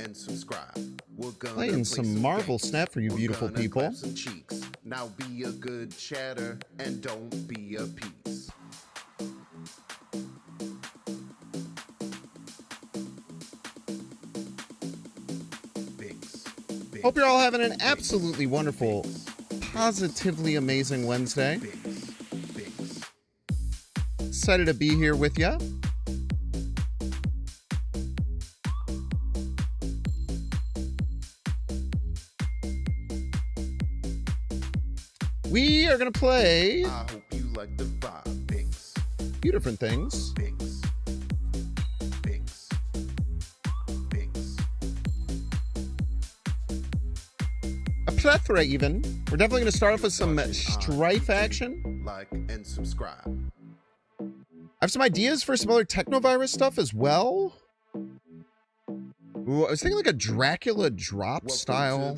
and subscribe. We're gonna Playing some Marvel Snap for you beautiful people. Some cheeks. Now be a good chatter and don't be a piece. Hope you're all having an absolutely wonderful, positively amazing Wednesday. Excited to be here with you. We are going to play I hope you like the vibe. Binks. a few different things. Binks. Binks. Binks. A plethora even. We're definitely going to start off with some Stryfe action. Like and subscribe. I have some ideas for some other Technovirus stuff as well. Ooh, I was thinking like a Dracula Drop style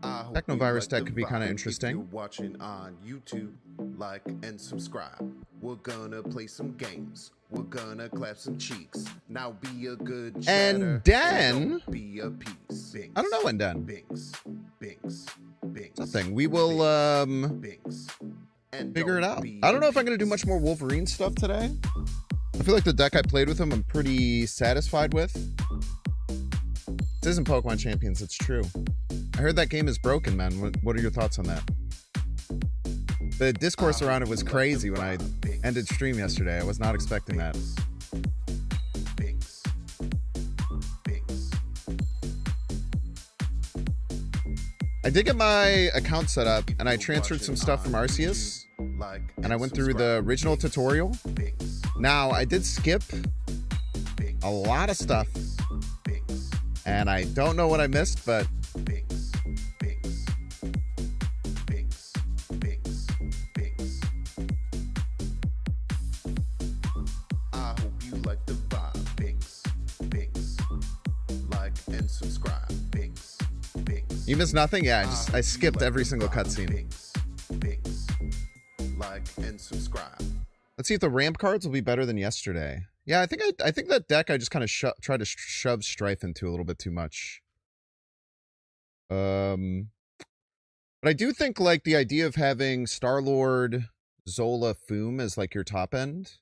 Technovirus deck could be kind of interesting. If you're watching on YouTube, like and subscribe. We're gonna play some games. We're gonna clap some cheeks. Now be a good chatter. And then be a piece. Binks. I don't know when done. Binks. Binks. Binks. Nothing. We will Binks. And figure it out. I don't know if I'm gonna do much more Wolverine stuff today. I feel like the deck I played with him I'm pretty satisfied with. This isn't Pokemon Champions, it's true. I heard that game is broken, man. What are your thoughts on that? The discourse around it was crazy when I ended stream yesterday. I was not expecting that. I did get my account set up, and I transferred some stuff from Arceus, and I went through the original tutorial. Now, I did skip a lot of stuff, and I don't know what I missed, but you missed nothing? Yeah, I skipped every single cutscene. Like and subscribe. Let's see if the ramp cards will be better than yesterday. Yeah, I think that deck I just kind of tried to shove Stryfe into a little bit too much. But I do think like the idea of having Star-Lord, Zola, Foom as like your top end.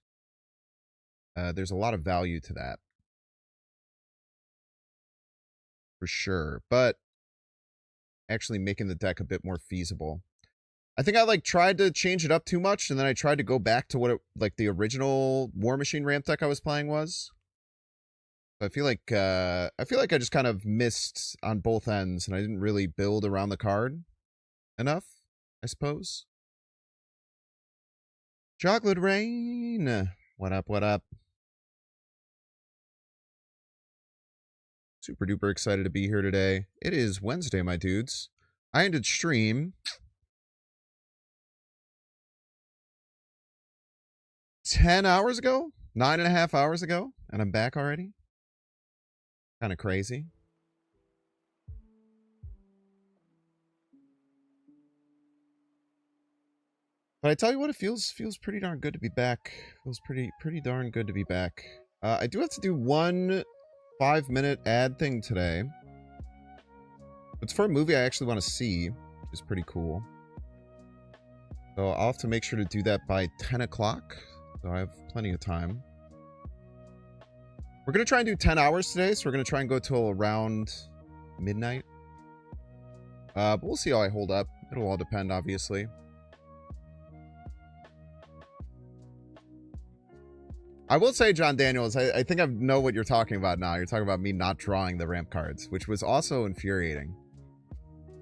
There's a lot of value to that. For sure. But actually making the deck a bit more feasible. I think I like tried to change it up too much, and then I tried to go back to what it, like the original War Machine ramp deck I was playing was. I feel like I just kind of missed on both ends, and I didn't really build around the card enough, I suppose. Chocolate Rain, what up? What up? Super duper excited to be here today. It is Wednesday, my dudes. I ended stream 10 hours ago, 9.5 hours ago, and I'm back already. Kind of crazy. But I tell you what, it feels pretty darn good to be back. Feels pretty darn good to be back. I do have to do one 5-minute ad thing today. It's for a movie I actually want to see, which is pretty cool. So I'll have to make sure to do that by 10 o'clock. So I have plenty of time. We're going to try and do 10 hours today, so we're going to try and go till around midnight. But we'll see how I hold up. It'll all depend, obviously. I will say, John Daniels, I think I know what you're talking about now. You're talking about me not drawing the ramp cards, which was also infuriating.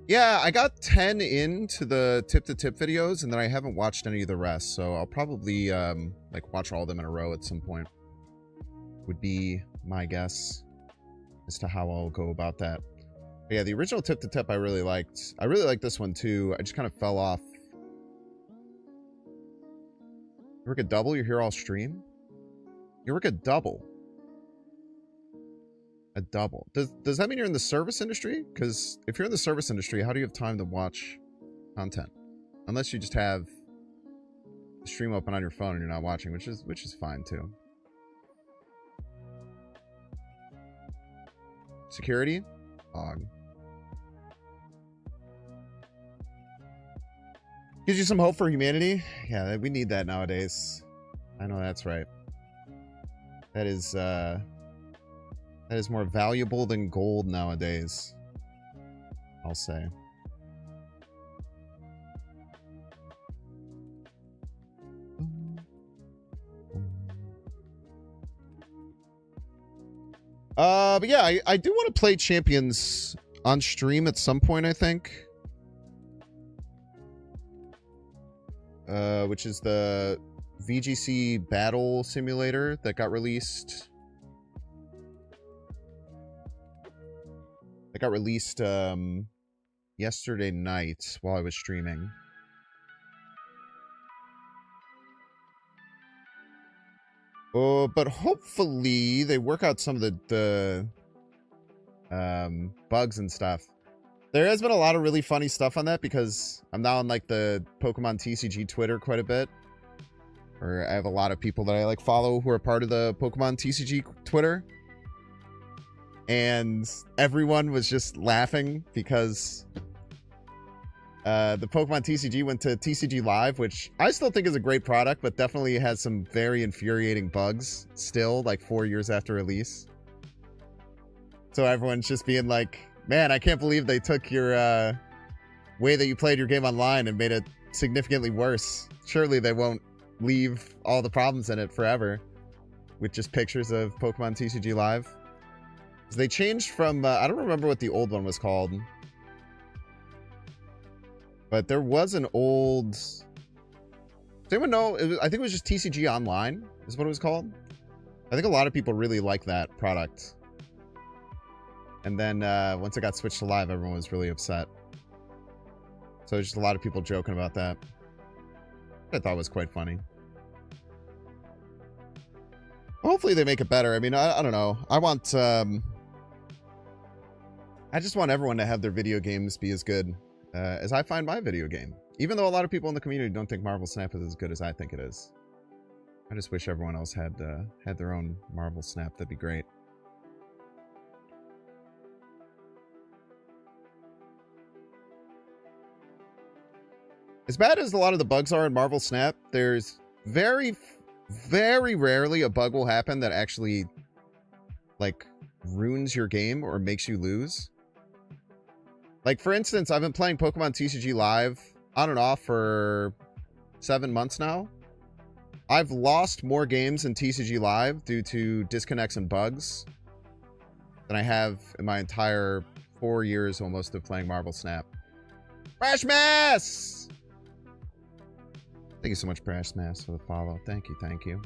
Yeah, I got 10 into the tip-to-tip videos, and then I haven't watched any of the rest, so I'll probably, like, watch all of them in a row at some point. Would be my guess as to how I'll go about that. But yeah, the original tip-to-tip I really liked. I really liked this one, too. I just kind of fell off. You work a double? You're here all stream? You work a double. A double. Does that mean you're in the service industry? Because if you're in the service industry, how do you have time to watch content? Unless you just have the stream open on your phone and you're not watching, which is fine too. security. Dog. Gives you some hope for humanity. Yeah, we need that nowadays. I know that's right. That is more valuable than gold nowadays, I'll say. But yeah, I do want to play Champions on stream at some point, I think. Which is the VGC Battle Simulator that got released. That got released yesterday night while I was streaming. But hopefully they work out some of the bugs and stuff. There has been a lot of really funny stuff on that because I'm now on like the Pokemon TCG Twitter quite a bit. Or I have a lot of people that I like follow who are part of the Pokemon TCG Twitter. And everyone was just laughing because the Pokemon TCG went to TCG Live, which I still think is a great product, but definitely has some very infuriating bugs still, like 4 years after release. So everyone's just being like, man, I can't believe they took your way that you played your game online and made it significantly worse. Surely they won't leave all the problems in it forever with just pictures of Pokemon TCG Live. So they changed from, I don't remember what the old one was called. But there was an old... Does anyone know? I think it was just TCG Online is what it was called. I think a lot of people really like that product. And then once it got switched to live, everyone was really upset. So there's just a lot of people joking about that. I thought was quite funny. Hopefully they make it better. I mean, I don't know. I want... I just want everyone to have their video games be as good as I find my video game. Even though a lot of people in the community don't think Marvel Snap is as good as I think it is. I just wish everyone else had their own Marvel Snap. That'd be great. As bad as a lot of the bugs are in Marvel Snap, there's very, very rarely a bug will happen that actually, like, ruins your game or makes you lose. Like, for instance, I've been playing Pokemon TCG Live on and off for 7 months now. I've lost more games in TCG Live due to disconnects and bugs than I have in my entire 4 years almost of playing Marvel Snap. Brash Mass! Thank you so much, Brash Mass, for the follow. Thank you, thank you.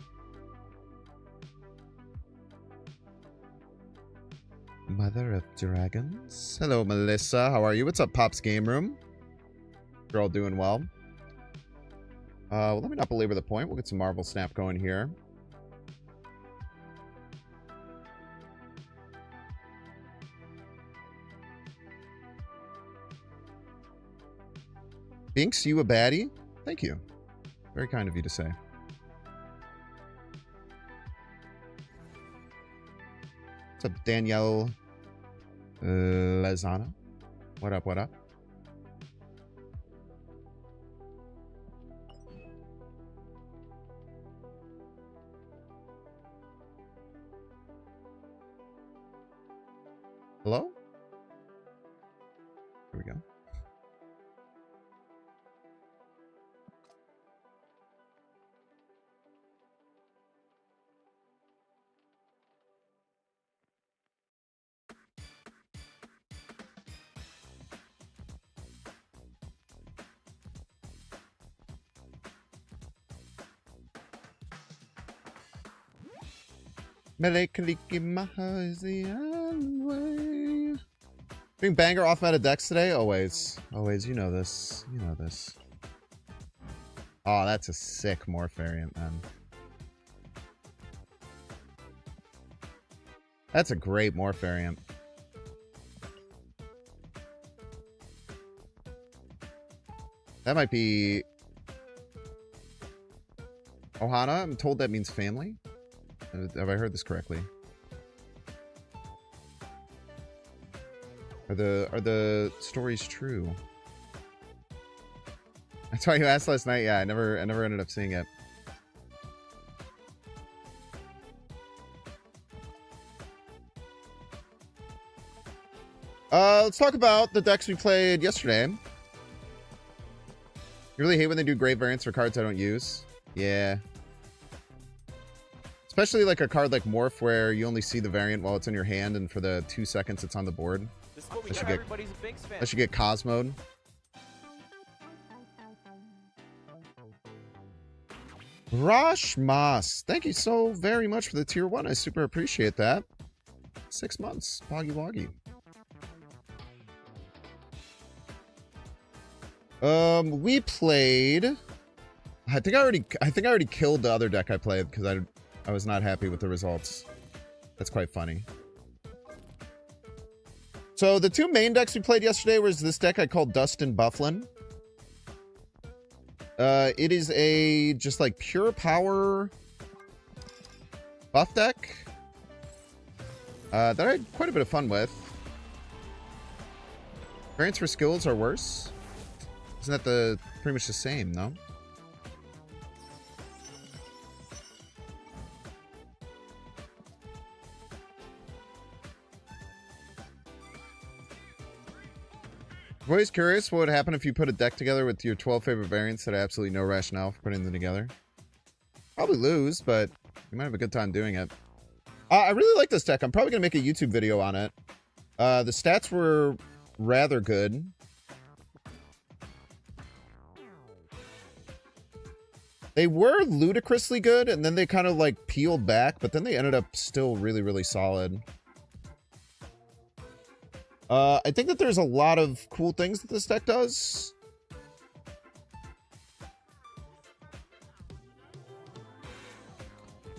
Mother of Dragons. Hello, Melissa. How are you? What's up, Pop's Game Room? You're all doing well. Well, let me not belabor the point. We'll get some Marvel Snap going here. Binks, you a baddie? Thank you. Very kind of you to say. What's up, Danielle Lezana? What up, what up? Hello? Here we go. Melekalikimaha is the only way. Being banger off meta decks today? Always. Always, you know this. You know this. Oh, that's a sick morph variant, man. That's a great morph variant. That might be... Ohana? I'm told that means family. Have I heard this correctly? Are the stories true? That's why you asked last night. Yeah, I never ended up seeing it. Let's talk about the decks we played yesterday. You really hate when they do great variants for cards I don't use. Yeah. Especially like a card like Morph where you only see the variant while it's in your hand and for the 2 seconds it's on the board. This is what we got. Everybody's a big fan. I should get Cosmode. Rashmas, thank you so very much for the tier 1. I super appreciate that. 6 months. Boggy Woggy. We played. I think I already killed the other deck I played because I was not happy with the results. That's quite funny. So the 2 main decks we played yesterday was this deck I called Dustin Bufflin. It is a just like pure power buff deck that I had quite a bit of fun with. Variants for skills are worse. Isn't that pretty much the same, no? I'm always curious what would happen if you put a deck together with your 12 favorite variants that have absolutely no rationale for putting them together. Probably lose, but you might have a good time doing it. I really like this deck. I'm probably going to make a YouTube video on it. The stats were rather good. They were ludicrously good, and then they kind of like peeled back, but then they ended up still really, really solid. I think that there's a lot of cool things that this deck does.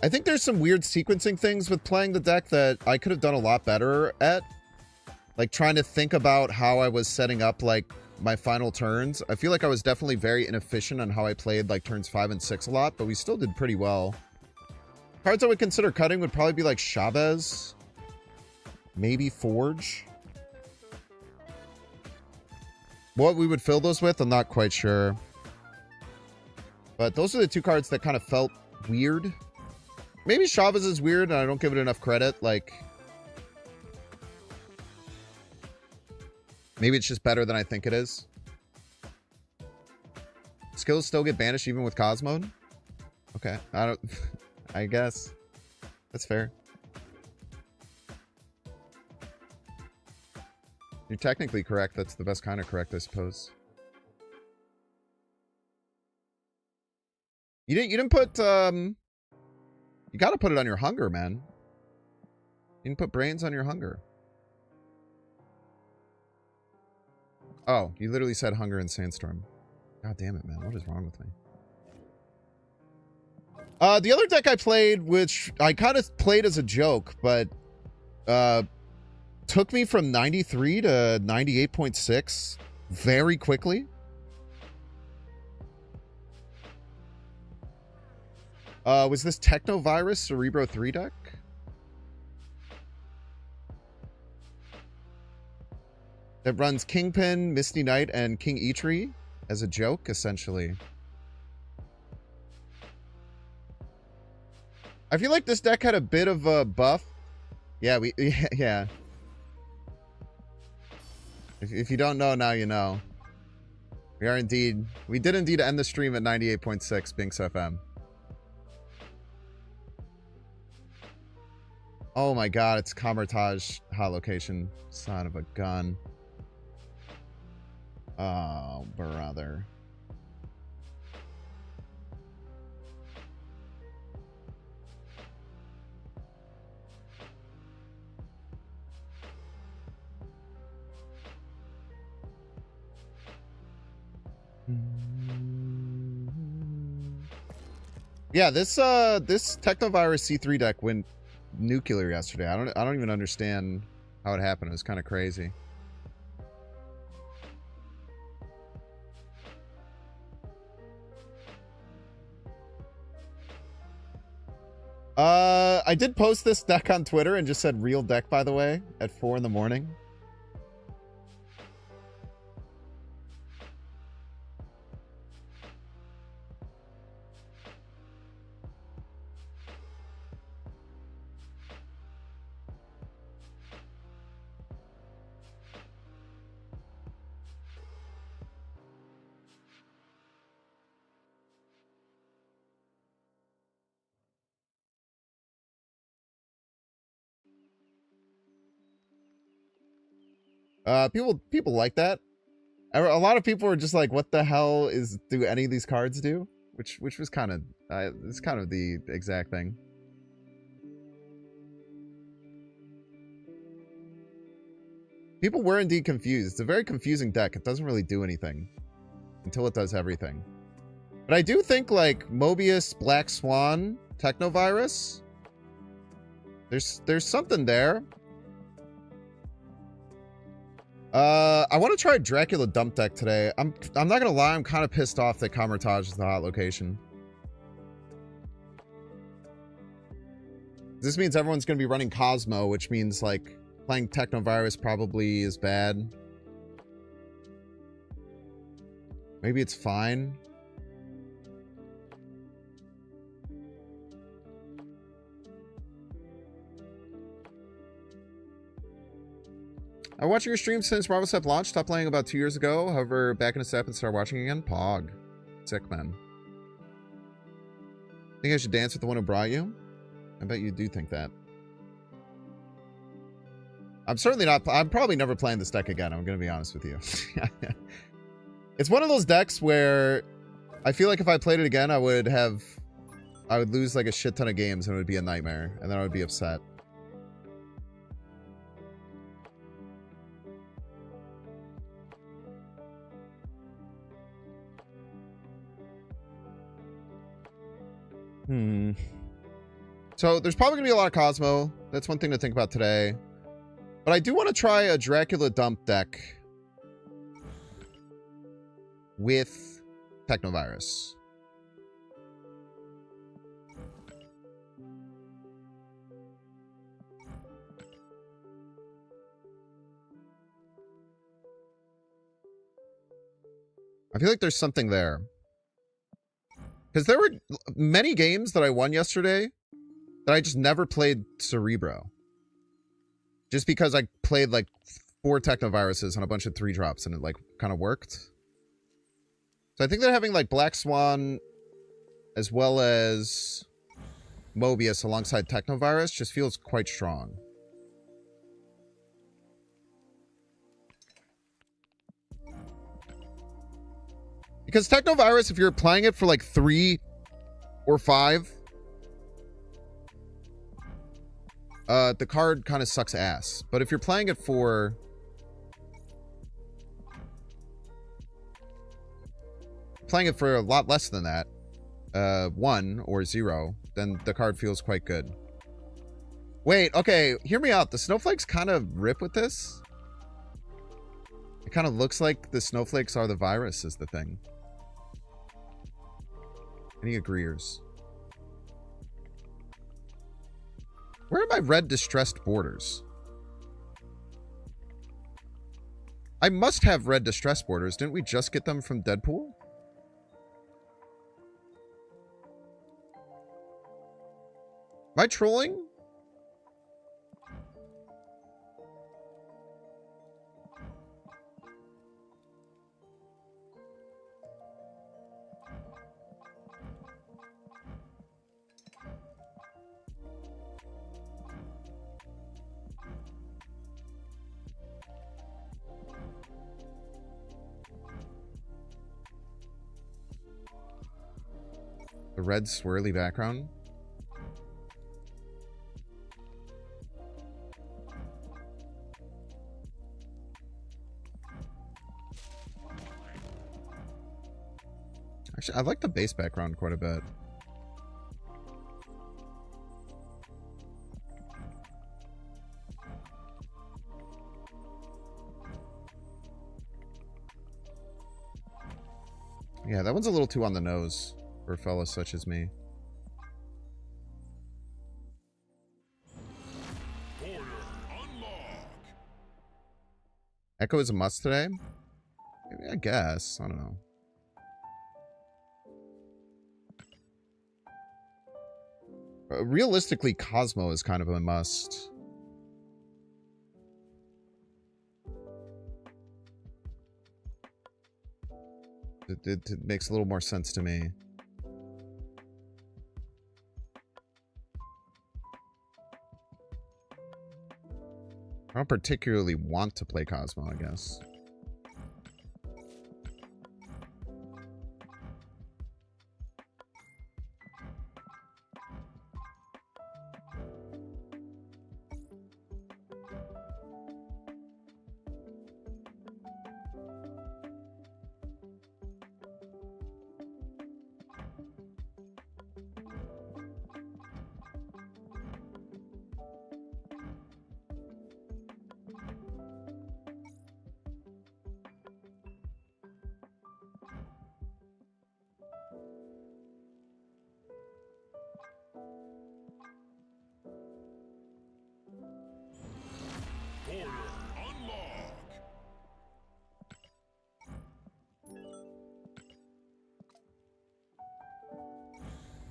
I think there's some weird sequencing things with playing the deck that I could have done a lot better at. Like trying to think about how I was setting up like my final turns. I feel like I was definitely very inefficient on how I played like turns 5 and 6 a lot, but we still did pretty well. Cards I would consider cutting would probably be like Chavez. Maybe Forge. What we would fill those with, I'm not quite sure. But those are the 2 cards that kind of felt weird. Maybe Chavez is weird and I don't give it enough credit. Like, maybe it's just better than I think it is. Skills still get banished even with Cosmode? Okay. I guess. That's fair. You're technically correct. That's the best kind of correct, I suppose. You didn't put, you gotta put it on your hunger, man. You didn't put brains on your hunger. Oh, you literally said hunger and sandstorm. God damn it, man. What is wrong with me? The other deck I played, which I kind of played as a joke, but, took me from 93 to 98.6 very quickly. Was this Technovirus Cerebro-3 deck? That runs Kingpin, Misty Knight, and King Eitri as a joke, essentially. I feel like this deck had a bit of a buff. Yeah, yeah. If you don't know, now you know. We did indeed end the stream at 98.6 Binks FM. Oh my god, it's Kamertage hot location. Son of a gun. Oh, brother. Yeah, this Technovirus C3 deck went nuclear yesterday. I don't even understand how it happened. It was kind of crazy. I did post this deck on Twitter and just said real deck, by the way, at 4 in the morning. People like that. A lot of people were just like, "What the hell do any of these cards do?" Which was kind of it's kind of the exact thing. People were indeed confused. It's a very confusing deck. It doesn't really do anything until it does everything. But I do think like Mobius, Black Swan, Technovirus. There's something there. I want to try Dracula Dump deck today. I'm not gonna lie, I'm kind of pissed off that Kamertage is the hot location. This means everyone's gonna be running Cosmo, which means like playing Technovirus probably is bad. Maybe it's fine. I watched your stream since Marvel Step launched. Stopped playing about 2 years ago. However, back in a step and started watching again. Pog. Sick, man. Think I should dance with the one who brought you? I bet you do think that. I'm certainly not. I'm probably never playing this deck again. I'm going to be honest with you. It's one of those decks where I feel like if I played it again, I would lose like a shit ton of games and it would be a nightmare. And then I would be upset. So there's probably gonna be a lot of Cosmo. That's one thing to think about today. But I do want to try a Dracula Dump deck with Technovirus. I feel like there's something there. Because there were many games that I won yesterday that I just never played Cerebro. Just because I played like 4 Technoviruses on a bunch of 3-drops and it like kind of worked. So I think that having like Black Swan as well as Mobius alongside Technovirus just feels quite strong. Because Technovirus, if you're playing it for like 3 or 5, the card kind of sucks ass. But if you're playing it for a lot less than that, 1 or 0, then the card feels quite good. Wait, okay, hear me out. The snowflakes kind of rip with this. It kind of looks like the snowflakes are the virus is the thing. Any agreeers? Where are my red distressed borders? I must have red distressed borders. Didn't we just get them from Deadpool? Am I trolling? The red swirly background. Actually, I like the base background quite a bit. Yeah, that one's a little too on the nose for a fella such as me. Echo is a must today? Maybe, I guess. I don't know. Realistically, Cosmo is kind of a must. It makes a little more sense to me. I don't particularly want to play Cosmo, I guess.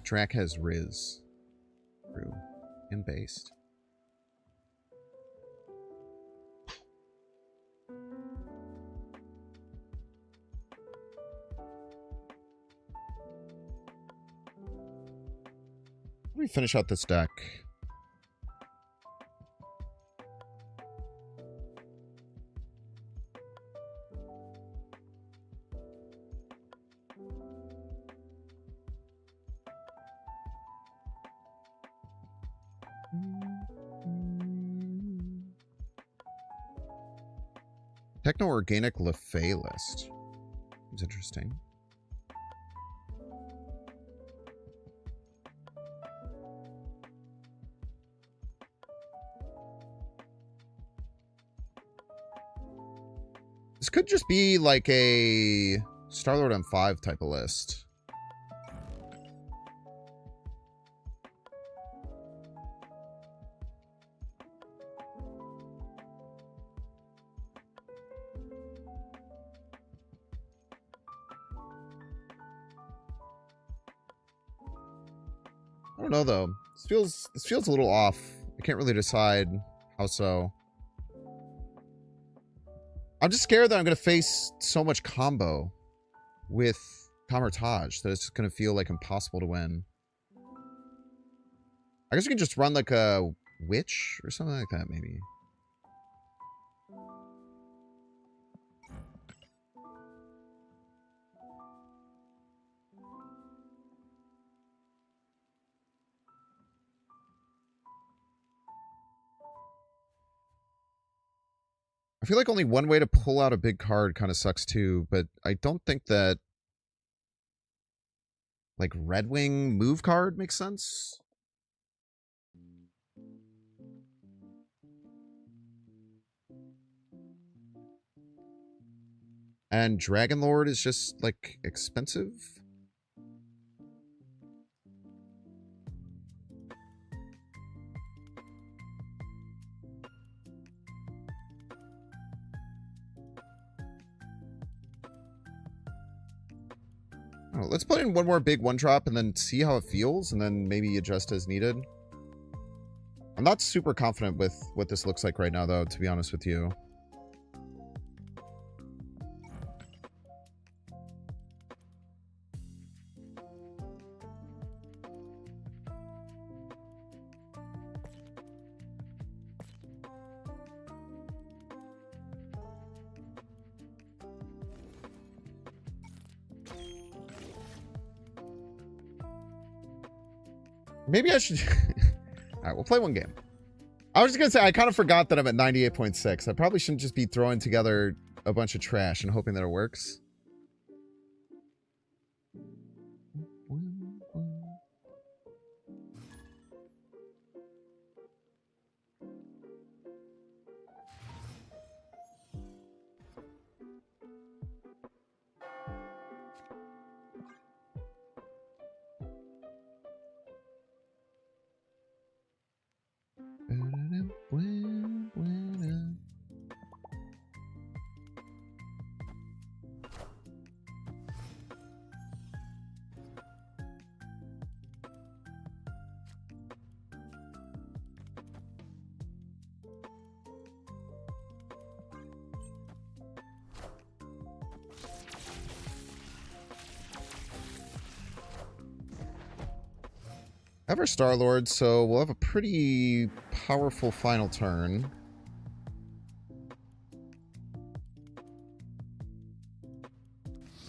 Drac has Riz. True. And based. Let me finish out this deck. Techno-organic Lefay list. It's interesting. This could just be like a Starlord M5 type of list. I don't know though. This feels a little off. I can't really decide how so. I'm just scared that I'm gonna face so much combo with Kamertage that it's just gonna feel like impossible to win. I guess you can just run like a witch or something like that, maybe. I feel like only one way to pull out a big card kind of sucks too, but I don't think that like Red Wing move card makes sense. And Dragon Lord is just like expensive. Oh, let's put in one more big one drop and then see how it feels and then maybe adjust as needed. I'm not super confident with what this looks like right now though, to be honest with you. Maybe I should... Alright, we'll play one game. I was just going to say, I kind of forgot that I'm at 98.6. I probably shouldn't just be throwing together a bunch of trash and hoping that it works. Have our Star-Lord, so we'll have a pretty powerful final turn.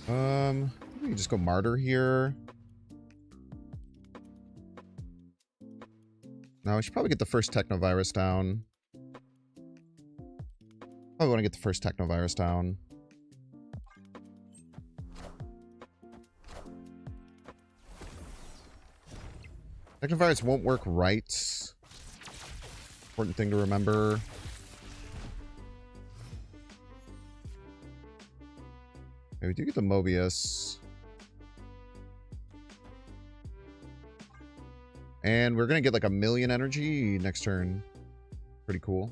We can just go Martyr here. No, we should probably get the first Technovirus down. Probably want to get the first Technovirus down. Technovirus won't work right. Important thing to remember. Okay, we do get the Mobius. And we're going to get like 1,000,000 energy next turn. Pretty cool.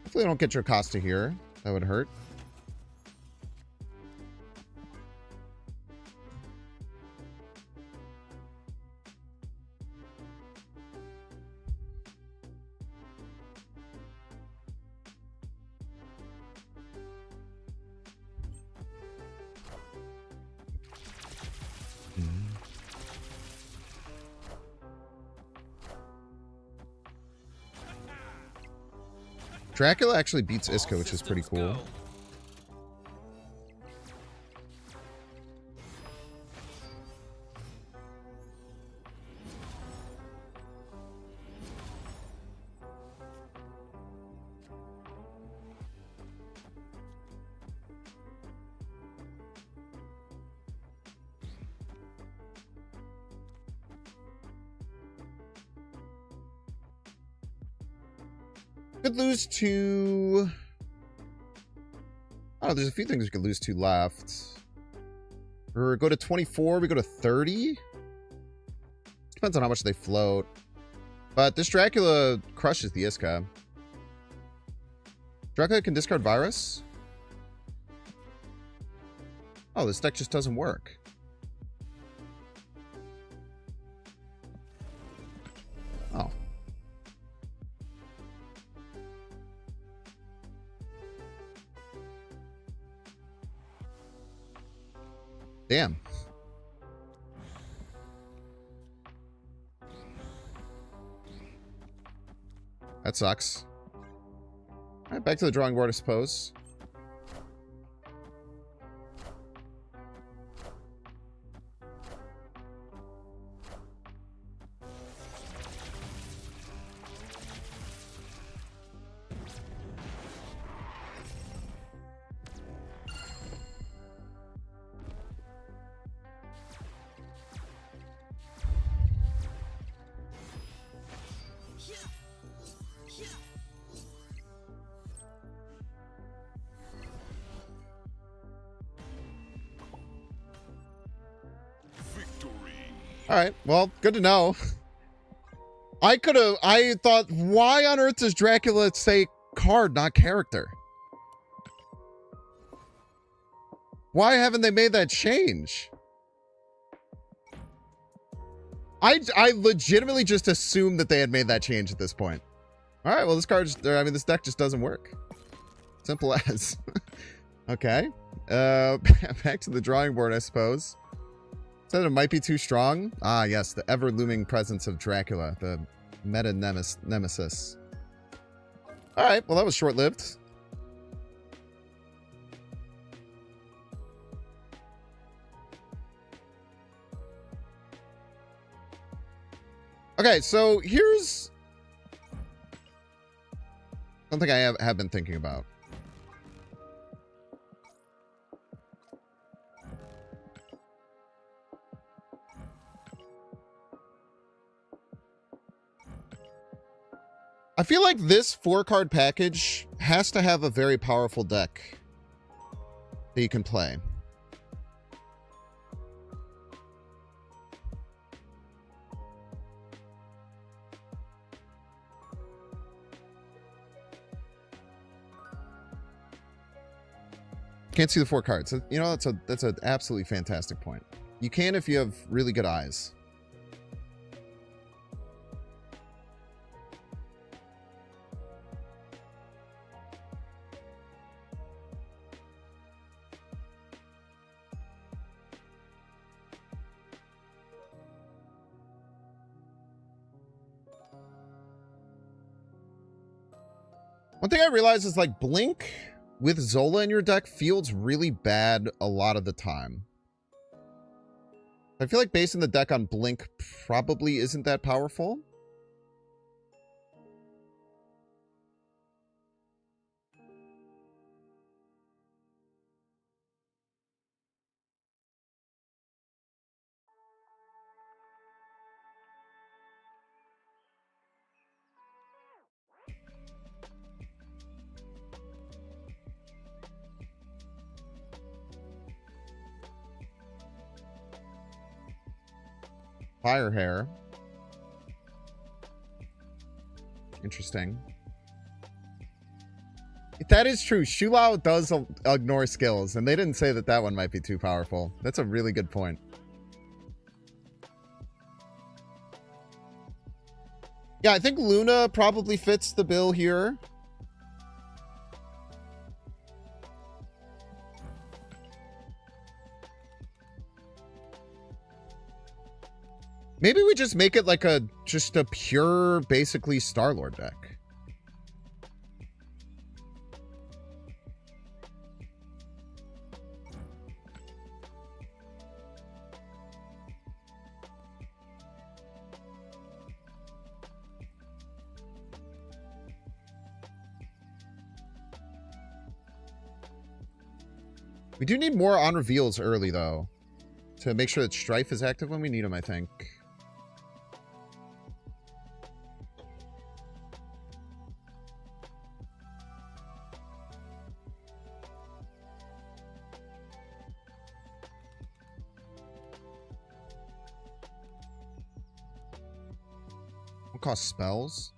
Hopefully I don't get Jocasta here. That would hurt. Dracula actually beats Iska, which is pretty cool. Could lose to... Oh, there's a few things we could lose to left. Or go to 24, we go to 30? Depends on how much they float. But this Dracula crushes the Iska. Dracula can discard Virus? Oh, this deck just doesn't work. Oh. Damn. That sucks. Alright, back to the drawing board, I suppose. All right, well, good to know. I thought, why on earth does Dracula say card, not character? Why haven't they made that change? I legitimately just assumed that they had made that change at this point. All right, well, this deck just doesn't work. Simple as. Okay. Back to the drawing board, I suppose. Said it might be too strong. Ah, yes, the ever-looming presence of Dracula, the meta-nemesis. All right, well, that was short-lived. Okay, so here's something I have been thinking about. I feel like this 4-card package has to have a very powerful deck that you can play. Can't see the 4 cards. You know, that's an absolutely fantastic point. You can if you have really good eyes. One thing I realized is like Blink with Zola in your deck feels really bad a lot of the time. I feel like basing the deck on Blink probably isn't that powerful. Fire hair. Interesting. That is true. Shulao does ignore skills, and they didn't say that that one might be too powerful. That's a really good point. Yeah, I think Luna probably fits the bill here. Maybe we just make it like just a pure, basically Star-Lord deck. We do need more on reveals early, though, to make sure that Stryfe is active when we need him, I think. What cost spells?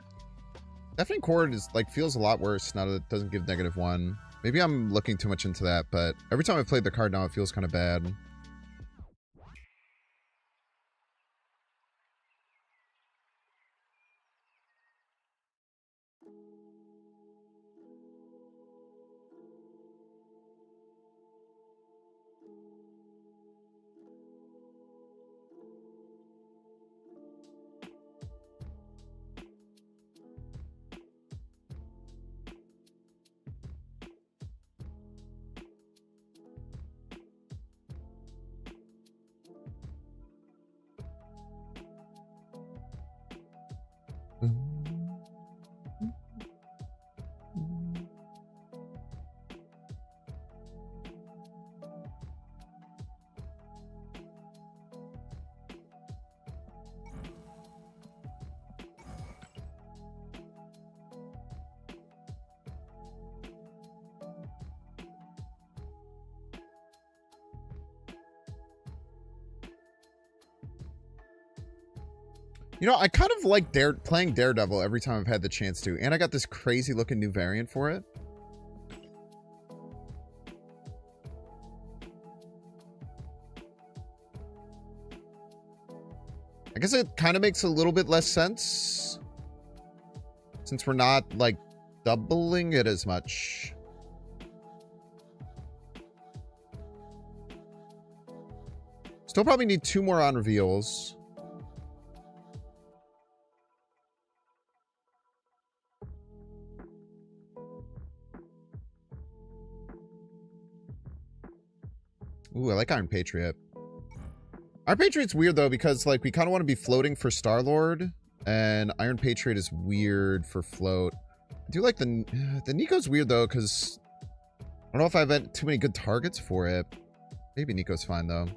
Deafening Chord is like feels a lot worse now that it doesn't give -1. Maybe I'm looking too much into that, but every time I've played the card now, it feels kind of bad. You know, I kind of like playing Daredevil every time I've had the chance to, and I got this crazy looking new variant for it. I guess it kind of makes a little bit less sense since we're not like doubling it as much. Still probably need 2 more on reveals. Ooh, I like Iron Patriot. Iron Patriot's weird, though, because, like, we kind of want to be floating for Star-Lord, and Iron Patriot is weird for float. I do like the Nico's weird, though, because I don't know if I've had too many good targets for it. Maybe Nico's fine, though.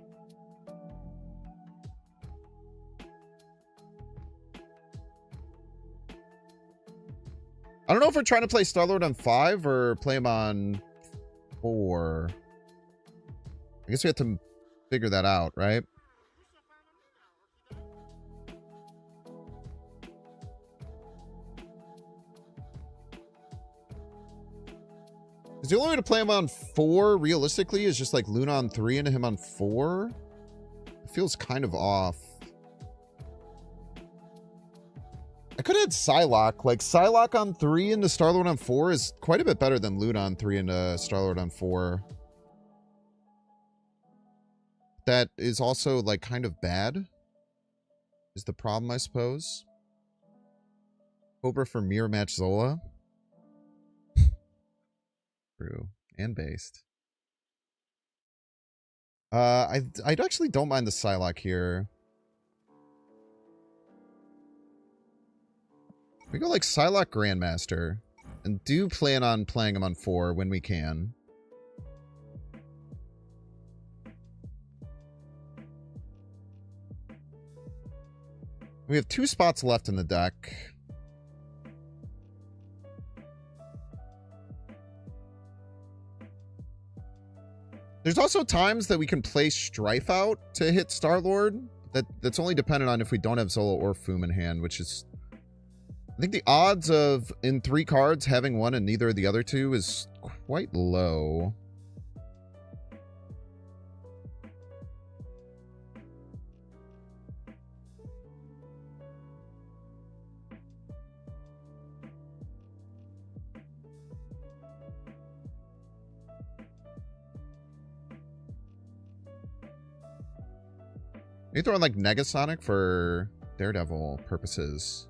I don't know if we're trying to play Star-Lord on 5 or play him on 4. I guess we have to figure that out, right? Because the only way to play him on 4, realistically, is just like Luna on 3 and him on 4. It feels kind of off. I could have had Psylocke. Like, Psylocke on 3 into Star-Lord on 4 is quite a bit better than Luna on 3 into Star-Lord on 4. That is also, like, kind of bad. Is the problem, I suppose. Cobra for Mirror Match Zola. True. And based. I actually don't mind the Psylocke here. We go like Psylocke Grandmaster. And do plan on playing him on 4 when we can. We have 2 spots left in the deck. There's also times that we can play Stryfe out to hit Star-Lord. That's only dependent on if we don't have Zolo or Foom in hand, which is... I think the odds of, in 3 cards, having one and neither of the other 2 is quite low. Maybe throw in like Negasonic for Daredevil purposes.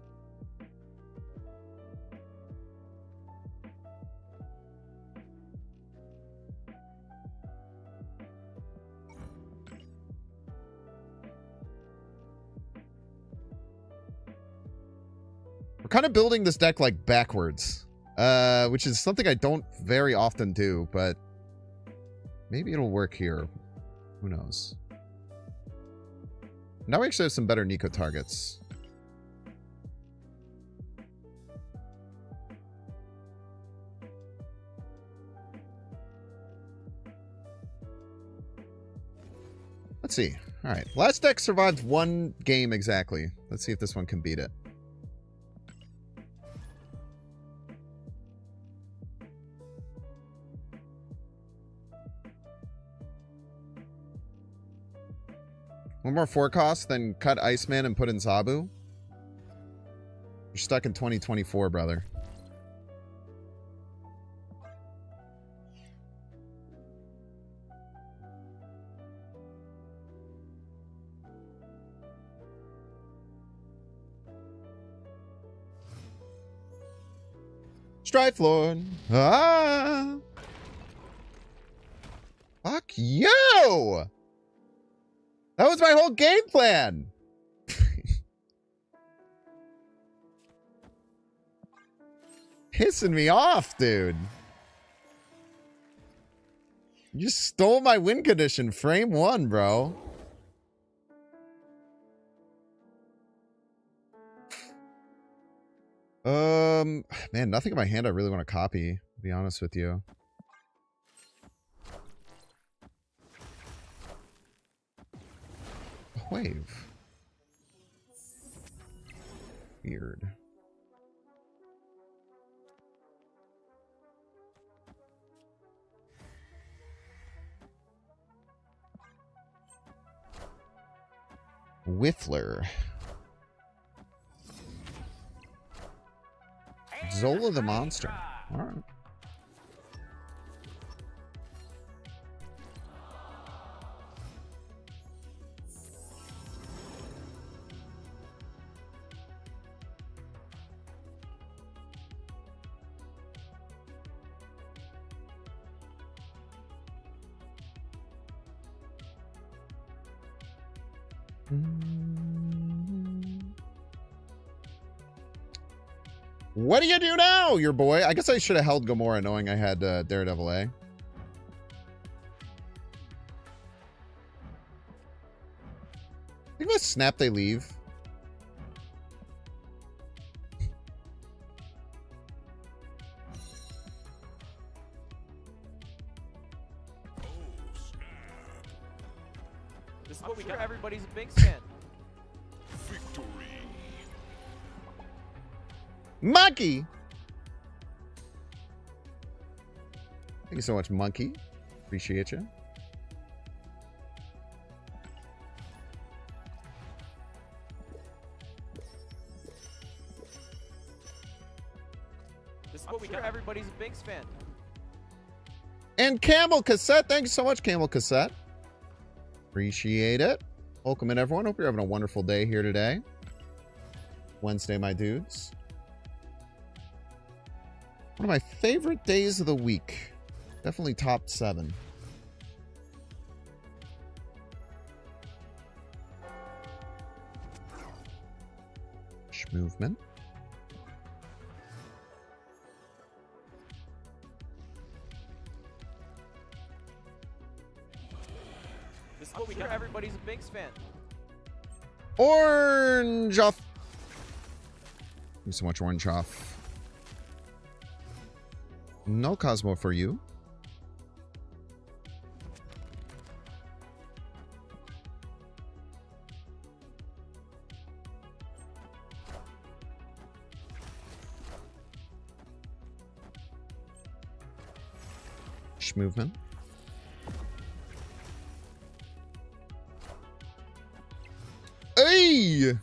We're kind of building this deck like backwards, which is something I don't very often do, but maybe it'll work here. Who knows? Now we actually have some better Nico targets. Let's see. All right. Last deck survived 1 game exactly. Let's see if this one can beat it. One more 4 cost, then cut Iceman and put in Zabu. You're stuck in 2024, brother. Stryfe Lord. Ah! Fuck you! That was my whole game plan. Pissing me off, dude. You stole my win condition. Frame 1, bro. Man, nothing in my hand I really want to copy, to be honest with you. Wave. Weird. Whiffler. Zola the monster. All right. What do you do now, your boy? I guess I should have held Gamora knowing I had Daredevil A. I think if I snap, they leave. This is what we got. Everybody's a big fan. Monkey! Thank you so much, Monkey. Appreciate you. This is what we got. Everybody's a big fan. And Campbell Cassette. Thank you so much, Campbell Cassette. Appreciate it. Welcome in, everyone. Hope you're having a wonderful day here today. Wednesday, my dudes. One of my favorite days of the week. Definitely top 7. Movement. This is what we got. Everybody's a Binks fan. Orange off. Thank you so much, orange off. No Cosmo for you. Movement. Hey!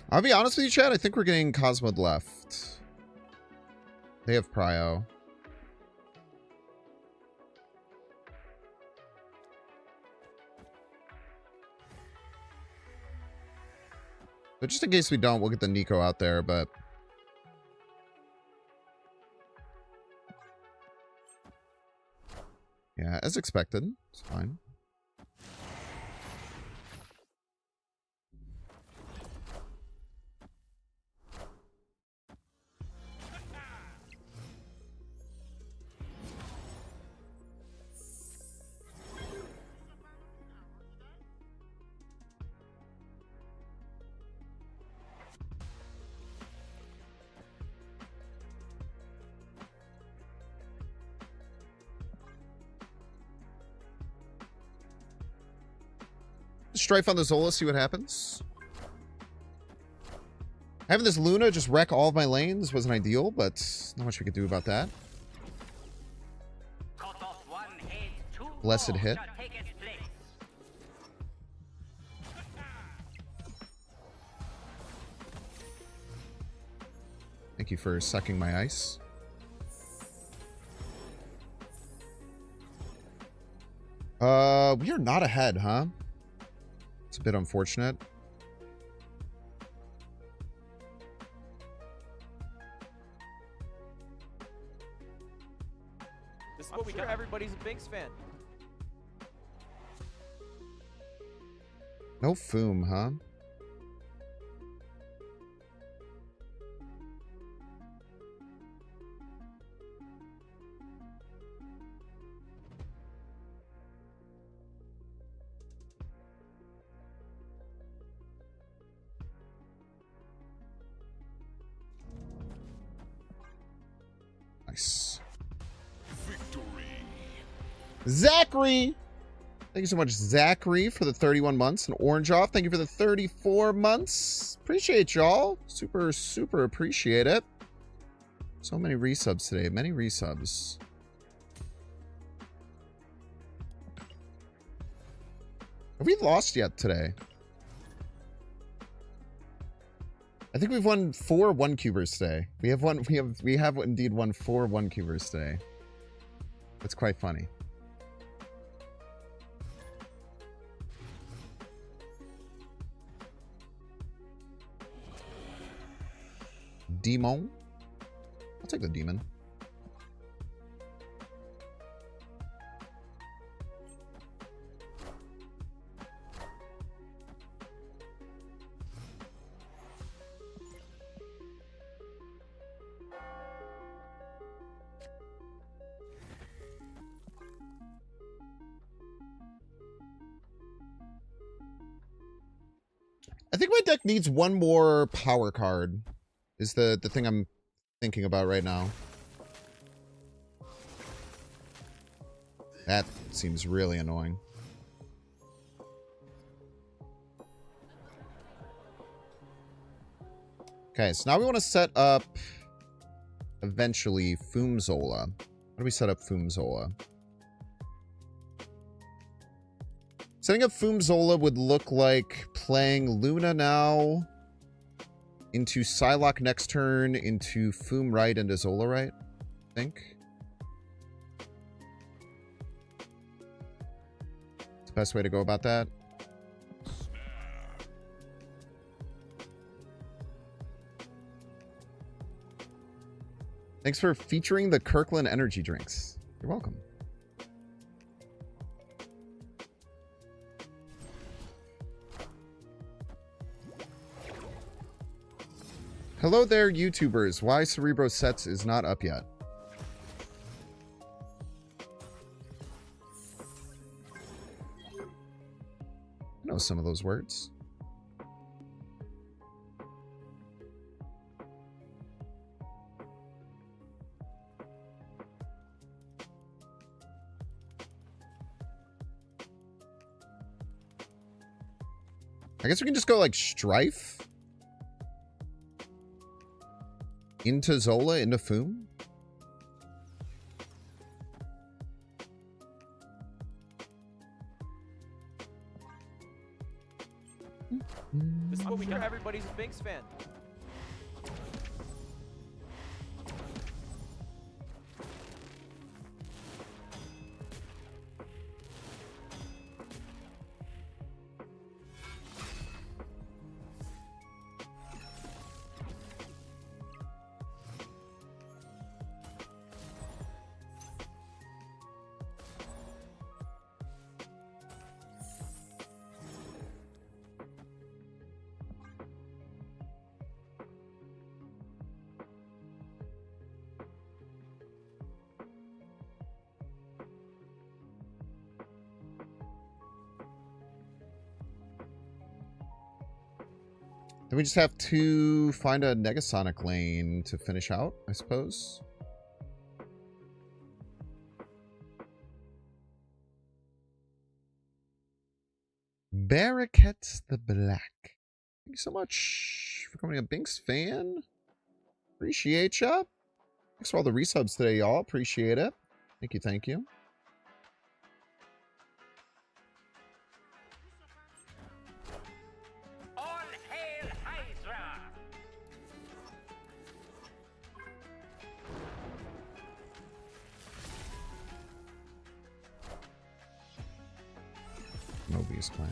I'll be honest with you, Chad. I think we're getting Cosmod left. They have Prio. But just in case we don't, we'll get the Nico out there, but... yeah, as expected. It's fine. Stryfe on the Zola, see what happens. Having this Luna just wreck all of my lanes wasn't ideal, but not much we could do about that. Blessed hit. Thank you for sucking my ice. We are not ahead, huh? It's a bit unfortunate. This is what we got. Everybody's a Binks fan. No Foom, huh? Nice. Victory. Zachary! Thank you so much, Zachary, for the 31 months. And Orange Off, thank you for the 34 months. Appreciate y'all. Super, super appreciate it. So many resubs today. Many resubs. Have we lost yet today? I think we've won 4 1-cubers today. We have indeed won 4 1-cubers today. That's quite funny. Demon. I'll take the demon. I think my deck needs one more power card. Is the thing I'm thinking about right now. That seems really annoying. Okay, so now we want to set up eventually Foomzola. How do we set up Foomzola? Setting up Foomzola would look like playing Luna now into Psylocke next turn, into Foom right, into Zola right, I think. It's the best way to go about that. Thanks for featuring the Kirkland energy drinks. You're welcome. Hello there, YouTubers. Why Cerebro Sets is not up yet? I know some of those words. I guess we can just go like Stryfe into Zola into Foom. This is what we got. Everybody's a Binks fan. Then we just have to find a Negasonic lane to finish out, I suppose. Barricades the Black. Thank you so much for becoming a Binks fan. Appreciate ya. Thanks for all the resubs today, y'all. Appreciate it. Thank you, thank you. Moby's playing.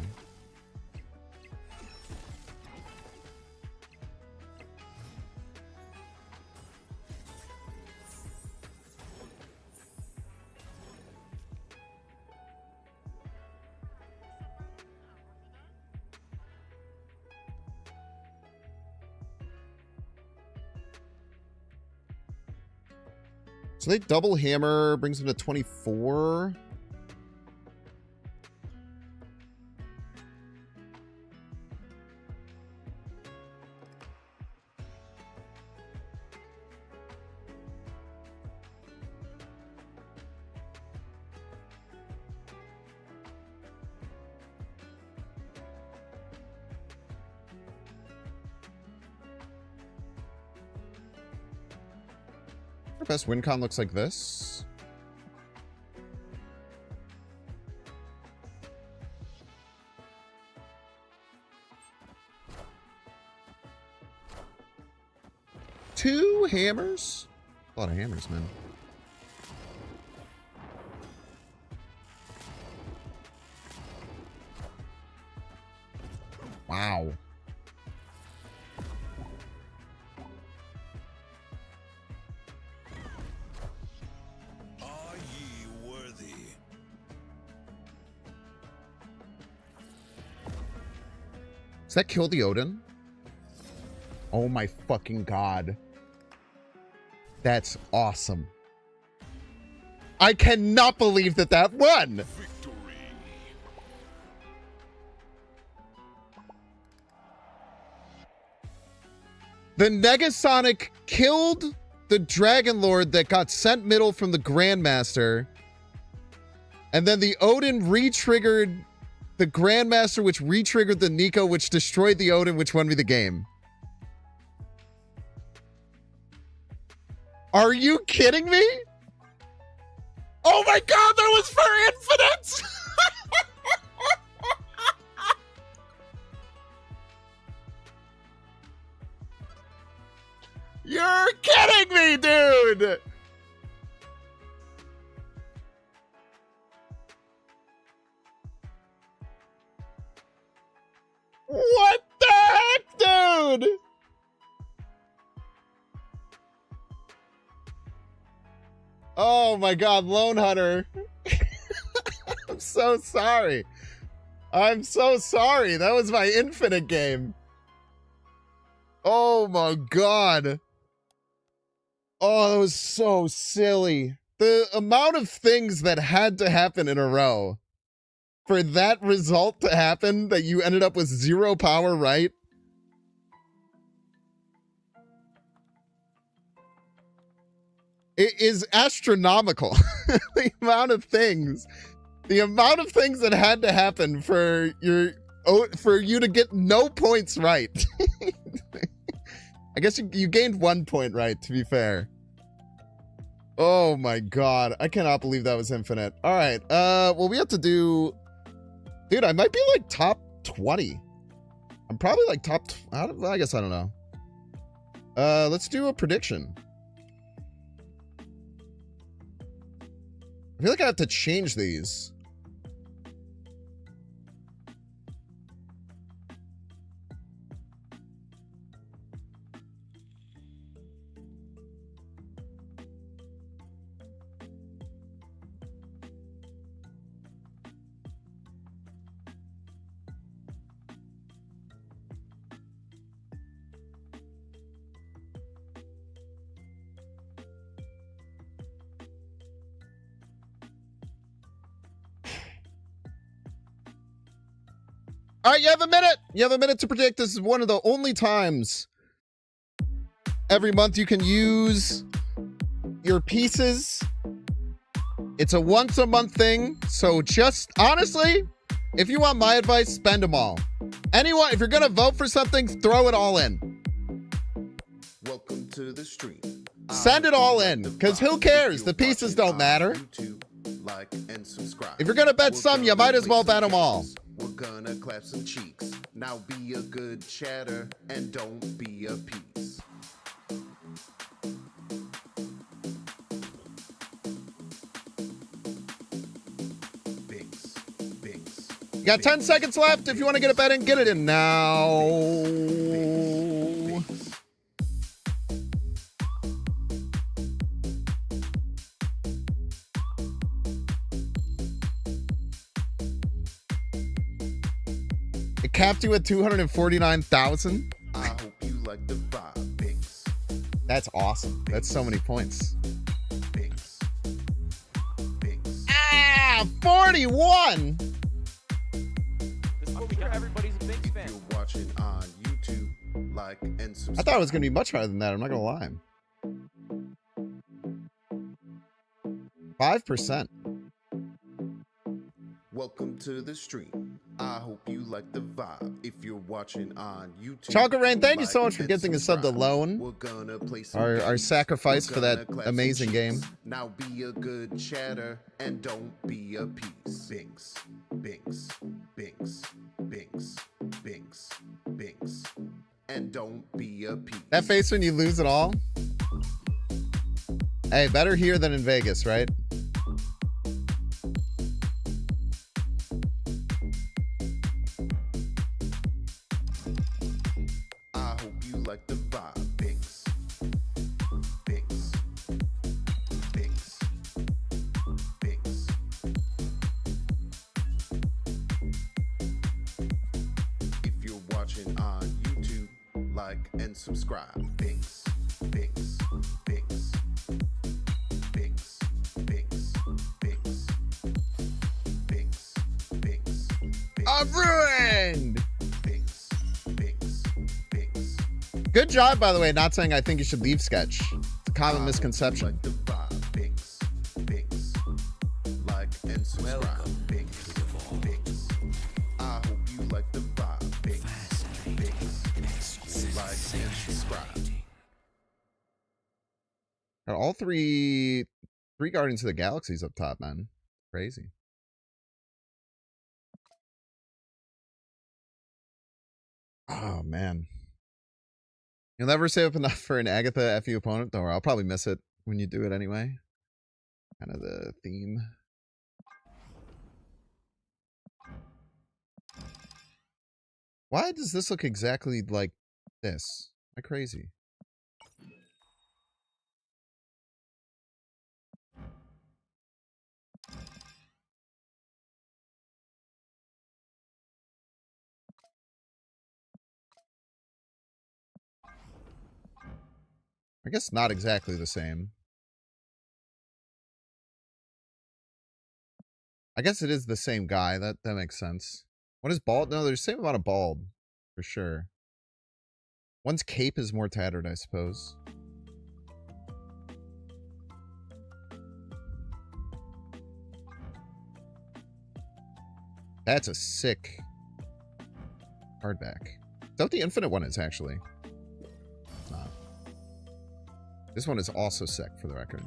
So they double hammer, brings them to 24. Our best win con looks like this. Two hammers? A lot of hammers, man. Wow. Does that kill the Odin? Oh my fucking god. That's awesome. I cannot believe that that won! Victory. The Negasonic killed the Dragon Lord that got sent middle from the Grandmaster. And then the Odin re-triggered the Grandmaster, which re-triggered the Nico, which destroyed the Odin, which won me the game. Are you kidding me? Oh my god, that was for infinite! You're kidding me, dude! What the heck, dude? Oh my god, Lone Hunter. I'm so sorry. I'm so sorry. That was my infinite game. Oh my god. Oh, that was so silly. The amount of things that had to happen in a row for that result to happen, that you ended up with 0 power right. It is astronomical. The amount of things that had to happen for you to get no points right. I guess you gained 1 point right, to be fair. Oh my god. I cannot believe that was infinite. All right. Well, we have to do... Dude, I might be like top 20. I'm probably like top... I guess I don't know. Let's do a prediction. I feel like I have to change these. All right, you have a minute. You have a minute to predict. This is one of the only times every month you can use your pieces. It's a once a month thing. So just honestly, if you want my advice, spend them all. Anyone, if you're going to vote for something, throw it all in. Welcome to the stream. Send it all in, because who cares? The pieces don't matter. Like and subscribe. If you're going to bet some, you might as well bet them all. We're gonna clap some cheeks. Now be a good chatter and don't be a piece. Binks, binks. You got 10 seconds left. If you want to get a bet in, get it in now. Binks. It capped you at 249,000. I hope you like the vibe, Binks. That's awesome. That's so many points. Binks. Binks. Ah, 41. I'm sure everybody's a Binks If fan. you're watching on YouTube, like and subscribe. I thought it was going to be much higher than that. I'm not going to lie. 5%. Welcome to the stream. I hope you like the vibe. If you're watching on YouTube, Chocolate Rain, thank you so like much for and giving a sub to subscribe. Loan. We're gonna play some Our games. sacrifice We're for that gonna clap some amazing game. cheeks. Now be a good chatter and don't be a piece. Binks, binks, binks, binks, binks, binks, and don't be a piece. That face when you lose it all. Hey, better here than in Vegas, right? I hope you like the vibe, Binks. Binks. Binks. Binks. If you're watching on YouTube, like and subscribe. Binks. Binks. Binks. Binks. Binks. Binks. Binks. Binks. I'm ruined. Binks. Binks. Binks. Good job, by the way, not saying I think you should leave sketch. It's a common I misconception. hope you like the vibe, Binks. Binks. Like and subscribe. Binks. Binks. I hope you like the vibe, Binks. Binks. Like and subscribe. Got all three Guardians of the Galaxies up top, man. Crazy. Oh man. You'll never save up enough for an Agatha FU opponent? Don't worry, I'll probably miss it when you do it anyway. Kind of the theme. Why does this look exactly like this? Am I crazy? I guess not exactly the same. I guess it is the same guy. That makes sense. One is bald? No, there's the same amount of bald. For sure. One's cape is more tattered, I suppose. That's a sick hardback. Is that what the infinite one is, actually? It's not. This one is also sick, for the record.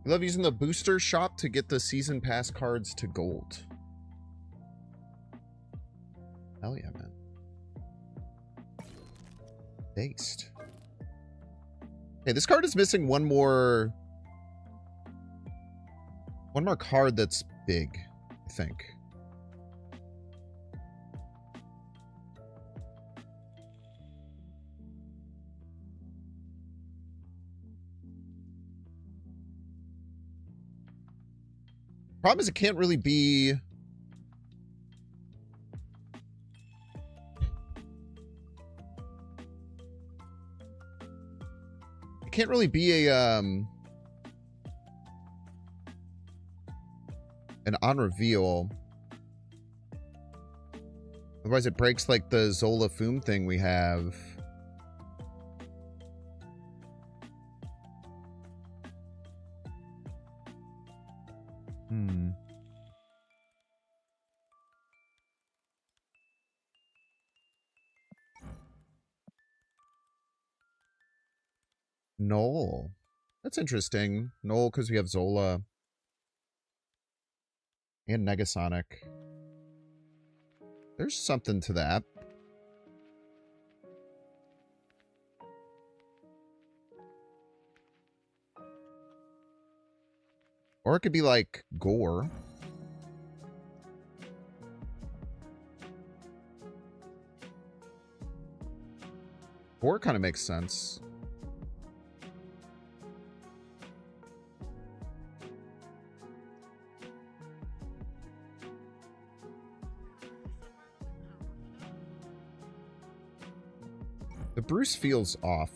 I love using the booster shop to get the season pass cards to gold. Hell yeah, man. Based. Okay, this card is missing one more card that's big, I think. Problem is, it can't really be... It can't really be a, an on reveal. Otherwise, it breaks, like, the Zola Foom thing we have. Noel. That's interesting. Noel, because we have Zola. And Negasonic. There's something to that. Or it could be like Gore. Gore kind of makes sense. The Bruce feels off.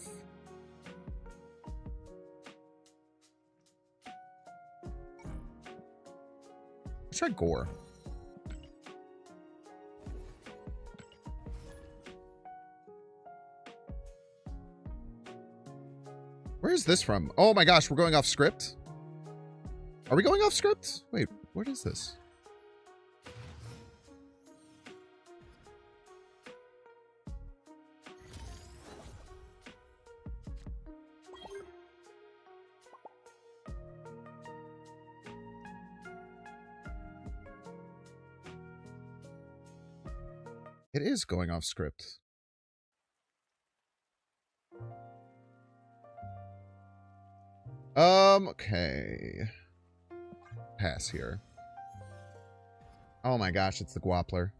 Let's try Gore. Where is this from? Oh my gosh, we're going off script? Are we going off script? Wait, what is this? It is going off script. Okay. Pass here. Oh my gosh, it's the Guappler.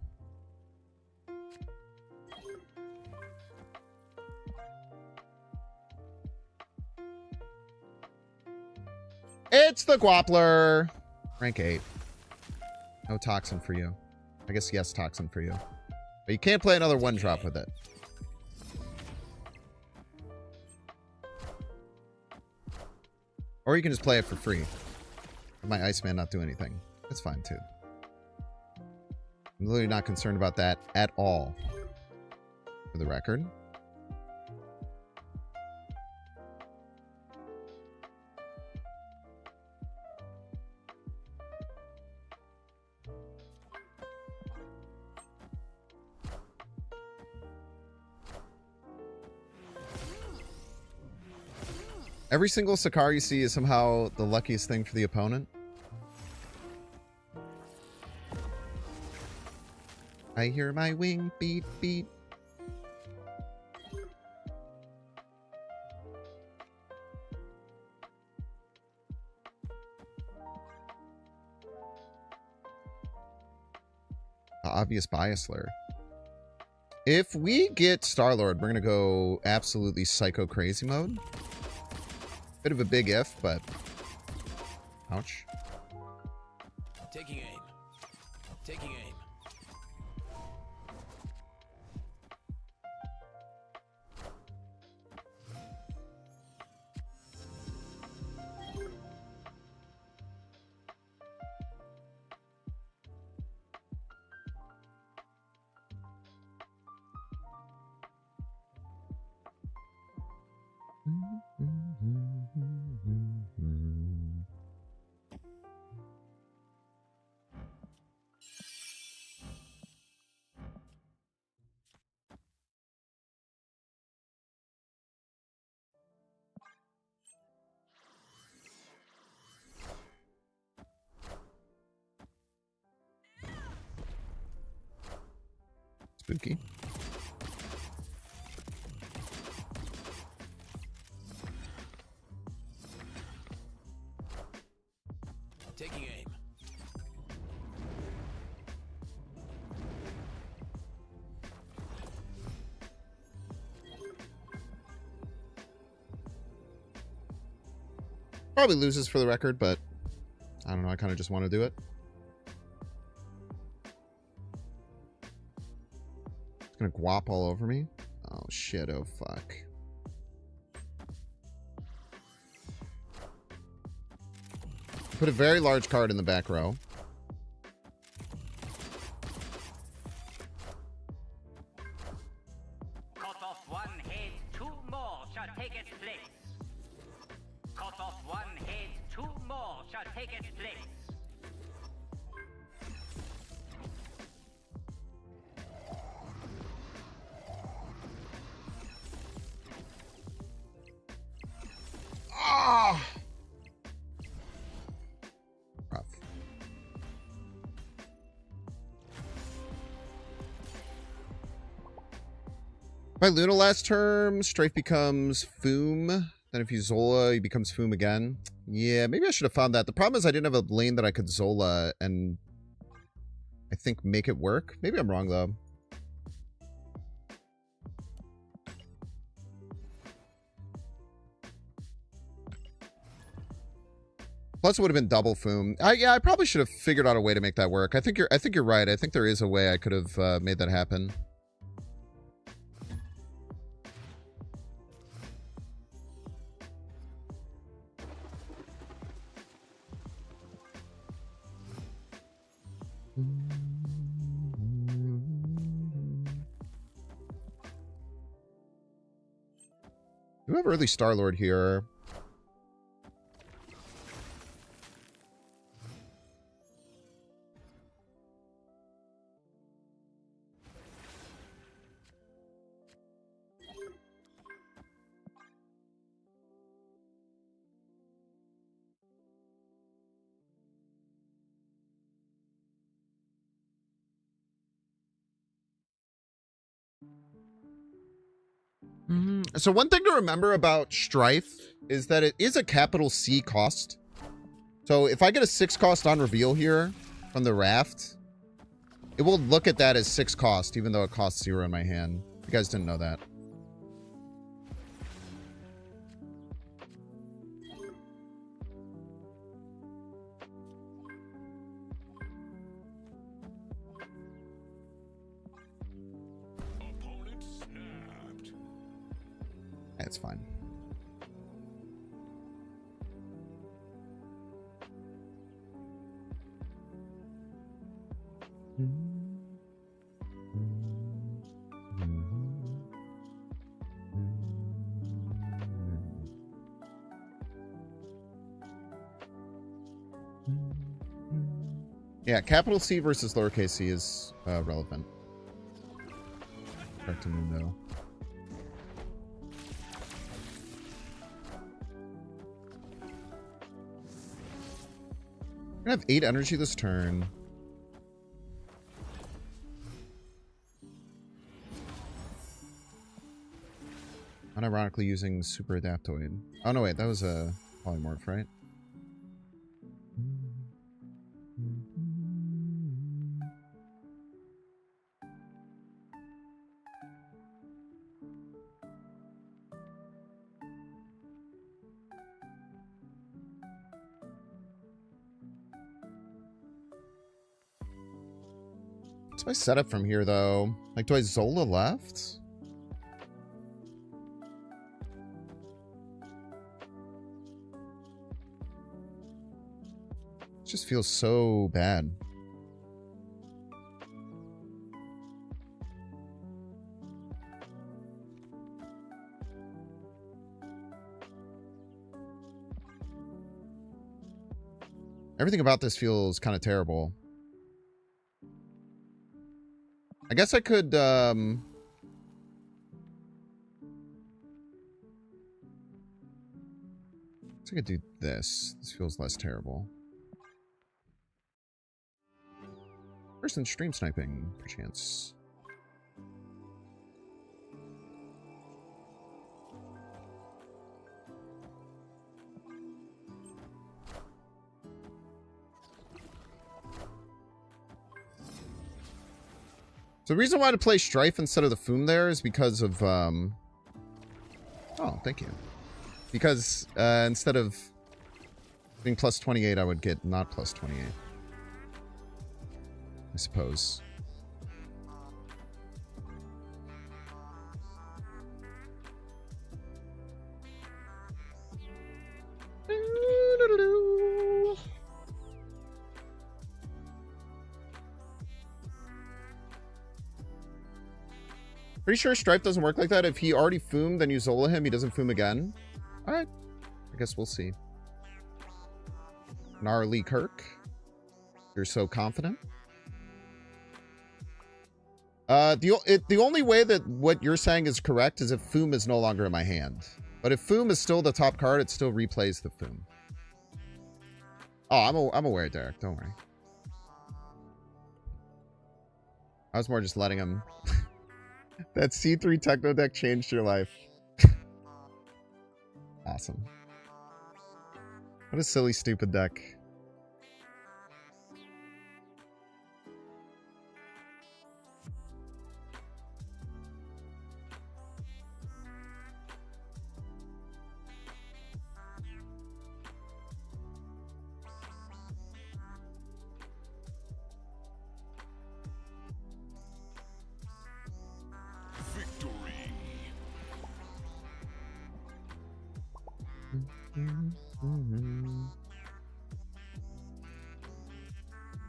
It's the Guappler! Rank 8. No Toxin for you. I guess yes, Toxin for you. But you can't play another one-drop with it. Or you can just play it for free. My Iceman not do anything. That's fine, too. I'm literally not concerned about that at all. For the record. Every single Sakar you see is somehow the luckiest thing for the opponent. I hear my wing beat beat. The obvious bias layer. If we get Star-Lord, we're gonna go absolutely psycho crazy mode. Bit of a big if, but ouch. Taking aim. Spooky. Taking aim. Probably loses for the record, but I don't know. I kind of just want to do it. It's gonna guap all over me. Oh shit! Oh fuck! Put a very large card in the back row. Cut off one head, two more shall take its place. Cut off one head, two more shall take its place. Ah! Rough. By Luna last term, Stryfe becomes Foom. Then if you Zola, he becomes Foom again. Yeah, maybe I should have found that. The problem is I didn't have a lane that I could Zola and I think make it work. Maybe I'm wrong though. Plus it would have been double Foom. Yeah, I probably should have figured out a way to make that work. I think you're right. I think there is a way I could have made that happen. We have early Star-Lord here. So one thing to remember about Stryfe is that it is a capital C cost. So if I get a 6 cost on reveal here from the raft, it will look at that as 6 cost, even though it costs 0 in my hand. You guys didn't know that. It's fine. Yeah, capital C versus lowercase c is relevant. Rectamundo. I have 8 energy this turn. Unironically using Super Adaptoid. Oh no, wait, that was a polymorph, right? What's my setup from here, though? Like, do I Zola left? It just feels so bad. Everything about this feels kind of terrible. I guess I could, I could do this. This feels less terrible. Person stream sniping, perchance. So the reason why to play Stryfe instead of the Foom there is because of, oh, thank you. Because, instead of being plus 28, I would get not plus 28. I suppose. Pretty sure Stryfe doesn't work like that. If he already Foomed, then you Zola him, he doesn't Foom again. Alright. I guess we'll see. Gnarly Kirk. You're so confident. The only way that what you're saying is correct is if Foom is no longer in my hand. But if Foom is still the top card, it still replays the Foom. Oh, I'm aware, Derek. Don't worry. I was more just letting him... That C3 Techno deck changed your life. Awesome. What a silly, stupid deck.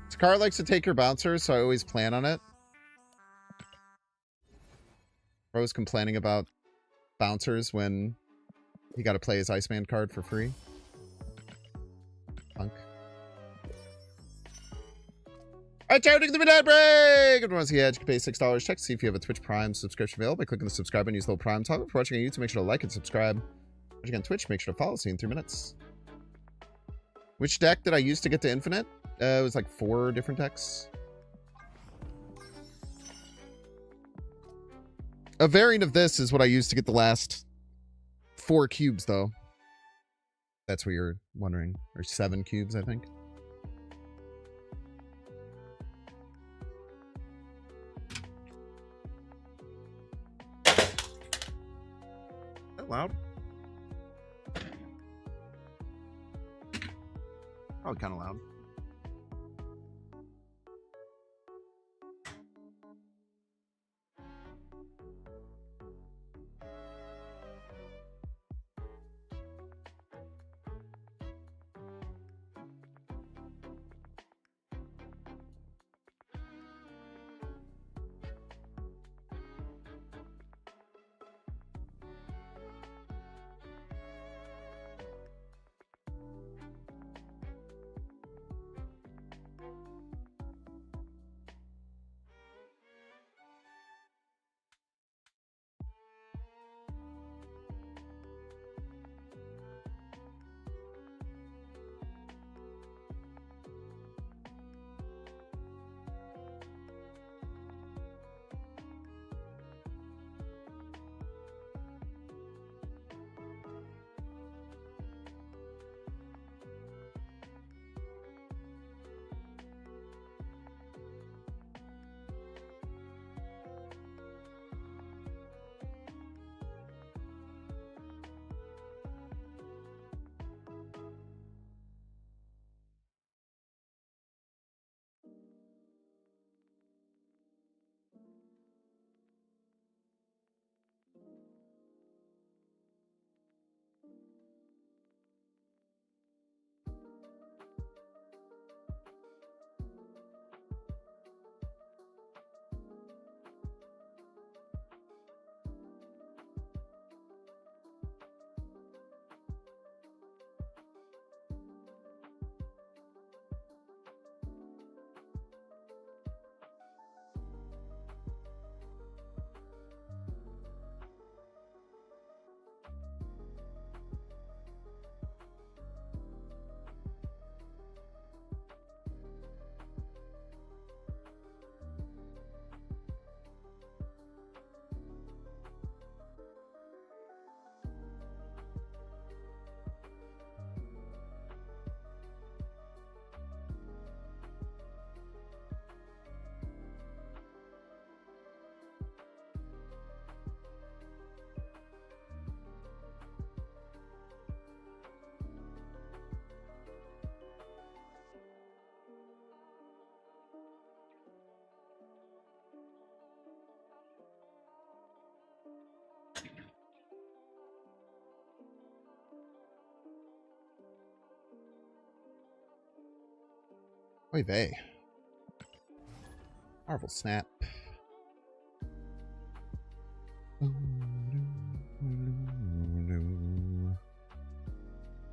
Scar likes to take your bouncers, so I always plan on it. Bro's complaining about bouncers when he got to play his Iceman card for free. Punk. Alright, Jared, take the midnight break! Everyone's the edge. You can pay $6. Check to see if you have a Twitch Prime subscription available by clicking the subscribe and use the little Prime toggle. If you're watching on YouTube, make sure to like and subscribe. Watching on Twitch, make sure to follow. See you in 3 minutes. Which deck did I use to get to Infinite? It was like 4 different decks. A variant of this is what I used to get the last 4 cubes, though. That's what you're wondering. Or 7 cubes, I think. Is that loud? Probably kind of loud. Oy vey. Marvel Snap.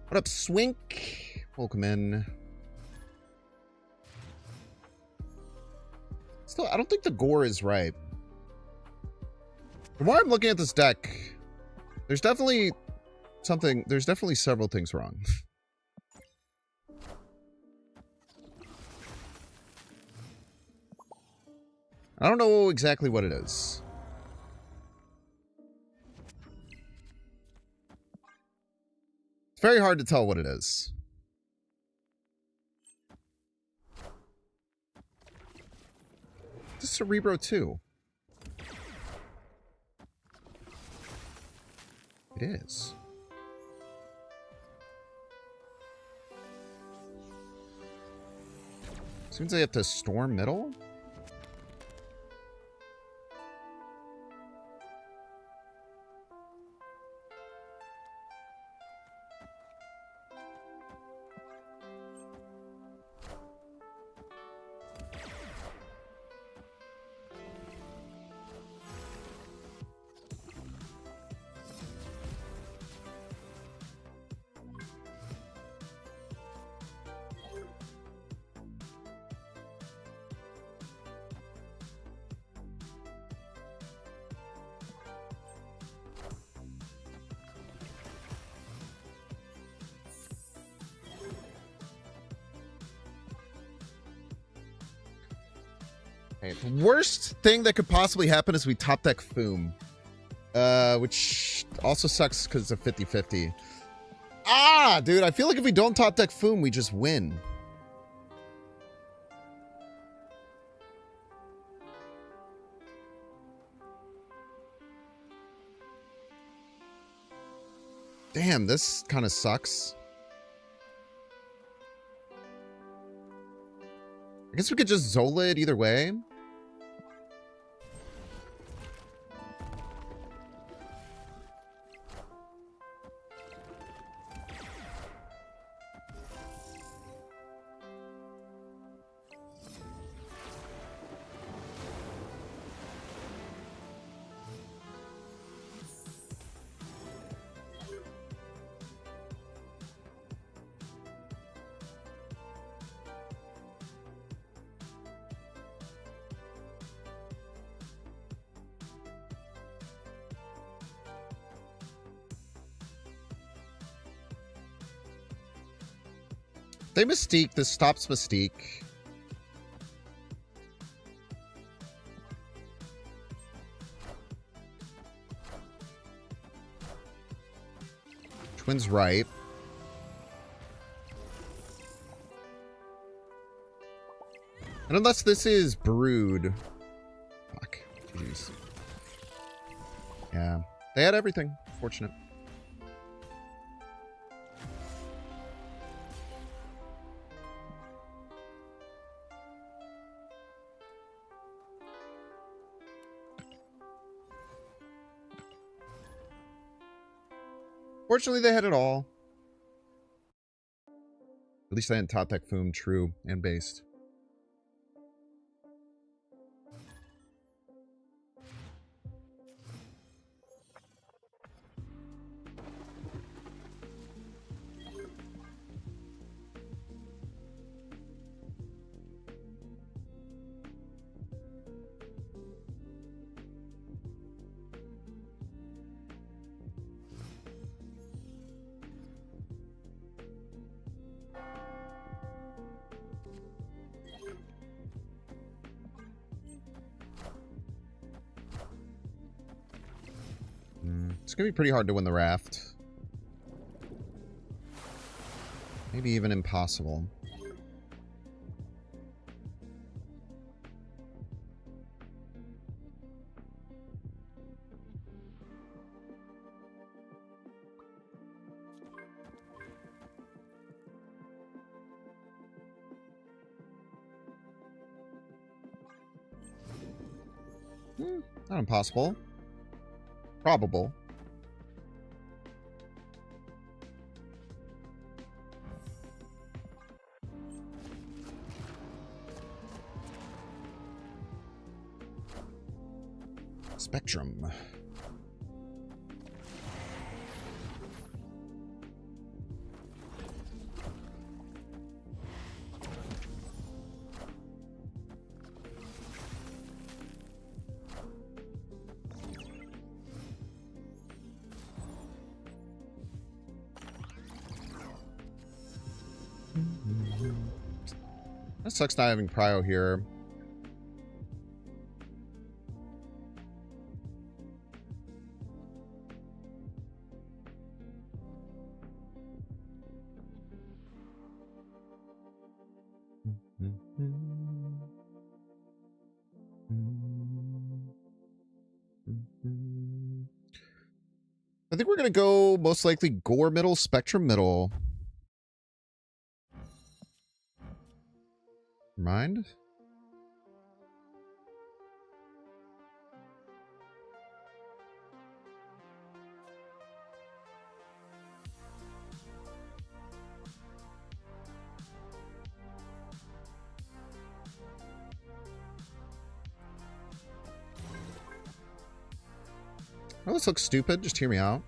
What up, Swink? Welcome in. Still, I don't think the gore is right. The more I'm looking at this deck, there's definitely something, there's definitely several things wrong. I don't know exactly what it is. It's very hard to tell what it is. This is Cerebro-3. It is. Seems they have to storm middle? Okay, the worst thing that could possibly happen is we top deck Foom. Which also sucks because it's a 50-50. Ah, dude, I feel like if we don't top deck Foom, we just win. Damn, this kind of sucks. I guess we could just Zola it either way. They Mystique. This stops Mystique. Twins ripe. And unless this is Brood. Fuck. Jeez. Yeah. They had everything. Fortunate. Fortunately, they had it all. At least I didn't top deck Foom, true, and based. It's gonna be pretty hard to win the raft. Maybe even impossible. Not impossible. Probable. Spectrum. That sucks not having Prio here. I think we're going to go most likely Gore middle, Spectrum middle. Mind? Oh, this looks stupid. Just hear me out.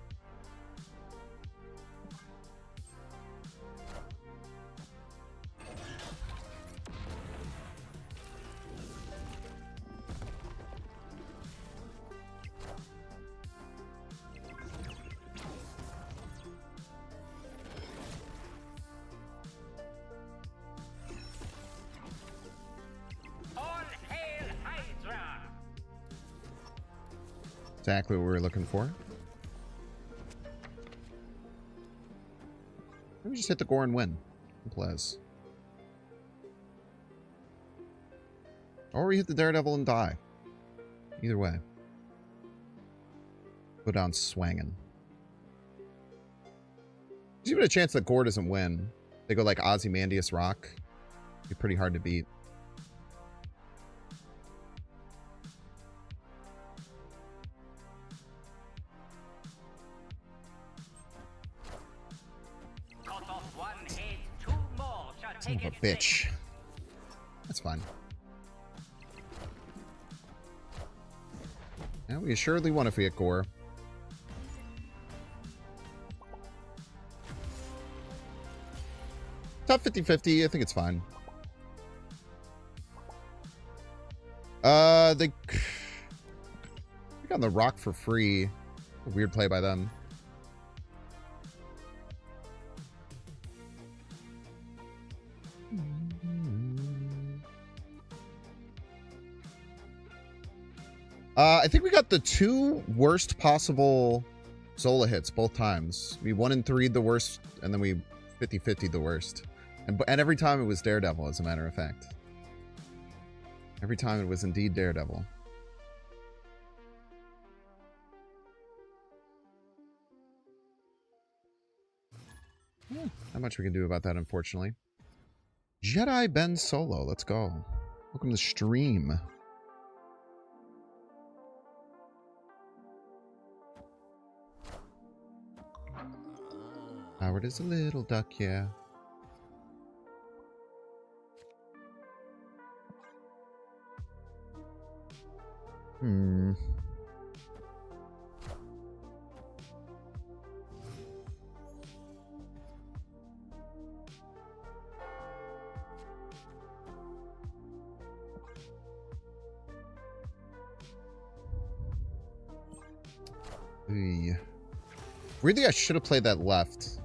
Exactly what we were looking for. Maybe just hit the Gore and win. Simple as. Or we hit the Daredevil and die. Either way. Go down swanging. There's even a chance that Gore doesn't win. They go like Ozymandias Rock. It'd be pretty hard to beat. Son of a bitch. That's fine. Yeah, we assuredly won if we hit Gore. Top 50-50, I think it's fine. They got the Rock for free. A weird play by them. I think we got the two worst possible Zola hits both times. We 1 and 3 the worst, and then we 50-50 the worst. And every time it was Daredevil, as a matter of fact. Every time it was indeed Daredevil. Yeah, not much we can do about that, unfortunately. Jedi Ben Solo, let's go. Welcome to the stream. Howard is a little duck, yeah. Really, I should have played that left.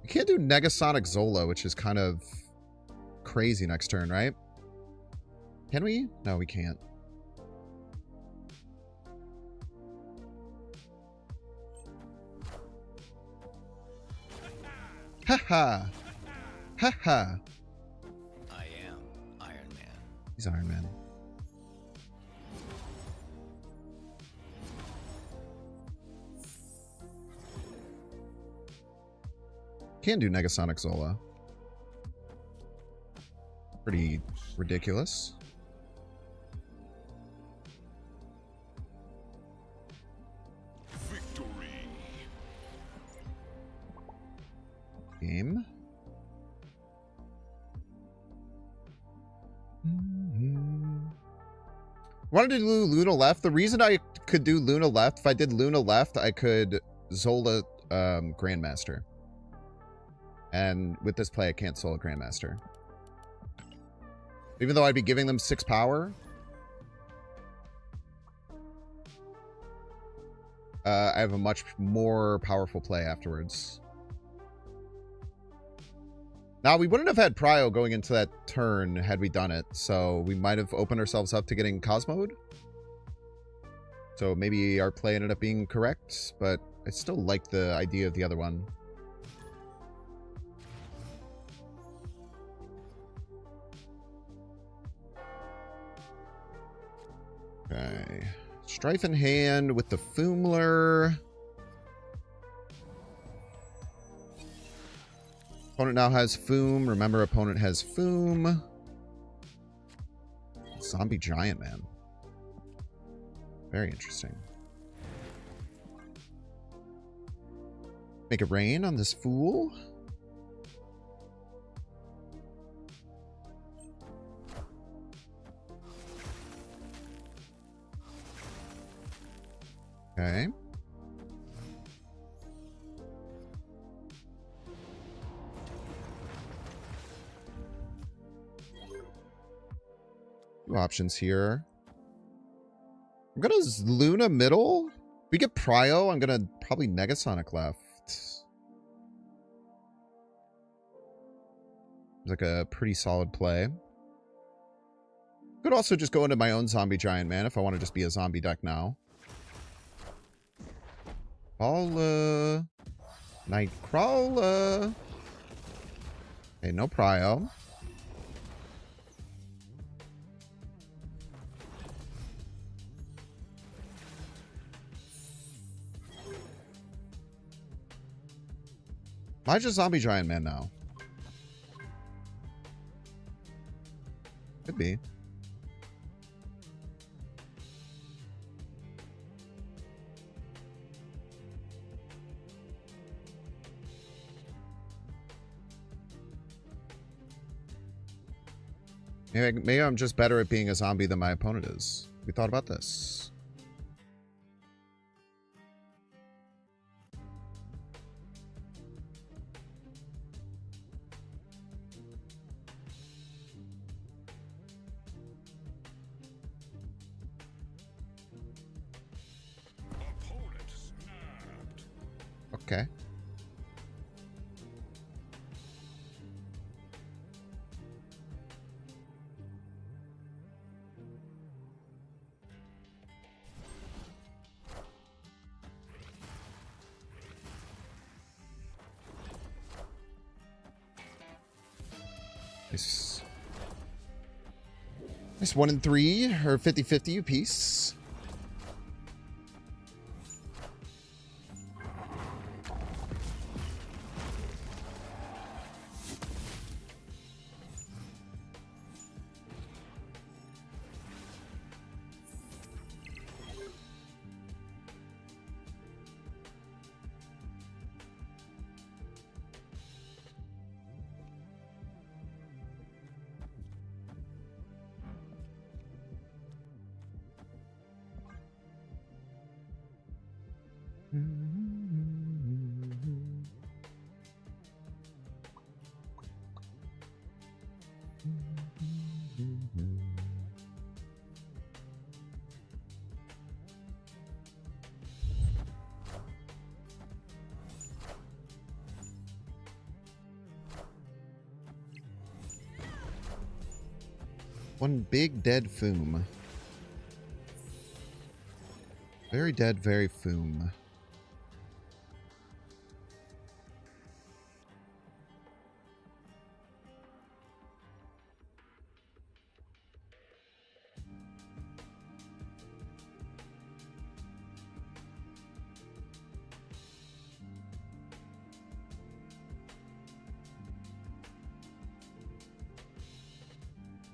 You can't do Negasonic Zola, which is kind of crazy next turn, right? Can we? No, we can't. Haha. Haha. I am Iron Man. He's Iron Man. Can do Negasonic Zola. Pretty ridiculous. wanted to do Luna left. The reason I could do Luna left, if I did Luna left, I could Zola Grandmaster. And with this play, I can't Zola Grandmaster. Even though I'd be giving them 6 power. I have a much more powerful play afterwards. Now, we wouldn't have had Prio going into that turn had we done it, so we might have opened ourselves up to getting Cosmode. So maybe our play ended up being correct, but I still like the idea of the other one. Okay. Stryfe in hand with the Foomler. Opponent now has Foom. Remember, opponent has Foom. Zombie Giant, man. Very interesting. Make it rain on this fool. Okay. Two options here. I'm gonna Luna middle. If we get Prio, I'm gonna probably Negasonic left. Like a pretty solid play. Could also just go into my own Zombie Giant, man, if I want to just be a zombie deck now. Nightcrawler. Okay, no Prio. Am I just Zombie Giant Man now? Could be. Maybe I'm just better at being a zombie than my opponent is. We thought about this. Okay. Nice. Nice 1 and 3, or 50-50 apiece. One big dead Foom. Very dead, very Foom.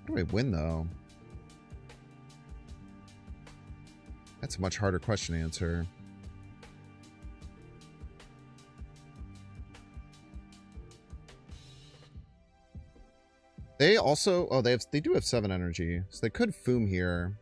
How do we win, though? That's a much harder question to answer. They also... Oh, they do have 7 energy. So they could Foom here.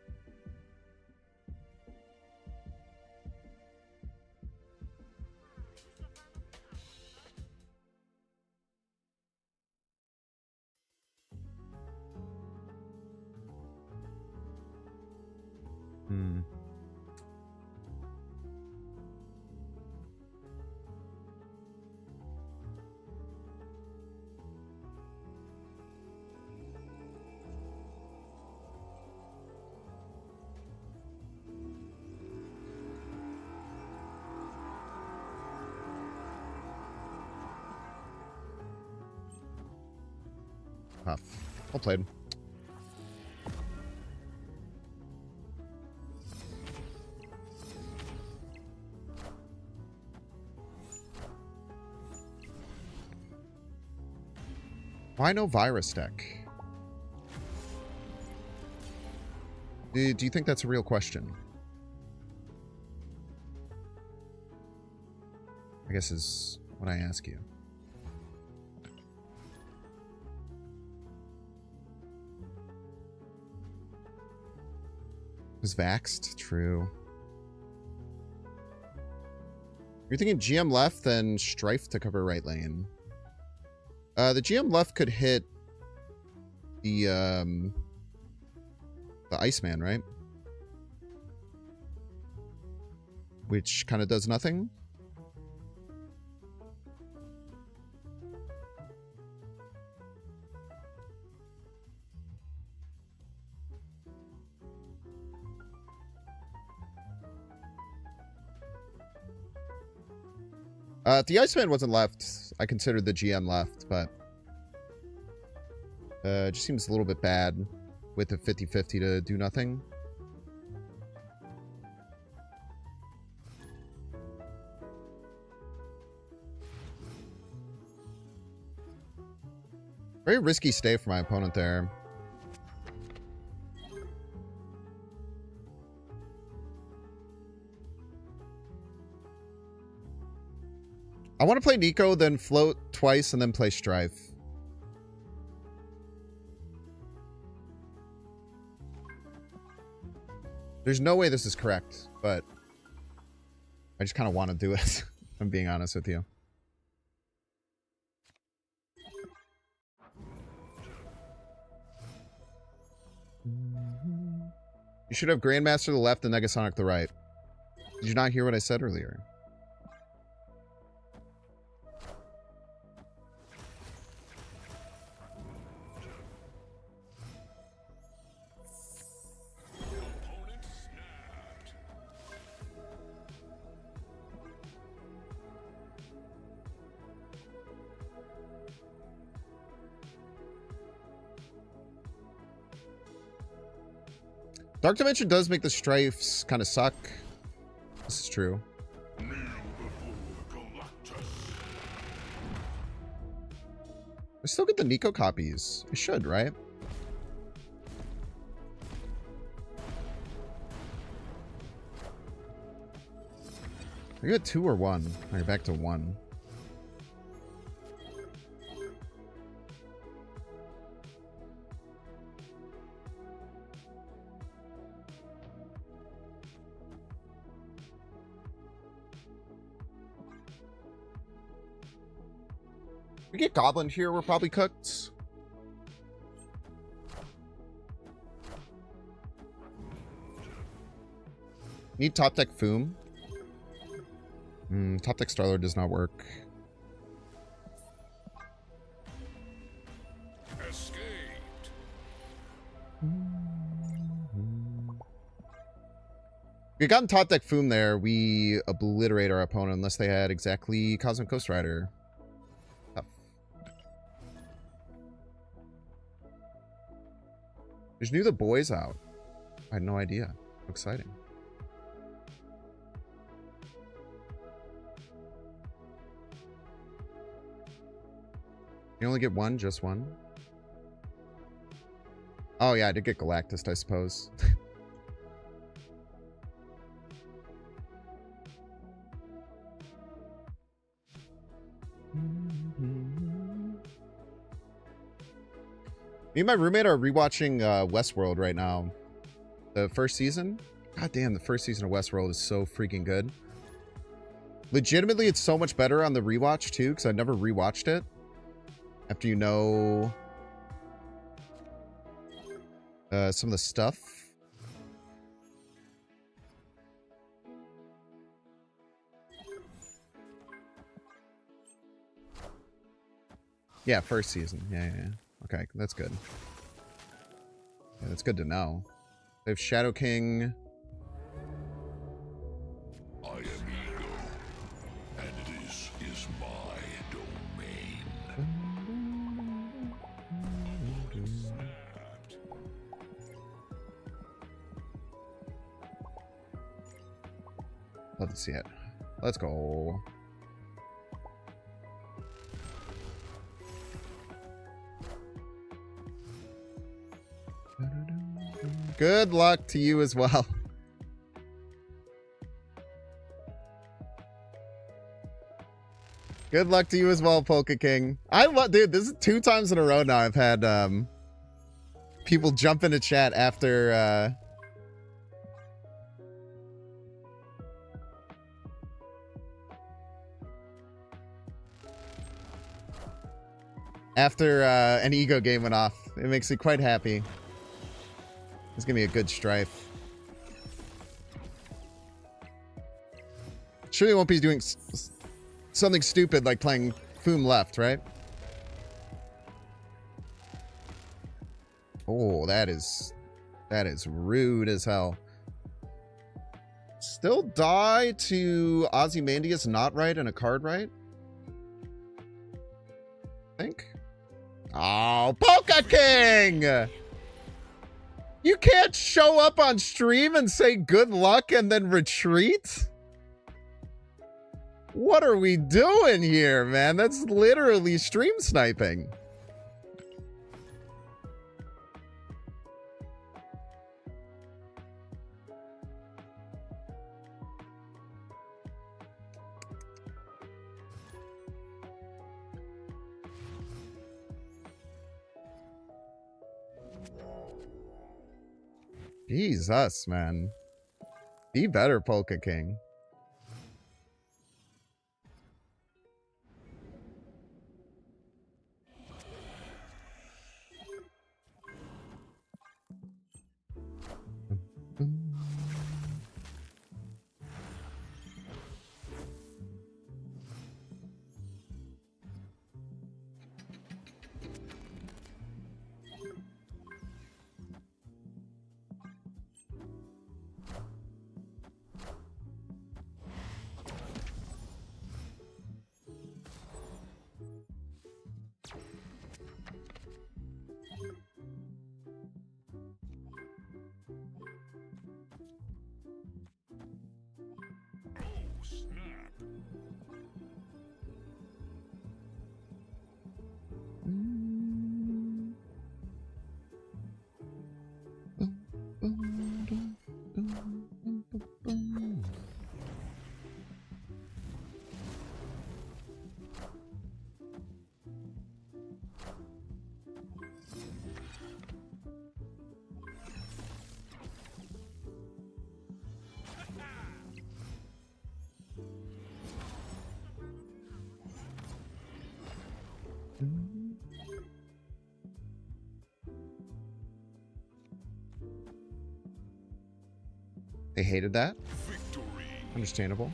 Tough. Well played. Why no virus deck? Do you think that's a real question? I guess is what I ask you. Was vaxxed? True. You're thinking GM left, then Stryfe to cover right lane. The GM left could hit the Iceman, right? Which kind of does nothing. If the Iceman wasn't left, I considered the GM left, but it just seems a little bit bad with the 50-50 to do nothing. Very risky stay for my opponent there. I want to play Nico, then float twice, and then play Stryfe. There's no way this is correct, but I just kind of want to do it, if I'm being honest with you. You should have Grandmaster to the left and Negasonic to the right. Did you not hear what I said earlier? Dark Dimension does make the Strifes kind of suck. This is true. I still get the Nico copies. I should, right? I got 2 or 1. Alright, back to 1. If we get Goblin here, we're probably cooked. Need top deck Foom. Top deck Starlord does not work. Escaped. If we gotten top deck Foom there, we obliterate our opponent unless they had exactly Cosmic Ghost Rider. Tough. There's new The Boys out. I had no idea. How exciting. You only get one? Just one? Oh yeah, I did get Galactus, I suppose. Me and my roommate are rewatching Westworld right now. The first season? God damn, the first season of Westworld is so freaking good. Legitimately, it's so much better on the rewatch too, because I never rewatched it. After you know some of the stuff. Yeah, first season. Yeah. Okay, that's good. Yeah, that's good to know. They have Shadow King. I am Ego, and this is my domain. Love to see it. Let's go. Good luck to you as well. Good luck to you as well, Polka King. I love, dude, this is 2 times in a row now I've had people jump into chat after an ego game went off. It makes me quite happy. It's gonna be a good strife. Sure they won't be doing something stupid like playing Foom left, right? Oh, that is rude as hell. Still die to Ozymandias not right and a card right? I think. Oh, Polka King! You can't show up on stream and say good luck and then retreat? What are we doing here, man? That's literally stream sniping. Jesus, man. Be better, Polka King. They hated that. Victory. Understandable.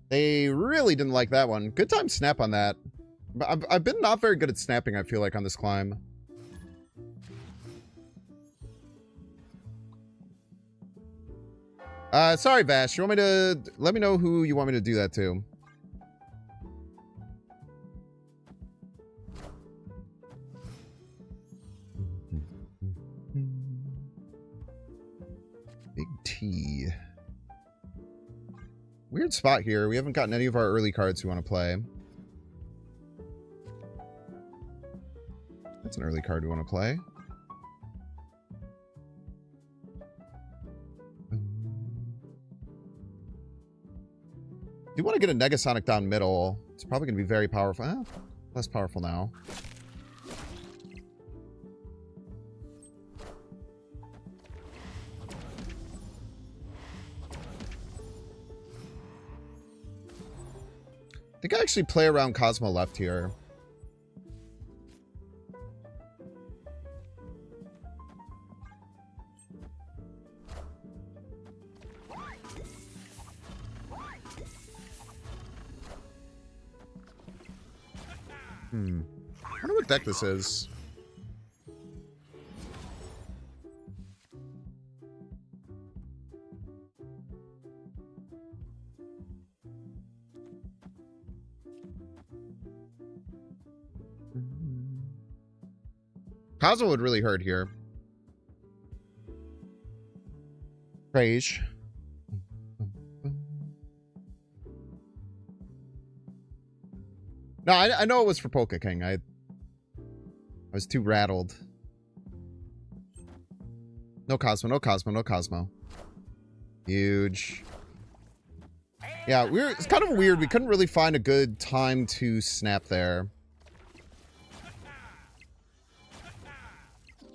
They really didn't like that one. Good time snap on that. But I've been not very good at snapping, I feel like, on this climb. Sorry, Bash. You want me to... Let me know who you want me to do that to. Big T. Weird spot here. We haven't gotten any of our early cards we want to play. That's an early card we want to play. You want to get a Negasonic down middle. It's probably going to be very powerful. Less powerful now. I think I actually play around Cosmo left here. I wonder what deck this is. Cosmo would really hurt here. Rage. No, I know it was for Polka King. I was too rattled. No Cosmo, no Cosmo, no Cosmo. Huge. Yeah, it's kind of weird. We couldn't really find a good time to snap there.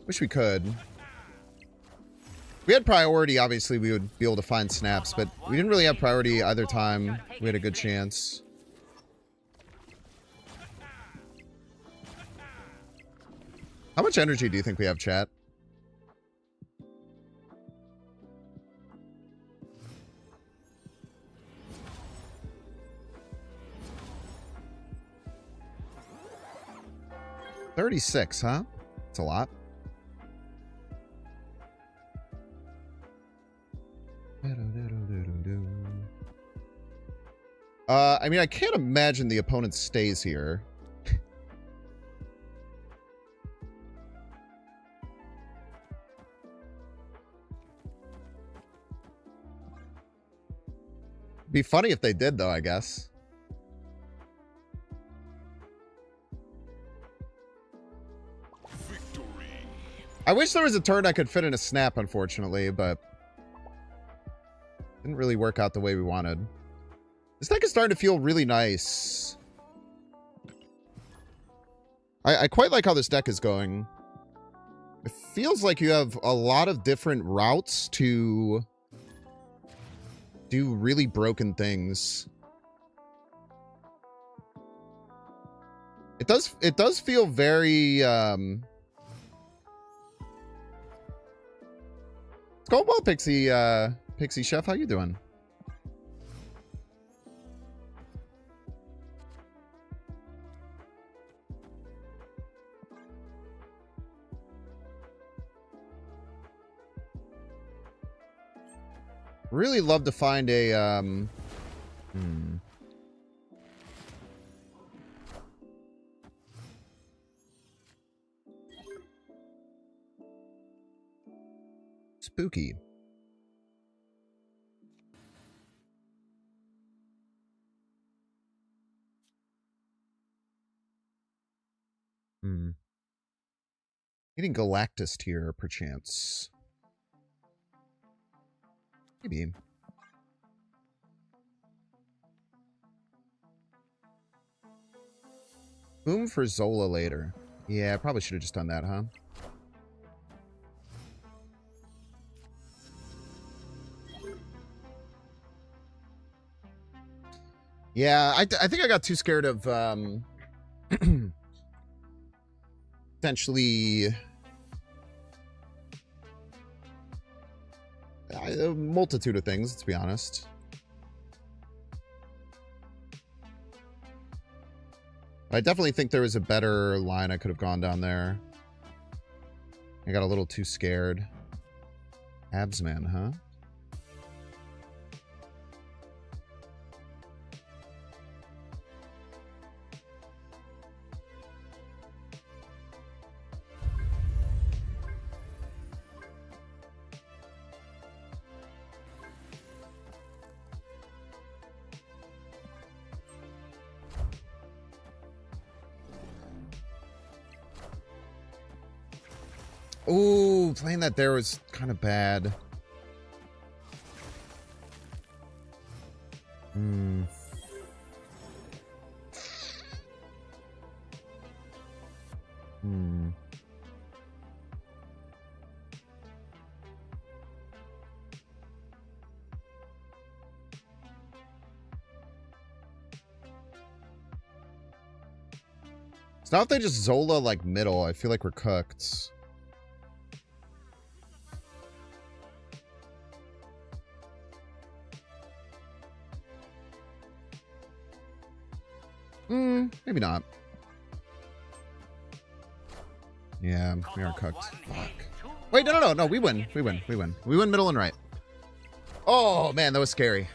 Wish we could. If we had priority, obviously we would be able to find snaps, but we didn't really have priority either time. We had a good chance. How much energy do you think we have, chat? $36, huh? That's a lot. I mean, I can't imagine the opponent stays here. Be funny if they did, though, I guess. I wish there was a turn I could fit in a snap, unfortunately, but didn't really work out the way we wanted. This deck is starting to feel really nice. I quite like how this deck is going. It feels like you have a lot of different routes to do really broken things. It does feel very it's going well, Pixie Chef. How you doing? Really love to find a spooky. Getting Galactus here, perchance. Maybe. Boom for Zola later. Yeah, I probably should have just done that, huh? Yeah, I think I got too scared of potentially a multitude of things, let's be honest. I definitely think there was a better line I could have gone down there. I got a little too scared. Absman, huh? Ooh, playing that there was kind of bad. So now if they just Zola like middle, I feel like we're cooked. Maybe not. Yeah, we are cooked. Fuck. Wait, no. We win. We win middle and right. Oh, man, that was scary.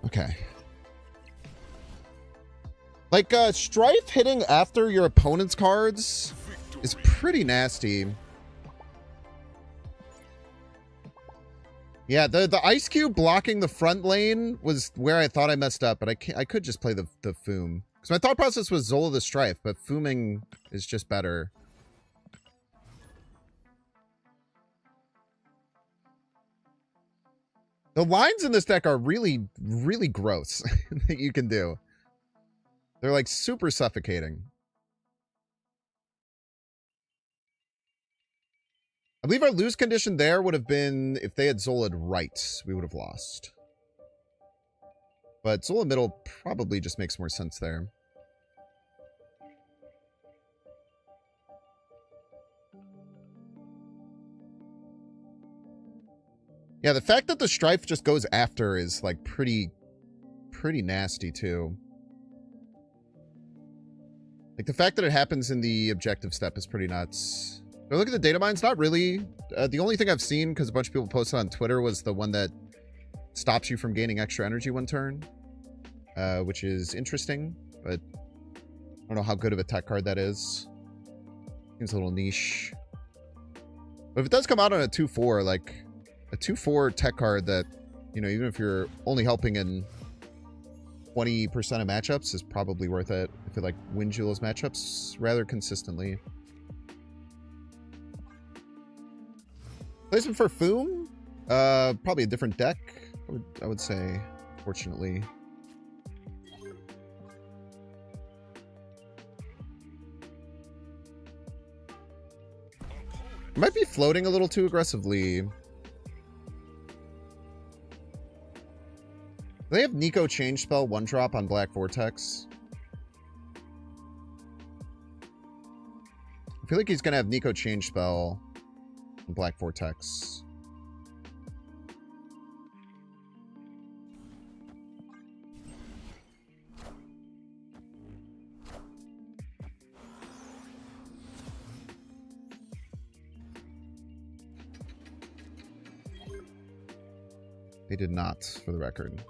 Okay. Like, Stryfe hitting after your opponent's cards is pretty nasty. Yeah, the Ice Cube blocking the front lane was where I thought I messed up, but I could just play the Foom. Because my thought process was Zola the Stryfe, but Fooming is just better. The lines in this deck are really, really gross that you can do. They're like super suffocating. I believe our lose condition there would have been if they had Zola'd right, we would have lost. But Zola middle probably just makes more sense there. Yeah, the fact that the Stryfe just goes after is like pretty nasty too. Like the fact that it happens in the objective step is pretty nuts. But look at the data mines, not really. The only thing I've seen, because a bunch of people posted on Twitter, was the one that stops you from gaining extra energy one turn. Which is interesting, but I don't know how good of a tech card that is. Seems a little niche. But if it does come out on a 2-4, like a 2-4 tech card that, you know, even if you're only helping in 20% of matchups is probably worth it if it like wins you those matchups rather consistently. Placement for Foom? Probably a different deck, I would say, fortunately. I might be floating a little too aggressively. Do they have Nico change spell 1-drop on Black Vortex? I feel like he's gonna have Nico change spell on Black Vortex. They did not, for the record.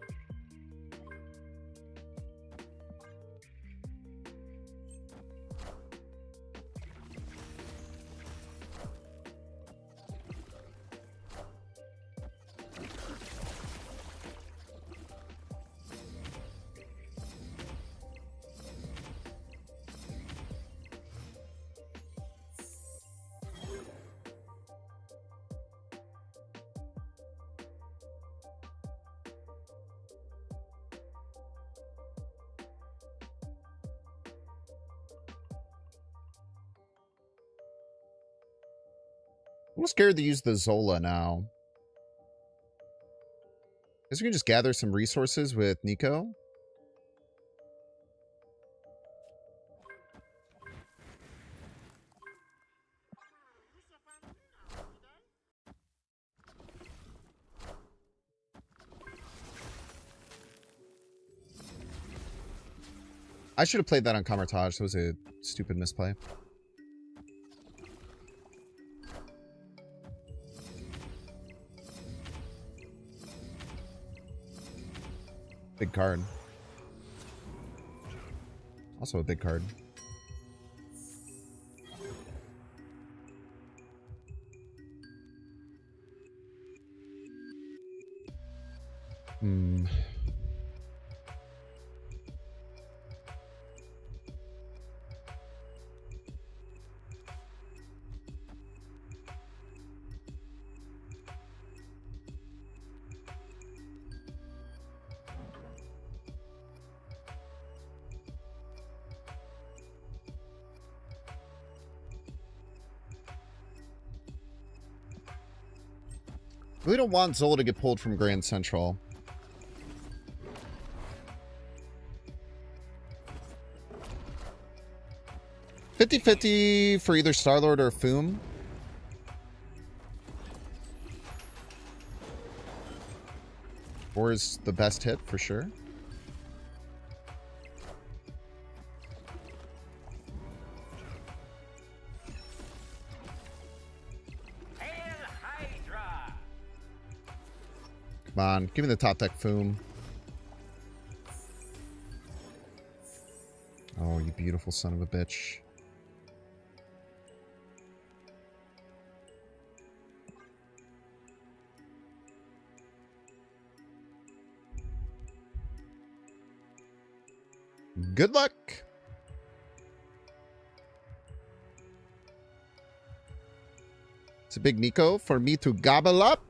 I'm scared to use the Zola now. Guess we can just gather some resources with Nico. I should have played that on Kamartage. That was a stupid misplay. Big card. Also a big card. Really don't want Zola to get pulled from Grand Central. $50-50 for either Starlord or Foom. Or is the best hit for sure. Come on, give me the top deck Foom. Oh, you beautiful son of a bitch. Good luck. It's a big Nico for me to gobble up.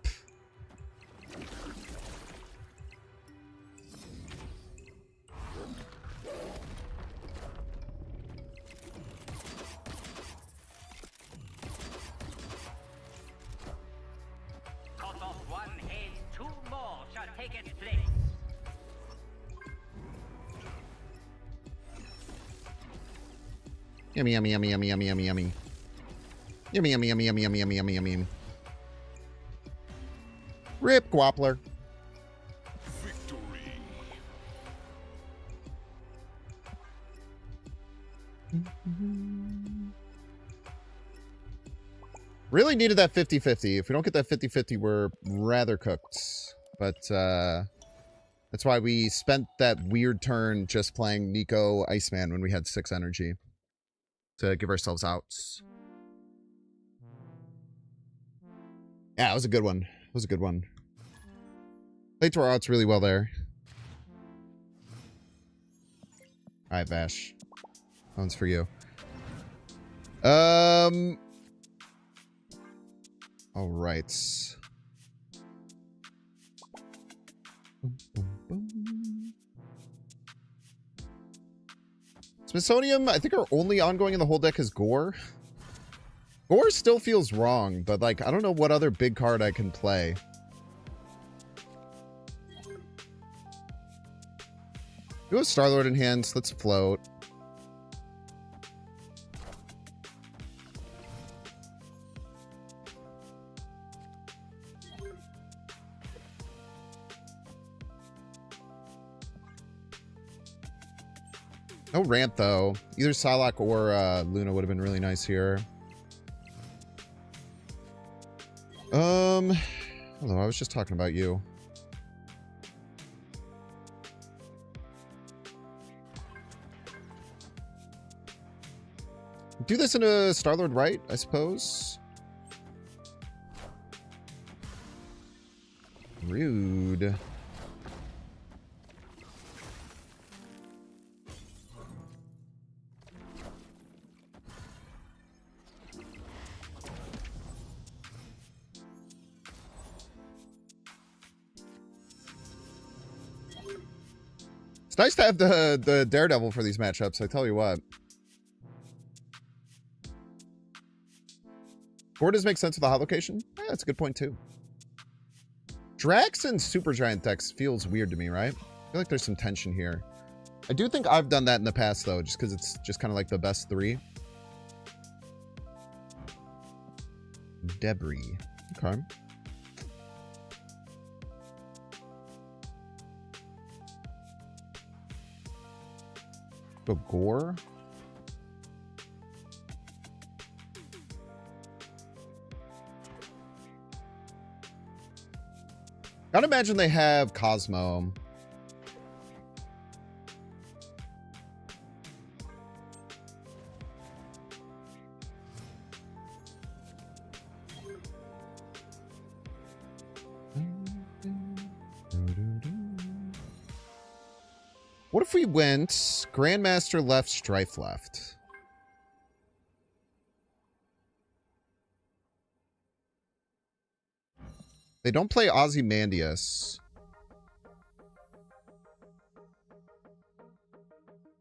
Cut off one head, two more shall take its place. Yummy, yummy, yummy, yummy, yummy, yummy, yummy. Yummy, yummy, yummy, yummy, yummy, yummy, yummy, yummy. Rip Guappler. Victory. Really needed that 50-50. If we don't get that 50-50, we're rather cooked. But that's why we spent that weird turn just playing Nico Iceman when we had 6 energy. To give ourselves outs. Yeah, it was a good one. It was a good one. Played to our outs really well there. Alright, Vash. That one's for you. Alright. Smithsonian, I think our only ongoing in the whole deck is Gore. Gore still feels wrong, but like, I don't know what other big card I can play. We have Star-Lord in hand, so let's float. No Rant, though. Either Psylocke or Luna would have been really nice here. Hello, I was just talking about you. Do this in a Star-Lord, right? I suppose. Rude. It's nice to have the Daredevil for these matchups, I tell you what. Gore does make sense with the hot location? Yeah, that's a good point too. Drax and Supergiant decks feels weird to me, right? I feel like there's some tension here. I do think I've done that in the past though, just because it's just kind of like the best 3. Debris. Okay. Go Gore. Gotta imagine they have Cosmo. What if we went Grandmaster left, Stryfe left? They don't play Ozymandias.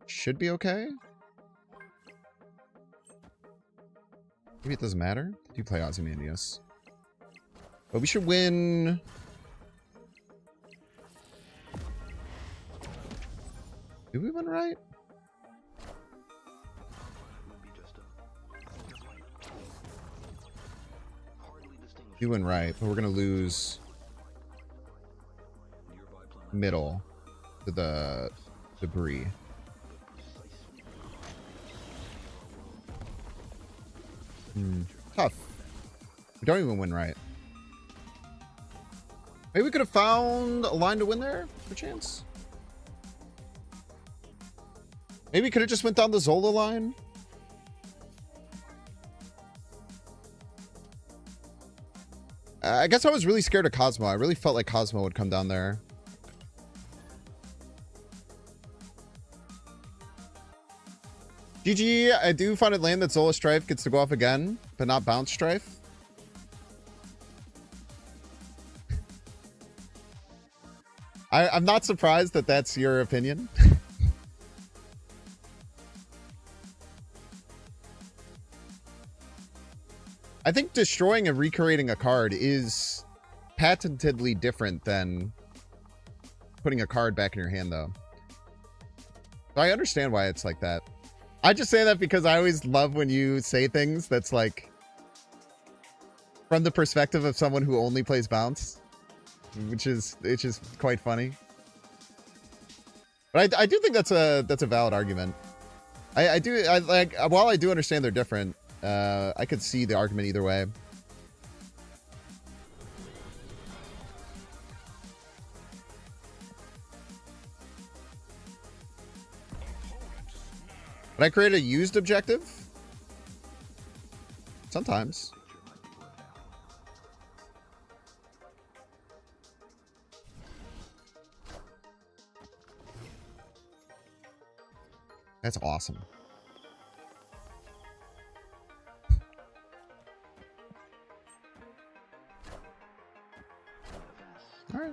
Should be okay. Maybe it doesn't matter. You play Ozymandias. But we should win. Did we win right? You win right, but we're gonna lose middle to the debris. Tough. We don't even win right. Maybe we could have found a line to win there, per chance. Maybe could have just went down the Zola line. I guess I was really scared of Cosmo. I really felt like Cosmo would come down there. GG, I do find it lame that Zola Stryfe gets to go off again, but not bounce Stryfe. I'm not surprised that that's your opinion. I think destroying and recreating a card is patentedly different than putting a card back in your hand, though. So I understand why it's like that. I just say that because I always love when you say things that's like from the perspective of someone who only plays bounce, which is quite funny. But I do think that's a valid argument. While I do understand they're different, I could see the argument either way. Would I create a used objective? Sometimes. That's awesome. All right.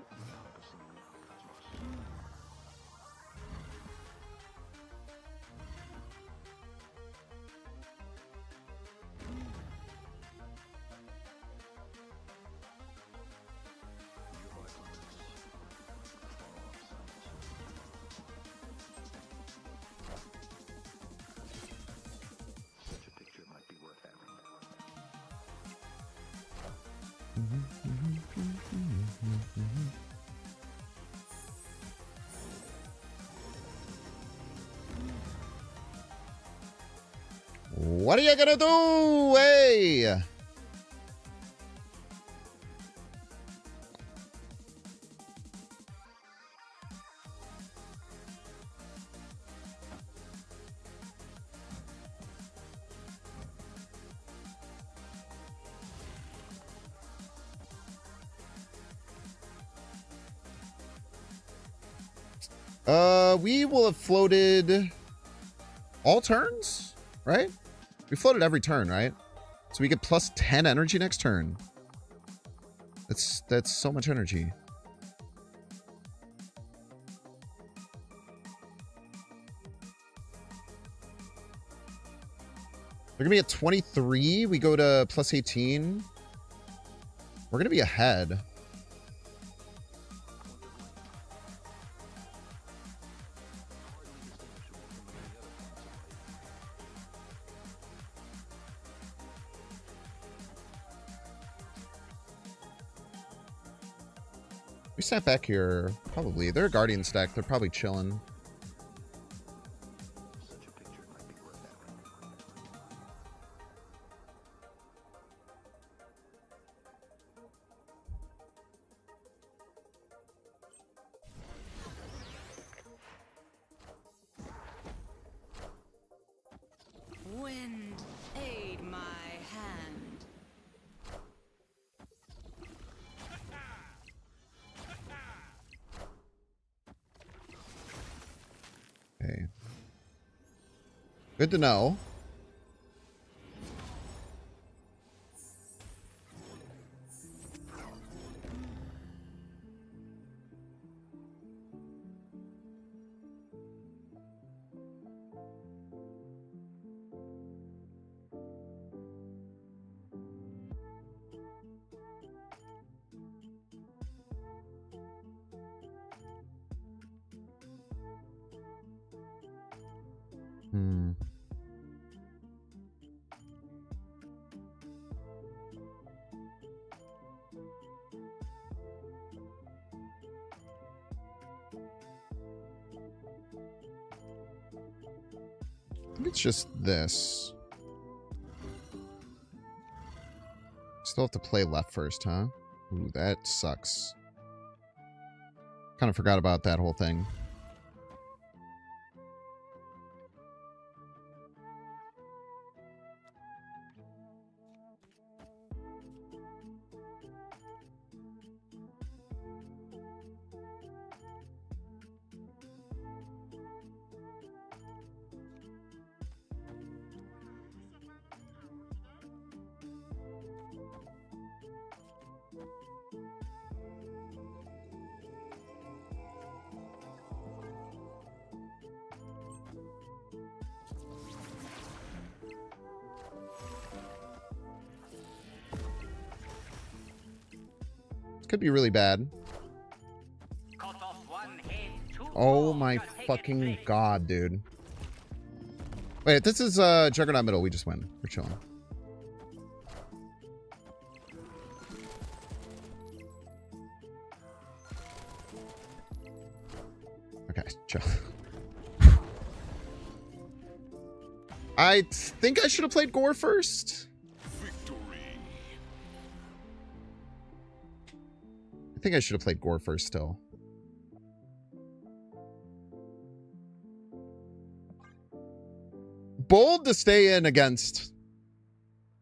What are you gonna do? Hey! We will have floated all turns, right? We floated every turn, right? So we get plus 10 energy next turn. That's so much energy. We're gonna be at 23. We go to plus 18. We're gonna be ahead. We snap back here, probably. They're a Guardian stack. They're probably chilling. Wind, aid my hand. Okay. Good to know. It's just this. Still have to play left first, huh? Ooh, that sucks. Kind of forgot about that whole thing. Could be really bad. Cut off one head, two Oh more my shall take its fucking place. god, dude. Wait, this is Juggernaut middle. We just win. We're chilling. Okay, chill. I think I should have played Gore first. I think I should have played Gore first still. Bold to stay in against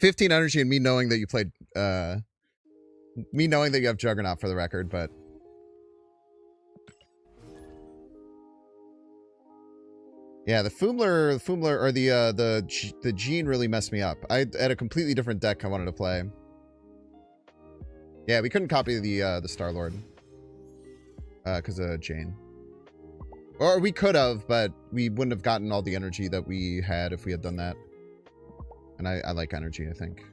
15 energy and me knowing that you played, me knowing that you have Juggernaut for the record, but yeah, the Fumler or the Gene really messed me up. I had a completely different deck I wanted to play. Yeah, we couldn't copy the Star-Lord because of Jane. Or we could have, but we wouldn't have gotten all the energy that we had if we had done that. And I like energy, I think.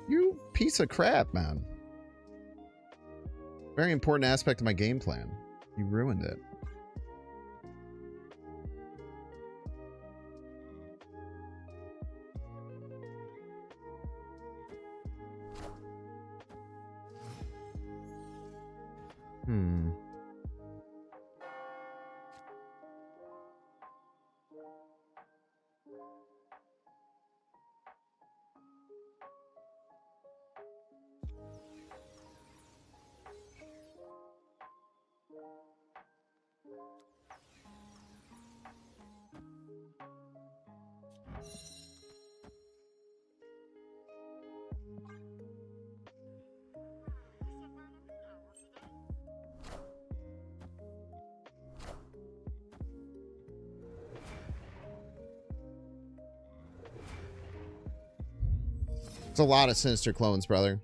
You piece of crap, man. Very important aspect of my game plan. You ruined it. It's a lot of Sinister clones, brother.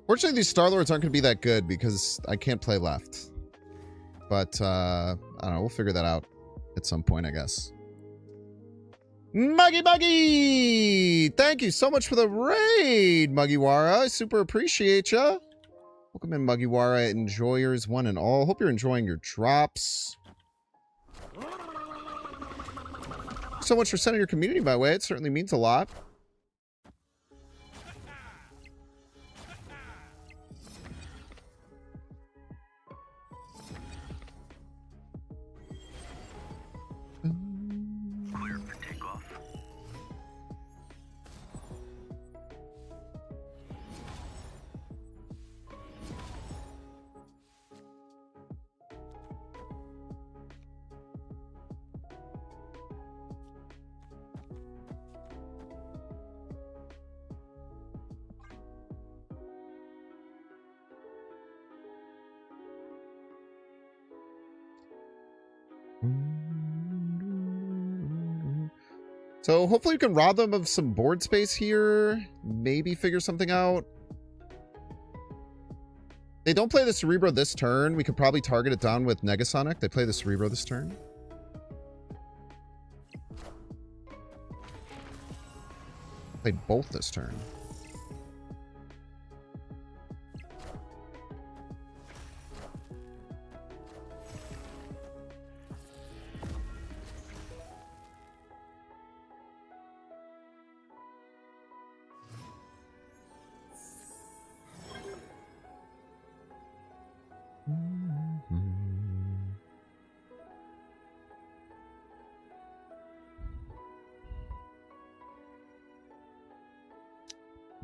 Fortunately, these Star-Lords aren't going to be that good because I can't play left. But, I don't know. We'll figure that out at some point, I guess. Muggy! Thank you so much for the raid, Muggiwara. I super appreciate ya. Welcome in, Muggiwara enjoyers, one and all. Hope you're enjoying your drops. So much for sending your community my way. It certainly means a lot. So hopefully you can rob them of some board space here. Maybe figure something out. They don't play the Cerebro this turn. We could probably target it down with Negasonic. They play the Cerebro this turn. Played both this turn.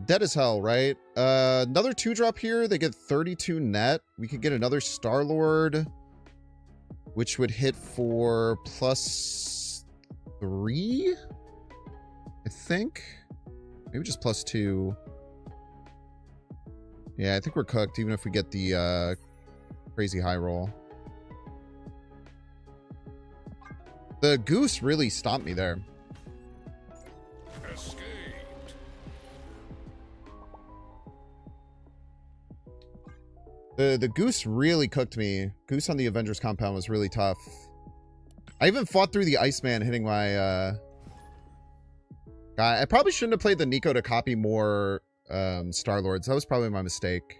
Dead as hell, right? Another 2-drop here. They get 32 net. We could get another Star-Lord, which would hit for +3, I think. Maybe just +2. Yeah, I think we're cooked, even if we get the crazy high roll. The goose really stomped me there. The Goose really cooked me. Goose on the Avengers compound was really tough. I even fought through the Iceman hitting my guy. I probably shouldn't have played the Nico to copy more Star-Lords. That was probably my mistake.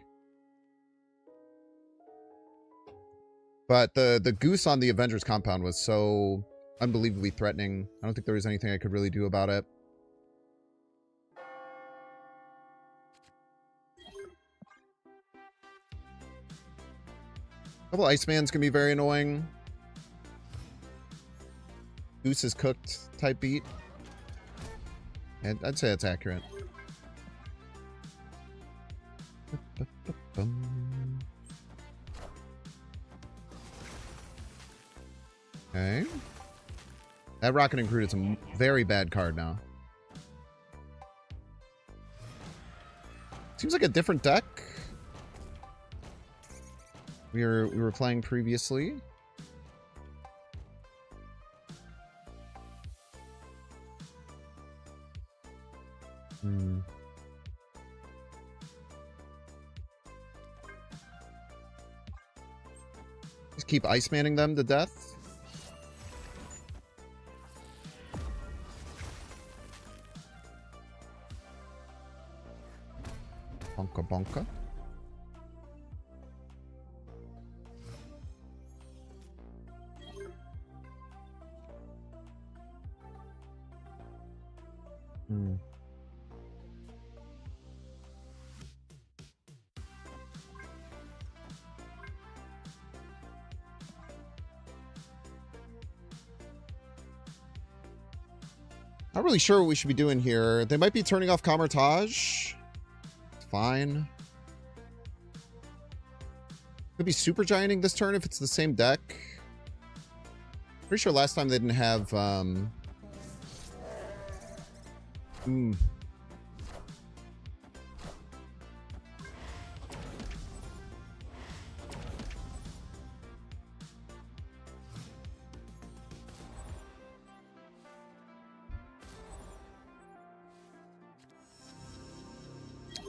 But the Goose on the Avengers compound was so unbelievably threatening. I don't think there was anything I could really do about it. Double Iceman's gonna be very annoying. Goose is cooked type beat. And I'd say that's accurate. Okay. That Rocket and Groot is a very bad card now. Seems like a different deck. We were playing previously. Just keep Ice-Manning them to death. Bonka bonka. Not really sure what we should be doing here. They might be turning off Camertage. It's fine. Could be super gianting this turn if it's the same deck. Pretty sure last time they didn't have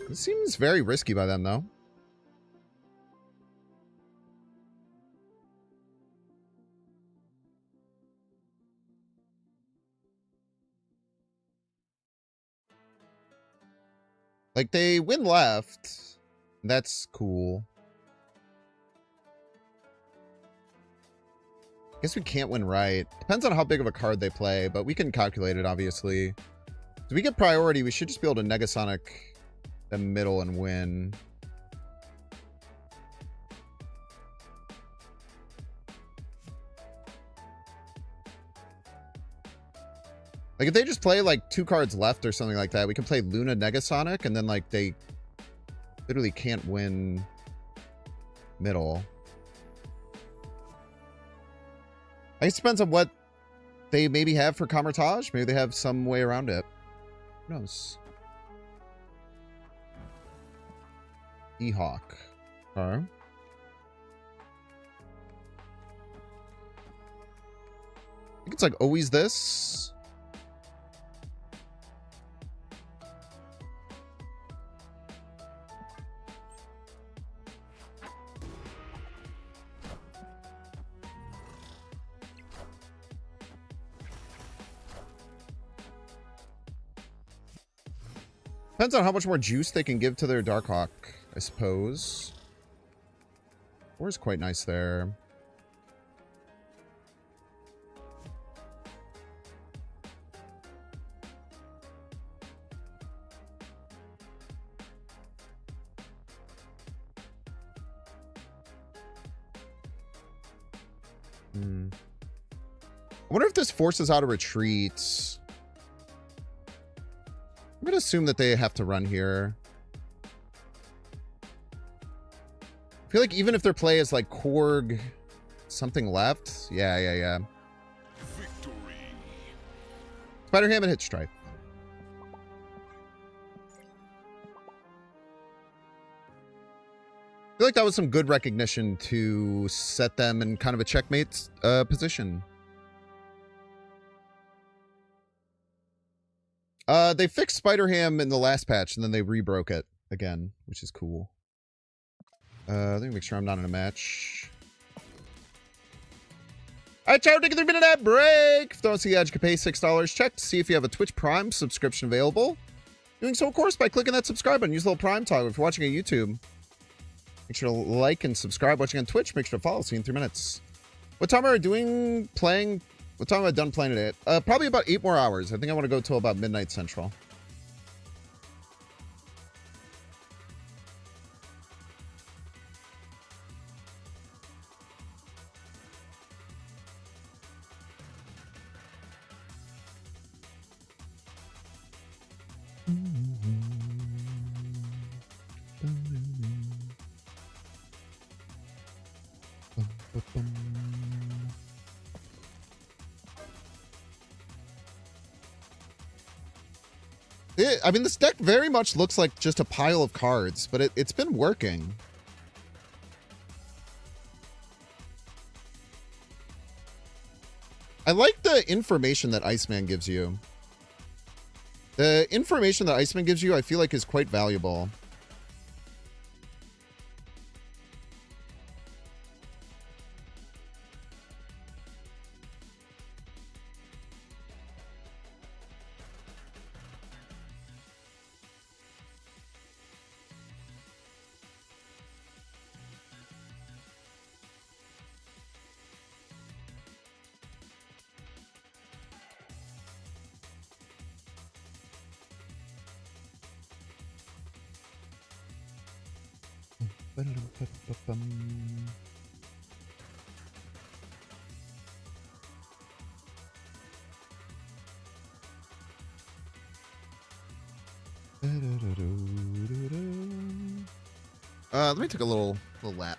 It seems very risky by them, though. Like, they win left. That's cool. Guess we can't win right. Depends on how big of a card they play, but we can calculate it, obviously. If we get priority, we should just be able to Negasonic the middle and win. Like, if they just play, like, 2 cards left or something like that, we can play Luna Negasonic, and then, like, they literally can't win middle. I guess it depends on what they maybe have for Camertage. Maybe they have some way around it. Who knows? E-Hawk. Alright. I think it's like always this. Depends on how much more juice they can give to their Darkhawk, I suppose. 4 is quite nice there. I wonder if this forces out a retreat. I'm going to assume that they have to run here. I feel like even if their play is like Korg, something left. Yeah. Victory. Spider-Ham and hit Stryfe. I feel like that was some good recognition to set them in kind of a checkmate position. They fixed Spider-Ham in the last patch, and then they rebroke it again, which is cool. Let me make sure I'm not in a match. Alright, ciao, take a 3-minute ad break. If you don't see the ad, you can pay $6. Check to see if you have a Twitch Prime subscription available. Doing so, of course, by clicking that subscribe button. Use a little Prime toggle. If you're watching on YouTube, make sure to like and subscribe. Watching on Twitch, make sure to follow. See you in 3 minutes. What time are we playing? What time am I done playing today? Probably about 8 more hours. I think I want to go till about midnight central. I mean, this deck very much looks like just a pile of cards, but it's been working. I like the information that Iceman gives you. The information that Iceman gives you, I feel like, is quite valuable. Let me take a little lap.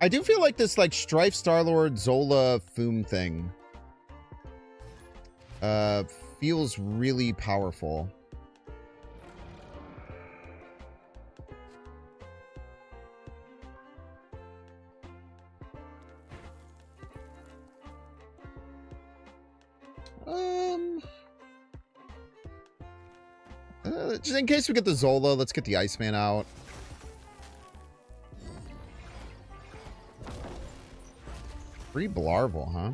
I do feel like this, like, Stryfe, Star-Lord, Zola, Foom thing feels really powerful. Just in case we get the Zola, let's get the Iceman out. Free Blarvel, huh?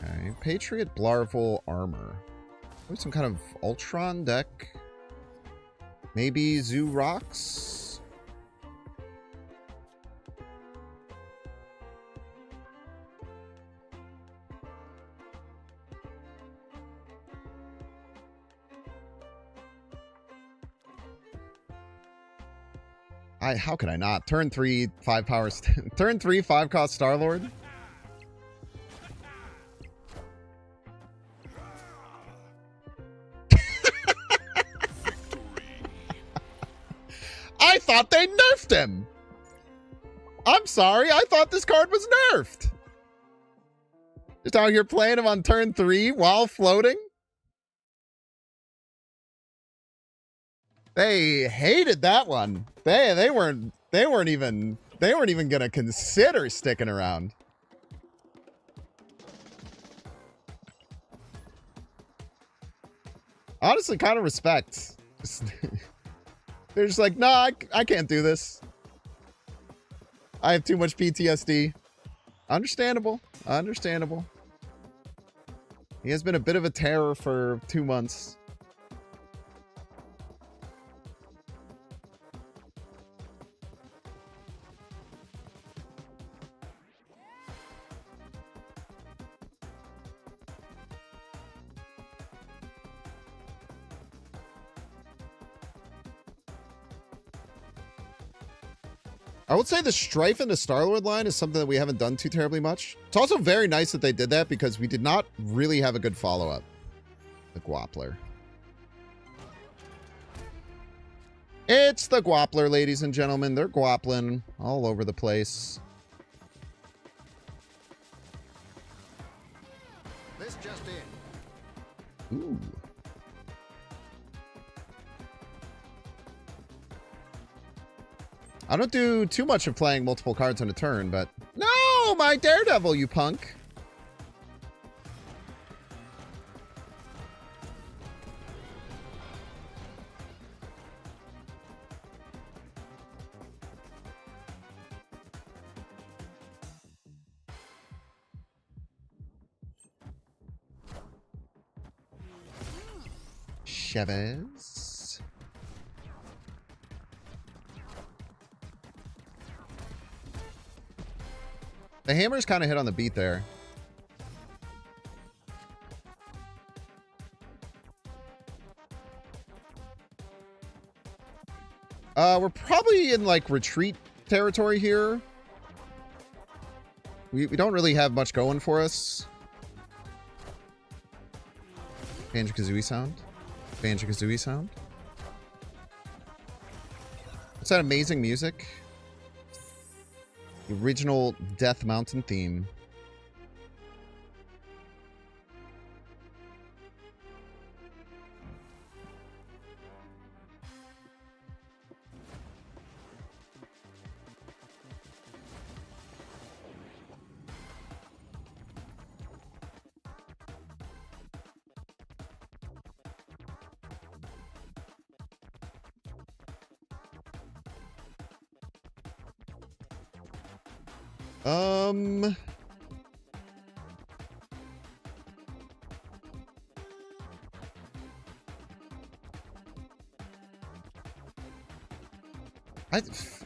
Okay, Patriot Blarvel armor. Maybe some kind of Ultron deck. Maybe Zoo Rocks. How could I not? Turn 3, 5 power... Turn 3, 5 cost Star-Lord? I thought they nerfed him! I'm sorry, I thought this card was nerfed! Just out here playing him on turn 3 while floating? They hated that one. They weren't even gonna consider sticking around. Honestly, kind of respect. They're just like, nah, I can't do this. I have too much PTSD. Understandable. Understandable. He has been a bit of a terror for 2 months. I would say the Stryfe and the Star-Lord line is something that we haven't done too terribly much. It's also very nice that they did that because we did not really have a good follow-up. The Gwappler. It's the Gwappler, ladies and gentlemen. They're Gwappling all over the place. This just in. Ooh. I don't do too much of playing multiple cards on a turn, but... No, my Daredevil, you punk! Chavez. The hammers kind of hit on the beat there. We're probably in like retreat territory here. We don't really have much going for us. Banjo-Kazooie sound. Banjo-Kazooie sound. What's that amazing music? The original Death Mountain theme.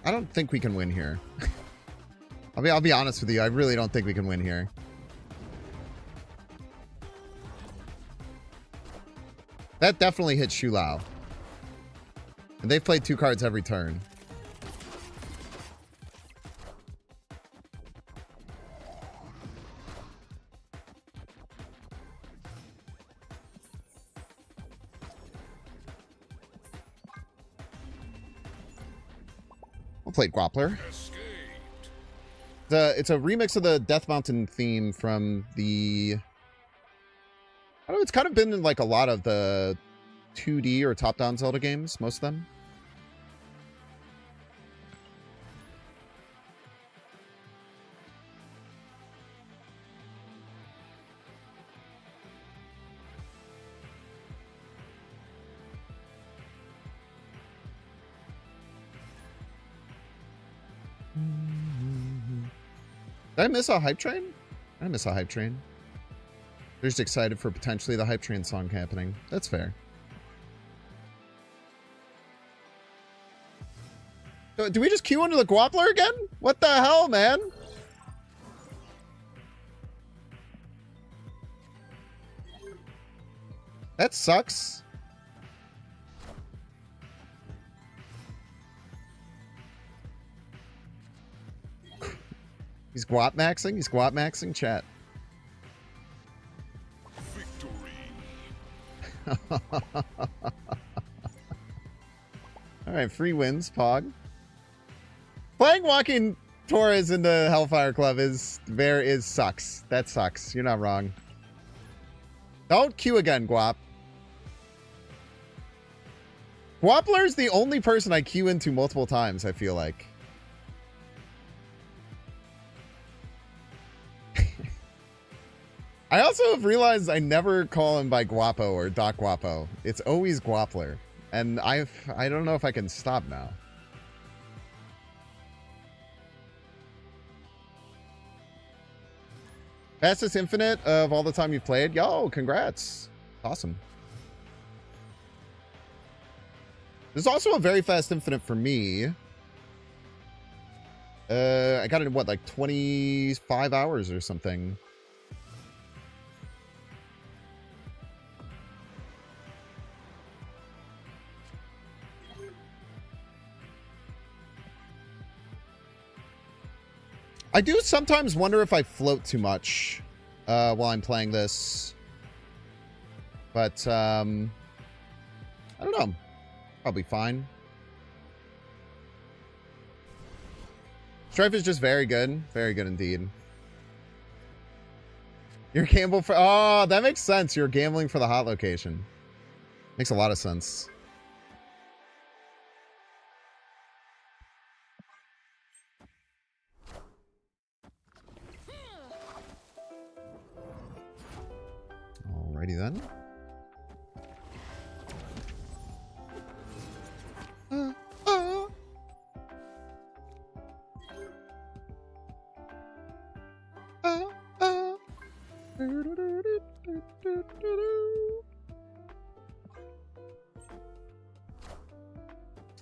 I don't think we can win here. I'll be honest with you. I really don't think we can win here. That definitely hits Shu Lao. And they've played 2 cards every turn. Played Gwappler. It's a remix of the Death Mountain theme from the... I don't know, it's kind of been in like a lot of the 2D or top-down Zelda games, most of them. Did I miss a hype train? I miss a hype train. They're just excited for potentially the hype train song happening. That's fair. So, do we just queue into the Gwappler again? What the hell, man? That sucks. He's guap maxing. He's guap maxing. Chat. All right, free wins, Pog. Playing Joaquin Torres into Hellfire Club sucks. That sucks. You're not wrong. Don't queue again, Guap. Guapler's the only person I queue into multiple times, I feel like. I also have realized I never call him by Guapo or Doc Guapo. It's always Guapler. And I don't know if I can stop now. Fastest Infinite of all the time you've played? Yo, congrats. Awesome. There's also a very fast Infinite for me. I got it in what, like 25 hours or something. I do sometimes wonder if I float too much while I'm playing this. But, I don't know. Probably fine. Stryfe is just very good. Very good indeed. You're gambling for... Oh, that makes sense. You're gambling for the hot location. Makes a lot of sense. Alrighty then.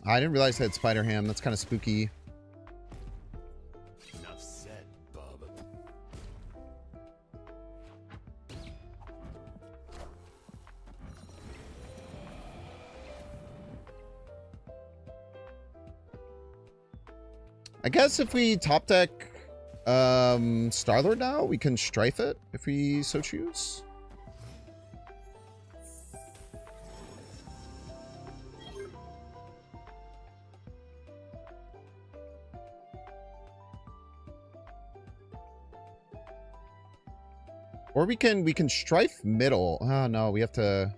I didn't realize I had Spider Ham. That's kind of spooky. Enough said, bub. I guess if we top deck Star-Lord now, we can Stryfe it if we so choose. Or we can Stryfe middle. Oh no, we don't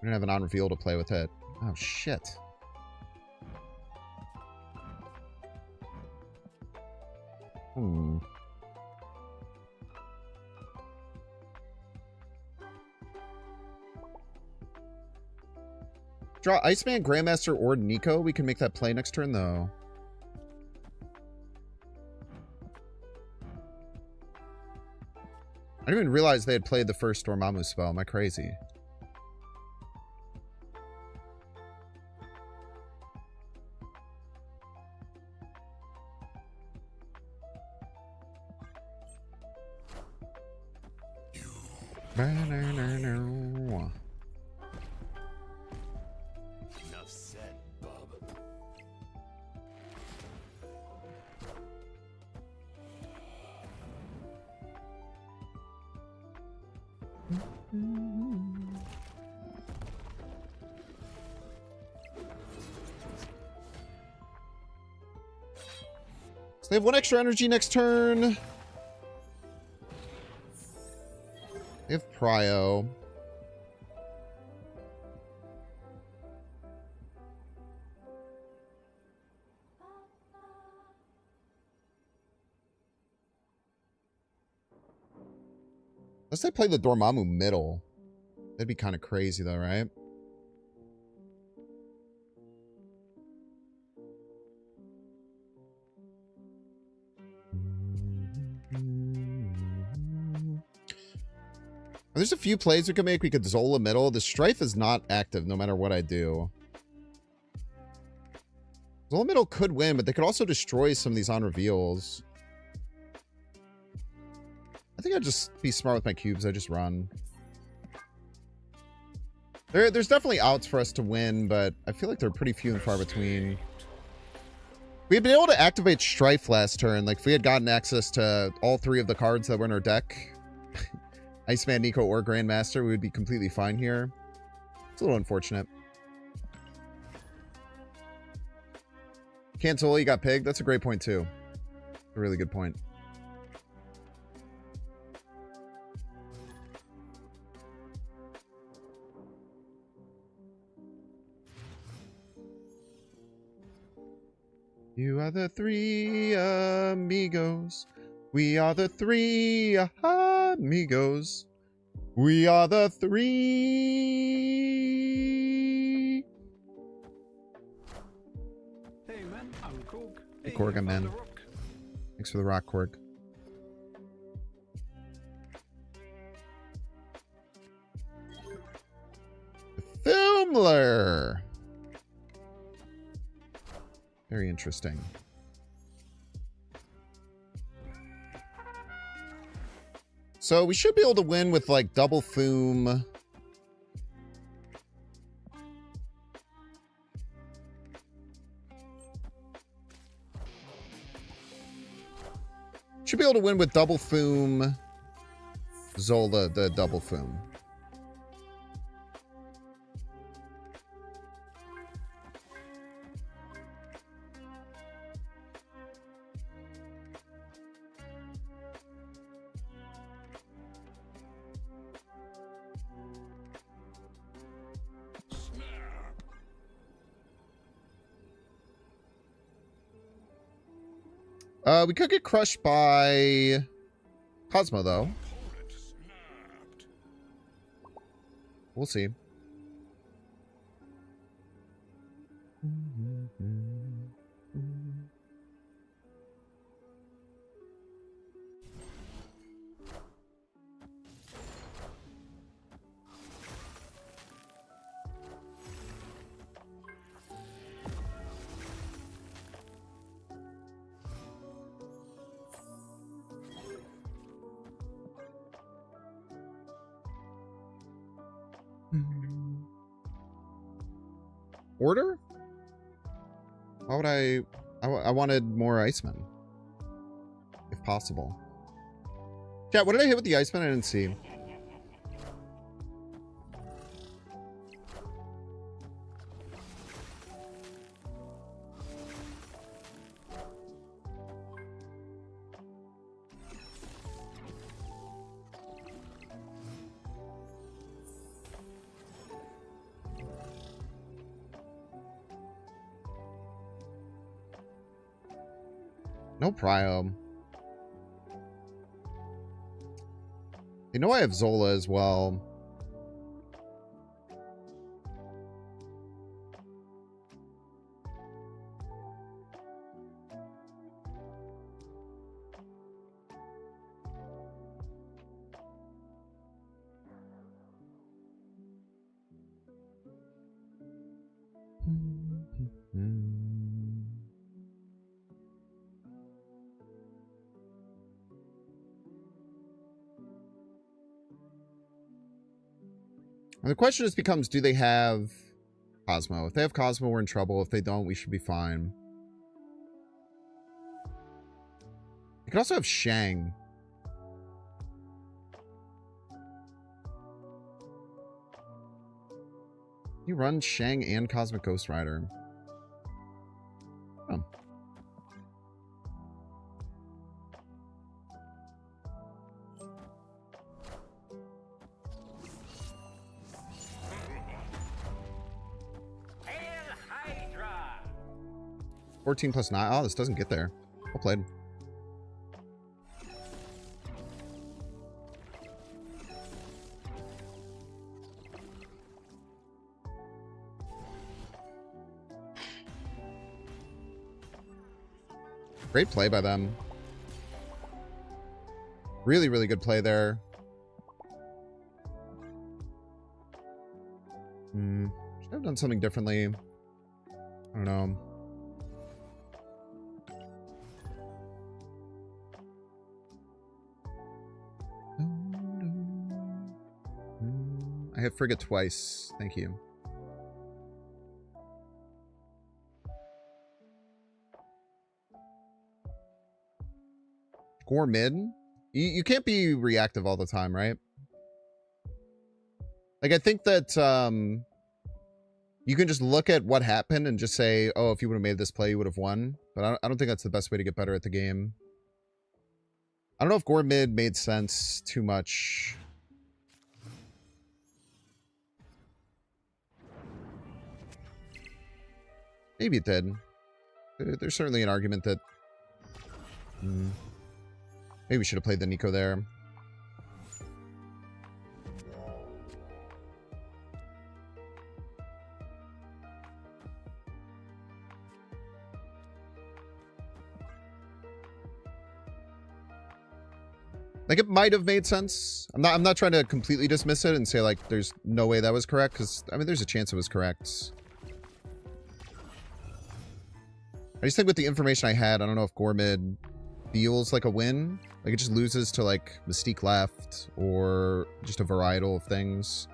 have an on-reveal to play with it. Oh shit. Draw Iceman, Grandmaster, or Nico. We can make that play next turn, though. I didn't even realize they had played the first Dormammu spell. Am I crazy? Enough said, bub. So they have 1 extra energy next turn. They have Prio. Unless they play the Dormammu middle. That'd be kind of crazy though, right? There's a few plays we could make. We could Zola middle. The Stryfe is not active no matter what I do. Zola middle could win, but they could also destroy some of these on reveals. I think I'd just be smart with my cubes. I just run. There's definitely outs for us to win, but I feel like they're pretty few and far between. We'd been able to activate Stryfe last turn. Like, if we had gotten access to all 3 of the cards that were in our deck, Iceman, Nico, or Grandmaster, we would be completely fine here. It's a little unfortunate. Cancel, you got Pig. That's a great point, too. A really good point. You are the 3 amigos. We are the 3 amigos. We are the 3. Hey man, I'm Korg. Hey, Korg, I'm man. Thanks for the rock, Korg. Filmler. Very interesting. So we should be able to win with like double Foom. Should be able to win with double Foom. Zola, the double Foom. We could get crushed by Cosmo, though. We'll see. Order? Why would I wanted more Icemen. If possible. Chat, what did I hit with the Iceman? I didn't see. No prio. You know I have Zola as well. And the question just becomes, do they have Cosmo? If they have Cosmo, we're in trouble. If they don't, we should be fine. You could also have Shang. You run Shang and Cosmic Ghost Rider. Oh. Hail Hydra! 14 plus 9. Oh, this doesn't get there. Well played. Great play by them. Really, really good play there. Should have done something differently. I don't know. I hit Frigate twice. Thank you. Gore mid? You can't be reactive all the time, right? Like, I think that you can just look at what happened and just say, oh, if you would have made this play, you would have won. But I don't think that's the best way to get better at the game. I don't know if Gore mid made sense too much. Maybe it did. There's certainly an argument that maybe we should have played the Nico there. Like, it might have made sense. I'm not trying to completely dismiss it and say, like, there's no way that was correct, because, I mean, there's a chance it was correct. I just think with the information I had, I don't know if Gore mid feels like a win. Like, it just loses to, like, Mystique left, or just a varietal of things.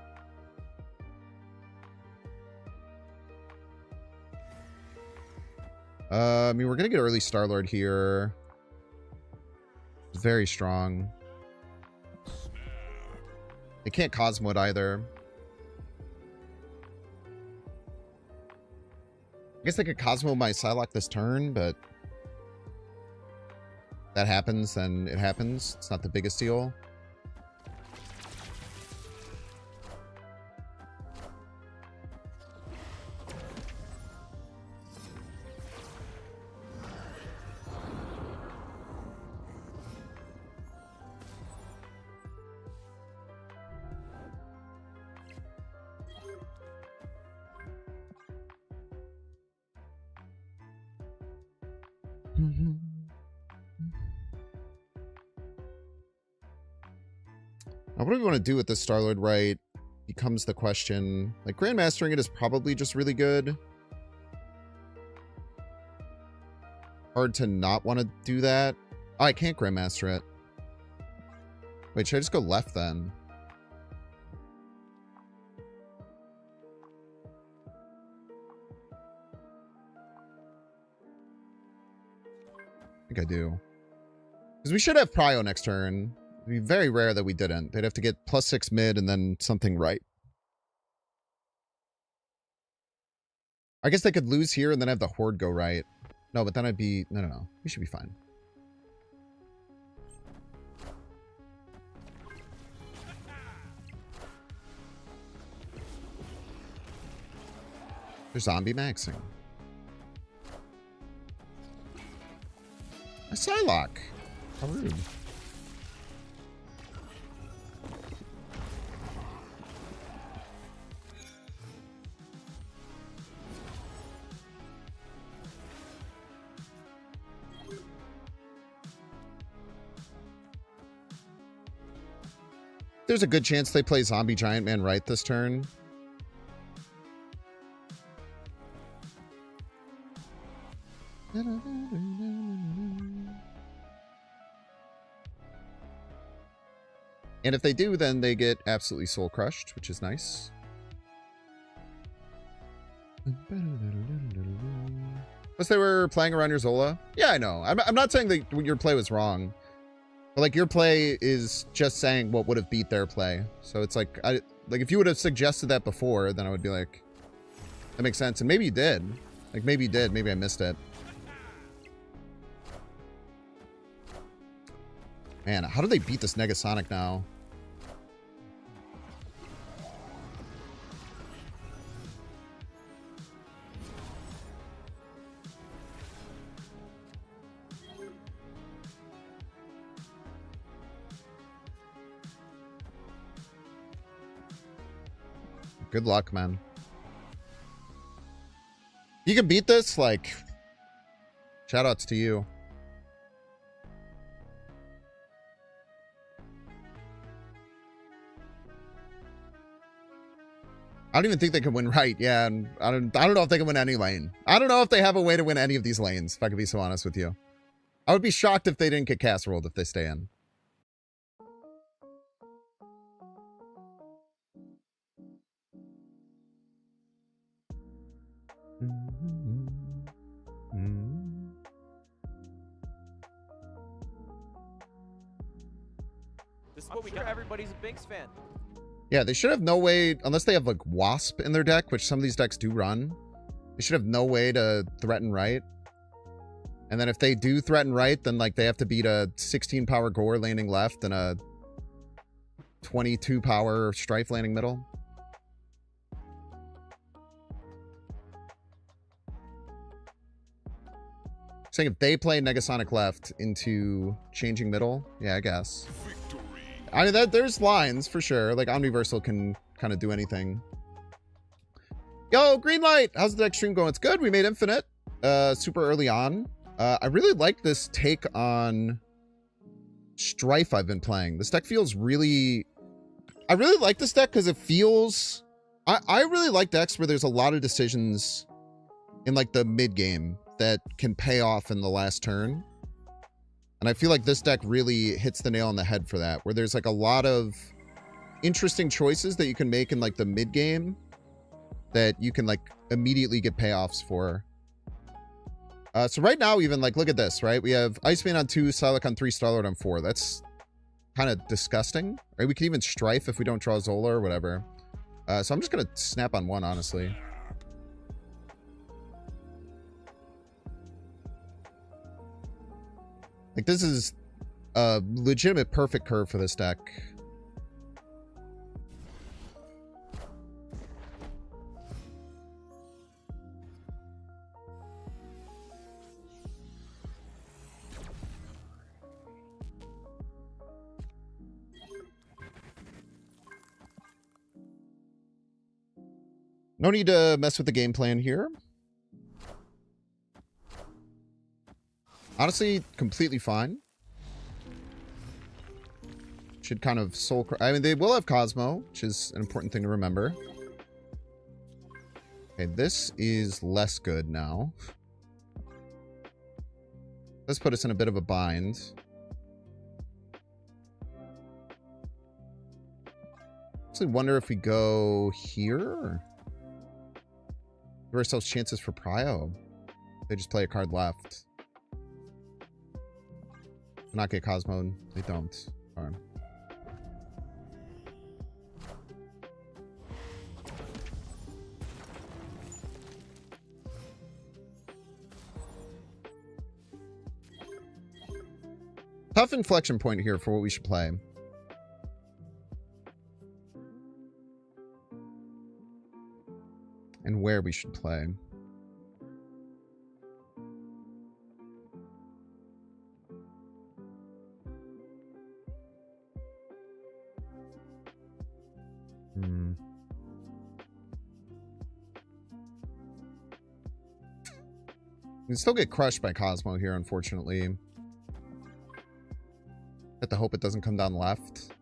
I mean, we're gonna get early Star-Lord here. Very strong. They can't Cosmo it either. I guess they could Cosmo my Psylocke this turn, but if that happens, then it happens. It's not the biggest deal. Now, what do we want to do with this Star-Lord, right? Becomes the question. Like, Grandmastering it is probably just really good. Hard to not want to do that. Oh, I can't Grandmaster it. Wait, should I just go left then? I think I do. Because we should have Prio next turn. It'd be very rare that we didn't. They'd have to get +6 mid and then something right. I guess they could lose here and then have the Horde go right. No, but then I'd be... No. We should be fine. They're zombie maxing. A Psylocke. How rude. There's a good chance they play Zombie Giant Man right this turn. And if they do, then they get absolutely soul crushed, which is nice. Plus they were playing around your Zola. Yeah, I know. I'm not saying that your play was wrong. But, like, your play is just saying what would have beat their play. So it's like, if you would have suggested that before, then I would be like, that makes sense. And maybe you did. Like, maybe you did. Maybe I missed it. Man, how do they beat this Negasonic now? Good luck, man. You can beat this, like, shoutouts to you. I don't even think they can win right. Yeah, and I don't know if they can win any lane. I don't know if they have a way to win any of these lanes, if I could be so honest with you. I would be shocked if they didn't get casseroled if they stay in. I'm sure everybody's a Binks fan. Yeah, they should have no way, unless they have like Wasp in their deck, which some of these decks do run. They should have no way to threaten right. And then if they do threaten right, then like they have to beat a 16 power Gore landing left and a 22 power Stryfe landing middle. Saying if they play Negasonic left into changing middle, yeah, I guess. I mean, there's lines for sure. Like Omniversal can kind of do anything. Yo, green light. How's the deck stream going? It's good. We made infinite super early on. I really like this take on Stryfe I've been playing. This deck feels really... I really like this deck because it feels... I really like decks where there's a lot of decisions in like the mid game that can pay off in the last turn. And I feel like this deck really hits the nail on the head for that, where there's like a lot of interesting choices that you can make in like the mid game that you can like immediately get payoffs for. So right now, even like, look at this, right? We have Iceman on 2, Psylocke on 3, Starlord on 4. That's kind of disgusting, right? We can even Stryfe if we don't draw Zola or whatever. So I'm just going to snap on 1, honestly. Like, this is a legitimate perfect curve for this deck. No need to mess with the game plan here. Honestly, completely fine. Should kind of soul... I mean, they will have Cosmo, which is an important thing to remember. Okay, this is less good now. Let's put us in a bit of a bind. Actually wonder if we go here. Or... give ourselves chances for Prio. They just play a card left. Not get Cosmo. They don't. All right. Tough inflection point here for what we should play. And where we should play. We can still get crushed by Cosmo here, unfortunately. Have to hope it doesn't come down left.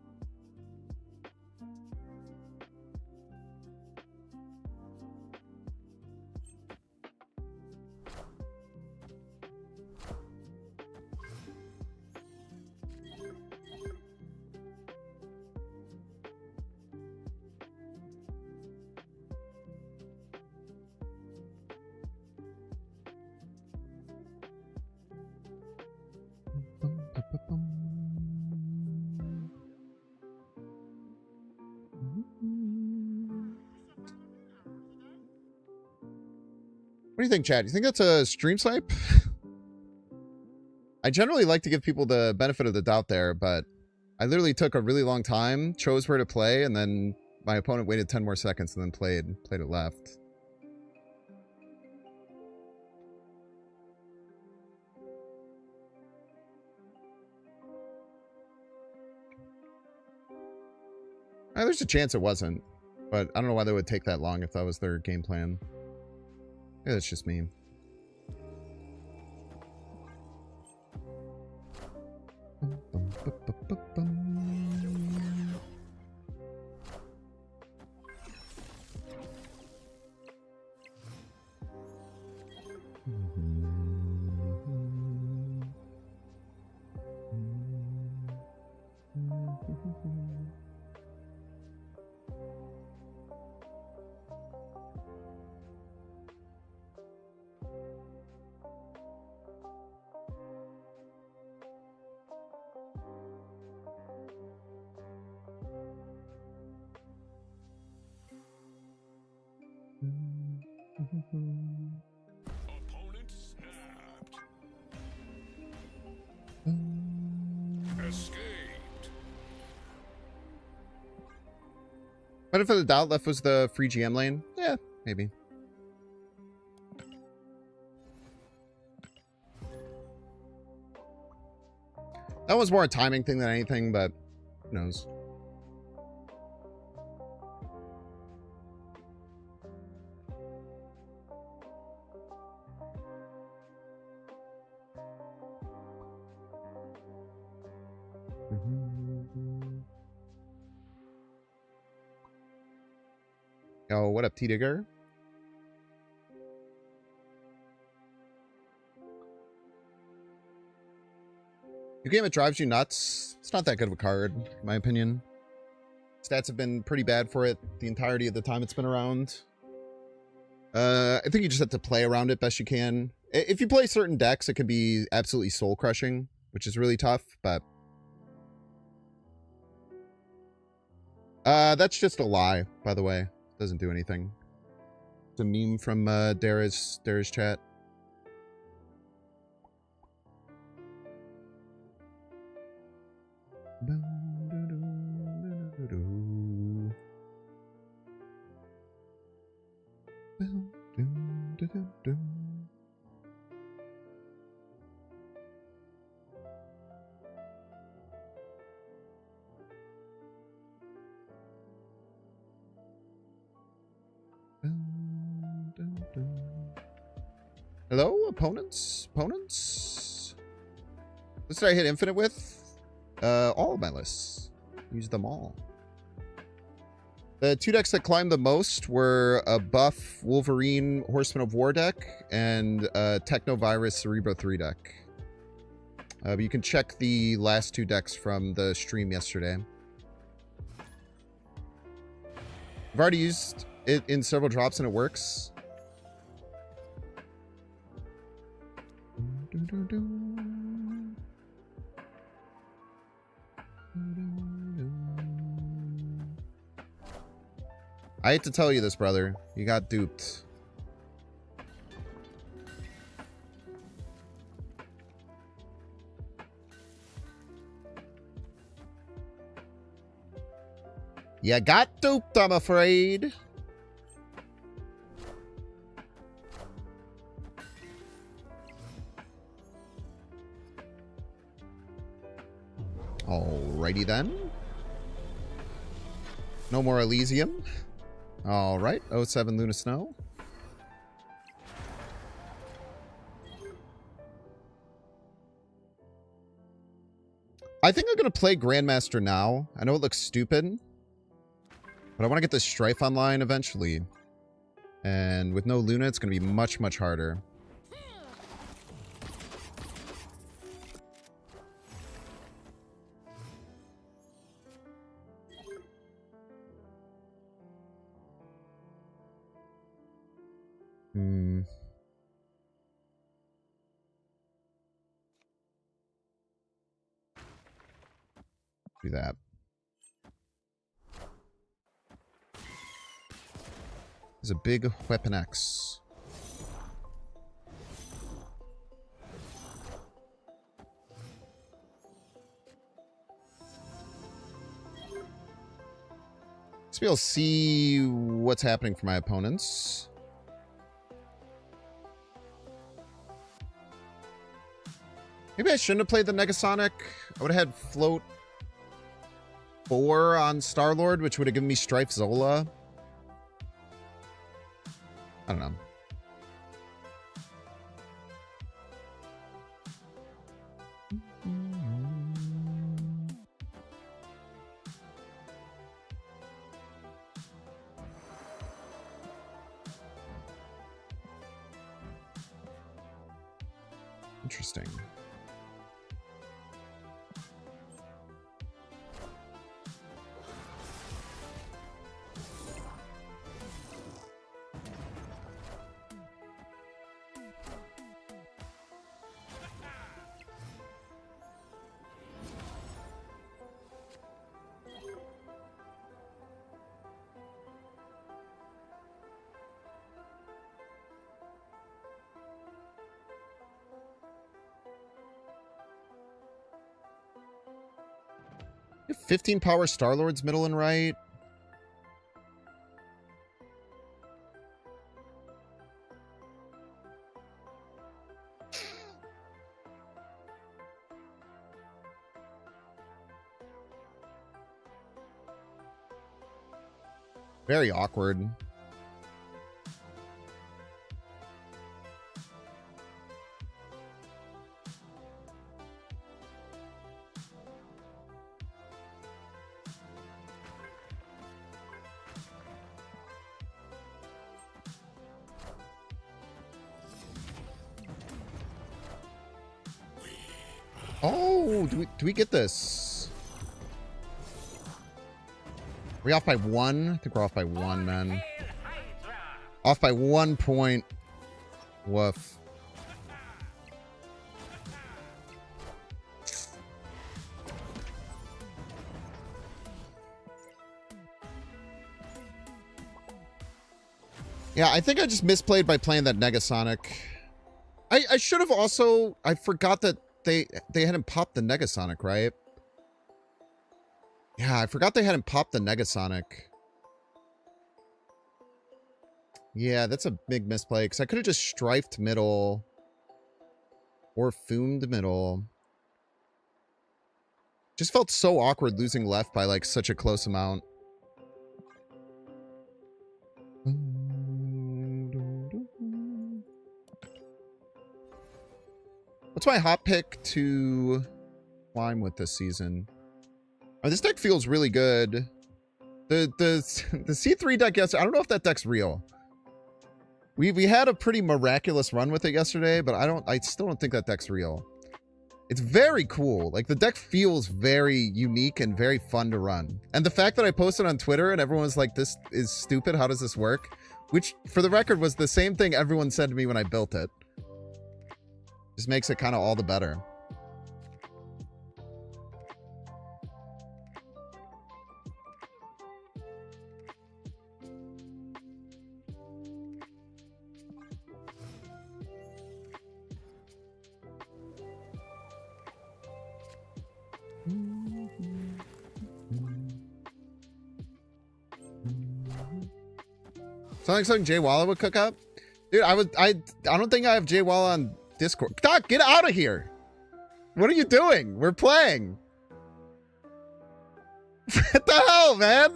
What do you think, Chad? You think that's a stream snipe? I generally like to give people the benefit of the doubt there, but I literally took a really long time, chose where to play, and then my opponent waited 10 more seconds and then played it left. There's a chance it wasn't, but I don't know why they would take that long if that was their game plan. Maybe that's just me. Opponent snapped. Escaped. Benefit of the doubt, left was the free GM lane. Yeah, maybe. That was more a timing thing than anything, but who knows? Oh, what up, T-Digger? Your game, it drives you nuts. It's not that good of a card, in my opinion. Stats have been pretty bad for it the entirety of the time it's been around. I think you just have to play around it best you can. If you play certain decks, it can be absolutely soul-crushing, which is really tough, but... that's just a lie, by the way. Doesn't do anything. It's a meme from Dara's chat. Hello, opponents? Opponents? What did I hit infinite with? All of my lists. Use them all. The two decks that climbed the most were a buff Wolverine Horseman of War deck and a Technovirus Cerebro-3 deck. But you can check the last two decks from the stream yesterday. I've already used it in several drops and it works. I hate to tell you this, brother. You got duped. You got duped, I'm afraid. Alrighty then. No more Elysium. Alright, 07 Luna Snow. I think I'm going to play Grandmaster now. I know it looks stupid, but I want to get this Stryfe online eventually. And with no Luna, it's going to be much, much harder. Do that. There's a big Weapon X. Let's be able to see what's happening for my opponents. Maybe I shouldn't have played the Negasonic. I would have had Float 4 on Star-Lord, which would have given me Stryfe Zola. I don't know. Interesting. 15 power Star-Lords middle and right. Very awkward. Oh, do we get this? Are we off by 1? I think we're off by 1, man. Off by 1 point. Woof. Yeah, I think I just misplayed by playing that Negasonic. I should have also... I forgot that they hadn't popped the Negasonic, right? Yeah, I forgot they hadn't popped the Negasonic. Yeah, that's a big misplay, because I could have just strifed middle. Or foomed middle. Just felt so awkward losing left by, like, such a close amount. What's my hot pick to climb with this season? Oh, this deck feels really good. The C3 deck yesterday, I don't know if that deck's real. We had a pretty miraculous run with it yesterday, but I still don't think that deck's real. It's very cool. Like, the deck feels very unique and very fun to run. And the fact that I posted on Twitter and everyone was like, this is stupid, how does this work? Which, for the record, was the same thing everyone said to me when I built it. Just makes it kind of all the better. Something Jay Walla would cook up? Dude, I don't think I have Jay Walla on Discord. Doc, get out of here! What are you doing? We're playing. What the hell, man?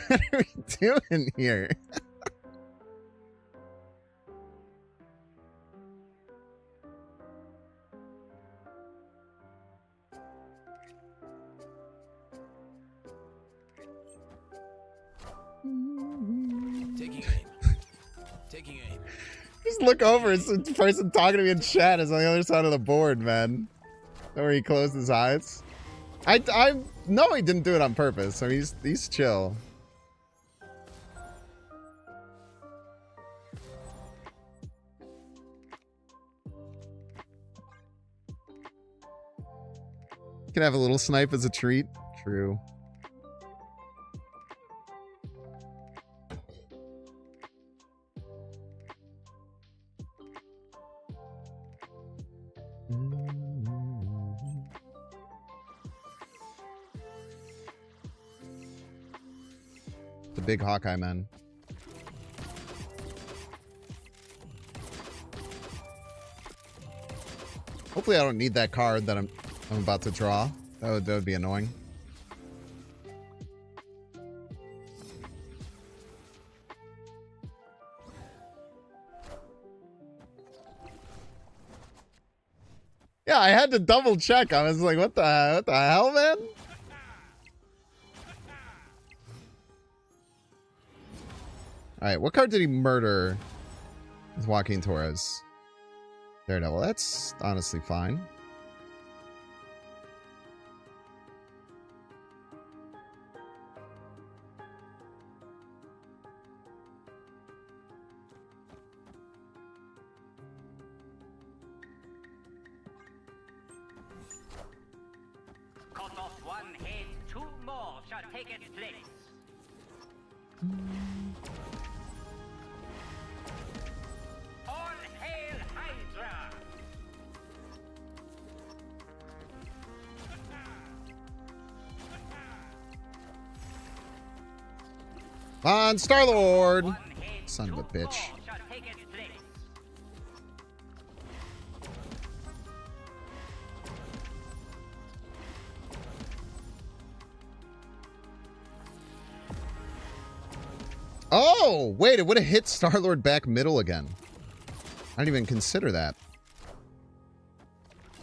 What are we doing here? Taking aim. Taking aim. Just look over. It's the person talking to me in chat is on the other side of the board, man. Where he closed his eyes. I know he didn't do it on purpose, so he's chill. You can have a little snipe as a treat. True. The big Hawkeye man. Hopefully I don't need that card that I'm about to draw. That would be annoying. Yeah, I had to double check. I was like, what the hell, man? Alright, what card did he murder with Joaquin Torres? Daredevil. That's honestly fine. Cut off one head, 2 more shall take its place. All hail Hydra! Come on, Star-Lord. One head Son of a too bitch. more shall take its place. Oh, wait, it would have hit Star-Lord back middle again. I didn't even consider that.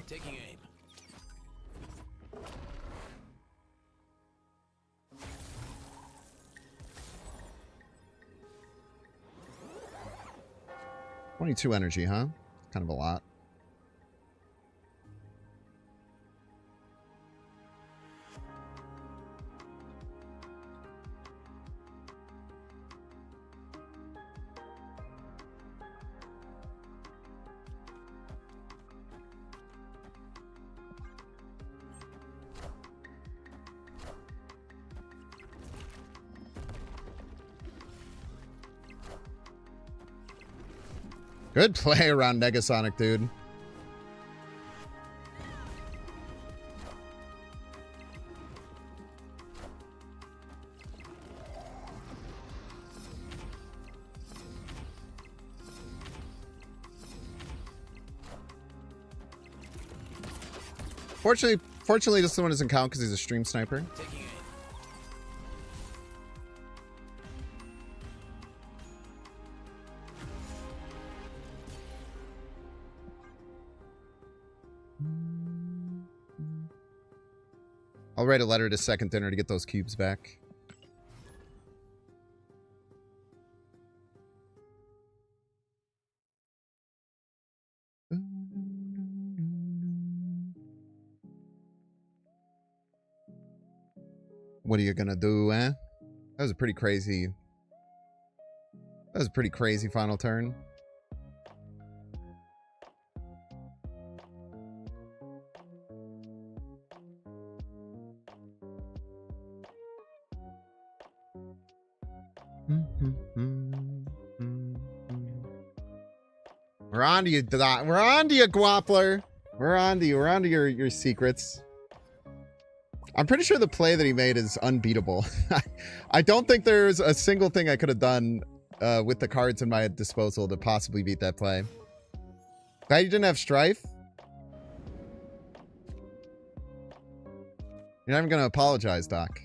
Taking aim. $22 energy, huh? Kind of a lot. Good play around Negasonic, dude. Fortunately, this one doesn't count because he's a stream sniper. Taking aim. I'll write a letter to Second Dinner to get those cubes back. What are you gonna do, eh? That was a pretty crazy... That was a pretty crazy final turn. We're on to you, we're on to you, Guapler. We're on to you. We're on to your secrets. I'm pretty sure the play that he made is unbeatable. I don't think there's a single thing I could have done with the cards in my disposal to possibly beat that play. Glad you didn't have Stryfe. You're not even going to apologize, Doc.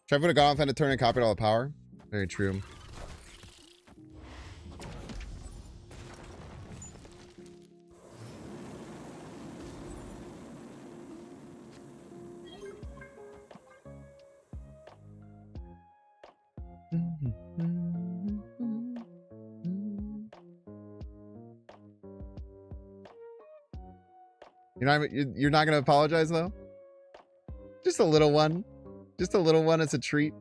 Trev would have gone off on a turn and copied all the power. Very true. You're not gonna apologize though? Just a little one. Just a little one as a treat.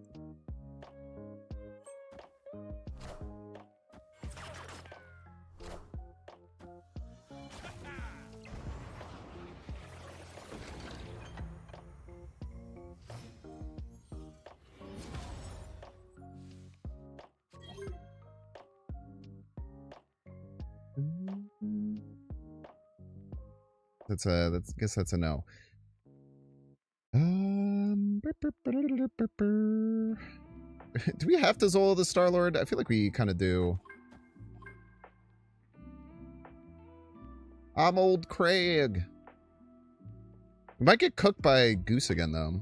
Guess that's a no. Do we have to Zola the Star-Lord? I feel like we kind of do. I'm old Craig. We might get cooked by Goose again, though.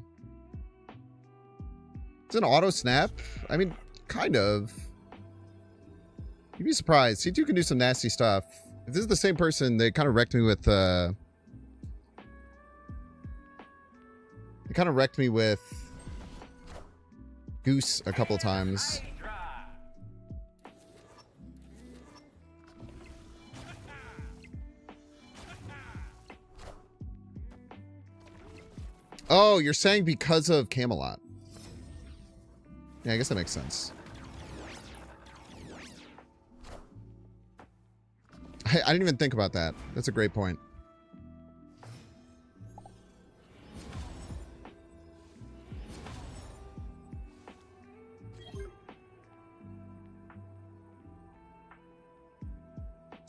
It's an auto snap. I mean, kind of. You'd be surprised. C2 can do some nasty stuff. If this is the same person, they kind of wrecked me with... They kind of wrecked me with Goose a couple times. Oh, you're saying because of Camelot. Yeah, I guess that makes sense. I didn't even think about that. That's a great point.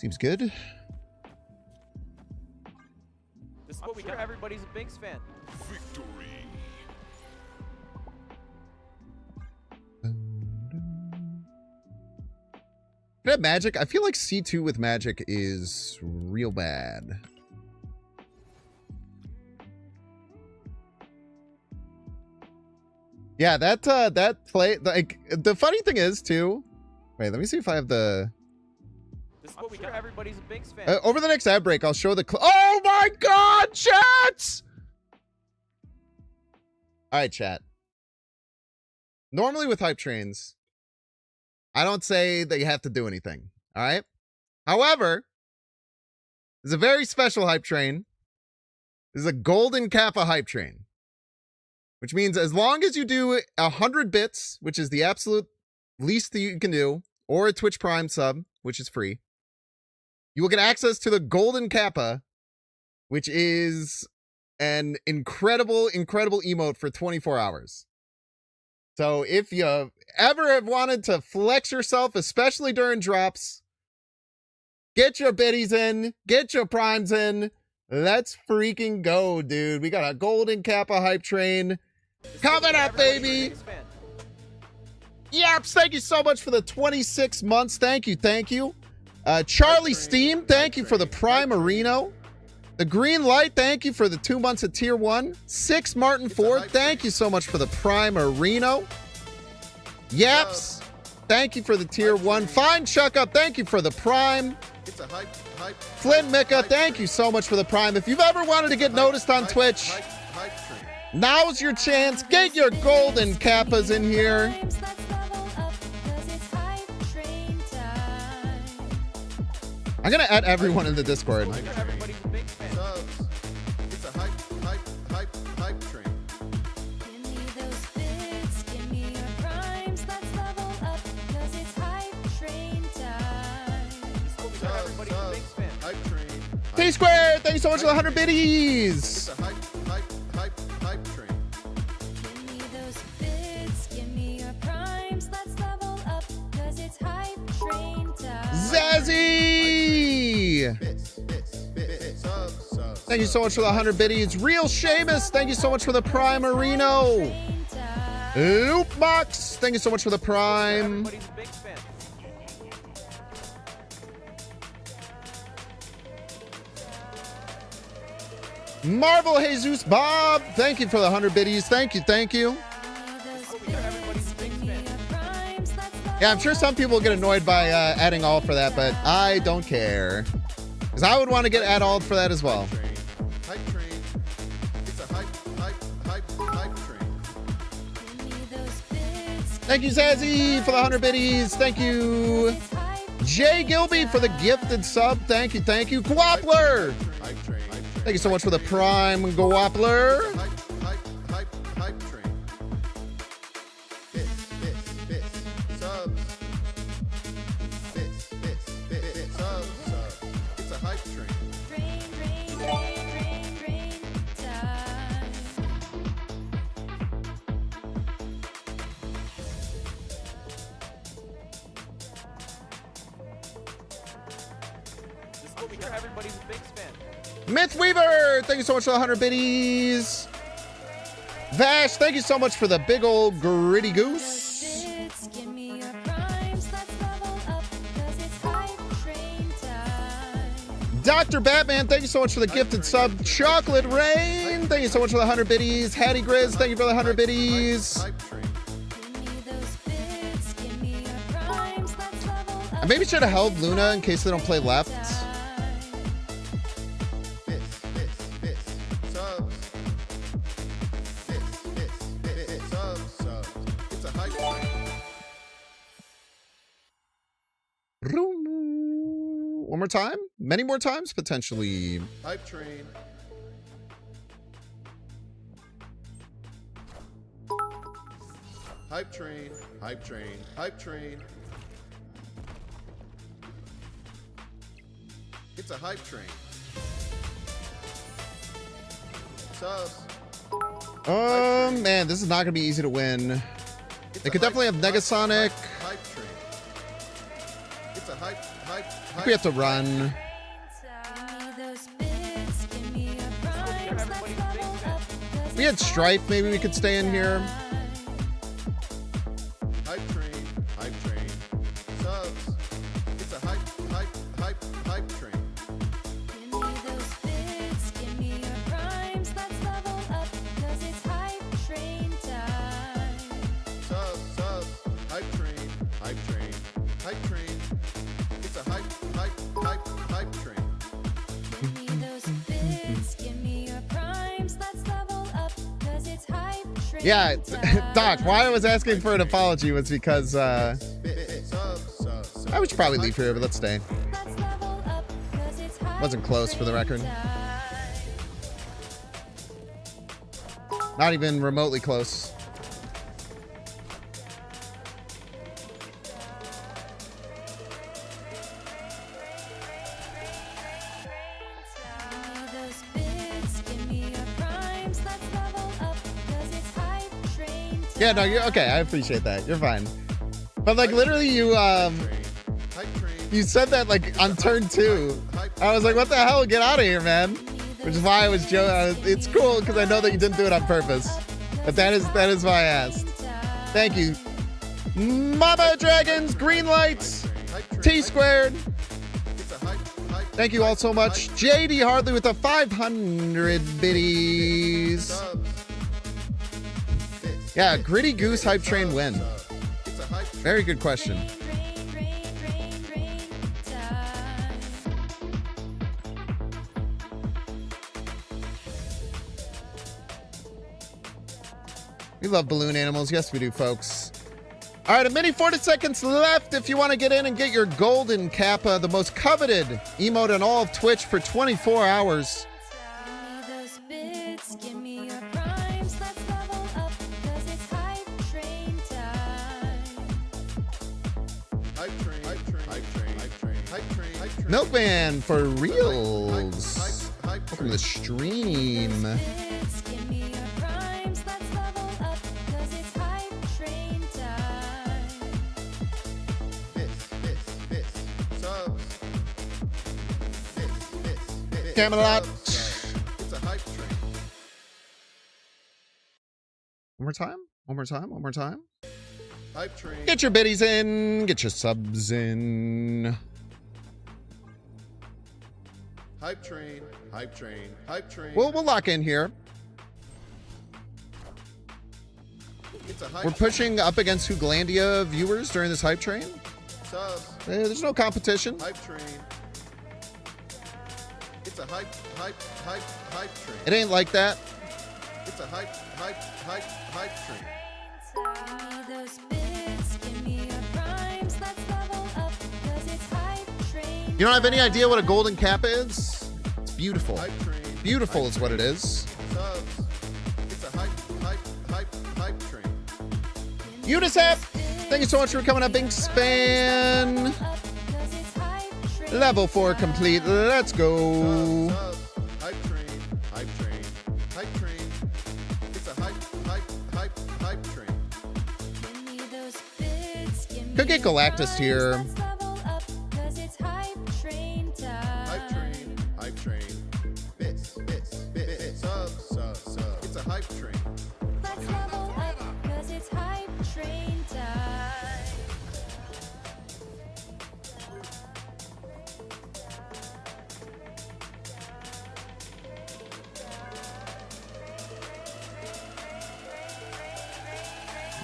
Seems good. This is what we got. Everybody's a Binks fan. Victory. Can I have magic? I feel like C2 with magic is real bad. Yeah, that play, like, the funny thing is too. Wait, let me see if I have the. This is what we got. Everybody's a Binks fan. Over the next ad break, I'll show the. Oh my God, chat! All right, chat. Normally with hype trains, I don't say that you have to do anything. All right. However, there's a very special hype train. This is a golden kappa hype train, which means as long as you do 100 bits, which is the absolute least that you can do, or a Twitch Prime sub, which is free, you will get access to the golden kappa, which is an incredible, incredible emote for 24 hours. So if you ever have wanted to flex yourself, especially during drops, get your biddies in, get your primes in. Let's freaking go, dude. We got a golden kappa hype train coming up, baby. Yaps, thank you so much for the 26 months. Thank you, thank you. Charlie Steam, thank you for the Prime Areno. The Green Light, thank you for the 2 months at Tier 1. 6 Martin Ford, thank you so much for the Prime Areno. Yaps, thank you for the Tier 1. Fine Chuck Up, thank you for the Prime. Flint Micka, thank you so much for the Prime. If you've ever wanted to get noticed on Twitch, now's your chance. Get your golden kappas in here. I'm gonna add everyone in the Discord. Everybody's a Binks fan. It's a hype train. Give me those bits, give me your primes, let's level up, cause it's hype train time. This is what we got. Everybody's a Binks fan. Hype train. T-Squared, thank you so much for the 100 It's biddies. a hype train. Give me those bits, give me your primes, let's level up, cause it's hype train time. Zazzy! Bits. Sub. Thank you so much for the 100 biddies. Real Seamus, thank you so much for the Prime Areno. Train time. Loopbox, thank you so much for the Prime. Everybody's a Binks fan. Marvel Jesus Bob, thank you for the 100 biddies. Thank you, thank you. Yeah, I'm sure some people get annoyed by adding all for that, but I don't care. Because I would want to get add all for that as well. Hype train. It's a hype train. Thank you, Zazzy, for the 100 biddies. Thank you. Jay Gilby for the gifted sub. Thank you, thank you. Guapler, Hype train. thank you so much for the Prime Guapler. Hype train. Bits. Subs. Bits. Subs. It's a hype train. Train time. This is what we got. Everybody's a Binks fan. Myth Weaver, thank you so much for the 100 biddies. Vash, thank you so much for the big old gritty goose. Bits, give me your primes, let's level up, cause it's hype train time. Dr. Batman, thank you so much for the gifted sub. Chocolate Rain, thank you so much for the 100 biddies. Hattie Grizz, thank you for the 100 biddies. Hype train. Give me those bits, give me your primes, let's level up. I maybe should have held Luna in case they don't play left. Bits. Subs. Bits. Subs. It's a hype train. One more time? Many more times? Potentially. Hype train. Hype train. It's a hype train. Subs. Man, this is not gonna be easy to win. It's They a could definitely have Negasonic. Hype train. It's a hype think we have to run. Give me those bits, give me your primes, let's level up, 'cause We had it's Stryfe. Maybe we could stay in here. Hype train, subs. It's a hype train. Give me those bits, give me your primes, let's level up, 'cause it's hype train time. Subs, hype train. It's a hype train. Give me those bits, give me your primes, let's level up, 'cause it's hype train Yeah, time. Doc, why I was asking for an apology was because I should probably leave here, but let's stay. Let's level up, 'cause it's hype Wasn't close for the record. train time. Not even remotely close. Give me those bits, give me your primes, let's level up, 'cause it's hype train time. Yeah, no, you're okay. I appreciate that. You're fine. But like literally, Hype train. you said that like on turn 2. I was like, what the hell? Get out of here, man. Which is why I was joking. It's cool because I know that you didn't do it on purpose. But that is why I asked. Thank you. Mama Dragons, green lights, T squared. It's a hype. Thank you all so much. JD Hardley with the 500 biddies. Subs. Yeah, Gritty Goose Hype Train win. It's a hype train. Very good question. Rain time. We love balloon animals. Yes, we do, folks. All right, a mini 40 seconds left if you want to get in and get your golden Kappa, the most coveted emote in all of Twitch for 24 hours. Give me those bits, give me your primes, let's level up, 'cause it's hype train time. Hype train. Milkman for reals. Welcome to the stream. Bits, give me your primes, let's level up, 'cause it's hype train time. Subs. Camelot. It's a hype train. One more time. One more time. One more time. Hype train. Get your biddies in. Get your subs in. Hype train. We'll lock in here. It's a hype. We're pushing up against Hooglandia viewers during this hype train. Subs. There's no competition. Hype train. It's a hype train. It ain't like that. It's a hype train. Give me those bits, give me your primes, let's level up, 'cause it's hype train. You don't have any idea what a golden Kappa is? It's beautiful. Hype train. Beautiful is what it is. Subs. It's a hype train. Unisep, thank you so much for coming up, Binkspan. Up, 'cause it's hype train. Level 4 complete. Let's go. Subs. Hype train. It's a hype train. Give me those bits, give me Could get your Galactus primes, here. let's level up, 'cause it's hype train time. Hype train. Bits. Subs. It's a hype train. Let's level up, 'cause it's hype train time.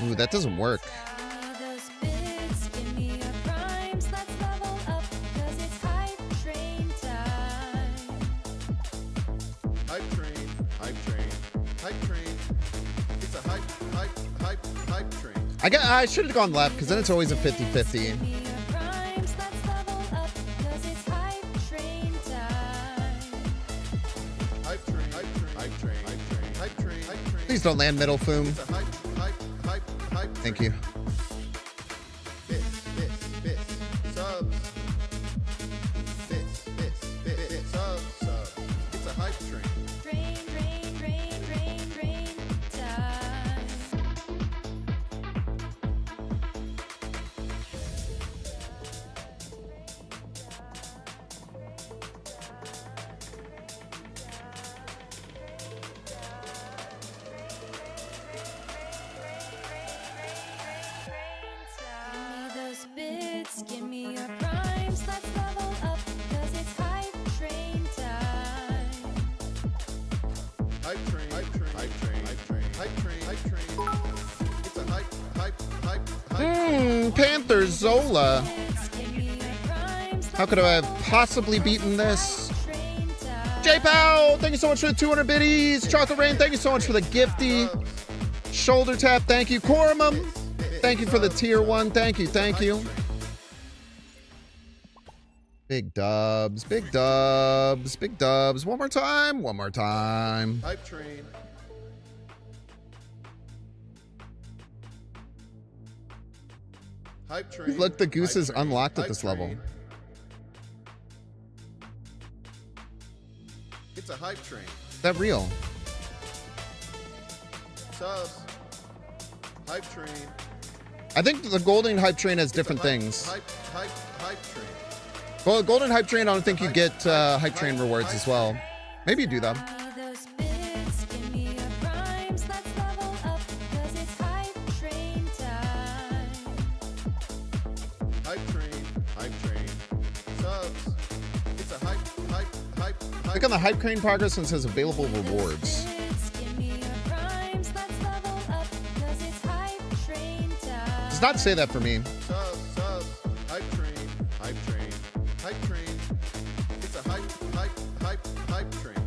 Ooh, that doesn't work. Give me those bits, give me your primes, let's level up, 'cause it's hype train time. Hype train. It's a hype train. I should have gone left because then it's always a 50-50. Give me your primes, let's level up, 'cause it's hype train time. Hype train. Please don't land middle, Foom. It's a hype Thank you. Bits. Subs. Bits. Subs. It's a hype train. Train time. Hype train, hype train, hype train, hype train, hype train, hype train. It's a hype train. Panther Zola. How could I have possibly beaten this? J-Pow, thank you so much for the 200 biddies. Chocolate Rain, thank you so much for the gifty. Shoulder tap, thank you. Cormum, thank you for the tier 1. Thank you, thank you. Big dubs, big dubs, big dubs. One more time, one more time. Hype train. Hype train. Look, the goose Hype is train, unlocked at hype this level. train. It's a hype train. Is that real? Subs. Hype train. I think the golden hype train has different It's a things. Hype train. Well, golden hype train, I don't think you get hype train rewards as well. Maybe you do them. Those bits, give me your primes, let's level up, 'cause it's hype train time. Hype train. Hype train. Subs. It's a hype Click on the hype train progress and it says available rewards. Bits, give me your primes, let's level up, 'cause it's hype train time. Does not say that for me. Subs. Hype train. Hype train. Hype train. It's a hype train.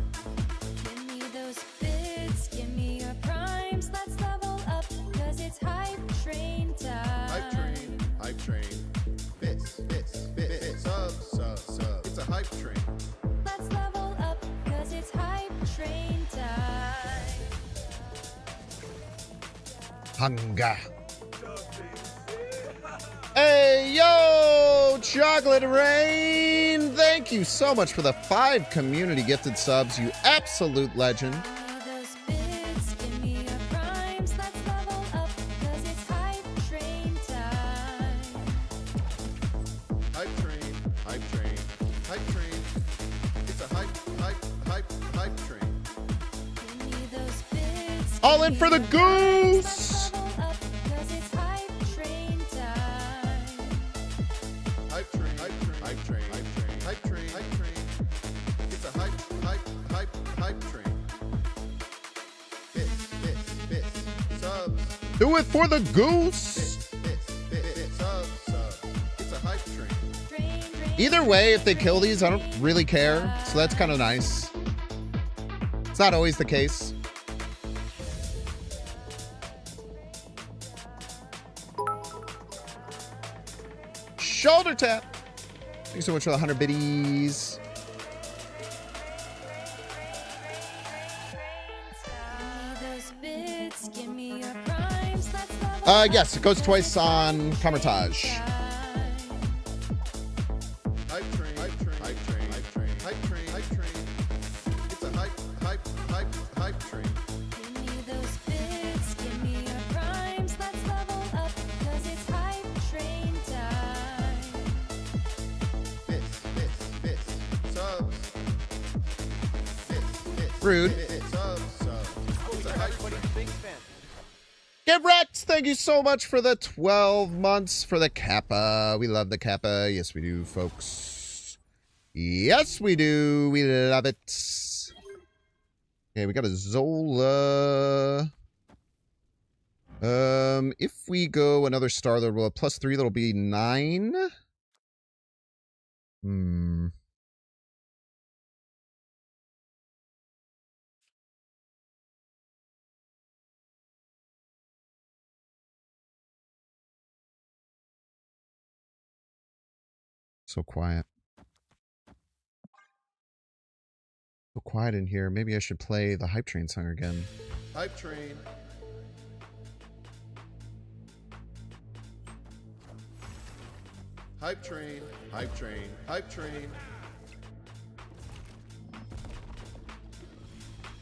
Give me those bits, give me your primes, let's level up, 'cause it's hype train time. Hype train. Hype train. Bits. Subs. It's a hype train. Let's level up, 'cause it's hype train time. Hunger. Hey, yo, Chocolate Rain. Thank you so much for the 5 community gifted subs, you absolute legend. Give me those bits, give me your primes, let's level up, 'cause it's hype train time. Hype train. Hype train. Hype train. It's a hype train. Give me those bits. All in for the goose. Level up, 'cause it's hype train time. Hype train. Hype train. Hype train. Hype train. Hype train. It's a hype train. Bits. Subs. Do it for the goose. Bits. Subs. It's a hype train. Train. Either way, if they kill these, I don't really care. So that's kind of nice. It's not always the case. Shoulder tap. Thank you so much for the 100 biddies. Give me those bits, give me your primes, let's level Yes, it goes twice on Camertage. Hype train. Hype train. Hype train. Hype train. Hype train. Hype train. It's a hype train. Give me those bits, give me your primes, let's level up, 'cause it's hype train time. Bits. Subs. Bits. Rude. Subs. It's a hype Everybody's train. a Binks fan. Get wrecked. Thank you so much for the 12 months for the Kappa. We love the Kappa. Yes, we do, folks. Yes, we do. We love it. Okay, we got a Zola. If we go another star, there will +3. That'll be 9. So quiet. So quiet in here. Maybe I should play the Hype Train song again. Hype train. Hype train. Hype train. Hype train.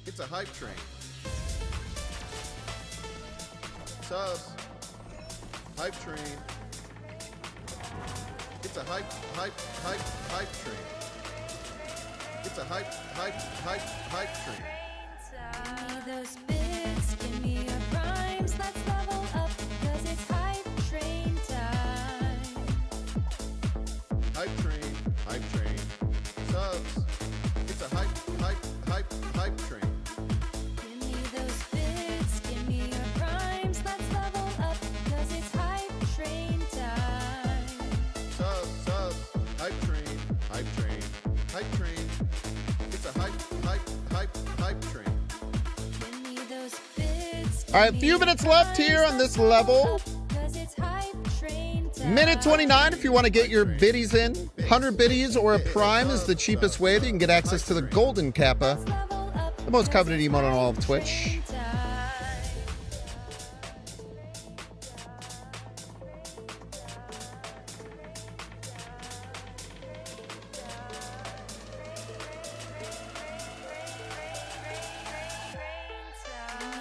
It's a hype train. Subs. Hype train. It's a hype train. It's a hype train. Give me those bits, give me your primes, let's level up, 'cause it's hype train time. Hype train. Hype train. Subs. It's a hype train. hype train. It's a hype train. Give me those bits. All right, a few minutes left here on this level. 'Cause it's hype train time. Minute 29 if you want to get your biddies in. 100 biddies or a prime is the cheapest way that you can get access to the golden kappa, Level up, the most coveted emote on all of Twitch. time. Give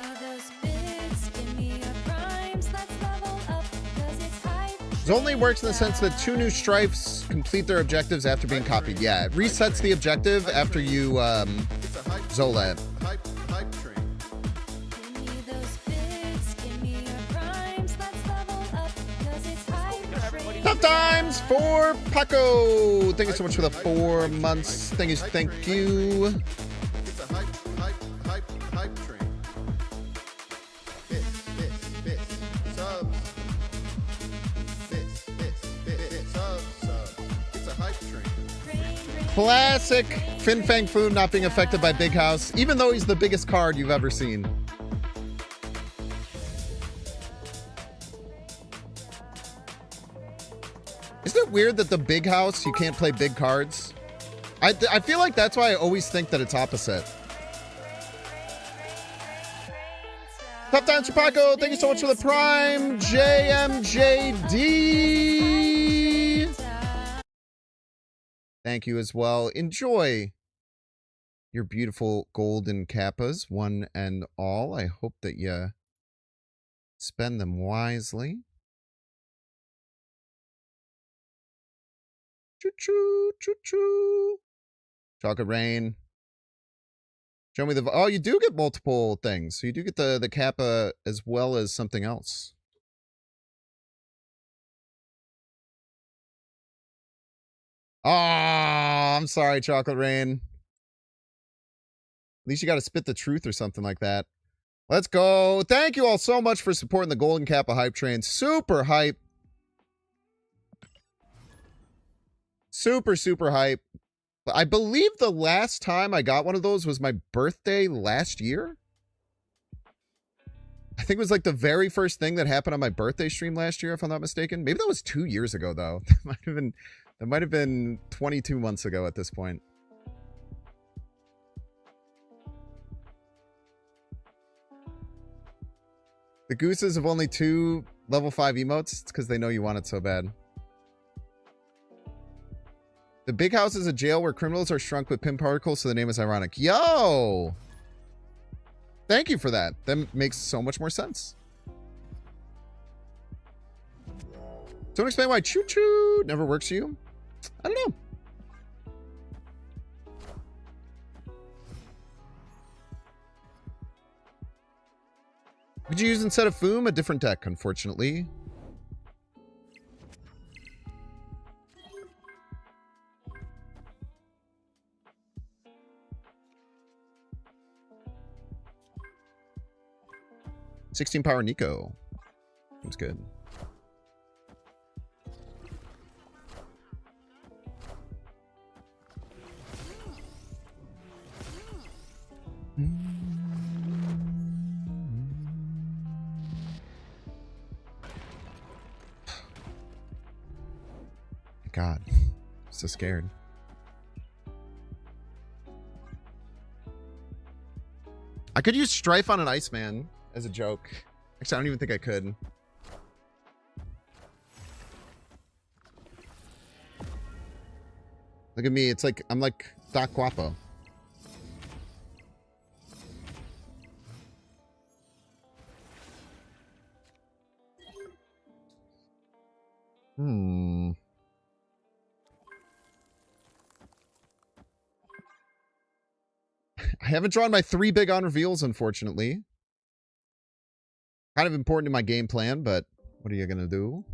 me those bits, give me your primes, let's level up, 'cause it's hype It only works in the sense that 2 new stripes complete their objectives after being copied. Yeah, it resets the objective after you It's a Zola it. hype train. Give me those bits, give me your primes, let's level up, 'cause it's hype train Tough times for Paco. Thank you so much for the 4 months. Thank you. It's a hype train. Bits, subs. Bits, subs. It's a hype train. Classic Fin Fang Food not being affected by Big House, even though he's the biggest card you've ever seen. Isn't it weird that the Big House, you can't play big cards? I feel like that's why I always think that it's opposite. Tough times for Paco. Thank you so much for the prime. JMJD. Thank you as well. Enjoy your beautiful golden kappas, one and all. I hope that you spend them wisely. Choo-choo, choo-choo. Chocolate Rain. Show me the... Oh, you do get multiple things. So you do get the kappa as well as something else. Oh, I'm sorry, Chocolate Rain. At least you got to spit the truth or something like that. Let's go. Thank you all so much for supporting the Golden Kappa hype train. Super hype. Super, super hype. I believe the last time I got one of those was my birthday last year. I think it was like the very first thing that happened on my birthday stream last year, if I'm not mistaken. Maybe that was 2 years ago, though. That might have been 22 months ago at this point. The gooses have only 2 level 5 emotes. It's because they know you want it so bad. The Big House is a jail where criminals are shrunk with pin particles, so the name is ironic. Yo! Thank you for that. That makes so much more sense. Don't explain why choo-choo never works for you. I don't know. Could you use instead of Foom a different deck, unfortunately? $16 power Nico. Seems good. God, I'm so scared. I could use Stryfe on an Iceman as a joke. Actually, I don't even think I could. Look at me. It's like, I'm like Doc Guapo. I haven't drawn my 3 big on reveals, unfortunately. Kind of important in my game plan, but what are you gonna do?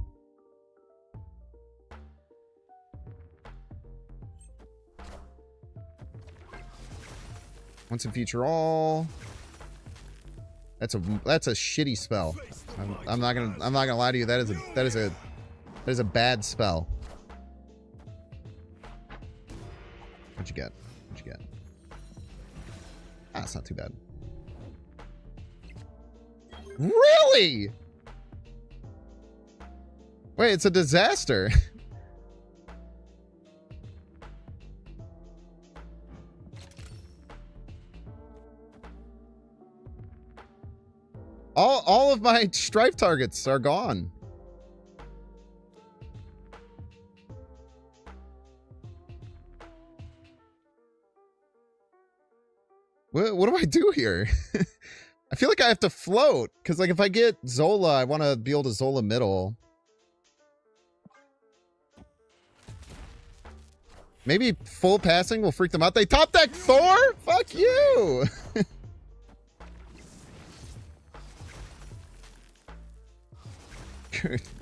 Once and feature all. That's a shitty spell. I'm not gonna lie to you. That is a bad spell. What'd you get? What'd you get? Ah, it's not too bad. Really? Wait, it's a disaster. All of my Stryfe targets are gone. What do I do here? I feel like I have to float, because like if I get Zola, I want to be able to Zola middle. Maybe full passing will freak them out. They top deck Thor? Fuck you!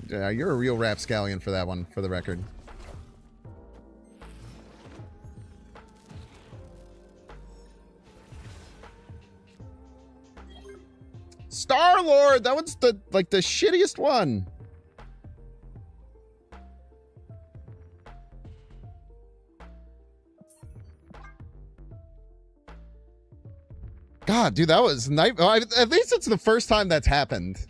Yeah, you're a real rapscallion for that one, for the record. Star-Lord! That one's the shittiest one. God, dude, that was night. At least it's the first time that's happened.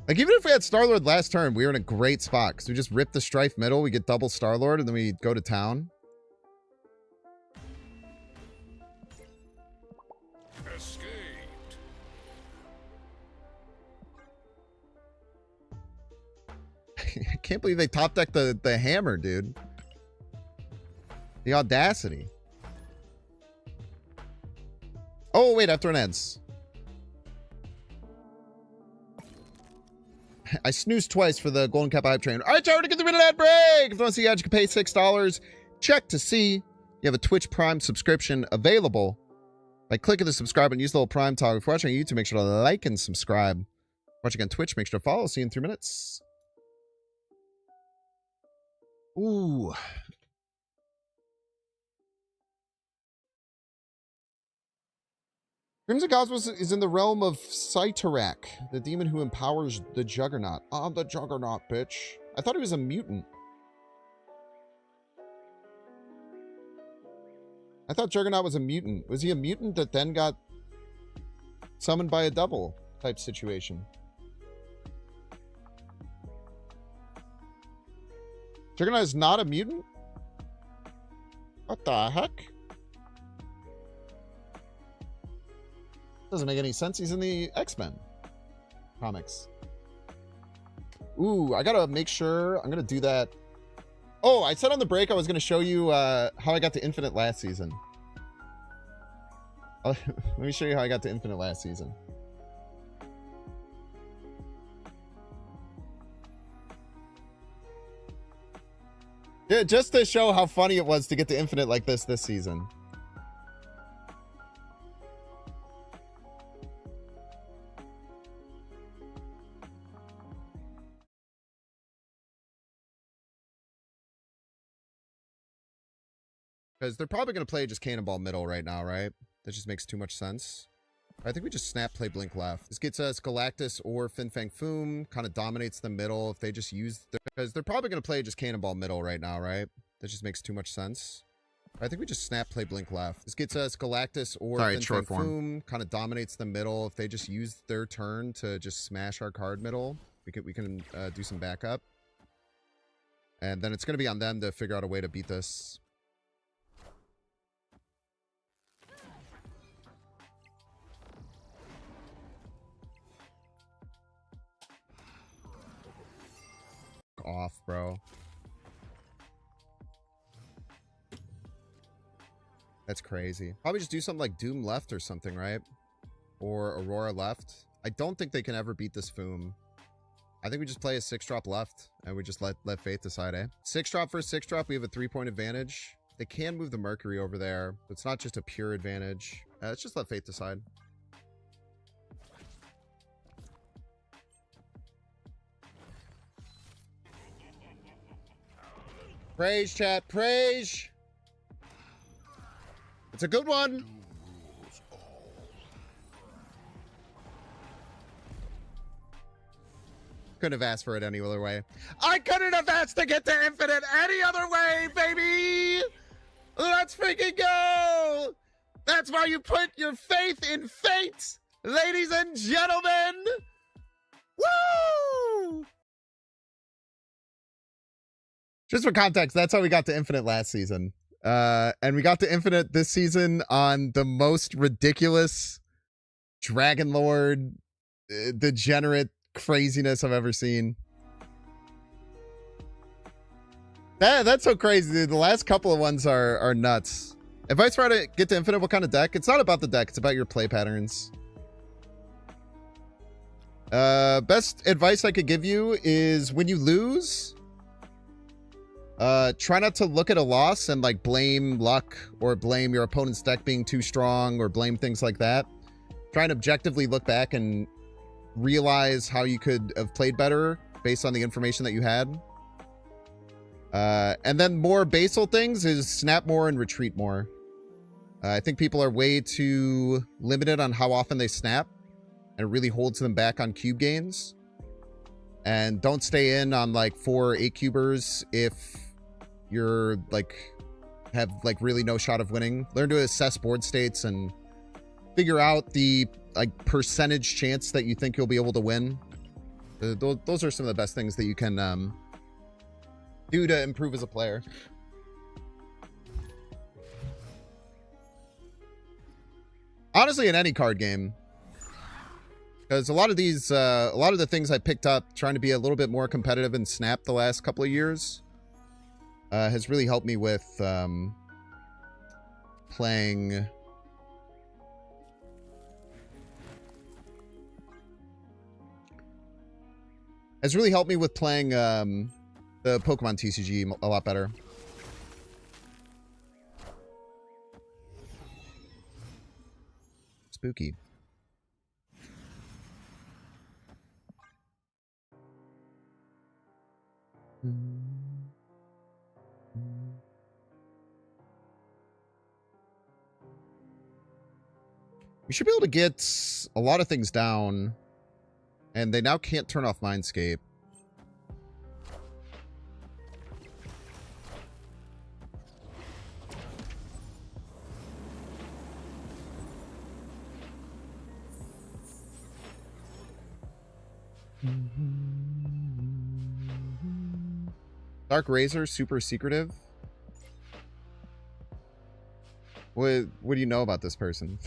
Like, even if we had Star-Lord last turn, we were in a great spot. Because we just rip the Stryfe middle, we get double Star-Lord, and then we go to town. Escaped. I can't believe they top decked the hammer, dude. The audacity. Oh, wait, after it ends. I snoozed twice for the Golden Cap Hype Train. All right, Trevor, to get the rid of that break. If you want to see ads, you can pay $6. Check to see you have a Twitch Prime subscription available by clicking the subscribe and use the little Prime toggle. If you're watching on YouTube, make sure to like and subscribe. Watching on Twitch, make sure to follow. See you in 3 minutes. Ooh. Crimson Cosmos is in the realm of Cyterac, the demon who empowers the Juggernaut. I'm the Juggernaut, bitch. I thought he was a mutant. I thought Juggernaut was a mutant. Was he a mutant that then got summoned by a double type situation? Juggernaut is not a mutant? What the heck? Doesn't make any sense. He's in the X-Men comics. Ooh, I gotta make sure. I'm gonna do that. Oh, I said on the break I was gonna show you how I got to Infinite last season. Let me show you how I got to Infinite last season. Yeah, just to show how funny it was to get to Infinite like this season. Because they're probably going to play just Cannonball middle right now, right? That just makes too much sense. I think we just snap play Blink left. This gets us Galactus or Fin Fang Foom. Kind of dominates the middle if they just use... Because they're probably going to play just Cannonball middle right now, right? That just makes too much sense. I think we just snap play Blink left. This gets us Galactus or Fin Fang Foom. Kind of dominates the middle if they just use their turn to just smash our card middle. We can do some backup. And then it's going to be on them to figure out a way to beat this. Off, bro. That's crazy. Probably just do something like Doom left or something, right? Or Aurora left. I don't think they can ever beat this Foom. I think we just play a 6-drop left and we just let Faith decide, eh? 6-drop for 6-drop, we have a 3-point advantage. They can move the Mercury over there. It's not just a pure advantage. Let's just let Faith decide. Praise, chat. Praise. It's a good one. Couldn't have asked for it any other way. I couldn't have asked to get to infinite any other way, baby! Let's freaking go! That's why you put your faith in fate, ladies and gentlemen! Woo! Just for context, that's how we got to infinite last season. And we got to infinite this season on the most ridiculous Dragon Lord degenerate craziness I've ever seen. That's so crazy, dude. The last couple of ones are nuts. If I try to get to infinite, what kind of deck? It's not about the deck, it's about your play patterns. Best advice I could give you is when you lose, try not to look at a loss and like blame luck or blame your opponent's deck being too strong or blame things like that. Try and objectively look back and realize how you could have played better based on the information that you had. And then more basal things is snap more and retreat more. I think people are way too limited on how often they snap, and it really holds them back on cube gains. And don't stay in on like 4 8-cubers if you're like have like really no shot of winning. Learn to assess board states and figure out the like percentage chance that you think you'll be able to win. Those are some of the best things that you can do to improve as a player. Honestly, in any card game, because a lot of the things I picked up trying to be a little bit more competitive in Snap the last couple of years has really helped me with playing. Has really helped me with playing the Pokemon TCG a lot better. Spooky. You should be able to get a lot of things down, and they now can't turn off Mindscape. Dark Razor, super secretive. What do you know about this person?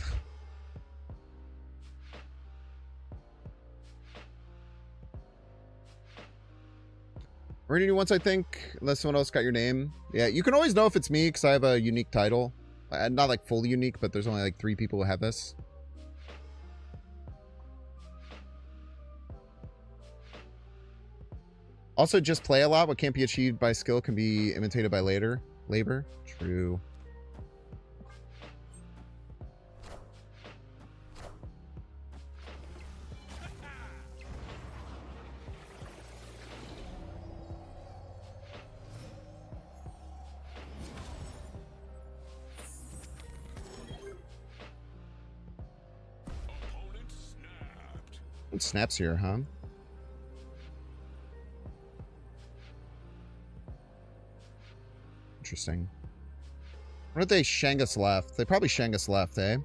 We're gonna do once, I think, unless someone else got your name. Yeah, you can always know if it's me because I have a unique title. Not like fully unique, but there's only like 3 people who have this. Also, just play a lot. What can't be achieved by skill can be imitated by labor. True. It snaps here, huh? Interesting. What if they Shangus left? They probably Shangus left, eh?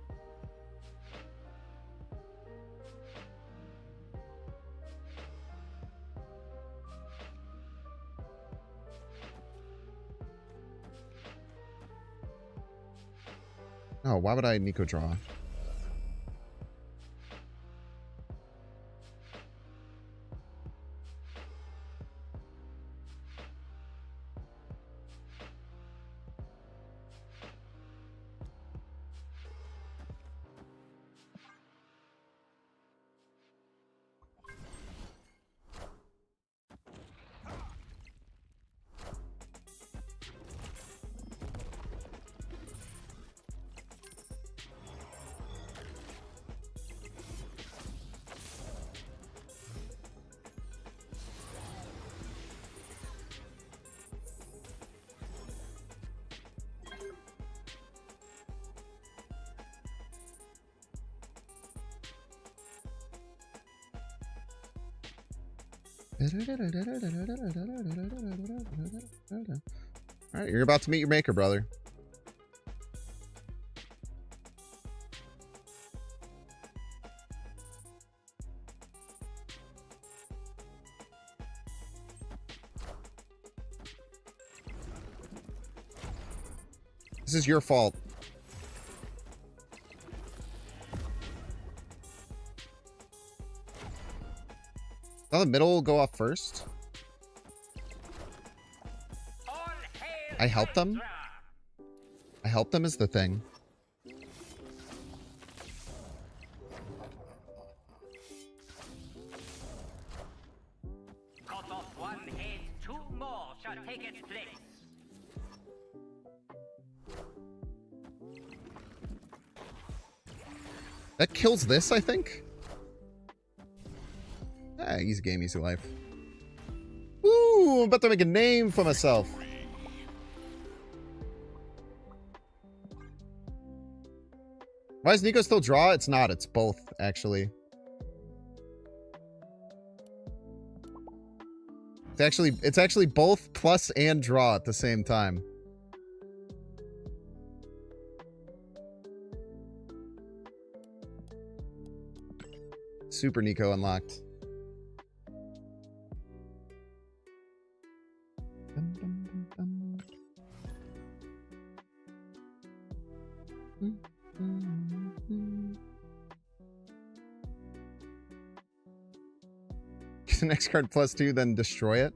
Oh, why would I Nico draw? Alright, you're about to meet your maker, brother. This is your fault. Now the middle will go off first. I helped them? I helped them is the thing. Cut off one head, two more shall take its place. That kills this, I think. Ah, easy game, easy life. Woo! I'm about to make a name for myself. Why does Nico still draw? It's not. It's both, actually. It's actually both plus and draw at the same time. Super Nico unlocked. Get the next card +2, then destroy it.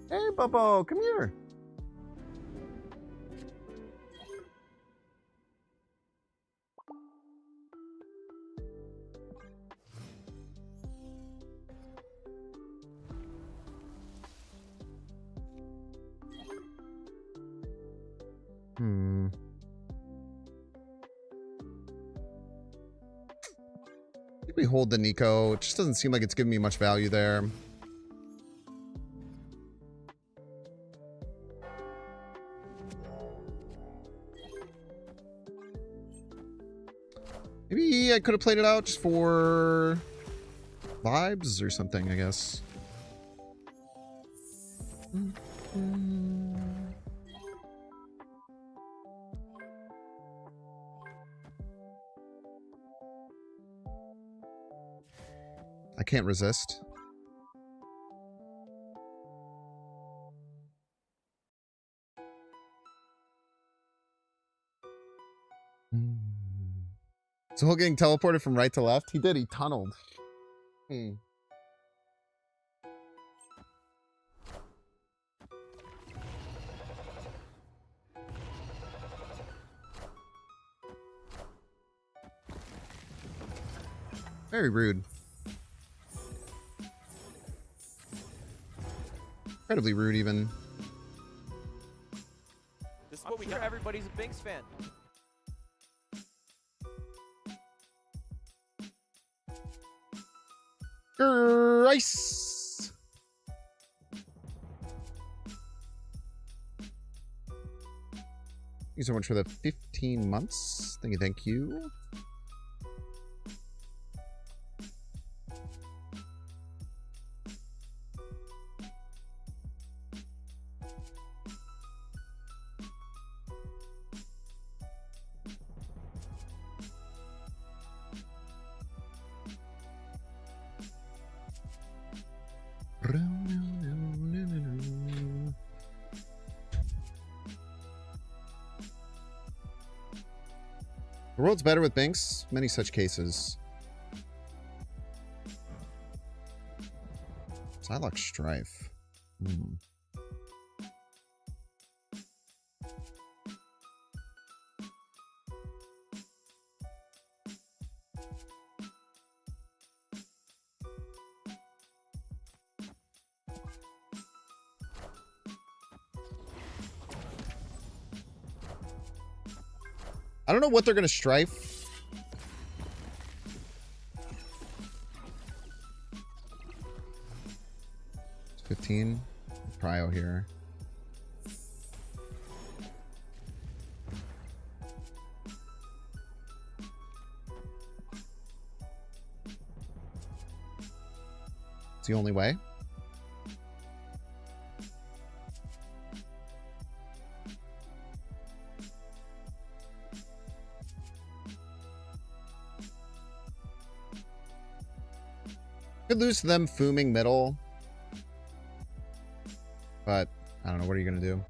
Hey, Bobo, come here. I think we hold the Nico. It just doesn't seem like it's giving me much value there. Maybe I could have played it out just for vibes or something, I guess. I can't resist. So Hulk getting teleported from right to left? He did, he tunneled. Very rude. Incredibly rude, even. This is what we got. Everybody's a Binks fan. Rice. Thank you so much for the 15 months. Thank you, thank you. The world's better with Binks. Many such cases. Psylocke Stryfe. I don't know what they're going to Stryfe. It's 15. Prio here. It's the only way. Could lose to them fooming middle. But I don't know. What are you going to do?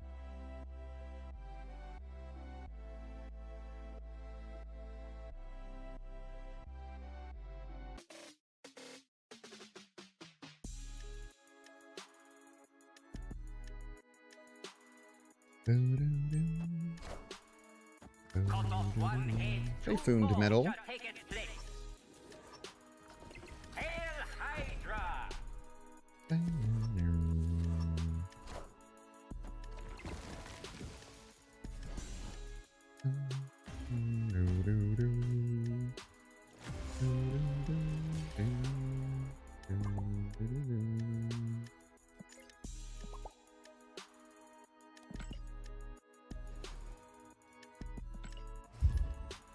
Cut off one head, They two foomed more middle. shall take its place. Hail Hydra!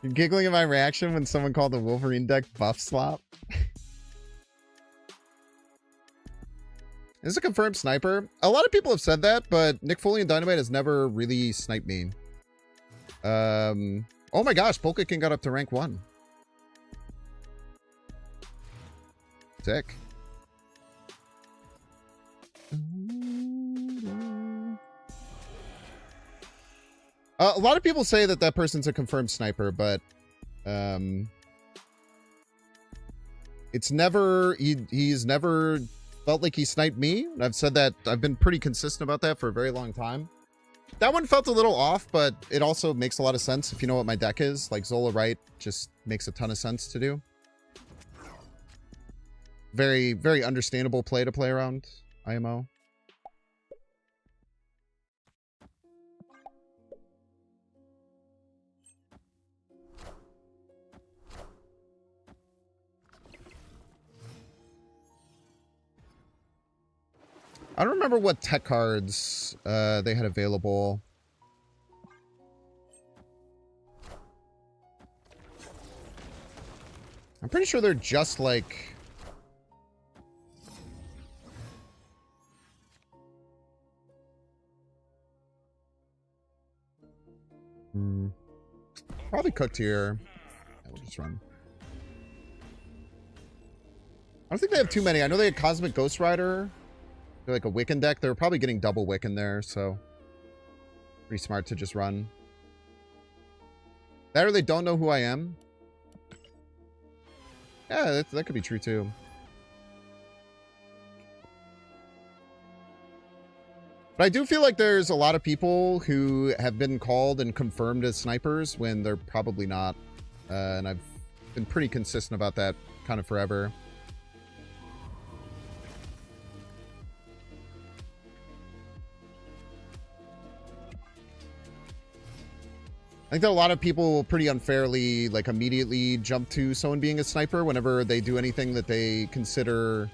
You're giggling at my reaction when someone called the Wolverine deck buff slop. Is a confirmed sniper. A lot of people have said that, but Nick Foley and Dynamite has never really sniped me. Oh my gosh, Polka King got up to rank 1. Sick. A lot of people say that that person's a confirmed sniper, but it's never he's never felt like he sniped me. And I've said that. I've been pretty consistent about that for a very long time. That one felt a little off, but it also makes a lot of sense if you know what my deck is. Like Zola Wright just makes a ton of sense to do. Very, very understandable play to play around IMO. I don't remember what tech cards they had available. I'm pretty sure they're just like... Probably cooked here. Yeah, we'll just run. I don't think they have too many. I know they had Cosmic Ghost Rider. They're like a Wiccan deck. They were probably getting double Wiccan there, so pretty smart to just run. That or they don't know who I am. Yeah, that could be true too. But I do feel like there's a lot of people who have been called and confirmed as snipers when they're probably not. And I've been pretty consistent about that kind of forever. I think that a lot of people will pretty unfairly, like, immediately jump to someone being a sniper whenever they do anything that they consider,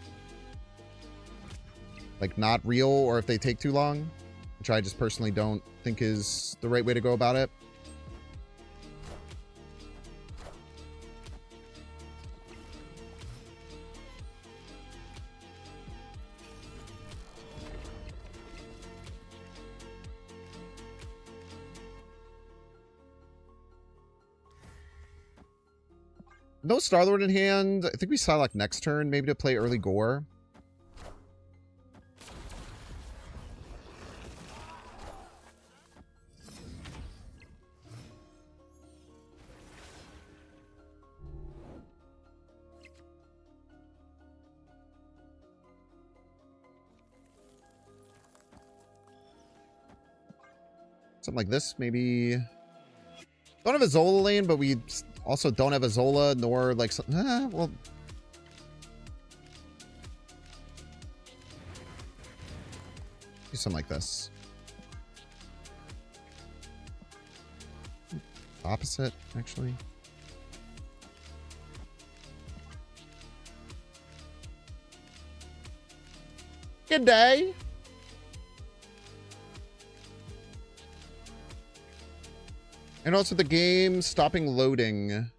like, not real, or if they take too long, which I just personally don't think is the right way to go about it. No Starlord in hand. I think we saw like next turn, maybe to play early Gore. Something like this, maybe. Don't have a Zola lane, but we also don't have a Zola, nor like some, well, do something like this. Opposite, actually. Good day. And also the game stopping loading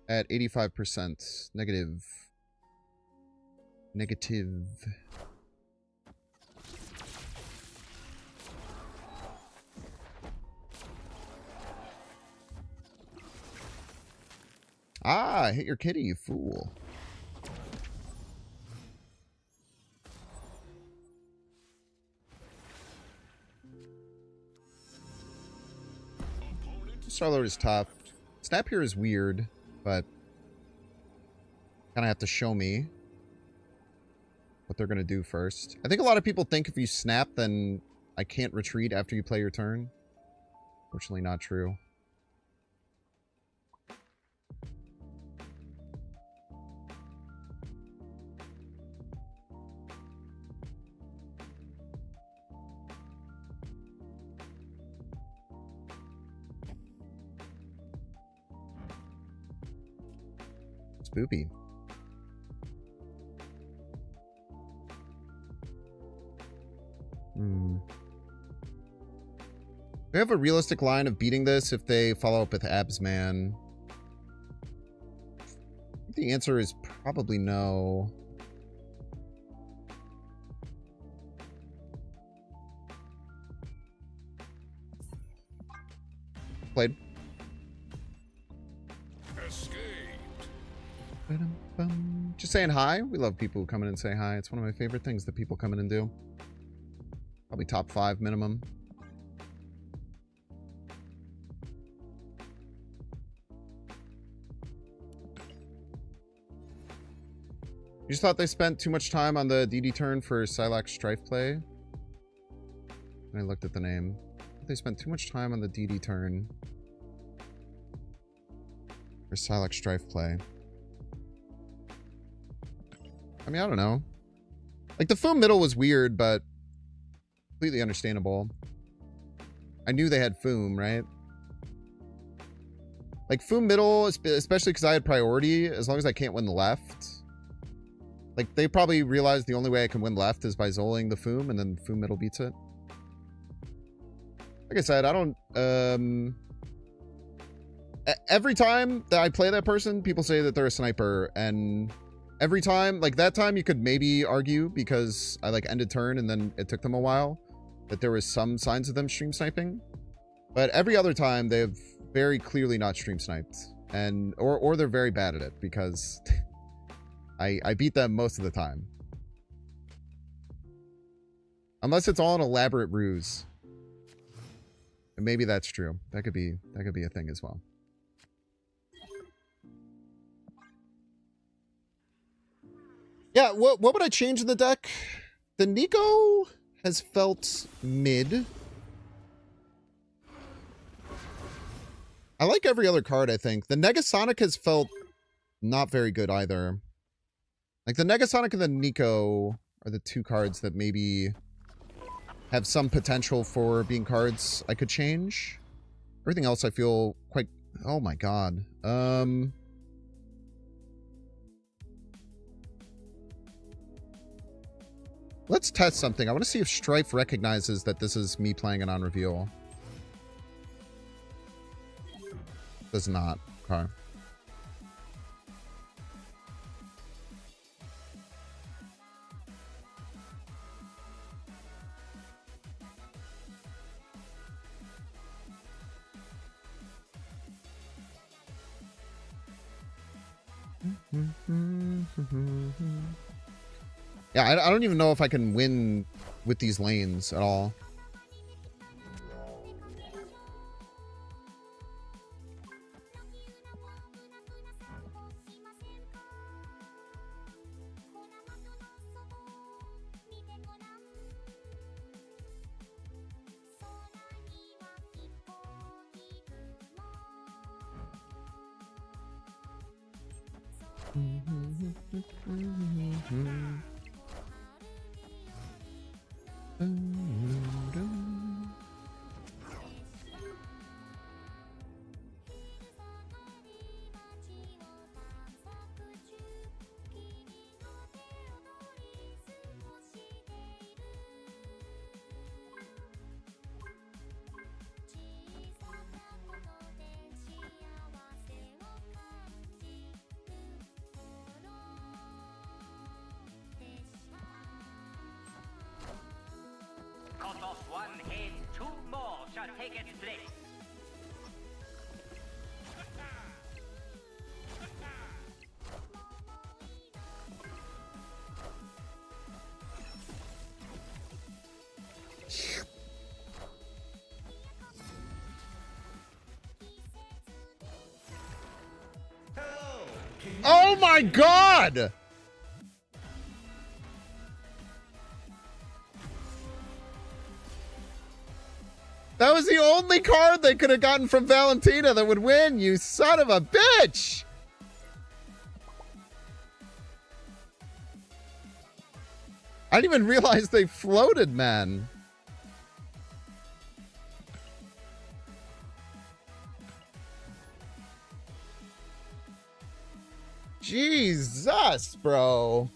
at 85%. Negative. Negative. Ah, hit your kitty, you fool. Starlord is tough. Snap here is weird, but kind of have to show me what they're going to do first. I think a lot of people think if you snap, then I can't retreat after you play your turn. Fortunately, not true. Spoopy. We have a realistic line of beating this if they follow up with Absman. I think the answer is probably no. Played. Escaped. Just saying hi. We love people who come in and say hi. It's one of my favorite things that people come in and do. Probably top 5 minimum. You just thought they spent too much time on the DD turn for Silax Stryfe play? I looked at the name. They spent too much time on the DD turn for Silax Stryfe play. I mean, I don't know. Like, the Foom middle was weird, but completely understandable. I knew they had Foom, right? Like, Foom middle, especially because I had priority, as long as I can't win the left. Like, they probably realized the only way I can win left is by Zoling the Foom, and then Foom middle beats it. Like I said, I don't... every time that I play that person, people say that they're a sniper, and every time, like that time you could maybe argue because I like ended turn and then it took them a while, that there was some signs of them stream sniping. But every other time they've very clearly not stream sniped, and or they're very bad at it because I beat them most of the time. Unless it's all an elaborate ruse. And maybe that's true. That could be a thing as well. Yeah, what would I change in the deck? The Nico has felt mid. I like every other card, I think. The Negasonic has felt not very good either. Like, the Negasonic and the Nico are the two cards that maybe have some potential for being cards I could change. Everything else I feel quite... Oh my god. Let's test something. I want to see if Stryfe recognizes that this is me playing it on reveal. Does not. Okay. Yeah, I don't even know if I can win with these lanes at all. Cut off one head, two more shall take its place. Oh my god! That was the only card they could have gotten from Valentina that would win, you son of a bitch! I didn't even realize they floated, man. Jesus, bro.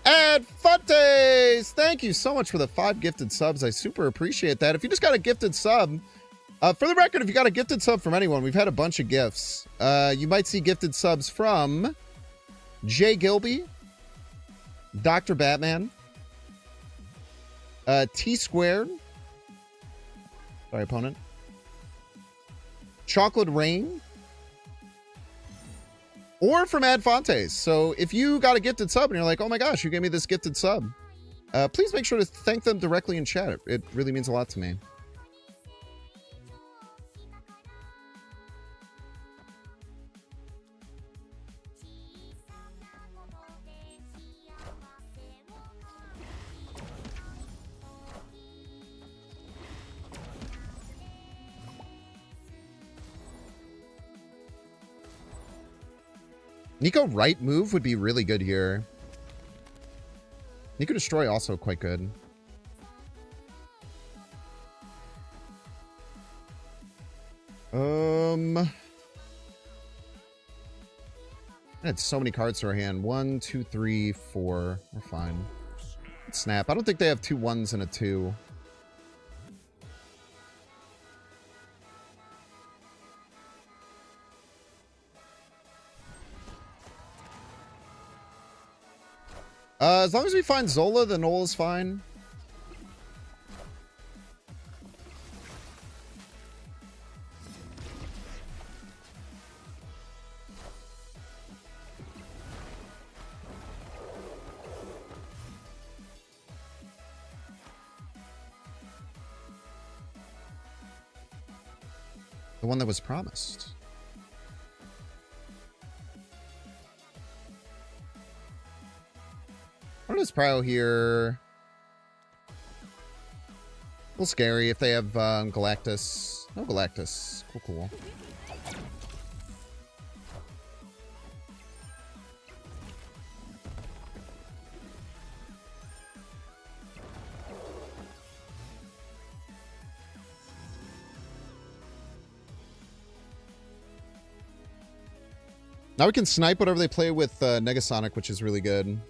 And Fontes, thank you so much for the 5 gifted subs. I super appreciate that. If you just got a gifted sub, for the record, if you got a gifted sub from anyone, we've had a bunch of gifts. You might see gifted subs from Jay Gilby, Dr. Batman, T Squared, sorry, opponent, Chocolate Rain, or from Ad Fontes. So if you got a gifted sub and you're like, oh my gosh, you gave me this gifted sub, please make sure to thank them directly in chat. It really means a lot to me. Nico right move would be really good here. Nico destroy also quite good. I had so many cards to our hand. 1, 2, 3, 4. We're fine. Snap. I don't think they have 2 1s and a 2. As long as we find Zola, the Knoll is fine. The one that was promised. What is Prio here? A little scary if they have Galactus. No Galactus. Cool, cool. Now we can snipe whatever they play with Negasonic, which is really good.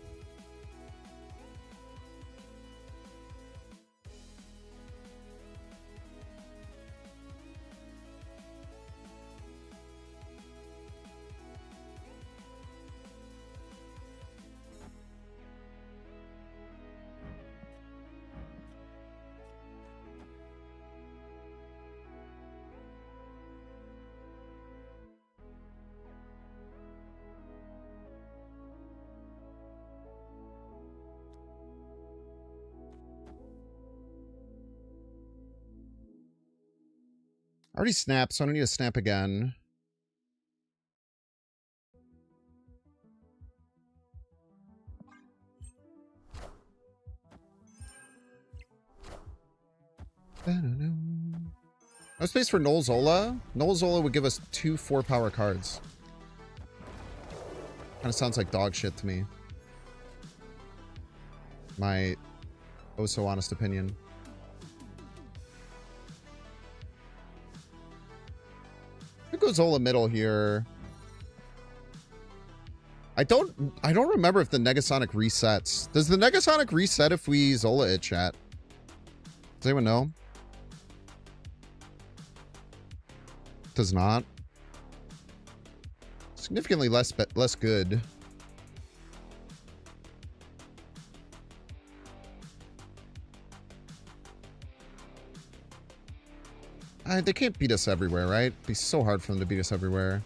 I already snapped, so I don't need to snap again. No space for Knoll Zola. Knoll Zola would give us 2 4-power cards. Kind of sounds like dog shit to me. My oh so honest opinion. I'll go Zola middle here. I don't remember if the Negasonic resets. Does the Negasonic reset if we Zola it, chat? Does anyone know? Does not. Significantly less good. They can't beat us everywhere, right? It'd be so hard for them to beat us everywhere.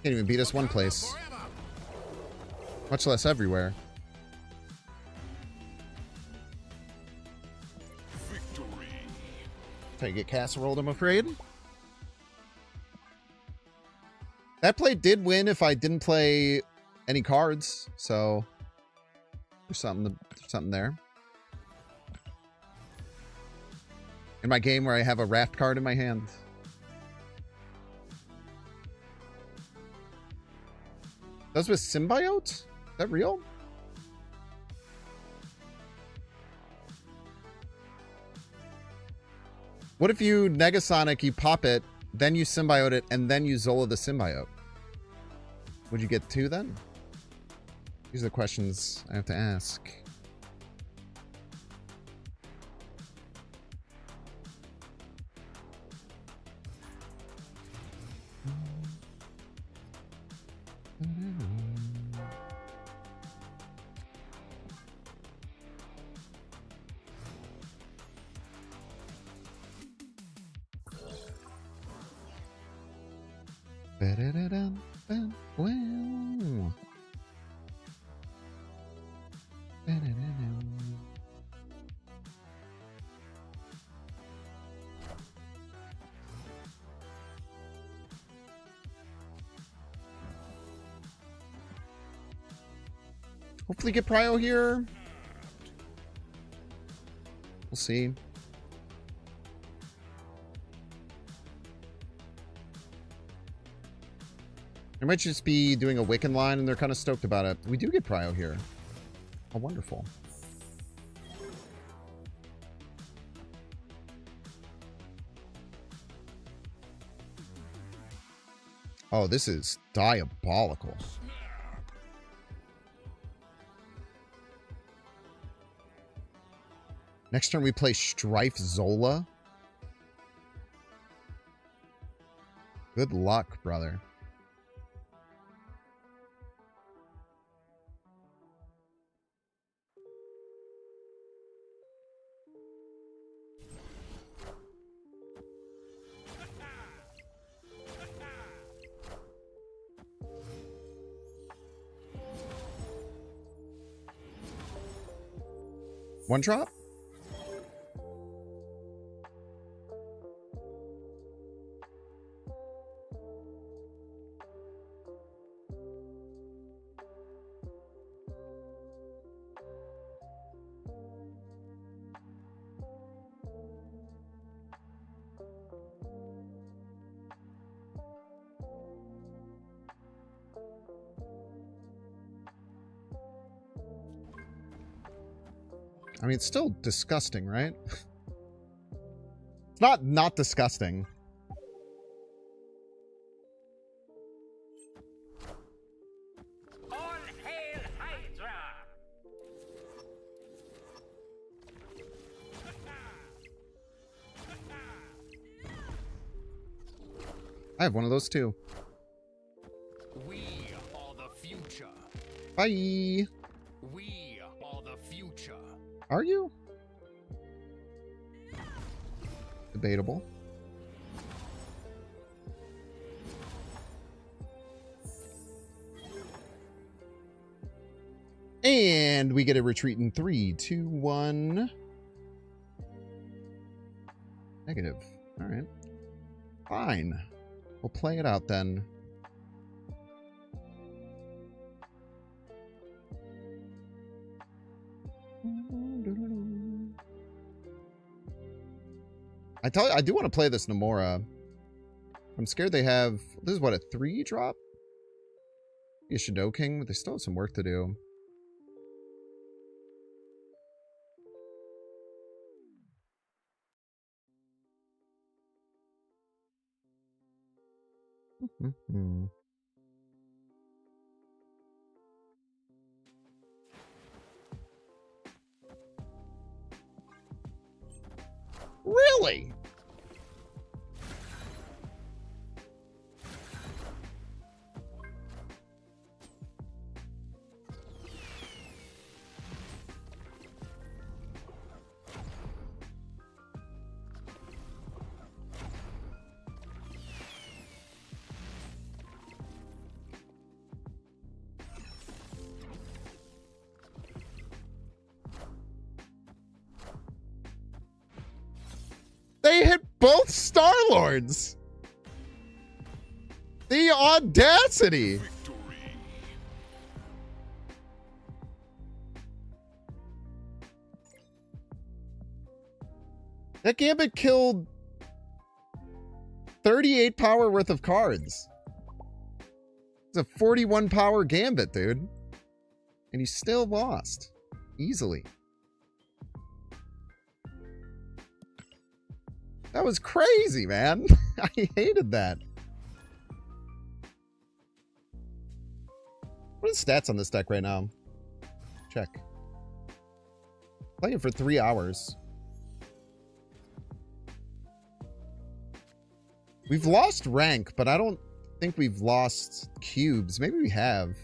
Can't even beat us one place. Much less everywhere. Victory. Try to get casseroled, I'm afraid. That play did win if I didn't play any cards, so there's something there. In my game where I have a raft card in my hand. Those with Symbiote? Is that real? What if you Negasonic, you pop it, then you Symbiote it, and then you Zola the Symbiote? Would you get 2 then? These are the questions I have to ask. Well. Hopefully get Prio here. We'll see. I might just be doing a Wiccan line and they're kind of stoked about it. We do get Prio here. Oh, wonderful. Oh, this is diabolical. Next turn we play Stryfe Zola. Good luck, brother. One drop? I mean, it's still disgusting, right? It's not disgusting. All hail Hydra! I have one of those too. We are the future. Bye. We are the future. Are you? Debatable. And we get a retreat in 3, 2, 1. Negative. All right. Fine. We'll play it out then. I do want to play this Nomura. I'm scared they have... This is what, a 3 drop? Be a Shadow King, but they still have some work to do. Really? They hit both Star-Lords! The audacity! That Gambit killed 38 power worth of cards. It's a 41 power Gambit, dude. And he still lost. Easily. That was crazy, man. I hated that. What are the stats on this deck right now? Check. Playing for 3 hours. We've lost rank, but I don't think we've lost cubes. Maybe we have.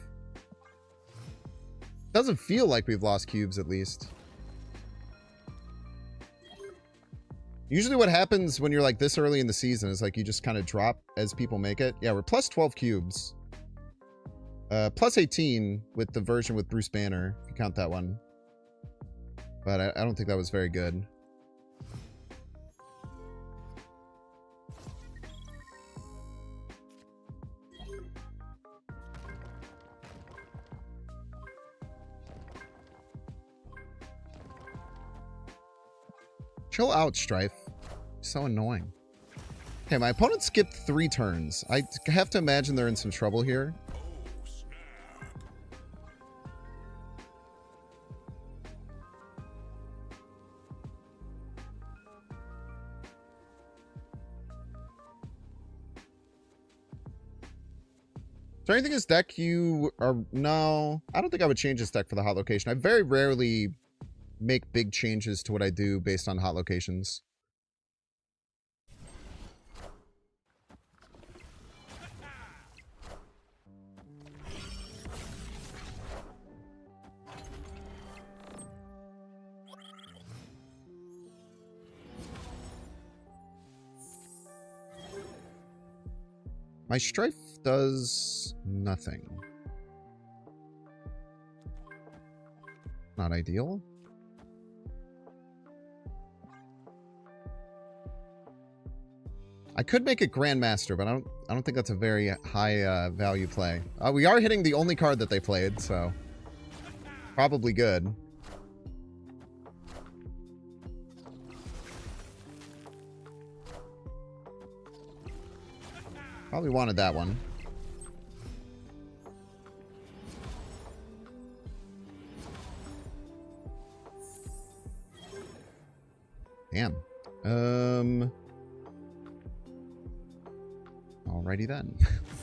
Doesn't feel like we've lost cubes, at least. Usually what happens when you're like this early in the season is like you just kind of drop as people make it. Yeah, we're plus 12 cubes. Plus 18 with the version with Bruce Banner, if you count that one. But I don't think that was very good. Chill out, Stryfe. So annoying. Okay, my opponent skipped 3 turns. I have to imagine they're in some trouble here. Is there anything in this deck you are... No, I don't think I would change this deck for the hot location. I very rarely make big changes to what I do based on hot locations. My Stryfe does nothing. Not ideal. I could make it Grandmaster, but I don't think that's a very high value play. We are hitting the only card that they played, so probably good. Probably wanted that one. Damn. Alrighty then.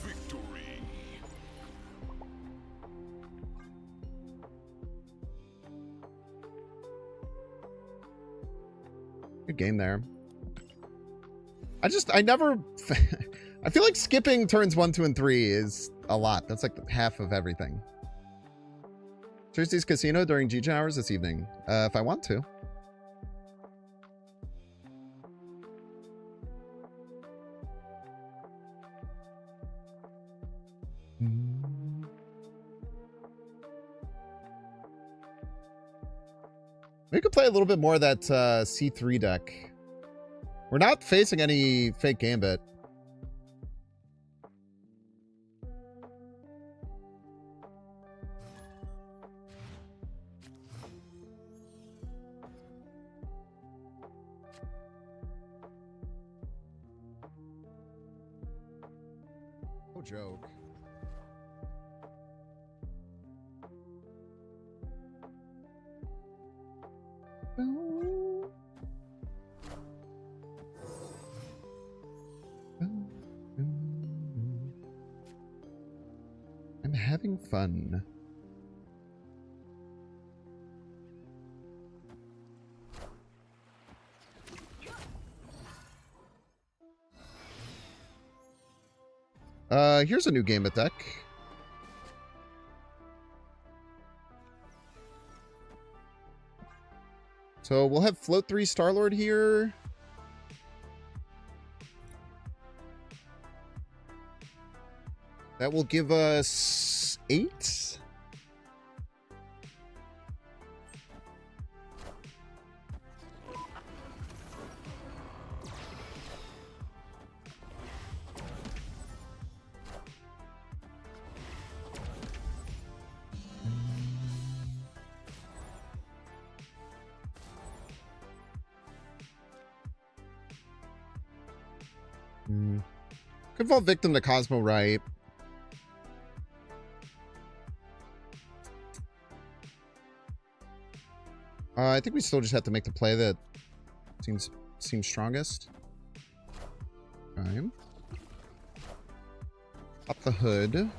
Victory. Good game there. I never... I feel like skipping turns 1, 2, and 3 is a lot. That's like half of everything. Thursday's casino during GG hours this evening. If I want to. We could play a little bit more of that C3 deck. We're not facing any fake Gambit. No joke. I'm having fun. Here's a new Gambit deck. So we'll have Float 3 Starlord here. That will give us 8. Could fall victim to Cosmo Right. I think we still just have to make the play that seems strongest. Okay. Pop the hood.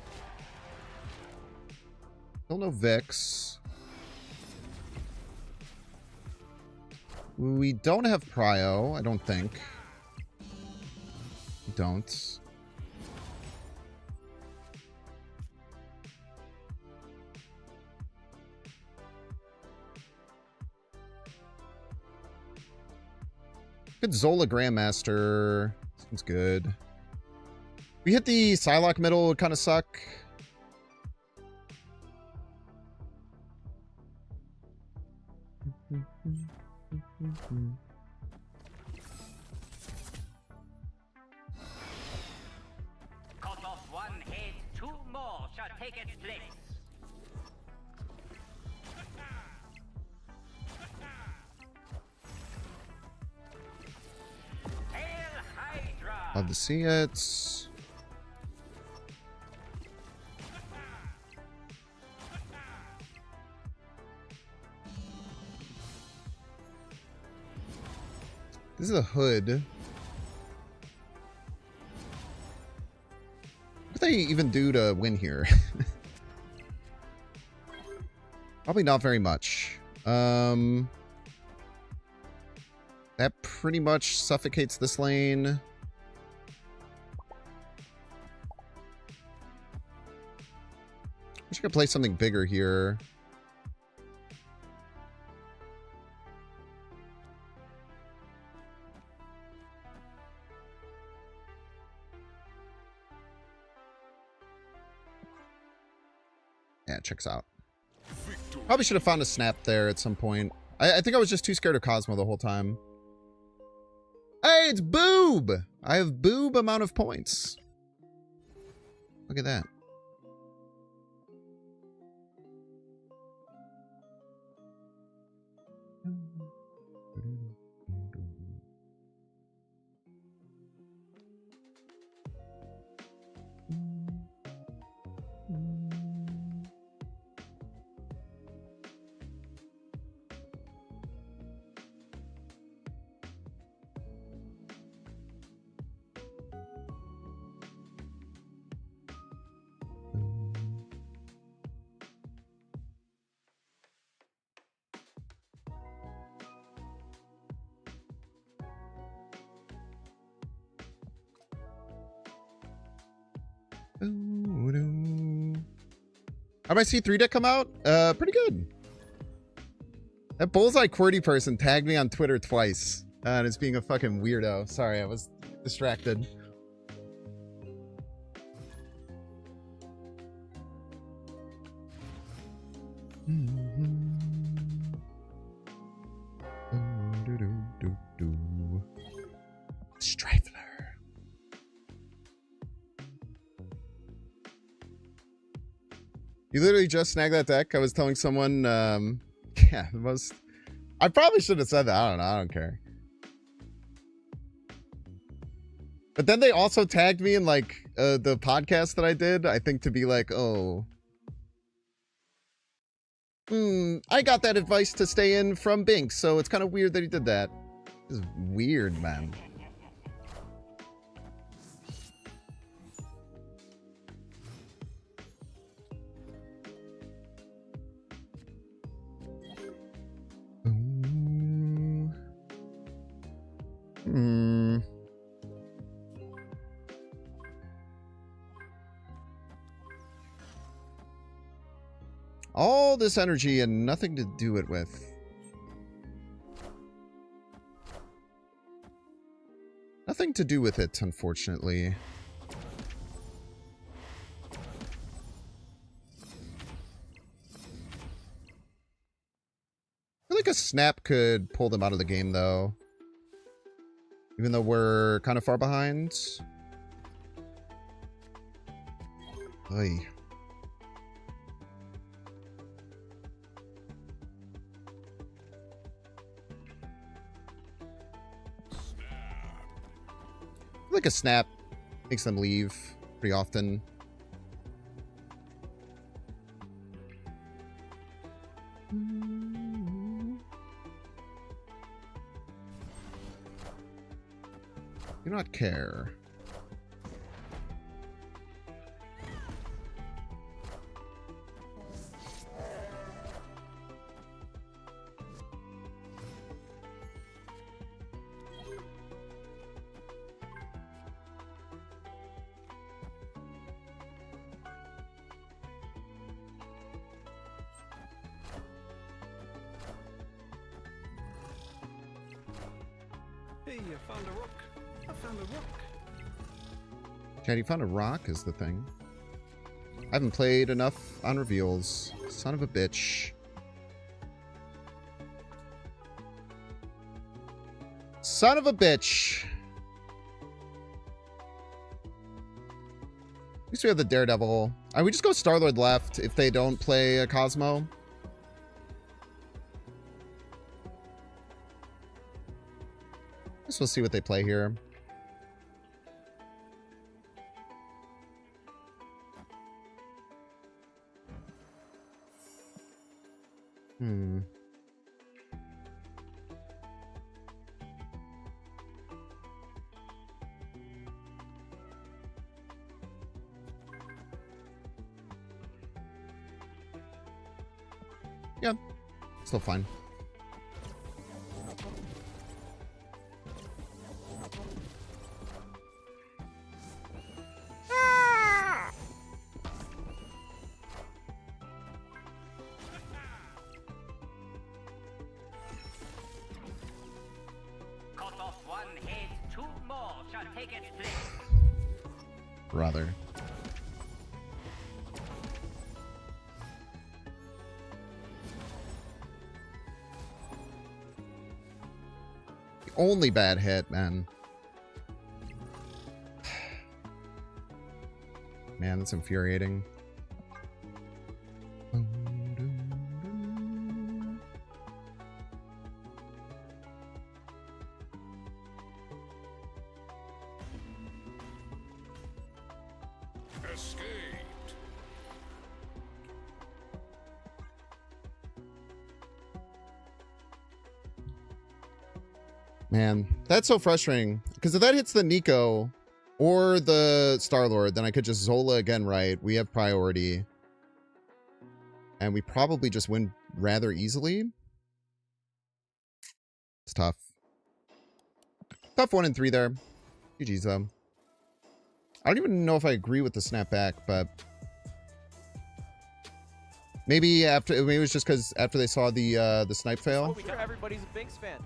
Still no Vix. We don't have Prio, I don't think. We don't. Good Zola Grandmaster. Seems good. We hit the Psylocke middle, would kind of suck. Cut off one head, 2 more shall take its place. Hail Hydra! Love to see it. This is a hood. What do they even do to win here? Probably not very much. That pretty much suffocates this lane. I should play something bigger here. Yeah, it checks out. Probably should have found a snap there at some point. I think I was just too scared of Cosmo the whole time. Hey, it's Boob! I have Boob amount of points. Look at that. How'd my C3 deck come out? Pretty good. That Bullseye QWERTY person tagged me on Twitter twice. And it's being a fucking weirdo. Sorry, I was distracted. Strifler. You literally just snagged that deck. I was telling someone, yeah, the most... I probably should have said that. I don't know. I don't care. But then they also tagged me in, like, the podcast that I did, I think, to be like, oh... I got that advice to stay in from Binks, so it's kind of weird that he did that. This is weird, man. All this energy and nothing to do it with. Nothing to do with it, unfortunately. I feel like a snap could pull them out of the game, though. Even though we're kind of far behind. Oy. Like a snap makes them leave pretty often. Do not care. Hey, I found a rock. I found a rock. Chad, you found a rock is the thing. I haven't played enough on reveals. Son of a bitch. Son of a bitch. At least we have the Daredevil. We just go Star-Lord left if they don't play a Cosmo. Guess we'll see what they play here. Yeah, still fine. Cut off one head, two more shall take its place. Brother. The only bad hit, man. Man, that's infuriating. Escaped. Man, that's so frustrating. Because if that hits the Nico or the Star-Lord, then I could just Zola again, right? We have priority. And we probably just win rather easily. It's tough. Tough 1 and 3 there. GG's though. I don't even know if I agree with the snapback, but maybe it was just because after they saw the snipe fail. Sure, everybody's a Binks fan.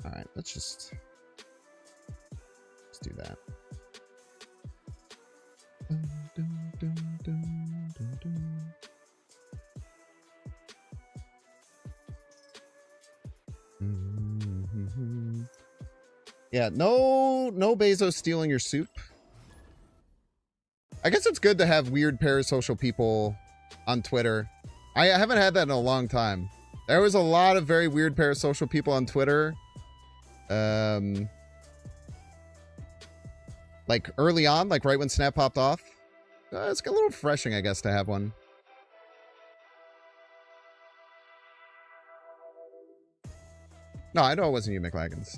All right, let's do that. Yeah, no Bezos stealing your soup. I guess it's good to have weird parasocial people on Twitter. I haven't had that in a long time. There was a lot of very weird parasocial people on Twitter. Like early on, like right when Snap popped off. It's a little refreshing, I guess, to have one. No, I know it wasn't you, McLaggens.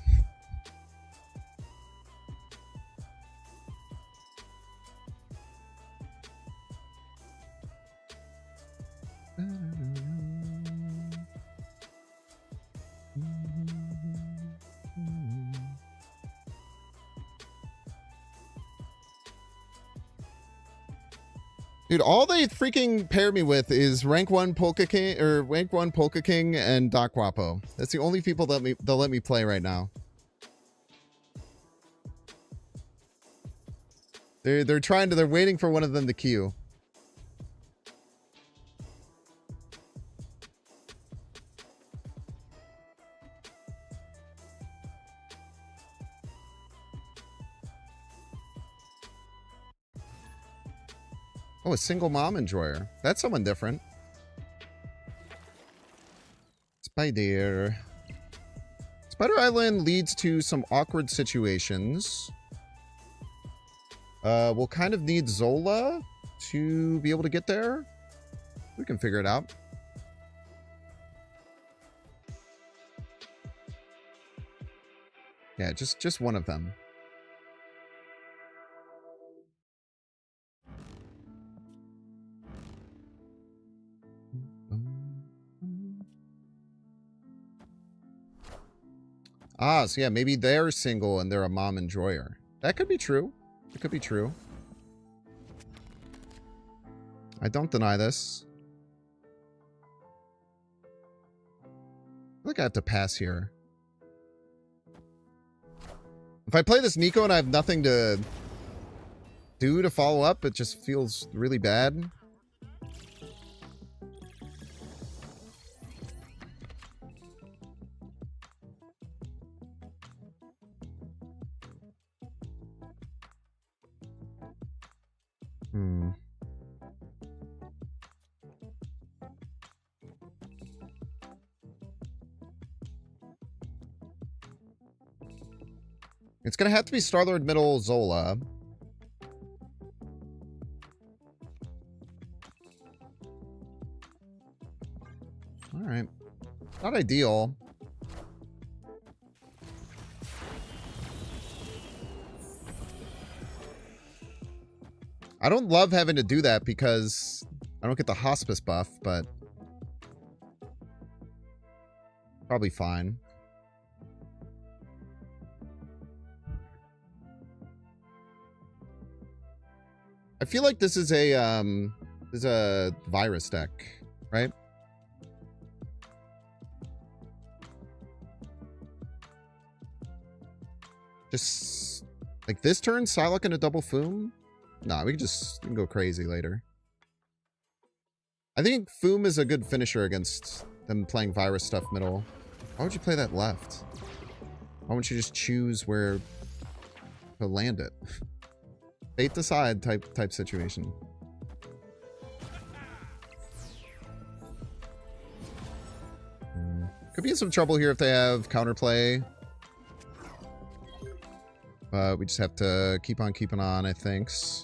Dude, all they freaking pair me with is rank 1 Polka King or rank 1 Polka King and Doc Guapo. That's the only people that they'll let me play right now. They're waiting for one of them to queue. Oh, a single mom enjoyer. That's someone different. Spider. Spider Island leads to some awkward situations. We'll kind of need Zola to be able to get there. We can figure it out. Yeah, just one of them. Ah, so yeah, maybe they're single and they're a mom enjoyer. That could be true. It could be true. I don't deny this. I think I have to pass here. If I play this Nico and I have nothing to do to follow up, it just feels really bad. It's gonna have to be Star-Lord middle Zola. Alright. Not ideal. I don't love having to do that because I don't get the hospice buff, but probably fine. I feel like this is a virus deck, right? Just like this turn, Psylocke and a double Foom? Nah, we can go crazy later. I think Foom is a good finisher against them playing virus stuff middle. Why would you play that left? Why wouldn't you just choose where to land it? Fate decide type situation. Could be in some trouble here if they have counterplay. But we just have to keep on keeping on, I think. Just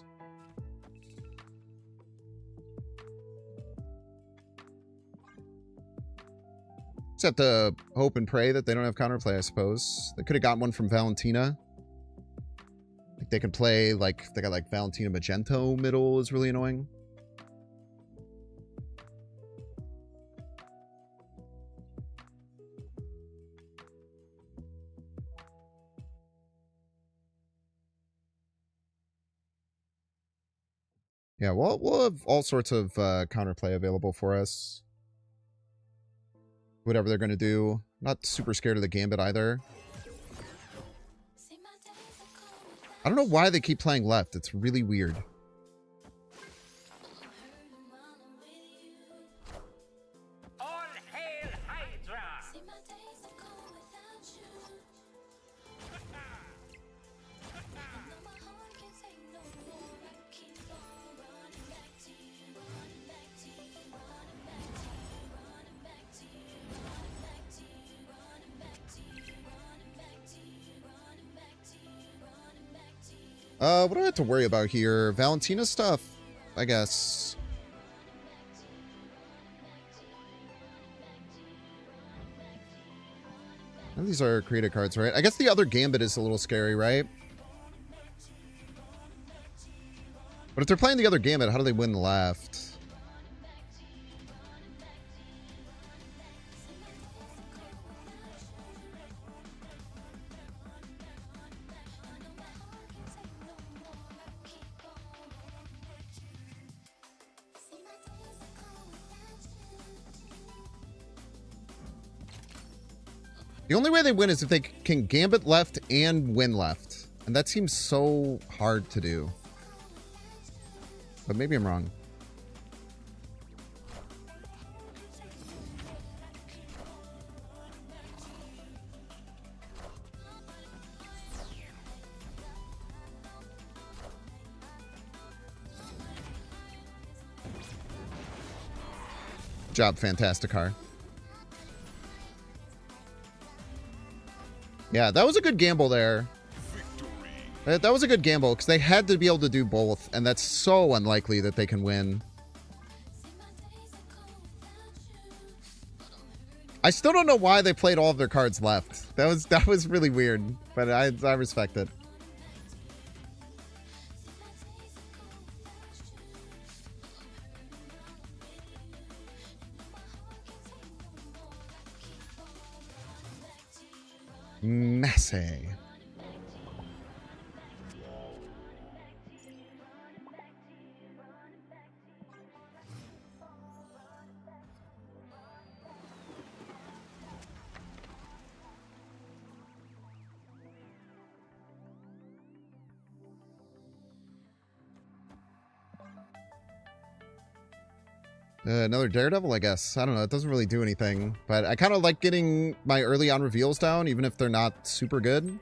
have to hope and pray that they don't have counterplay, I suppose. They could have gotten one from Valentina. Like they could play, like, they got like Valentina Magento middle is really annoying. Yeah, we'll have all sorts of counterplay available for us. Whatever they're going to do. Not super scared of the Gambit either. I don't know why they keep playing left. It's really weird. All hail Hydra! What do I have to worry about here? Valentina stuff, I guess. And these are created cards, right? I guess the other Gambit is a little scary, right? But if they're playing the other Gambit, how do they win left? The only way they win is if they can Gambit left and win left. And that seems so hard to do. But maybe I'm wrong. Good job, Fantasticar. Yeah, that was a good gamble there. That was a good gamble, because they had to be able to do both, and that's so unlikely that they can win. I still don't know why they played all of their cards left. That was really weird, but I respect it. Messy. Another Daredevil, I guess. I don't know. It doesn't really do anything. But I kind of like getting my early on reveals down, even if they're not super good.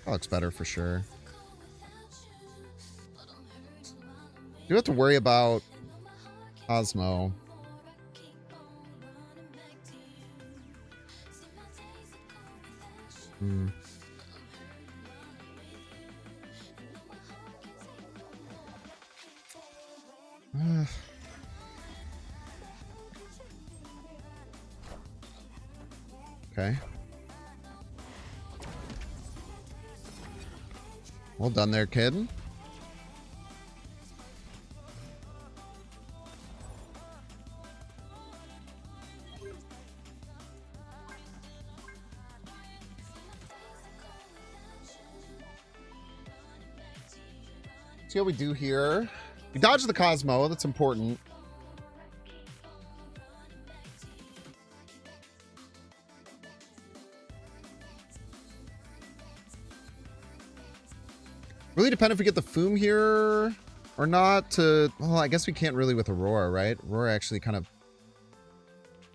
That looks better for sure. You have to worry about Cosmo. Okay. Well done there, kid. See how we do here. We dodged the Cosmo. That's important. Really depend if we get the Foom here or not. Well, I guess we can't really with Aurora, right? Aurora actually kind of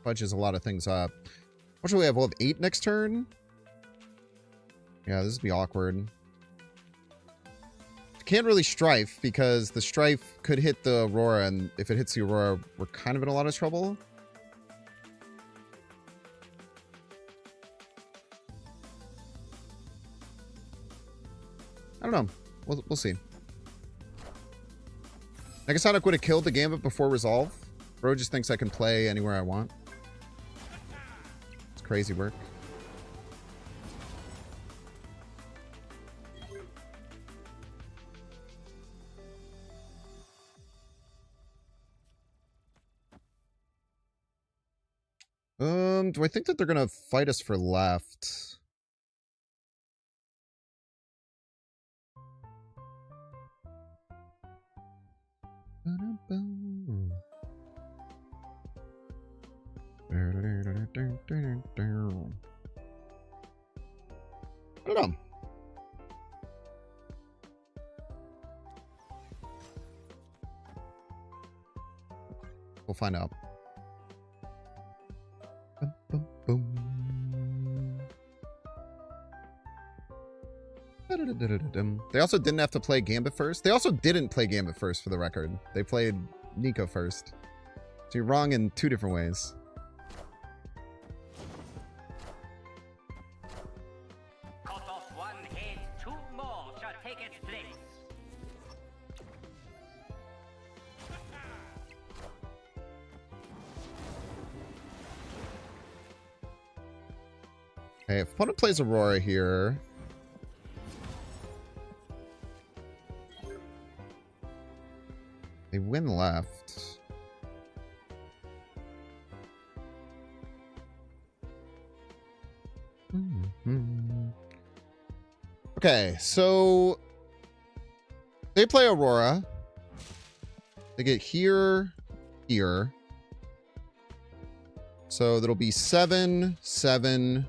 fudges a lot of things up. What should we have? We'll have 8 next turn. Yeah, this would be awkward. Can't really Stryfe because the Stryfe could hit the Aurora, and if it hits the Aurora, we're kind of in a lot of trouble. I don't know. We'll see. Negasonic would have killed the Gambit before Resolve. Bro just thinks I can play anywhere I want. It's crazy work. Do I think that they're gonna fight us for left? I don't know. We'll find out. Bum, bum, bum. They also didn't have to play Gambit first. They also didn't play Gambit first, for the record. They played Nico first. So you're wrong in 2 different ways. Cut off one head Okay, if opponent plays Aurora here. They win left. Okay, so they play Aurora. They get here, here. So that'll be 7, 7.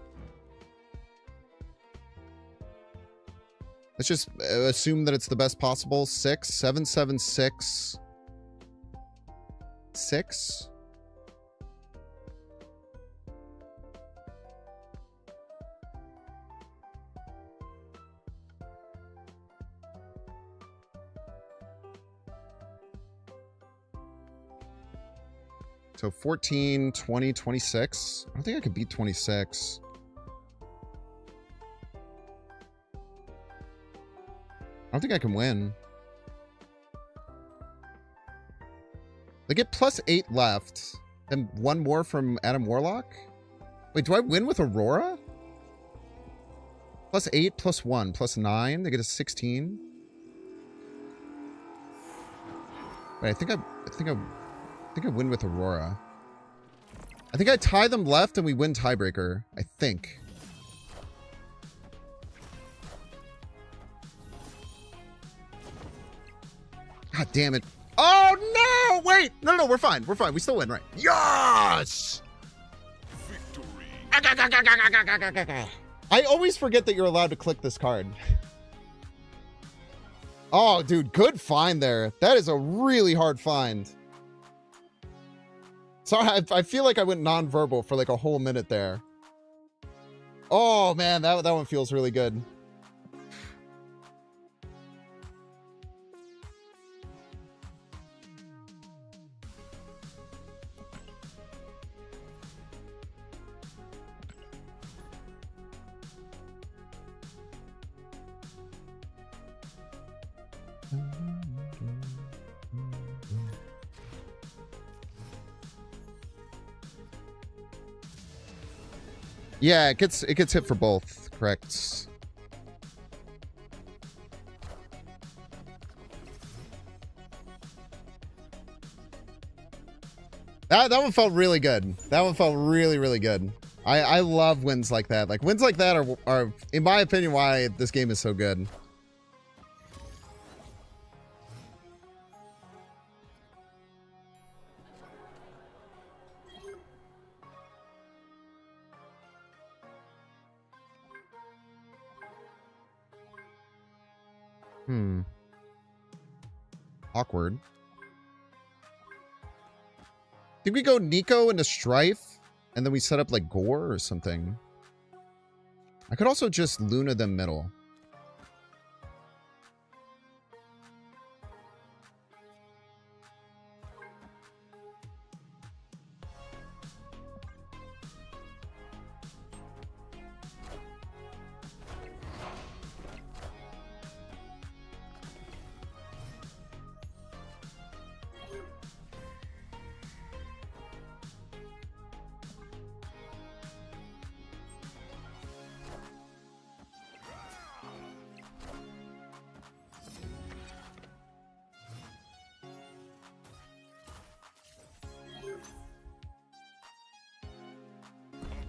Let's just assume that it's the best possible. 6, 7, 7, 6. 6. So 14, 20, 26. I don't think I could beat 26. I don't think I can win. They get +8 left. And one more from Adam Warlock? Wait, do I win with Aurora? +8, +1, +9. They get a 16. Wait, I think I win with Aurora. I think I tie them left and we win tiebreaker. I think. God damn it. Oh, no! Wait! No, we're fine. We're fine. We still win, right? Yes! Victory. I always forget that you're allowed to click this card. Oh, dude. Good find there. That is a really hard find. Sorry, I feel like I went non-verbal for like a whole minute there. Oh, man. That one feels really good. Yeah, it gets hit for both, correct? That one felt really good. That one felt really, really good. I love wins like that. Like wins like that are in my opinion why this game is so good. Awkward. Think we go Nico into Stryfe and then we set up like Gore or something. I could also just Luna them middle.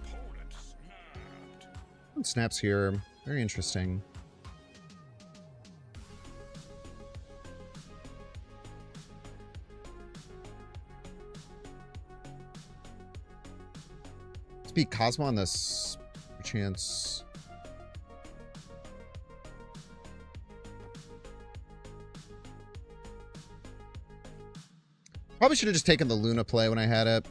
Opponent snapped. Snaps here. Very interesting. Let's beat Cosmo on this chance. Probably should have just taken the Luna play when I had it.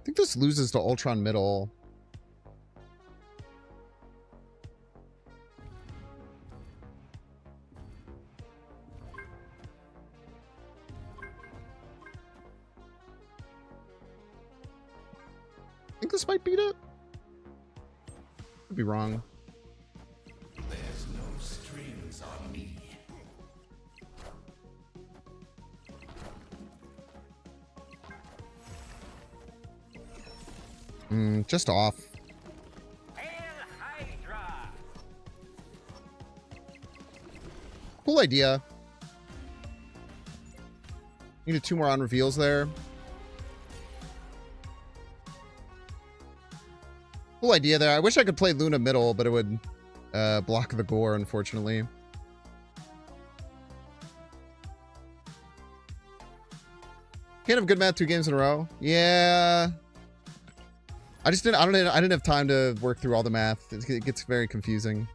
think this loses to Ultron middle. I think this might beat it. Could be wrong. There's no strings on me. Just off. Hail Hydra! Cool idea. Needed 2 more on reveals there. Cool idea there. I wish I could play Luna middle, but it would block the gore, unfortunately. Can't have good math 2 games in a row. Yeah. I didn't have time to work through all the math. It gets very confusing.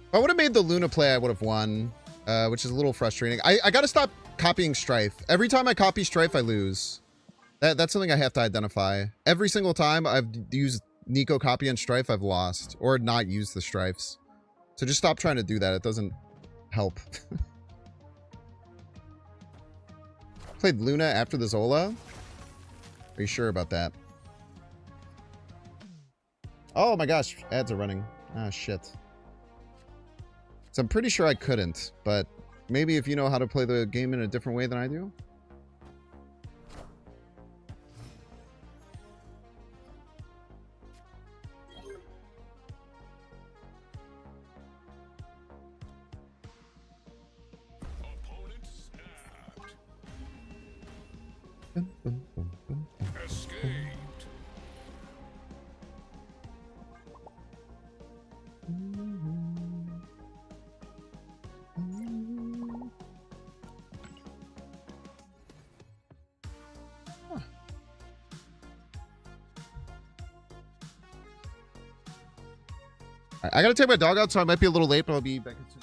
If I would have made the Luna play, I would have won, which is a little frustrating. I gotta stop copying Stryfe. Every time I copy Stryfe, I lose. That's something I have to identify. Every single time I've used Nico copy on Stryfe, I've lost. Or not used the Stryfes. So just stop trying to do that. It doesn't help. Played Luna after the Zola? Are you sure about that? Oh my gosh, ads are running. Ah, shit. So I'm pretty sure I couldn't, but maybe if you know how to play the game in a different way than I do. Opponent snapped. Escaped. I gotta take my dog out, so I might be a little late, but I'll be back soon.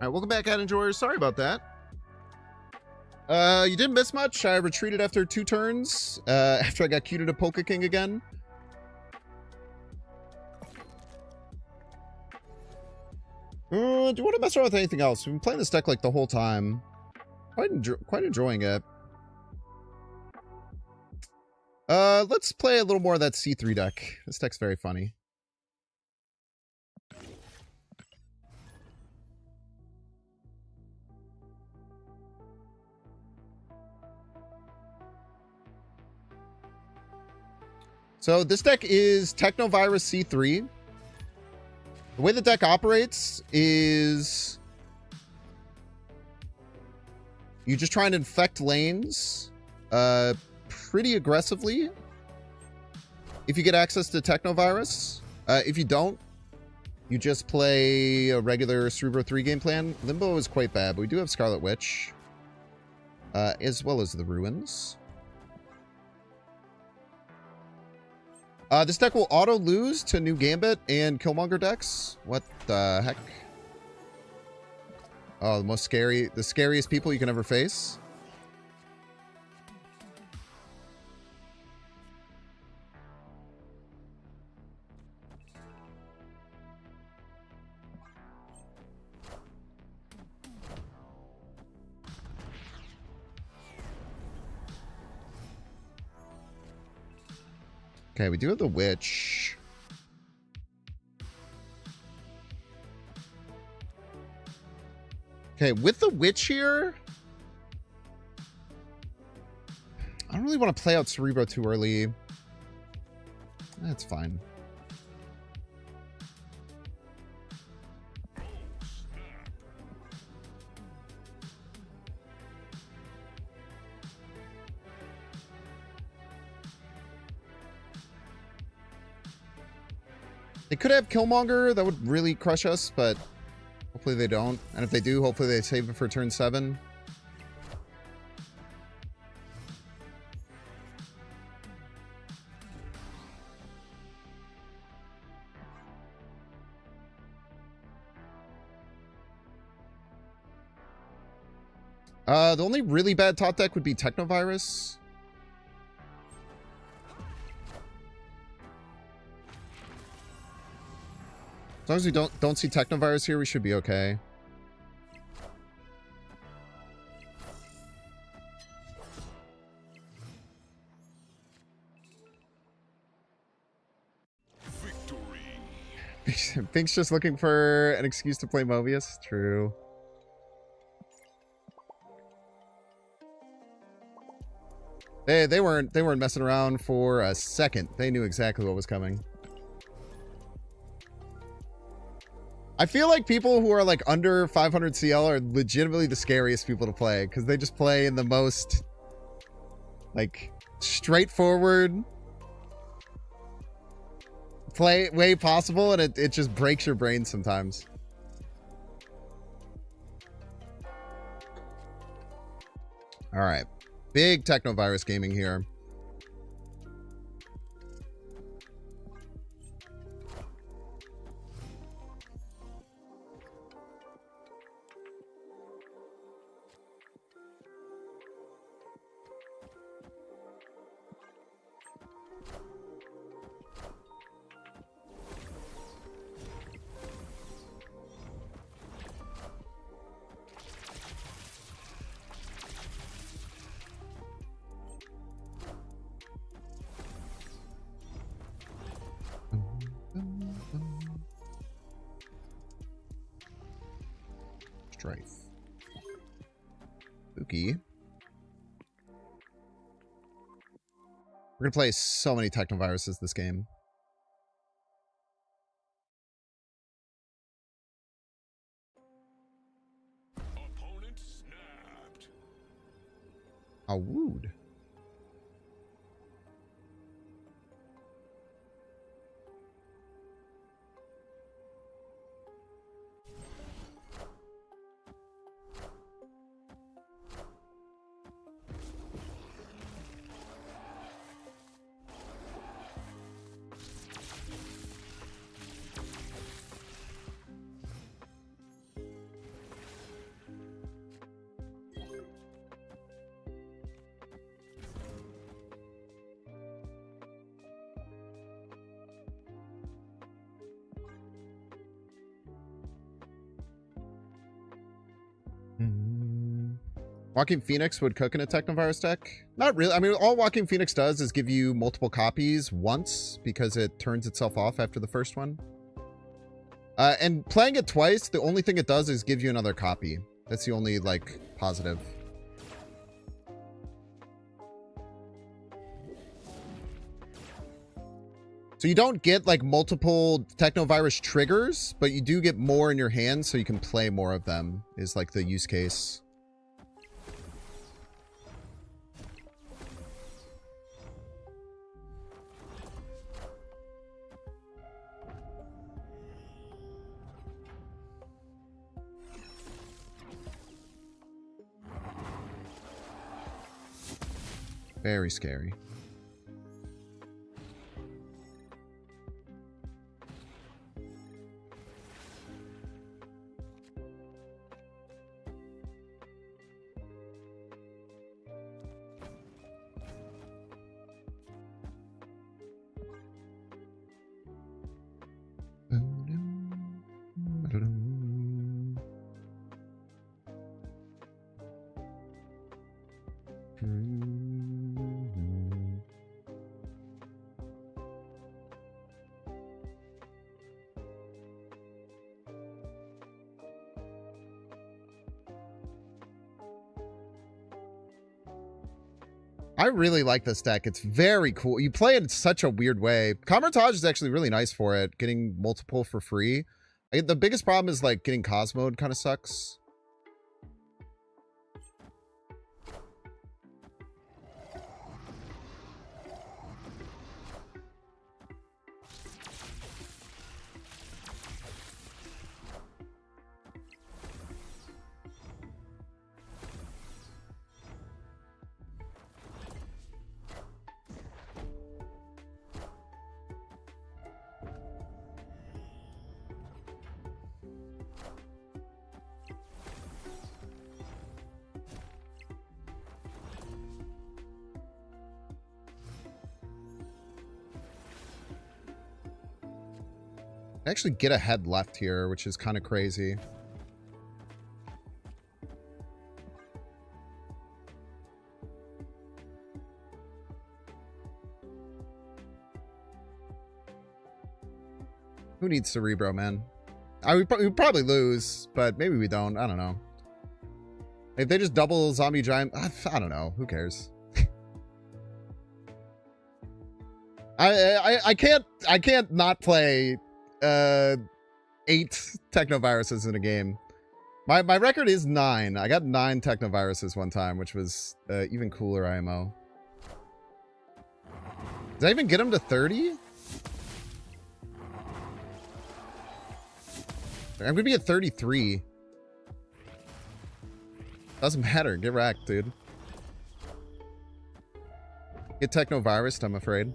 right, welcome back, ad enjoyers. Sorry about that. You didn't miss much. I retreated after 2 turns, after I got queued to Polka King again. Do you want to mess around with anything else? We've been playing this deck like the whole time. Quite enjoying it. Let's play a little more of that C3 deck. This deck's very funny. So this deck is Technovirus C3. The way the deck operates is you just try and infect lanes pretty aggressively if you get access to Technovirus. If you don't, you just play a regular Cerebro-3 game plan. Limbo is quite bad, but we do have Scarlet Witch, as well as the Ruins. This deck will auto lose to New Gambit and Killmonger decks. What the heck? Oh, the scariest people you can ever face. Okay, we do have the Witch. Okay, with the Witch here, I don't really want to play out Cerebro too early. That's fine. They could have Killmonger. That would really crush us, but hopefully they don't. And if they do, hopefully they save it for turn 7. The only really bad top deck would be Technovirus. As long as we don't see Technovirus here, we should be okay. Victory. Pink's just looking for an excuse to play Mobius. True. They weren't messing around for a second. They knew exactly what was coming. I feel like people who are like under 500 CL are legitimately the scariest people to play because they just play in the most like straightforward play way possible, and it just breaks your brain sometimes. All right, big Technovirus gaming here. Stryfe. Spooky. We're gonna play so many Technoviruses this game. Opponent snapped. How rude. Walking Phoenix would cook in a Technovirus deck? Not really. I mean, all Walking Phoenix does is give you multiple copies once because it turns itself off after the first one. And playing it twice, the only thing it does is give you another copy. That's the only, like, positive. So you don't get, like, multiple Technovirus triggers, but you do get more in your hand so you can play more of them, is, like, the use case. Very scary. I really like this deck. It's very cool. You play it in such a weird way. Comertage is actually really nice for it. Getting multiple for free. The biggest problem is like getting Cosmode kind of sucks. I actually get a head left here, which is kind of crazy. Who needs Cerebro, man? We'd probably lose, but maybe we don't. I don't know. If they just double Zombie Giant, I don't know. Who cares? I can't not play 8 Technoviruses in a game. My record is 9. I got 9 Technoviruses one time, which was even cooler IMO. Did I even get him to 30? I'm gonna be at 33. Doesn't matter. Get wrecked, dude. Get Technovirused, I'm afraid.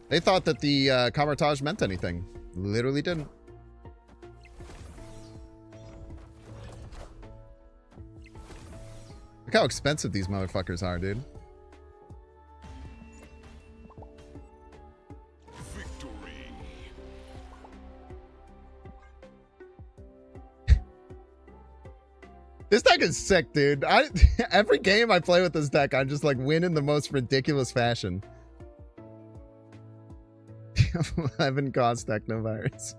They thought that the Comertage meant anything. Literally didn't. Look how expensive these motherfuckers are, dude. Victory. This deck is sick, dude. Every game I play with this deck, I just like win in the most ridiculous fashion. 11 cost Technovirus.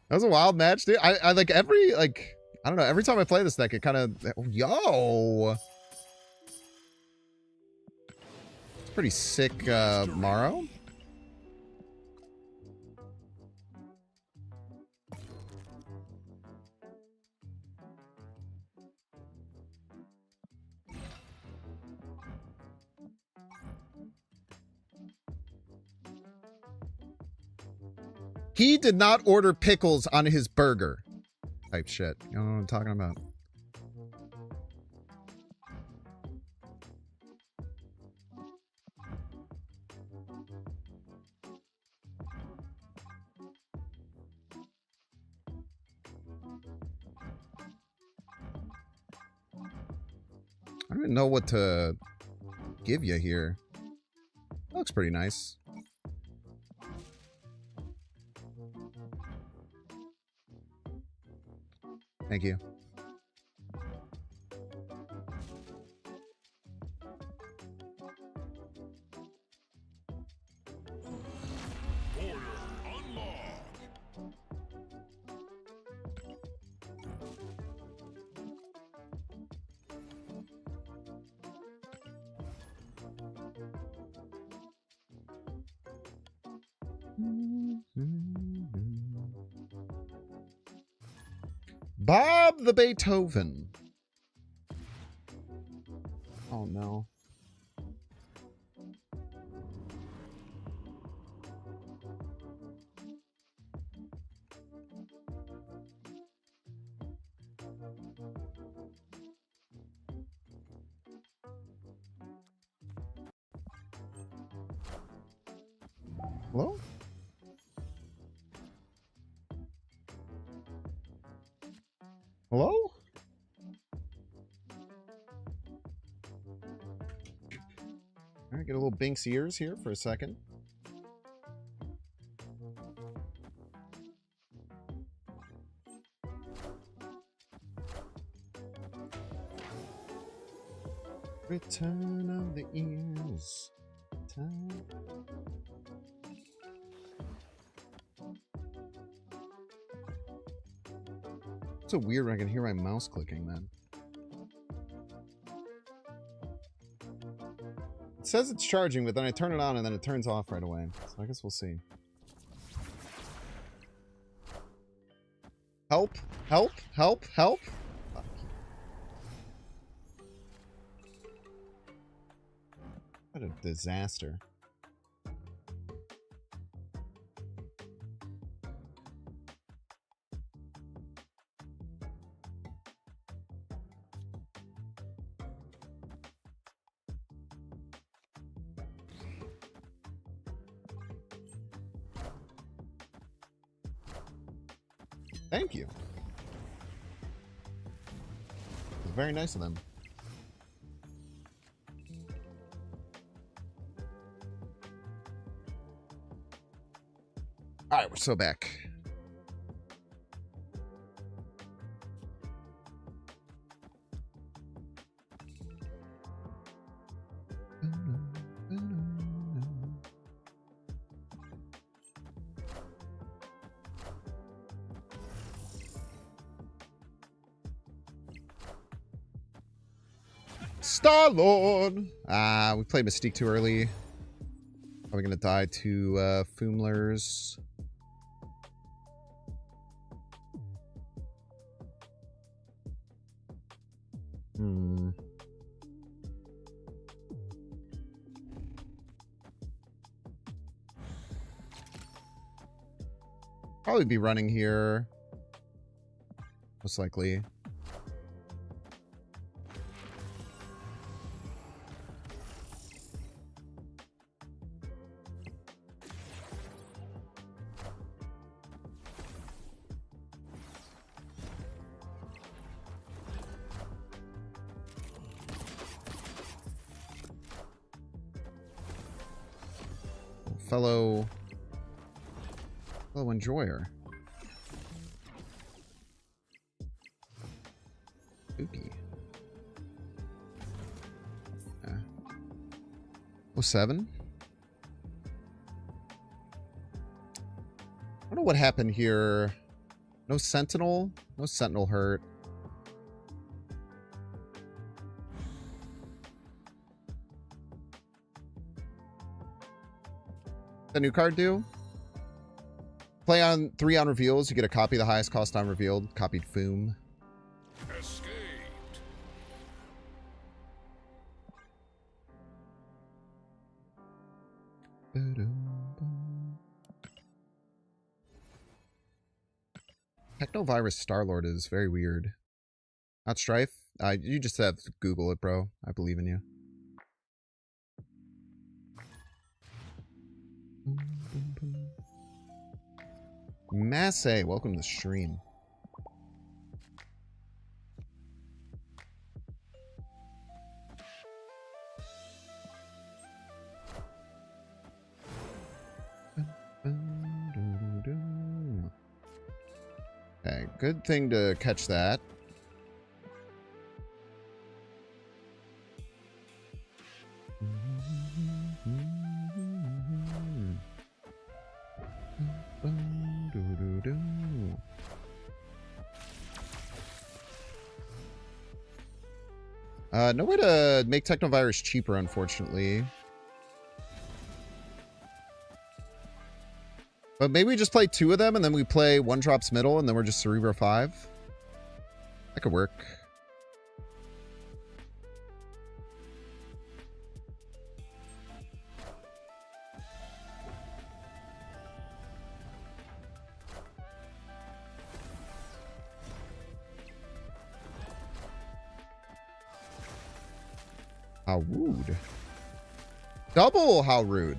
That was a wild match, dude. I like every, like, I don't know, every time I play this deck, it kind of, yo. It's pretty sick, Morrow. He did not order pickles on his burger. Type shit. You know what I'm talking about? I don't even know what to give you here? That looks pretty nice. Thank you. Order unlocked. Bob the Beethoven. Oh no. Hello? Hello? All right, get a little Bink's ears here for a second. Return of the ears. Time. It's so weird when I can hear my mouse clicking then. It says it's charging, but then I turn it on and then it turns off right away. So I guess we'll see. Help! Help! Help! Help! What a disaster. Thank you. It was very nice of them. All right, we're so back. Star-Lord! Ah, we played Mystique too early. Probably gonna die to Foomlers. Probably be running here. Most likely. Fellow enjoyer. Spooky. 07? I don't know what happened here. No Sentinel? No Sentinel hurt. The new card do? Play on 3 on reveals. You get a copy of the highest cost on revealed. Copied Foom. Escaped. Technovirus Star-Lord is very weird. Not Stryfe? You just have to Google it, bro. I believe in you. Massey, welcome to the stream. Okay, good thing to catch that. No way to make Technovirus cheaper, unfortunately. But maybe we just play 2 of them, and then we play 1 drops middle, and then we're just Cerebro 5. That could work. How rude. Double how rude.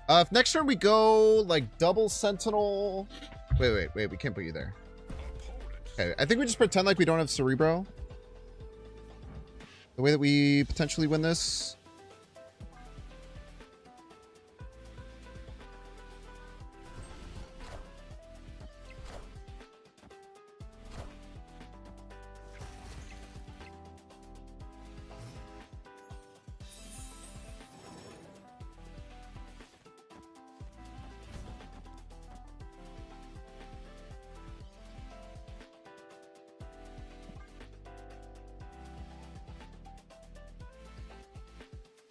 If next turn we go like double sentinel. Wait, we can't put you there. Okay, I think we just pretend like we don't have Cerebro. The way that we potentially win this.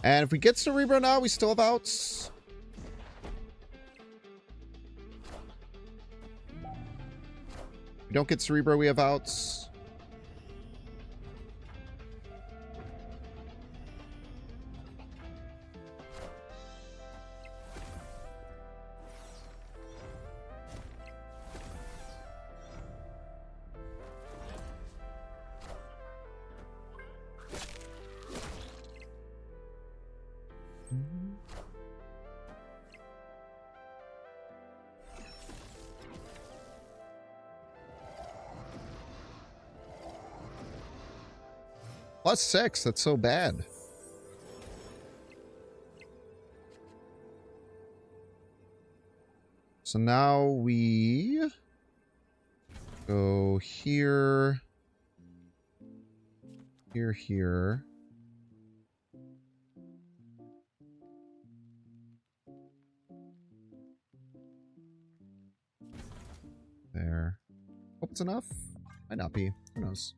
And if we get Cerebro now, we still have outs. If we don't get Cerebro, we have outs. +6, that's so bad. So now we go here, here. There. Hope it's enough. Might not be. Who knows?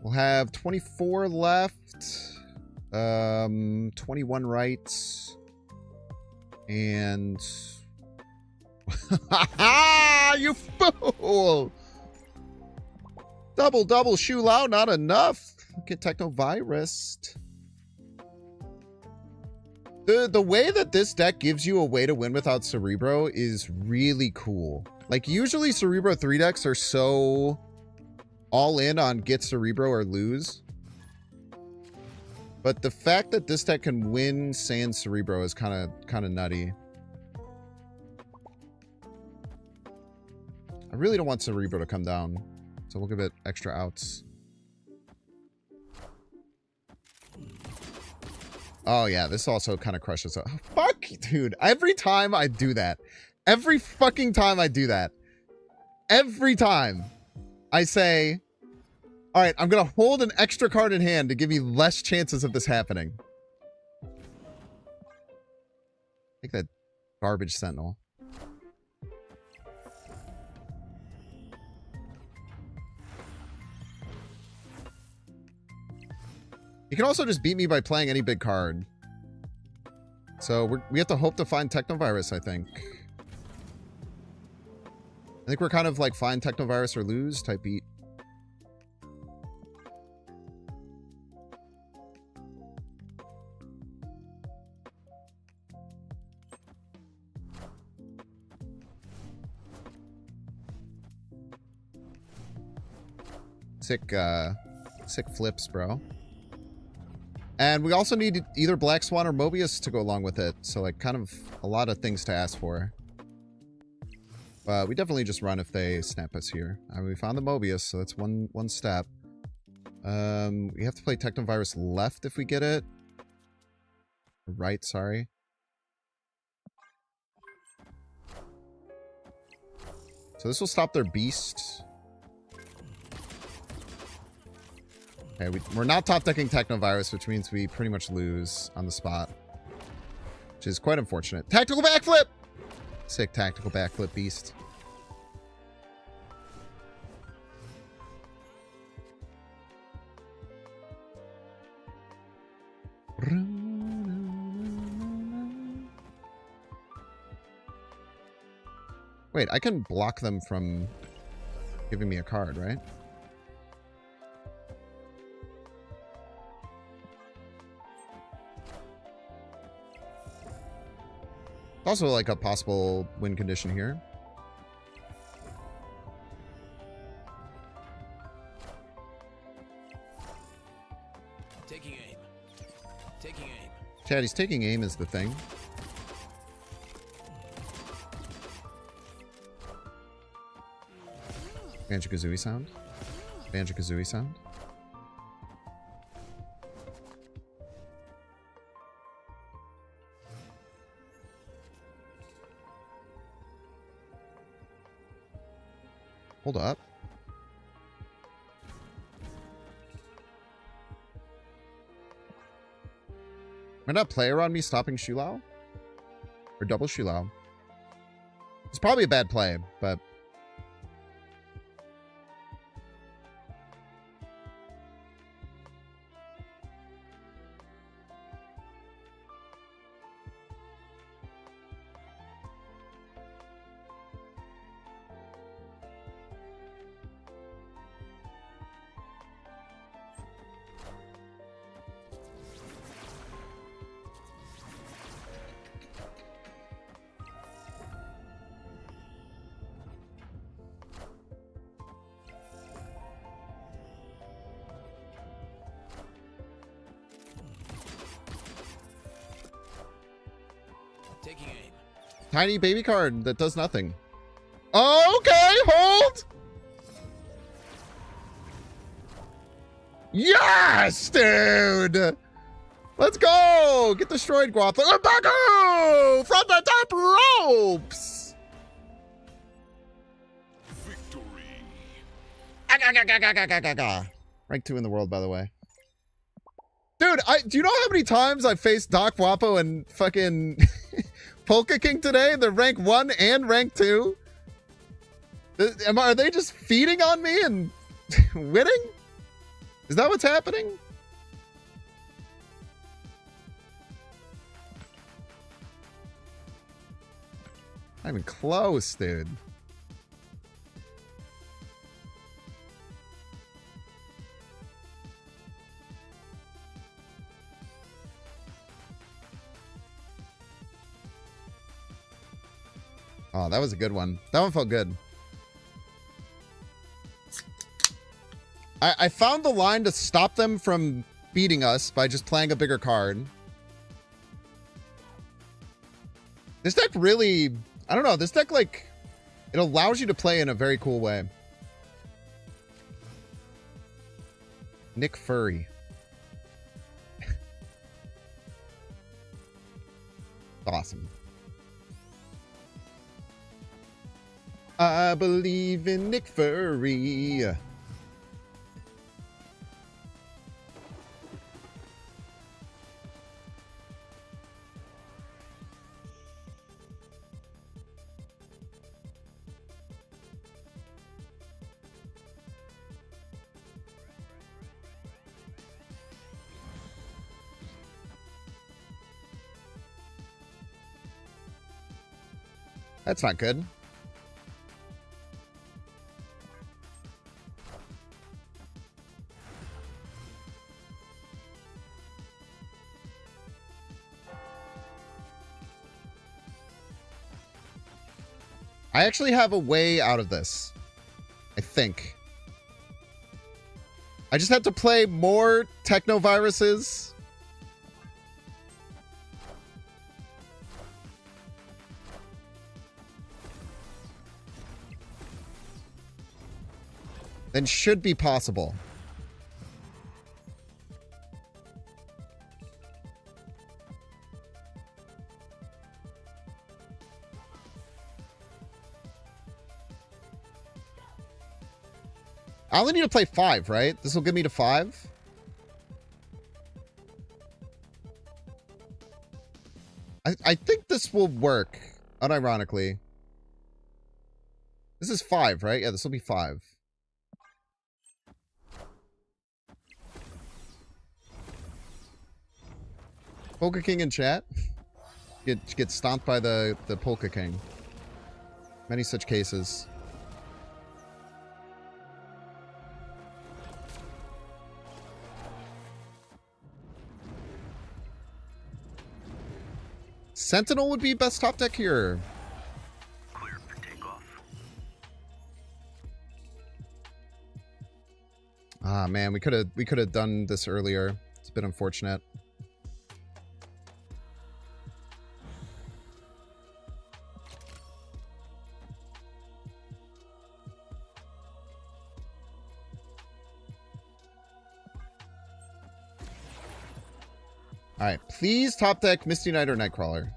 We'll have 24 left. 21 rights. And... you fool! Double, Shu Lao, not enough. Get Technovirus. The way that this deck gives you a way to win without Cerebro is really cool. Like, usually Cerebro 3 decks are so all in on get Cerebro or lose. But the fact that this deck can win sans Cerebro is kind of nutty. I really don't want Cerebro to come down, so we'll give it extra outs. Oh yeah, this also kind of crushes us. Fuck, dude. Every time I do that. Every fucking time I do that. Every time I say, all right, I'm going to hold an extra card in hand to give me less chances of this happening. Take that garbage sentinel. You can also just beat me by playing any big card. So we have to hope to find Technovirus, I think. I think we're kind of like find Technovirus or lose type beat. Sick, sick flips, bro. And we also need either Black Swan or Mobius to go along with it. So, like, kind of a lot of things to ask for. But we definitely just run if they snap us here. We found the Mobius, so that's one step. We have to play Technovirus left if we get it. Right, sorry. So this will stop their beast. Okay, we're not top decking Technovirus, which means we pretty much lose on the spot. Which is quite unfortunate. Tactical backflip! Sick tactical backflip beast. Wait, I can block them from giving me a card, right? Also, like, a possible win condition here. Taking aim. Taking aim. Chad, he's taking aim is the thing. Banjo-Kazooie sound. Banjo-Kazooie sound. Hold up. Might not play around me stopping Shulao? Or double Shulao? It's probably a bad play, but... Taking aim. Tiny baby card that does nothing. Okay, hold! Yes, dude! Let's go! Get destroyed, Guapo. Baku! From the top ropes! Victory. Rank 2 in the world, by the way. Dude, do you know how many times I faced Doc Wapo and fucking Polka King today? They're rank 1 and rank 2? Are they just feeding on me and winning? Is that what's happening? Not even close, dude. Oh, that was a good one. That one felt good. I found the line to stop them from beating us by just playing a bigger card. This deck really... I don't know. This deck, like... It allows you to play in a very cool way. Nick Furry. Awesome. I believe in Nick Furry. That's not good. I actually have a way out of this. I think. I just have to play more Technoviruses. Then should be possible. I only need to play 5, right? This will get me to 5. I think this will work, unironically. This is 5, right? Yeah, this will be 5. Polka King in chat? Get stomped by the Polka King. Many such cases. Sentinel would be best top deck here. Clear for takeoff. Ah man, we could have done this earlier. It's a bit unfortunate. All right, please top deck Misty Knight or Nightcrawler.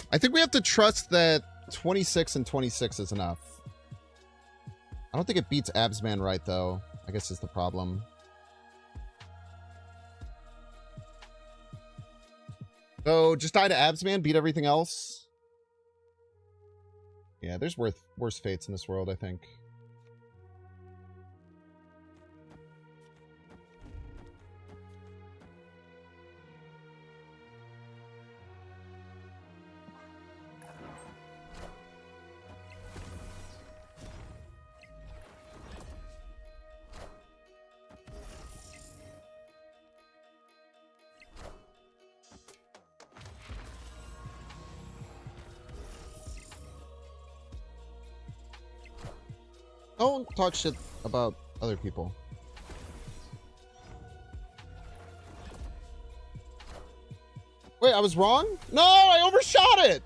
I think we have to trust that 26 and 26 is enough. I don't think it beats Absman right, though. I guess is the problem. So just die to Absman, beat everything else. Yeah, there's worse fates in this world, I think. Don't talk shit about other people. Wait, I was wrong? No, I overshot it!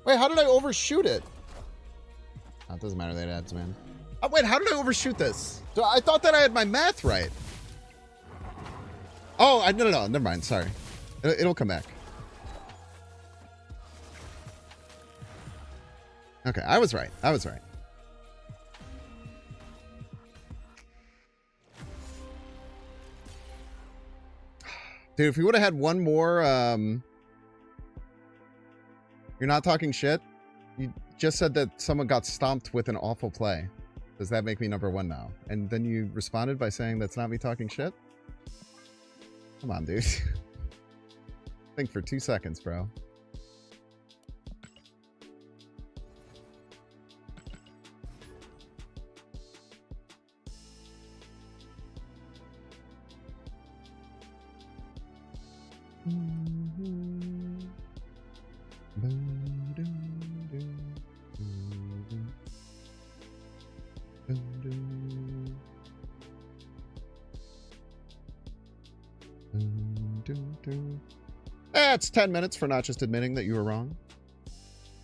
Wait, how did I overshoot it? Oh, it doesn't matter that adds, man. Oh, wait, how did I overshoot this? So I thought that I had my math right. Oh, no, never mind, sorry. It'll come back. Okay, I was right. Dude, if we would have had one more, you're not talking shit? You just said that someone got stomped with an awful play. Does that make me number 1 now? And then you responded by saying that's not me talking shit? Come on, dude. Think for 2 seconds, bro. That's 10 minutes for not just admitting that you were wrong.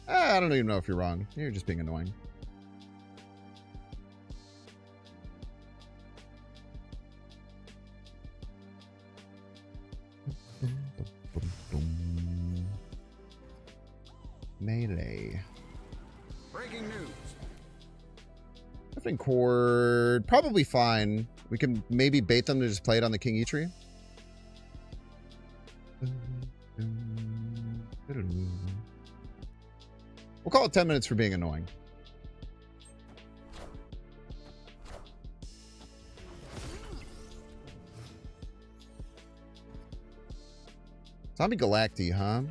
I don't even know if you're wrong. You're just being annoying. Melee. Breaking news. Drifting Chord, probably fine. We can maybe bait them to just play it on the King E-Tree. We'll call it 10 minutes for being annoying. Zombie Galacti, huh?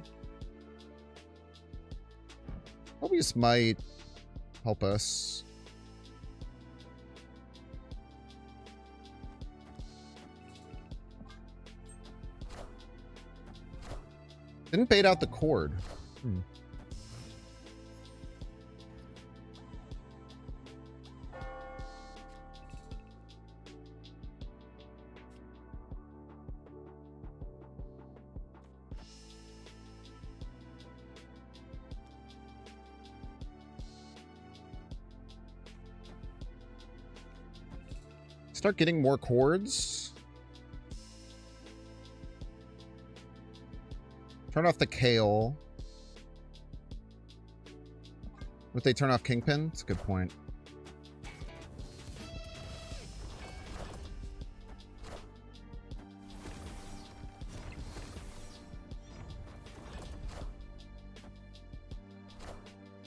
Mobius might help us. Didn't bait out the cord. Start getting more cords. Turn off the Kale. Would they turn off Kingpin? That's a good point.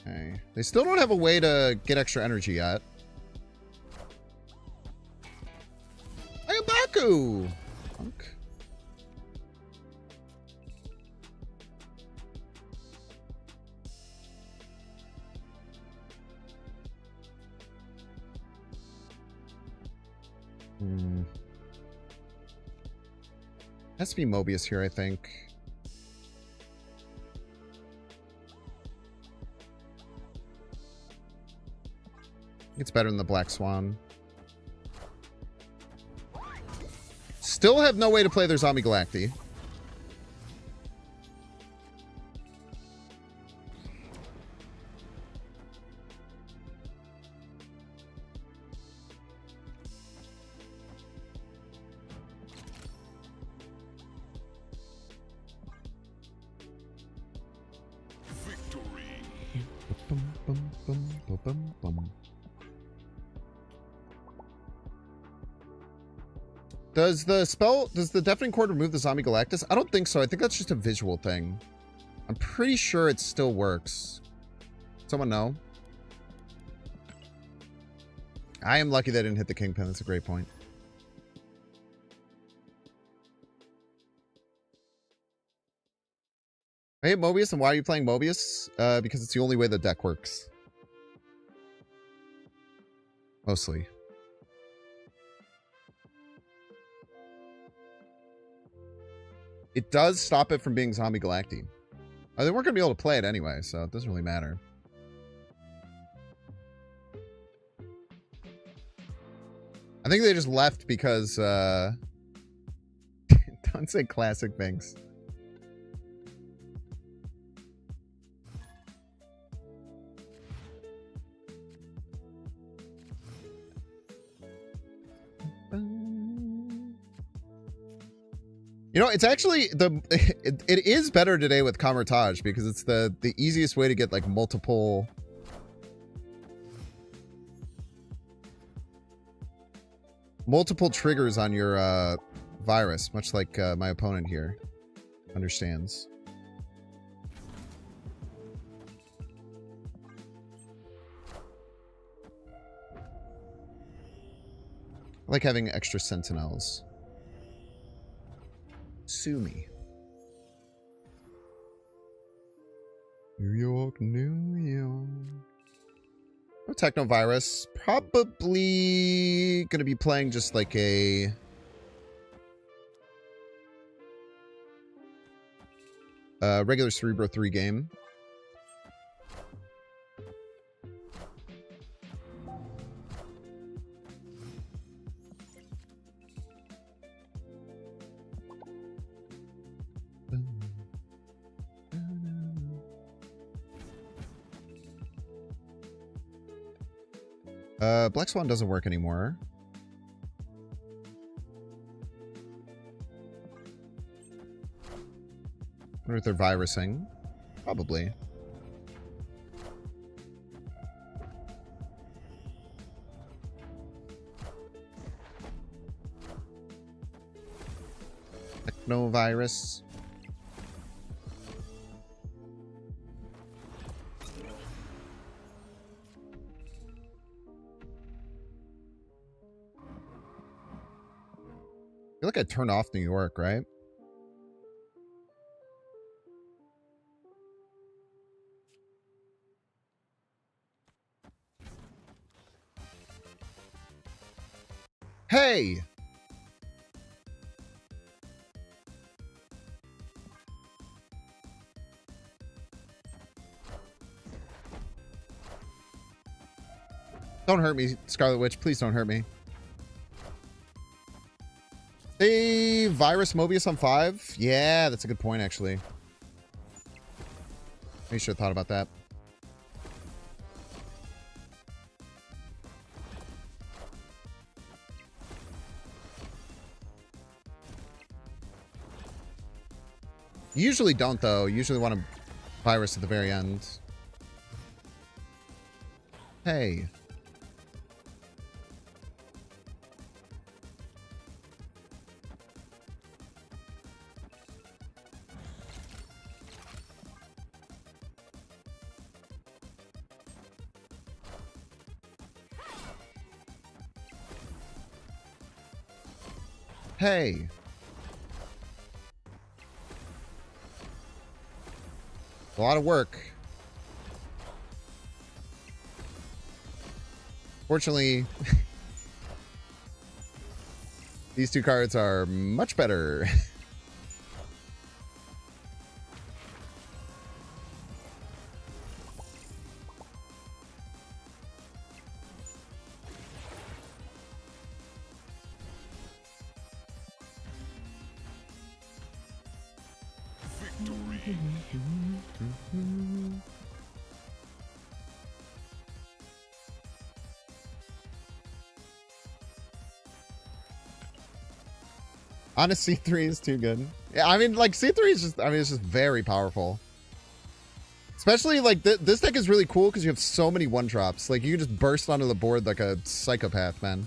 Okay. They still don't have a way to get extra energy yet. Ayabaku! Punk. Has to be Mobius here, I think. It's better than the Black Swan. Still have no way to play their Zombie Galacti. Does the Deafening Chord remove the Zombie Galactus? I don't think so. I think that's just a visual thing. I'm pretty sure it still works. Someone know? I am lucky they didn't hit the Kingpin. That's a great point. I hate Mobius, and why are you playing Mobius? Because it's the only way the deck works. Mostly. It does stop it from being Zombie Galacti. Oh, they weren't going to be able to play it anyway, so it doesn't really matter. I think they just left because, don't say classic things. You know, it's actually it is better today with Camertage because it's the easiest way to get like multiple triggers on your virus, much like my opponent here understands. I like having extra sentinels. Sue me. New York, New York. Oh, Technovirus. Probably gonna be playing just like a regular Cerebro-3 game. Black Swan doesn't work anymore. I wonder if they're virusing. Probably. Technovirus. I feel like I turned off New York, right? Hey! Don't hurt me, Scarlet Witch. Please don't hurt me. Hey, Virus Mobius on 5? Yeah, that's a good point, actually. I should have thought about that. You usually don't, though. You usually want a virus at the very end. Hey. Hey. A lot of work. Fortunately, these two cards are much better. Victory. Honest, C3 is too good. Yeah, I mean, like, C3 is just, I mean, it's just very powerful. Especially, like, this deck is really cool because you have so many one-drops. Like, you can just burst onto the board like a psychopath, man.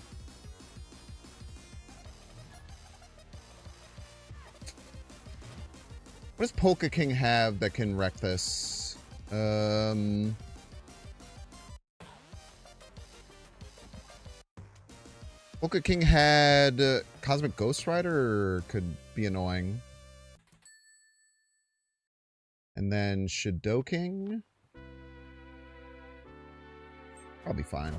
What does Polka King have that can wreck this? Polka King had Cosmic Ghost Rider, could be annoying. And then Shadow King. Probably fine.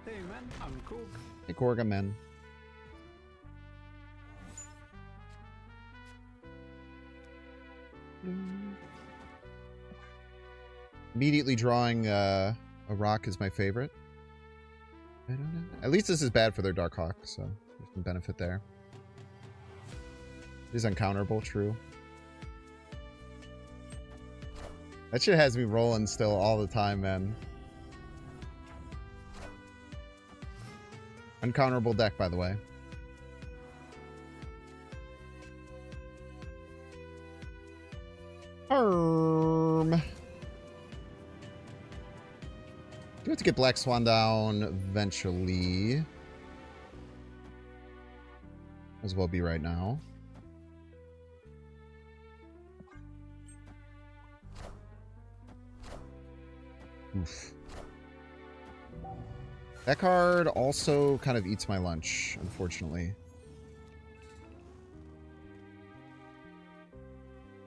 Hey man, I'm Korg. Hey, Korga, man. Immediately drawing a rock is my favorite. I don't know. At least this is bad for their Darkhawk, so there's some benefit there. It is uncounterable, true. That shit has me rolling still all the time, man. Uncounterable deck, by the way. Do have to get Black Swan down eventually. As well be right now. Oof. That card also kind of eats my lunch, unfortunately.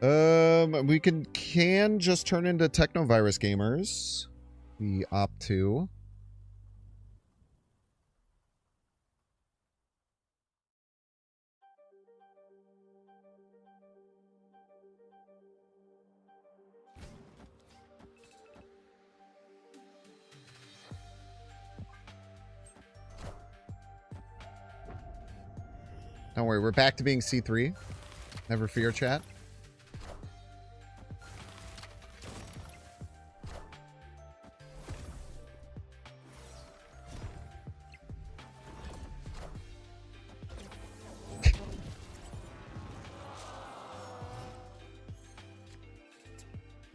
We can just turn into Technovirus gamers. We opt to. Don't worry, we're back to being C3. Never fear, chat.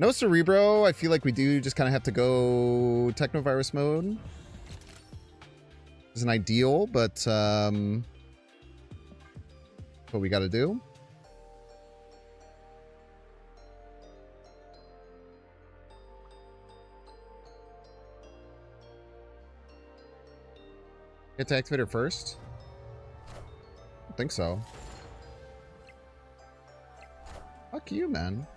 No Cerebro. I feel like we do just kind of have to go Technovirus mode. Isn't ideal, but what we got to do. Get to activate her first? I don't think so. Fuck you, man.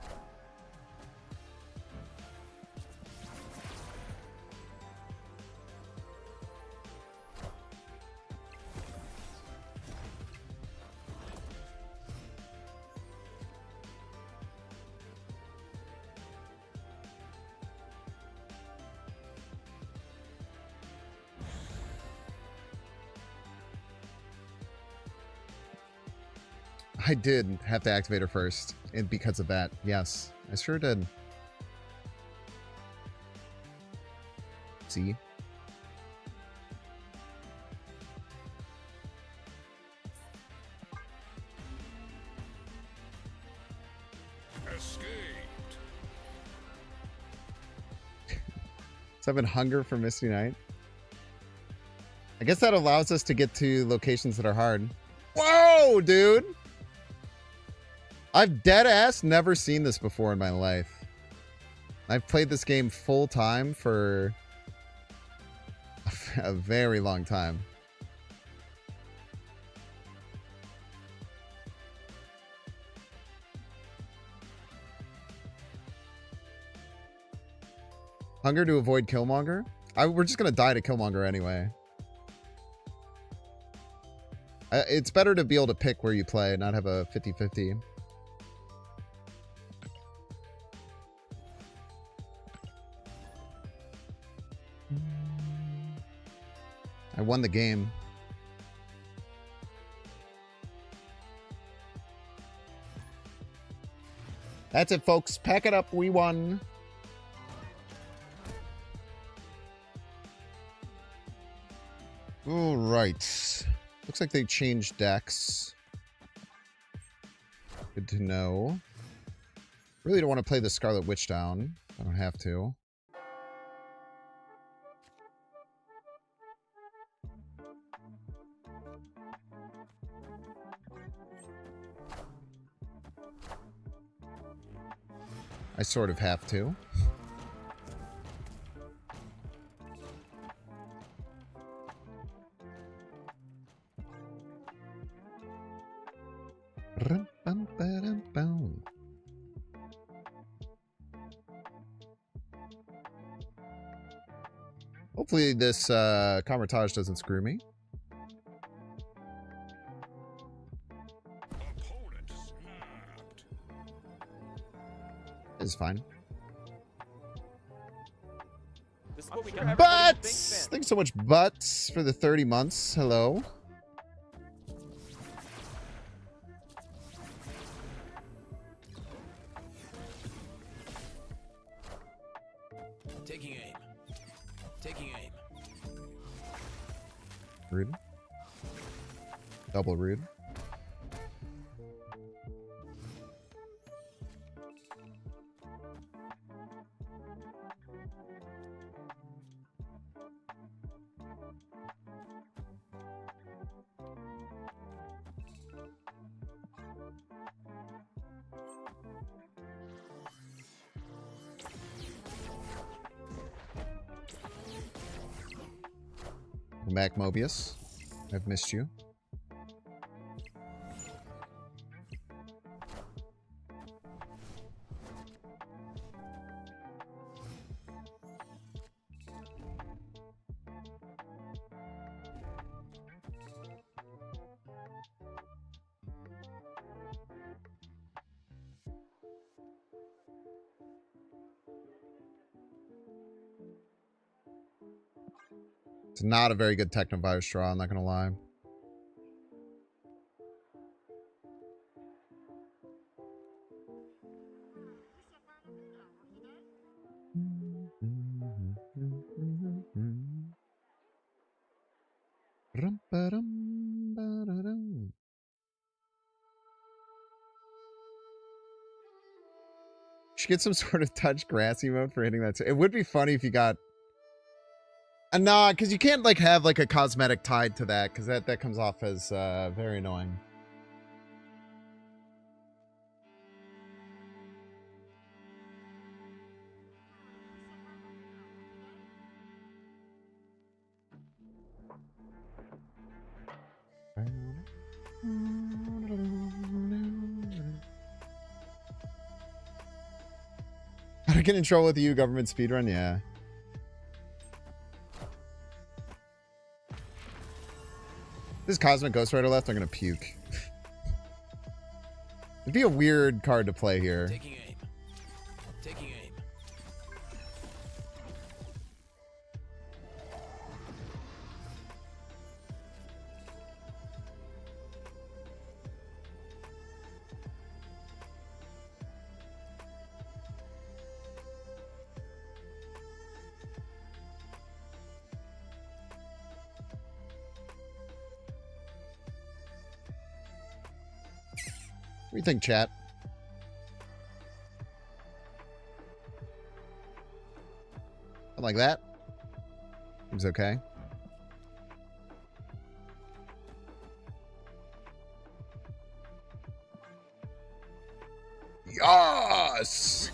I did have to activate her first, and because of that, yes, I sure did. See? Escaped. 7 hunger for Misty Knight. I guess that allows us to get to locations that are hard. Whoa, dude! I've dead ass never seen this before in my life. I've played this game full time for a very long time. Hunger to avoid Killmonger? We're just gonna die to Killmonger anyway. It's better to be able to pick where you play, not have a 50-50. I won the game. That's it, folks. Pack it up. We won. All right. Looks like they changed decks. Good to know. Really don't want to play the Scarlet Witch down. I don't have to. I sort of have to. Hopefully this Camouflage doesn't screw me. Opponent snapped. It's fine. This is what we got. Everybody's a Binks Butts! fan. Thanks so much, Butts, for the 30 months. Hello. Taking aim. Taking aim. Rude. Double rude. Mac Mobius, I've missed you. It's not a very good Technovirus draw, I'm not gonna lie. Should get some sort of touch grass emote for hitting that. It would be funny if you got... nah, because you can't like have like a cosmetic tied to that, because that comes off as very annoying. How to get in trouble with you, government speedrun? Yeah. This Cosmic Ghost Rider left, I'm gonna puke. It'd be a weird card to play here. Taking aim. Taking aim. do you think, chat? Something like that? Seems okay. Yes!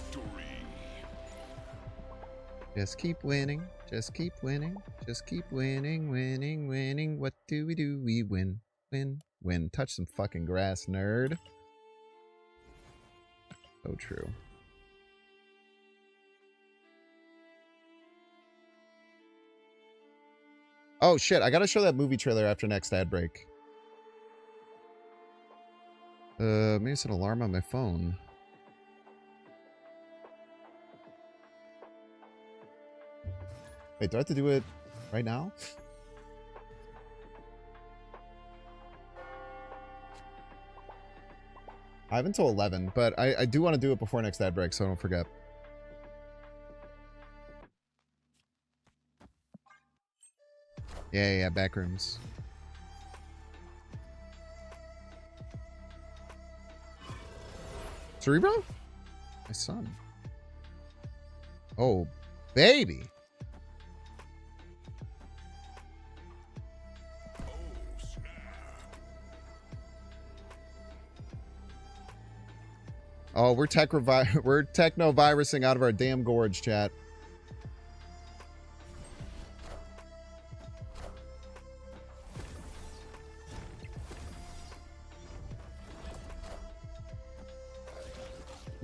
Just keep winning. Just keep winning. Just keep winning, winning, winning. What do? We win. Win, win. Touch some fucking grass, nerd. So true. Oh shit, I gotta show that movie trailer after next ad break. Maybe it's an alarm on my phone. Wait, do I have to do it right now? I have until 11, but I do want to do it before next ad break, so I don't forget. Yeah, backrooms. Cerebro? My son. Oh, baby. Oh, we're technovirusing out of our damn gorge, chat.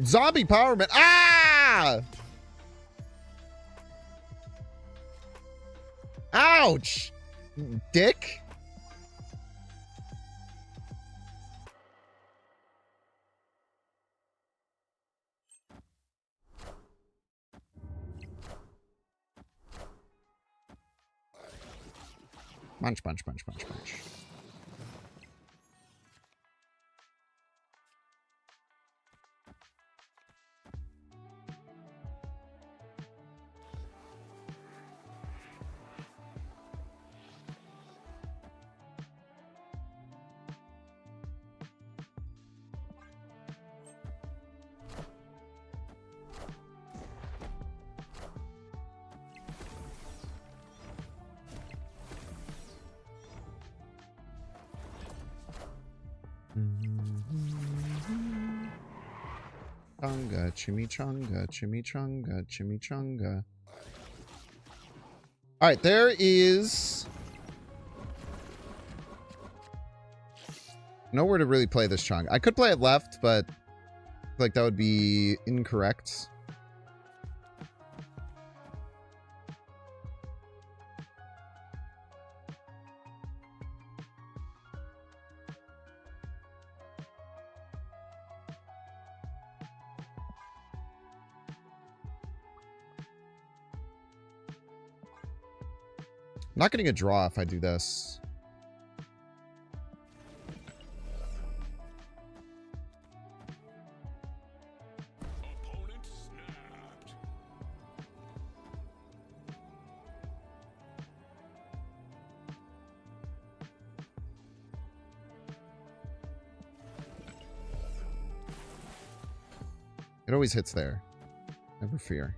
Zombie Power Man. Ah! Ouch! Dick? Munch, munch, munch, munch, munch. Chunga, chimichanga, chimichanga, chimichanga. All right, there is nowhere to really play this chunk. I could play it left, but I feel like that would be incorrect. I'm not getting a draw if I do this. Opponent snapped. It always hits there. Never fear.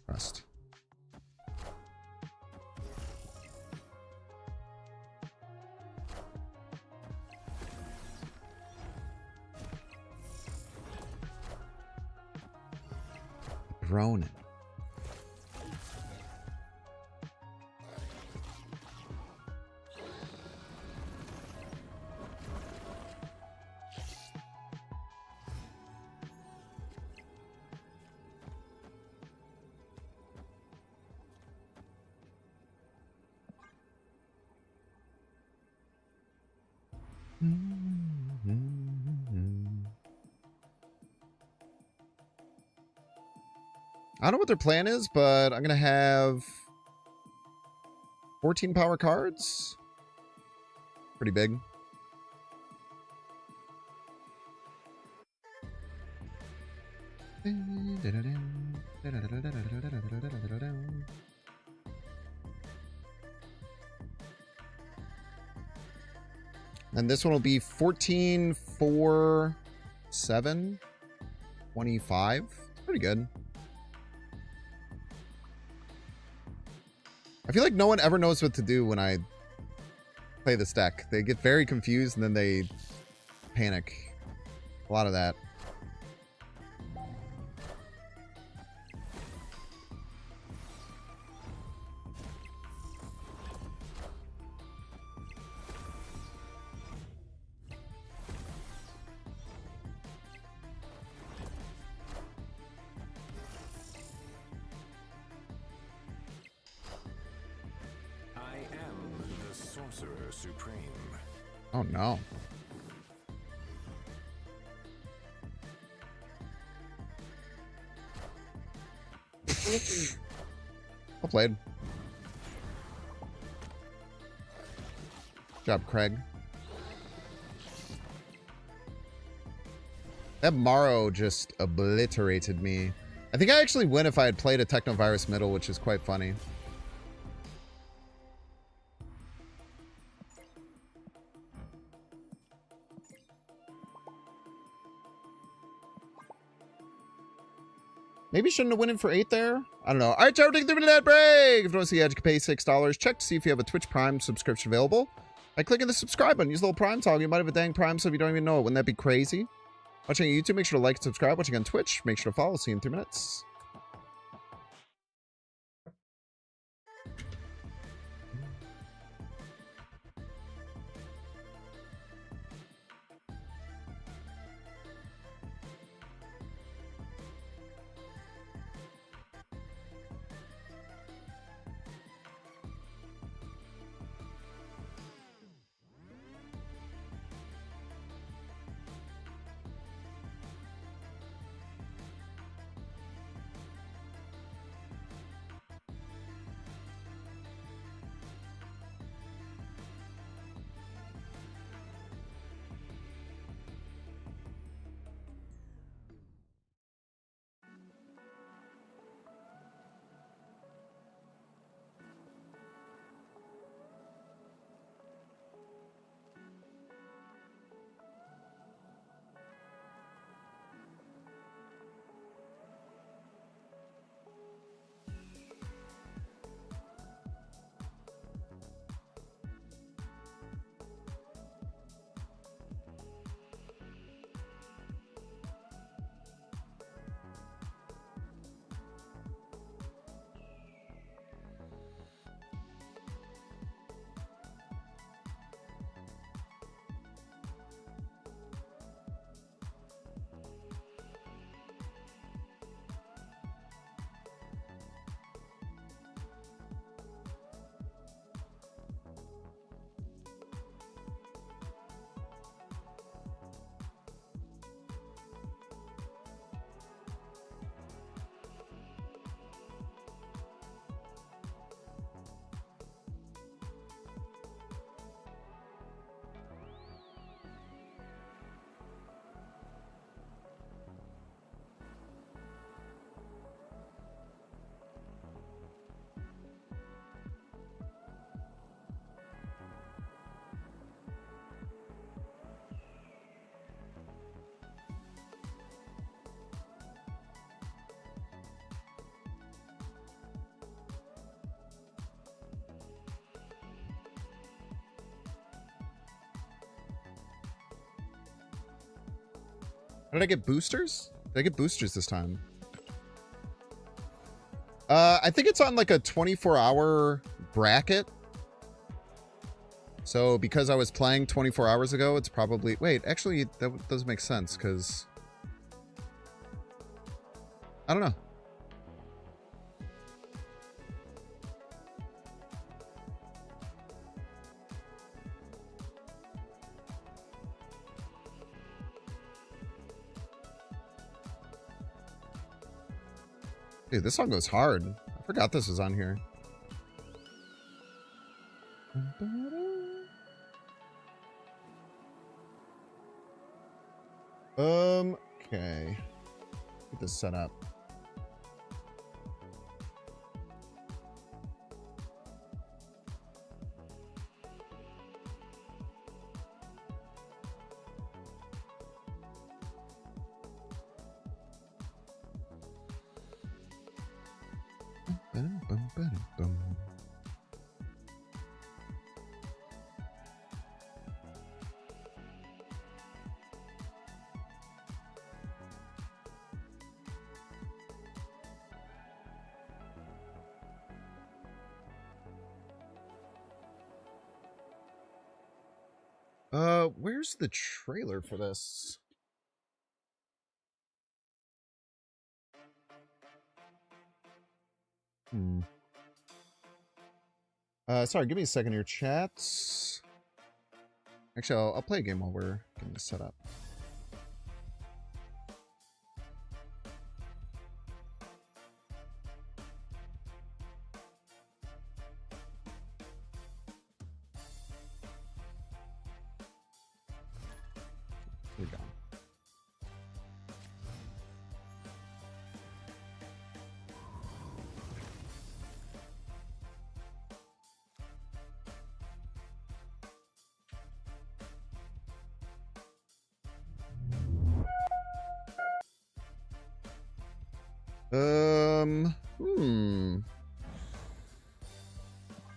Rust. Ronin. I don't know what their plan is, but I'm going to have 14 power cards. Pretty big. And this one will be 14, 4, 7, 25. Pretty good. I feel like no one ever knows what to do when I play this deck. They get very confused and then they panic. A lot of that. I am the Sorcerer Supreme. Oh no. Well played. Good job, Craig. That Morrow just obliterated me. I think I actually win if I had played a Technovirus middle, which is quite funny. Maybe shouldn't have went in for 8 there. I don't know. All right, Joe, take 3 minute break. If you want to see the edge, you can pay $6. Check to see if you have a Twitch Prime subscription available. By clicking the subscribe button, use the little Prime toggle. You might have a dang Prime sub you don't even know it. Wouldn't that be crazy? Watching on YouTube, make sure to like and subscribe. Watching on Twitch, make sure to follow. See you in 3 minutes. Did I get boosters? Did I get boosters this time? I think it's on like a 24-hour bracket. So because I was playing 24 hours ago, it's probably... Wait, actually, that does make sense, because... I don't know. Dude, this song goes hard. I forgot this was on here. Okay. Get this set up. Where's the trailer for this? Sorry, give me a second here, chats. Actually, I'll play a game while we're getting this set up. Here we go.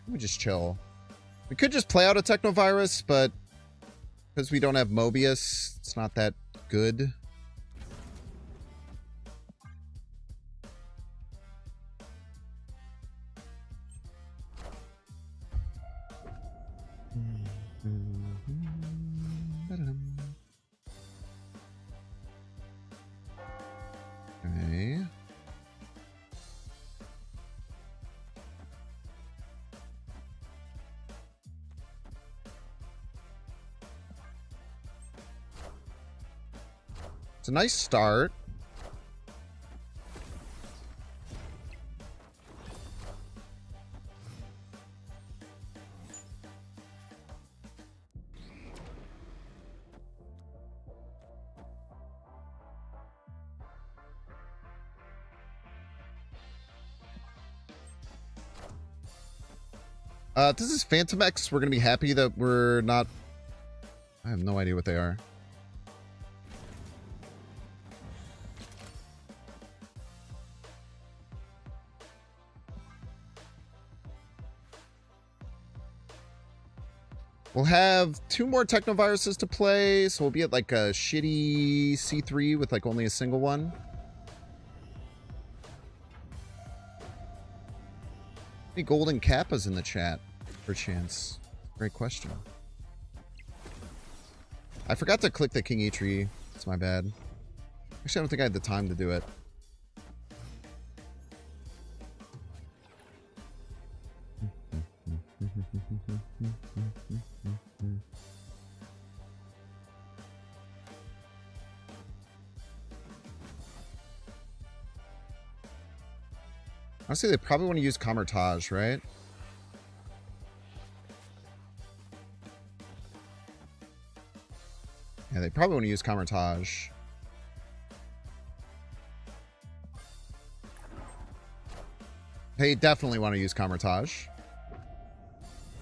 Let me just chill. We could just play out a Technovirus, but because we don't have Mobius, it's not that good. Okay. It's a nice start. This is Phantom X. We're gonna be happy that we're not... I have no idea what they are. We'll have 2 more Technoviruses to play, so we'll be at like a shitty C3 with like only a single one. Any golden kappas in the chat, per chance? Great question. I forgot to click the King E-Tree. It's my bad. Actually, I don't think I had the time to do it. Honestly, they probably want to use Camertage, right? Yeah, they probably want to use Camertage. They definitely want to use Camertage.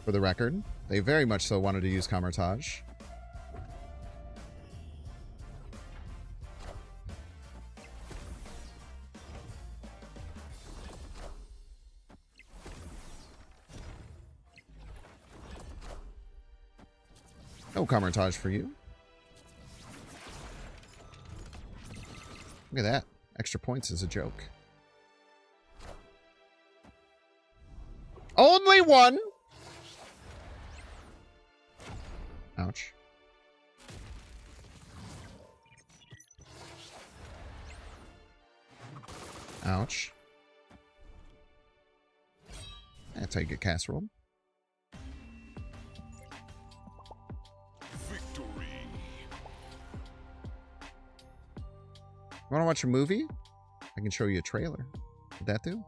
For the record, they very much so wanted to use Camertage. No Camertage for you. Look at that. Extra points is a joke. Only one! Ouch. Ouch. That's how you get casserole. Victory. Want to watch a movie? I can show you a trailer. Would that do?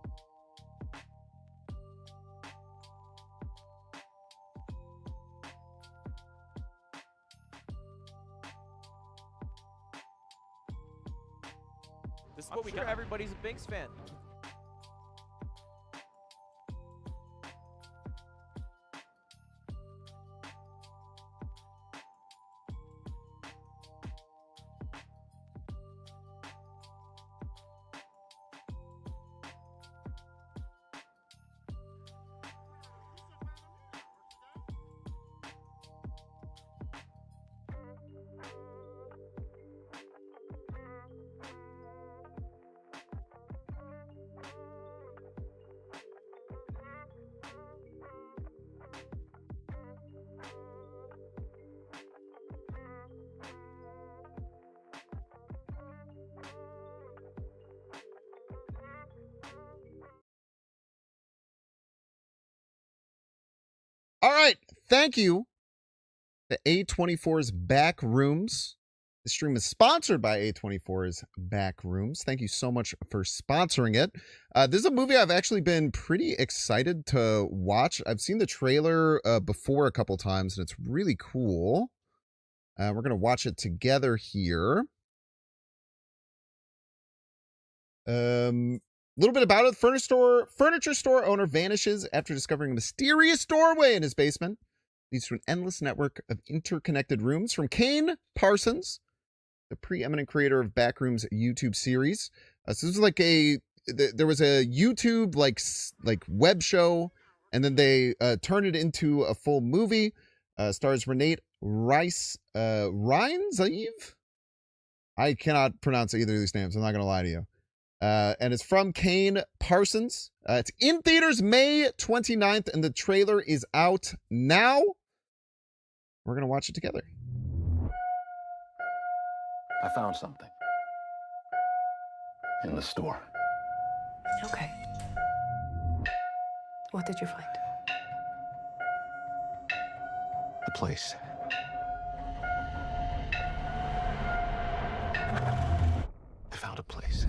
This is what we got. Everybody's a Binks fan. All right. Thank you. The A24's Back Rooms. The stream is sponsored by A24's Back Rooms. Thank you so much for sponsoring it. This is a movie I've actually been pretty excited to watch. I've seen the trailer before a couple times, and it's really cool. We're going to watch it together here. A little bit about it. Furniture store owner vanishes after discovering a mysterious doorway in his basement. Leads to an endless network of interconnected rooms. From Kane Parsons, the preeminent creator of Backrooms YouTube series. So this is like there was a YouTube like web show, and then they turned it into a full movie. Stars Renate Reinzev. I cannot pronounce either of these names. I'm not going to lie to you. And it's from Kane Parsons. It's in theaters May 29th, and the trailer is out now. We're going to watch it together. I found something. In the store. Okay. What did you find? The place. I found a place.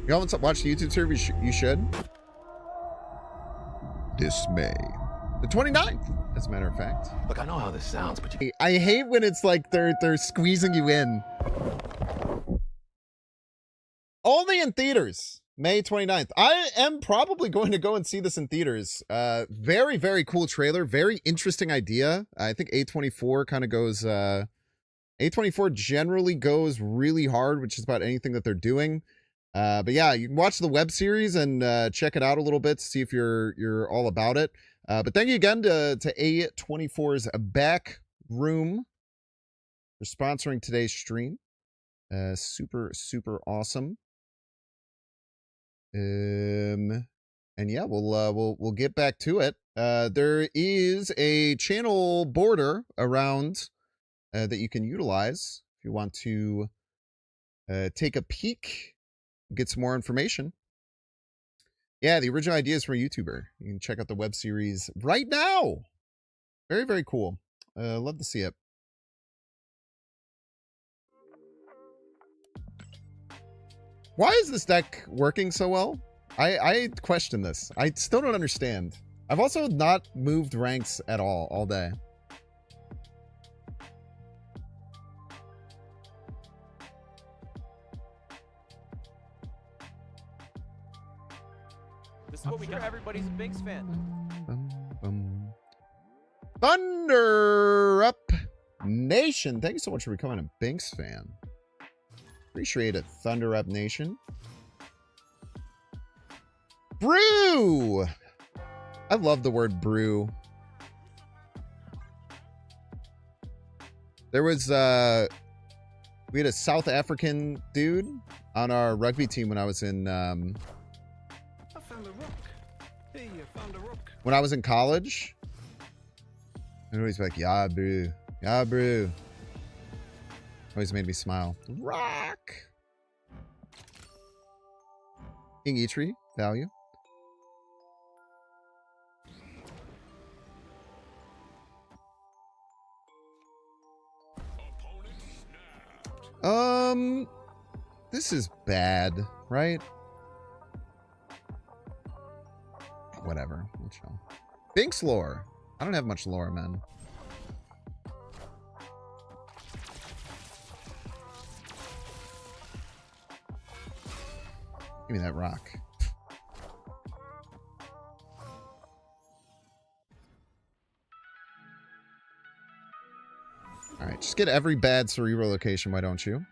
You haven't watched the YouTube series? You should. This May. The 29th, as a matter of fact. Look, I know how this sounds, but I hate when it's like they're squeezing you in. Only in theaters, May 29th. I am probably going to go and see this in theaters. Very, very cool trailer. Very interesting idea. I think A24 kind of goes... A24 generally goes really hard, which is about anything that they're doing. But yeah, you can watch the web series and check it out a little bit to see if you're all about it. But thank you again to A24's Back Room for sponsoring today's stream. Super, super awesome. And yeah, we'll get back to it. There is a channel border around that you can utilize if you want to take a peek, get some more information. Yeah, the original idea is from a YouTuber. You can check out the web series right now. Very, very cool. Love to see it. Why is this deck working so well? I question this. I still don't understand. I've also not moved ranks at all day. This is what we got. Everybody's a Binks fan. Thunder Up Nation. Thank you so much for becoming a Binks fan. Appreciate it, Thunder Up Nation. Brew. I love the word brew. There was we had a South African dude on our rugby team when I was in I found a rock. Hey, I found a rock. when I was in college. And always like, yeah, brew. Yeah, brew. Always made me smile. Rock. King Eitri, value. This is bad, right? Whatever. We'll chill. Binks lore. I don't have much lore, man. Give me that rock. Alright, just get every bad Cerebro location, why don't you?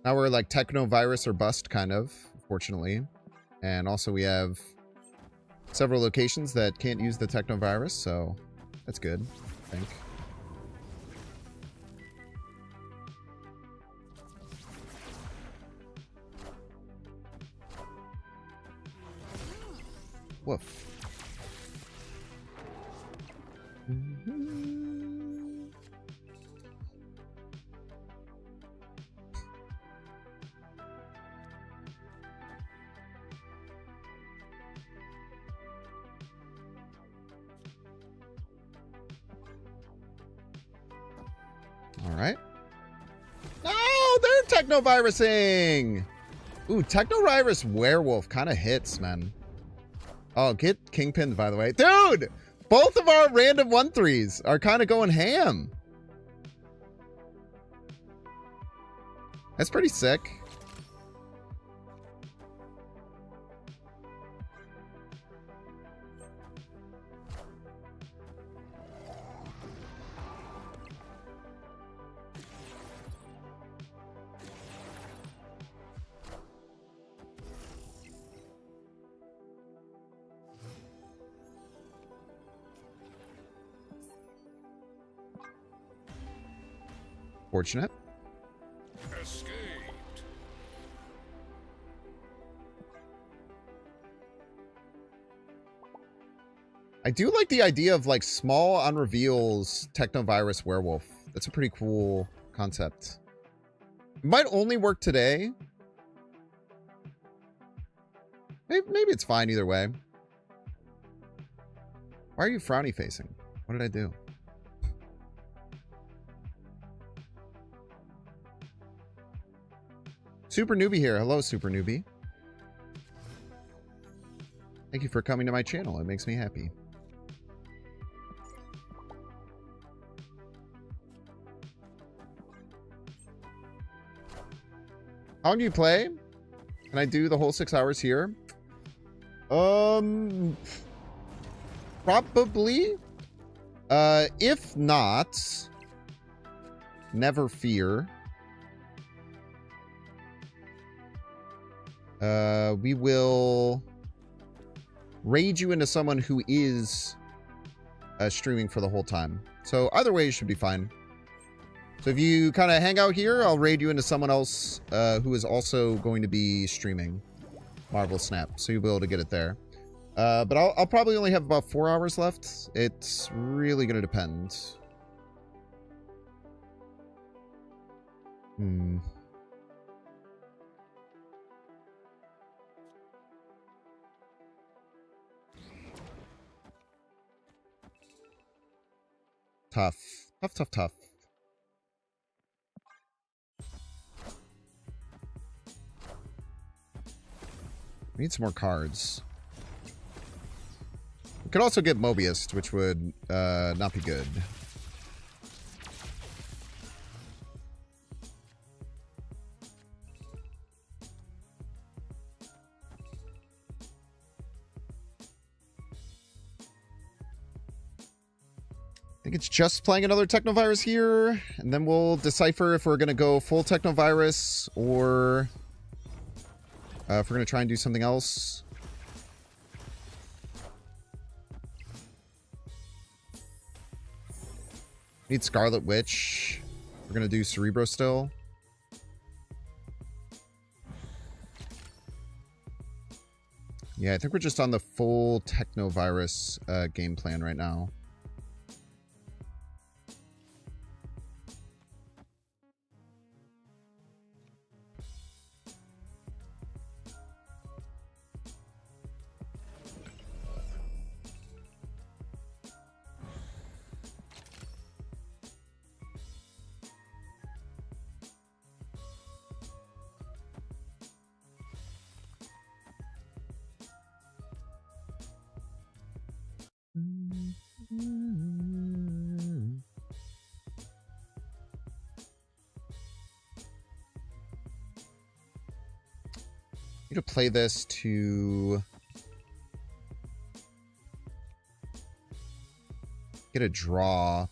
Now we're like Technovirus or bust, kind of, fortunately. And also we have several locations that can't use the Technovirus, so that's good, I think. Woof. All right. No, they're technovirusing. Ooh, Technovirus Werewolf kind of hits, man. Oh, get Kingpin, by the way. Dude, both of our random 1-3s are kind of going ham. That's pretty sick. Fortunate. Escaped. I do like the idea of like small on reveals Technovirus Werewolf. That's a pretty cool concept. It might only work today. Maybe it's fine either way. Why are you frowny facing? What did I do? Super Newbie here. Hello, Super Newbie. Thank you for coming to my channel. It makes me happy. How long do you play? Can I do the whole 6 hours here? Probably. If not, never fear. We will raid you into someone who is streaming for the whole time. So either way, you should be fine. So if you kind of hang out here, I'll raid you into someone else who is also going to be streaming Marvel Snap. So you'll be able to get it there. But I'll probably only have about 4 hours left. It's really going to depend. Tough. Tough. We need some more cards. We could also get Mobius, which would not be good. I think it's just playing another Technovirus here, and then we'll decipher if we're going to go full Technovirus or if we're going to try and do something else. Need Scarlet Witch. We're going to do Cerebro still. Yeah, I think we're just on the full Technovirus game plan right now. need to play this to get a draw.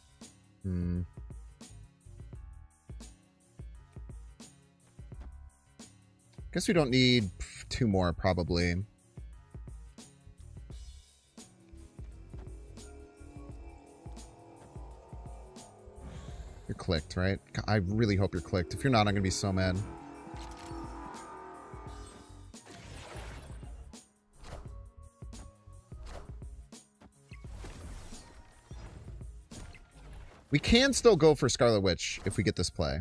Guess we don't need 2 more, probably. You're clicked, right? I really hope you're clicked. If you're not, I'm gonna be so mad. We can still go for Scarlet Witch if we get this play.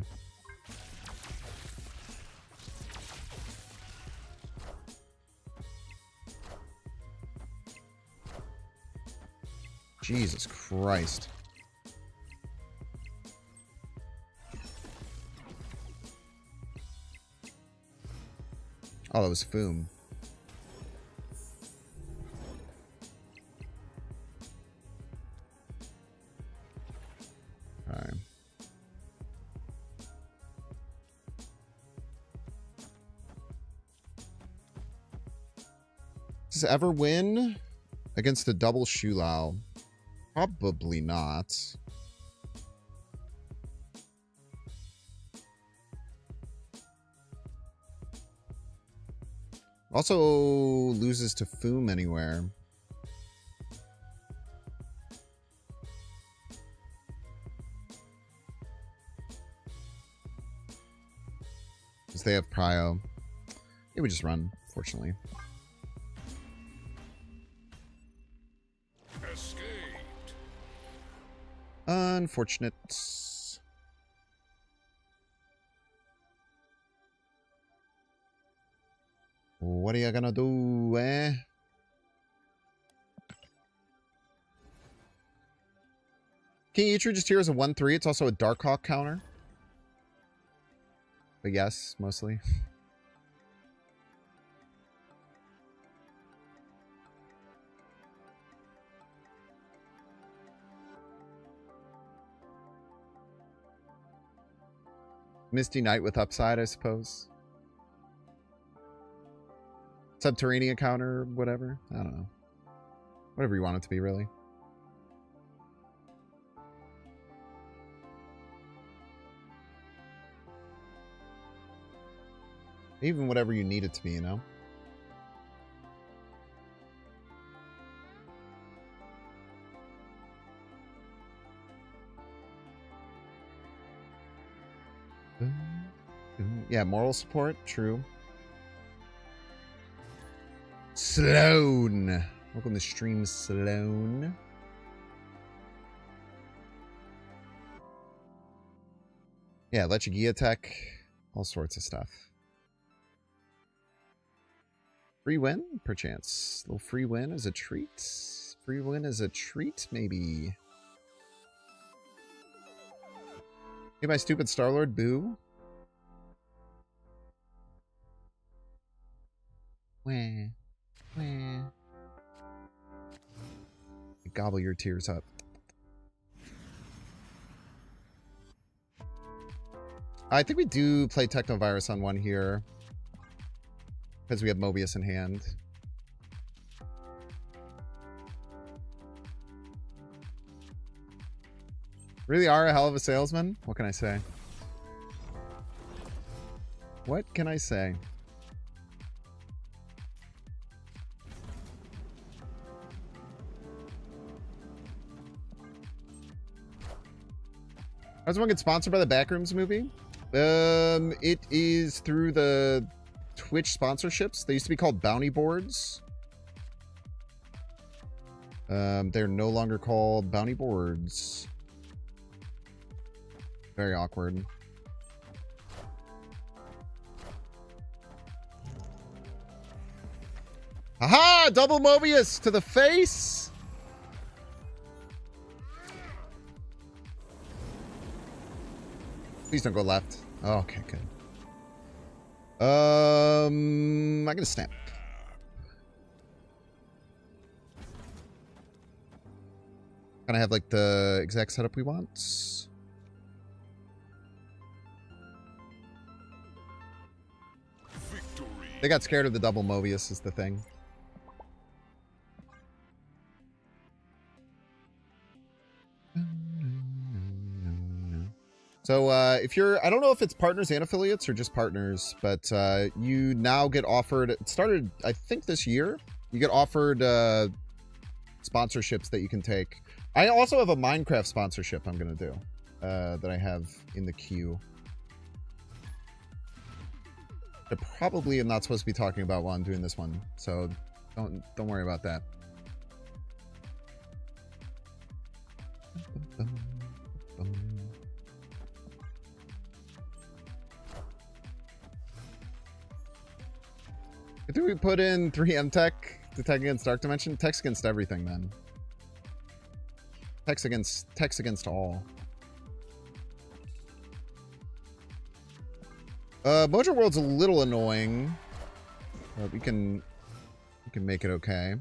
Jesus Christ. Oh, that was Foom. Alright. Does this ever win against a double Shulao? Probably not. Also loses to Foom anywhere. Because they have Prio. Yeah, we just run, fortunately. Escaped. Unfortunate. What are you gonna do, eh? King Eitri just here as a 1-3. It's also a Darkhawk counter. But yes, mostly. Misty Knight with upside, I suppose. Subterranean counter, whatever. I don't know. Whatever you want it to be, really. Even whatever you need it to be, you know? Yeah, moral support, true. Sloan. Welcome to stream, Sloan. Yeah, Lechigia Tech. All sorts of stuff. Free win, perchance. Little free win is a treat. Free win is a treat, maybe. Hey, my stupid Star-Lord, boo. Wah. Wah. Gobble your tears up. I think we do play Technovirus on one here. Because we have Mobius in hand. Really are a hell of a salesman? What can I say? What can I say? Does one get sponsored by the Backrooms movie? It is through the Twitch sponsorships. They used to be called Bounty Boards. They're no longer called Bounty Boards. Very awkward. Aha! Double Mobius to the face! Please don't go left. Oh, okay, good. I'm gonna snap. Kind of have like the exact setup we want. Victory. They got scared of the double Mobius is the thing. So if you're, I don't know if it's partners and affiliates or just partners, but you now get offered, it started, I think this year, you get offered sponsorships that you can take. I also have a Minecraft sponsorship I'm going to do that I have in the queue. I probably am not supposed to be talking about while I'm doing this one, so don't worry about that. I think we put in 3M Tech to tech against Dark Dimension. Tech's against everything, man. Tech's against all. Mojo World's a little annoying, but we can make it okay.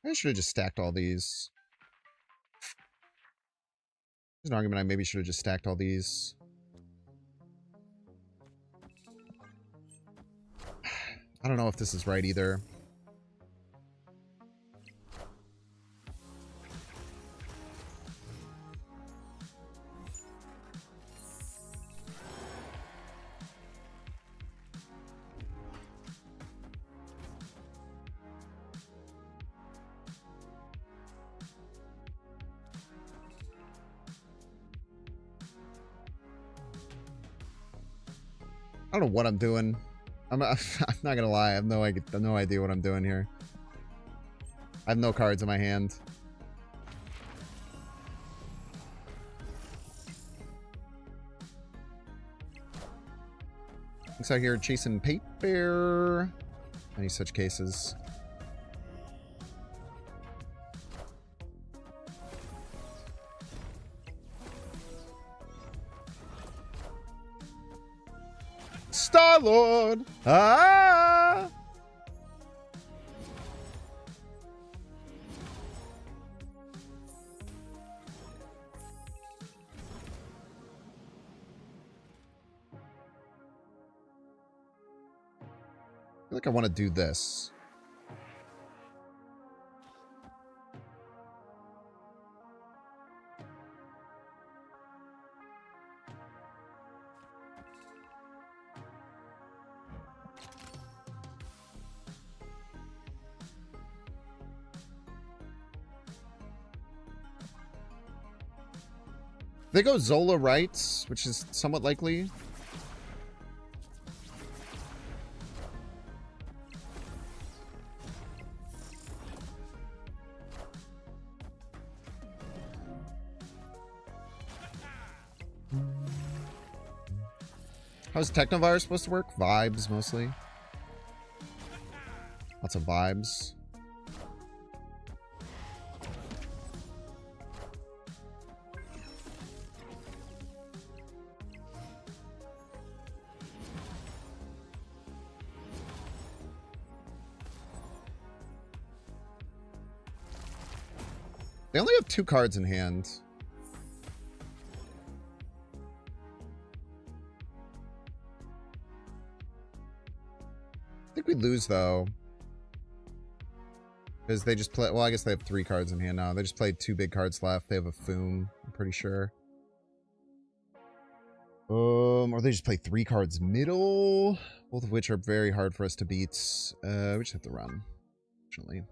I should have just stacked all these. There's an argument I maybe should have just stacked all these. I don't know if this is right either. I don't know what I'm doing. I'm not gonna lie. I have no idea what I'm doing here. I have no cards in my hand. Looks like you're chasing paper. Any such cases. Star-Lord! Ah! I feel like I want to do this. They go Zola Rights, which is somewhat likely. How's Technovirus supposed to work? Vibes, mostly. Lots of vibes. They only have 2 cards in hand. I think we lose, though. Because they just play... Well, I guess they have 3 cards in hand now. They just played 2 big cards left. They have a Foom, I'm pretty sure. Or they just play 3 cards middle. Both of which are very hard for us to beat. We just have to run, unfortunately.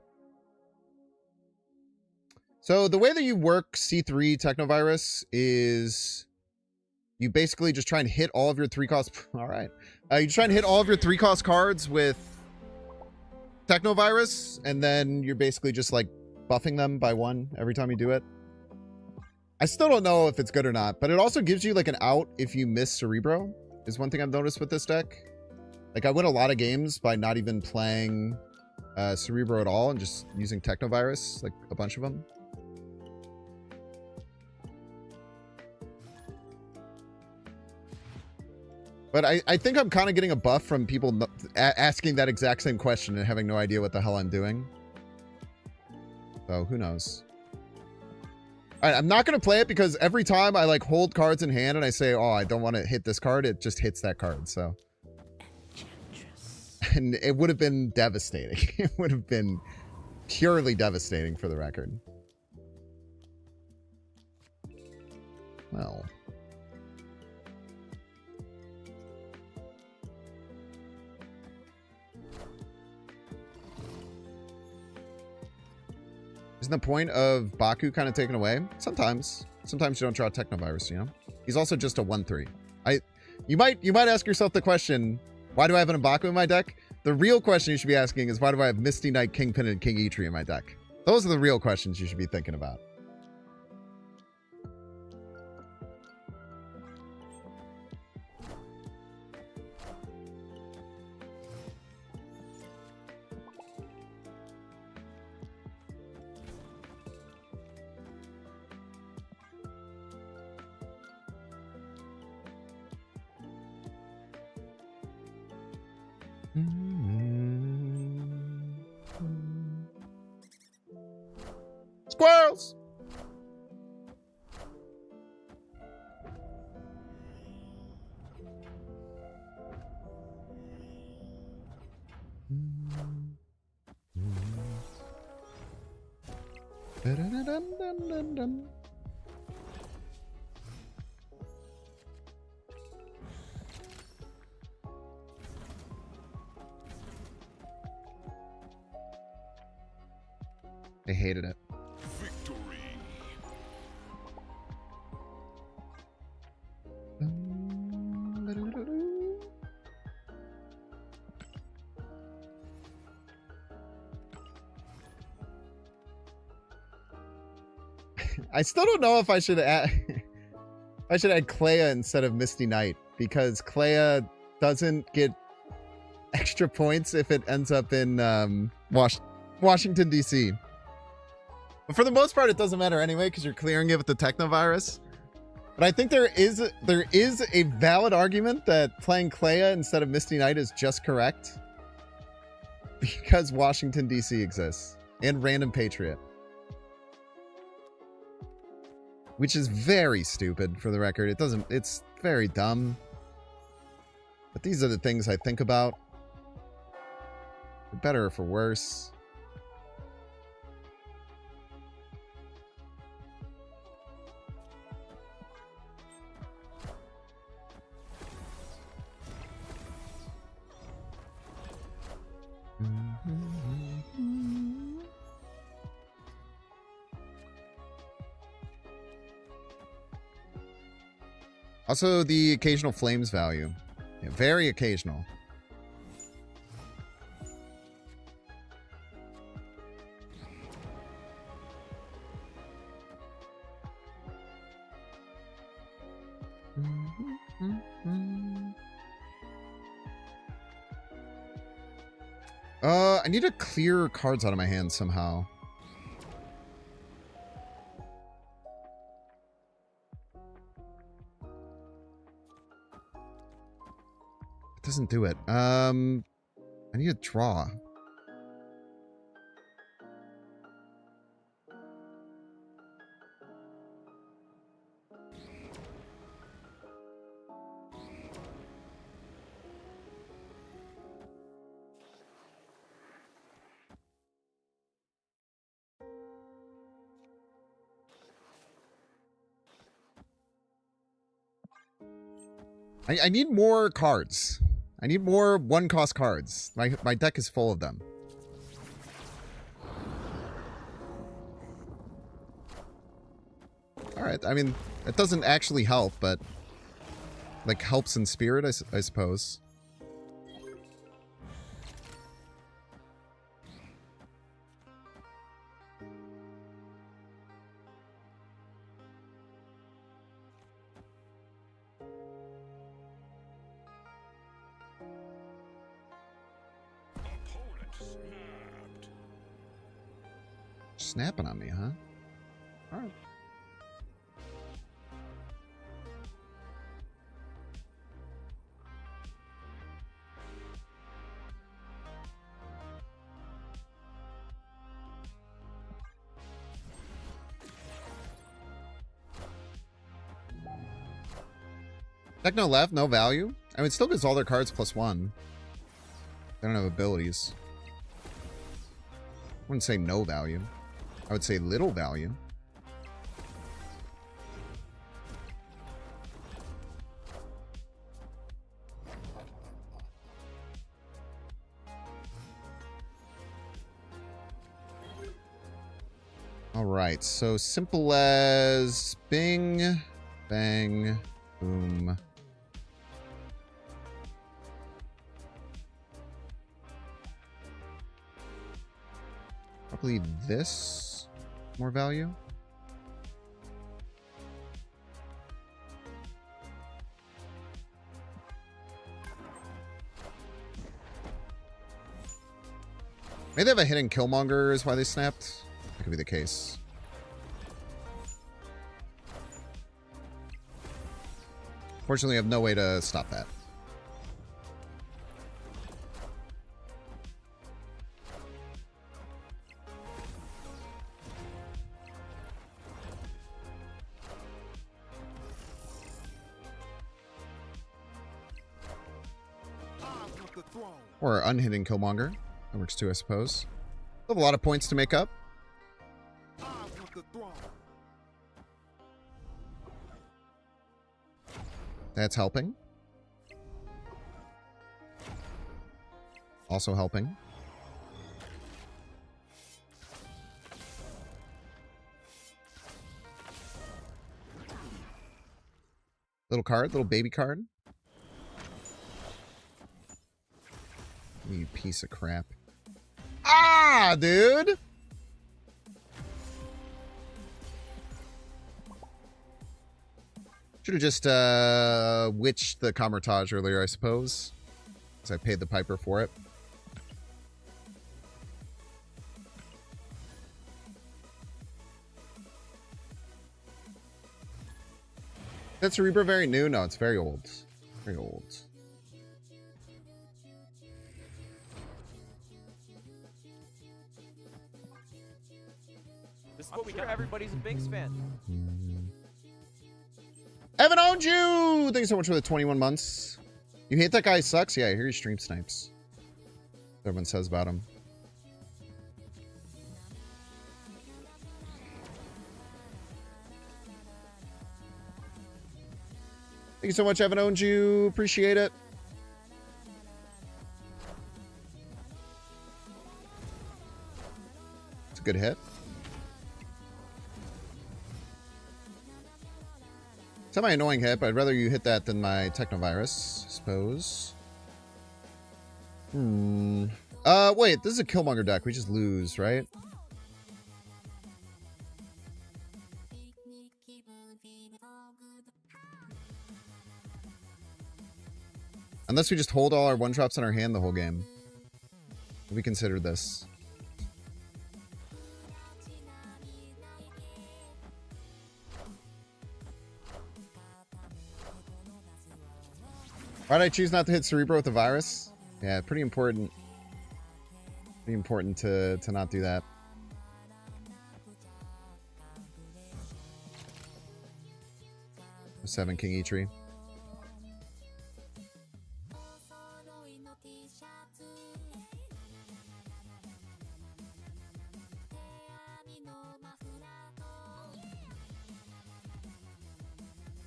So the way that you work C3 Technovirus is you basically just try and hit all of your 3-cost... All right. You try and hit all of your 3-cost cards with Technovirus, and then you're basically just like buffing them by 1 every time you do it. I still don't know if it's good or not, but it also gives you like an out if you miss Cerebro, is one thing I've noticed with this deck. Like I win a lot of games by not even playing Cerebro at all and just using Technovirus, like a bunch of them. But I think I'm kind of getting a buff from people asking that exact same question and having no idea what the hell I'm doing. So, who knows? All right, I'm not going to play it because every time I like hold cards in hand and I say, oh, I don't want to hit this card, it just hits that card. So, and it would have been devastating. It would have been purely devastating for the record. Well. Isn't the point of Baku kind of taken away? Sometimes. Sometimes you don't draw Technovirus, you know? He's also just a 1/3. You might ask yourself the question, why do I have an M'Baku in my deck? The real question you should be asking is, why do I have Misty Knight, Kingpin, and King Eitri in my deck? Those are the real questions you should be thinking about. Squirrels! Dun-dun-dun-dun-dun-dun. I hated it. I still don't know if I should add Clea instead of Misty Knight, because Clea doesn't get extra points if it ends up in Washington D.C. But for the most part, it doesn't matter anyway because you're clearing it with the Technovirus. But I think there is a valid argument that playing Clea instead of Misty Knight is just correct because Washington D.C. exists and Random Patriot. Which is very stupid, for the record. It's very dumb. But these are the things I think about. For better or for worse. Also, the occasional flames value. Yeah, very occasional. I need to clear cards out of my hand somehow. It doesn't do it. I need to draw. I need more cards. I need more one-cost cards. My deck is full of them. Alright, I mean, it doesn't actually help, but... like, helps in spirit, I suppose. Snapping on me, huh? All right. Techno left, no value. I mean, it still gives all their cards +1. They don't have abilities. I wouldn't say no value. I would say little value. All right, so simple as bing, bang, boom. Probably this more value. Maybe they have a hidden Killmonger is why they snapped. That could be the case. Fortunately, I have no way to stop that. Or unhidden Killmonger. That works too, I suppose. They have a lot of points to make up. That's helping. Also helping. Little card, little baby card. You piece of crap. Ah, dude! Should have just witched the Camertage earlier, I suppose. Because I paid the Piper for it. That Cerebro very new? No, it's very old. Very old. This is what we got. Everybody's a Binks fan. Evan owned you! Thanks so much for the 21 months. You hate that guy sucks? Yeah, I hear you stream snipes. Everyone says about him. Thank you so much, Evan owned you. Appreciate it. It's a good hit. Semi-annoying hit, but I'd rather you hit that than my Technovirus, I suppose. Wait, this is a Killmonger deck. We just lose, right? Unless we just hold all our one-drops in our hand the whole game. We considered this. Why'd I choose not to hit Cerebro with the virus? Yeah, pretty important. Pretty important to not do that. Seven King Eitri.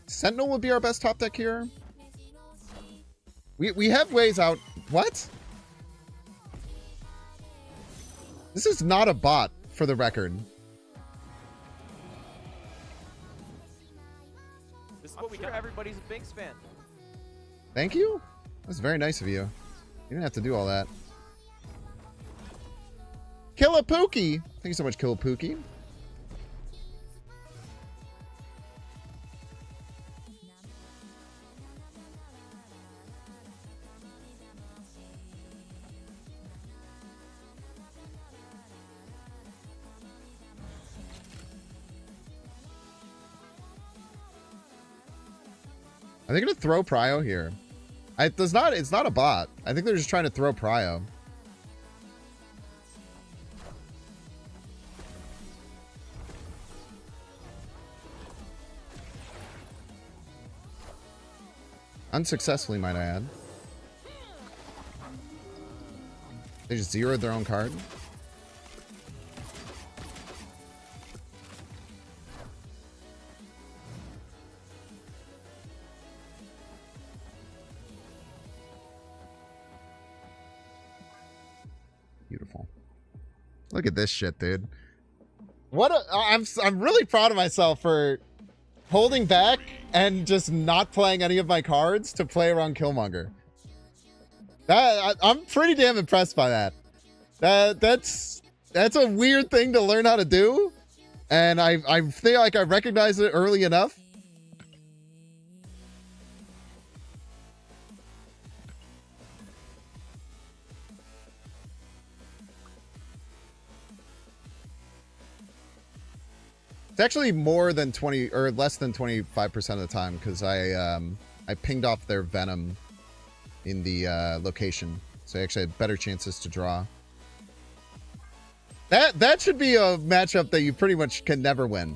Sentinel would be our best top deck here. We have ways out. What? This is not a bot, for the record. This is what we got. Everybody's a Binks fan. Thank you. That's very nice of you. You didn't have to do all that. Killapookie. Thank you so much, Killapookie. Are they gonna throw Prio here? It's not a bot. I think they're just trying to throw Prio. Unsuccessfully, might I add. They just zeroed their own card. Beautiful. Look at this shit, dude. I'm really proud of myself for holding back and just not playing any of my cards to play around Killmonger. I'm pretty damn impressed by that. That's a weird thing to learn how to do, and I feel like I recognized it early enough. It's actually more than 20 or less than 25% of the time because I pinged off their Venom in the location, so I actually had better chances to draw. That should be a matchup that you pretty much can never win.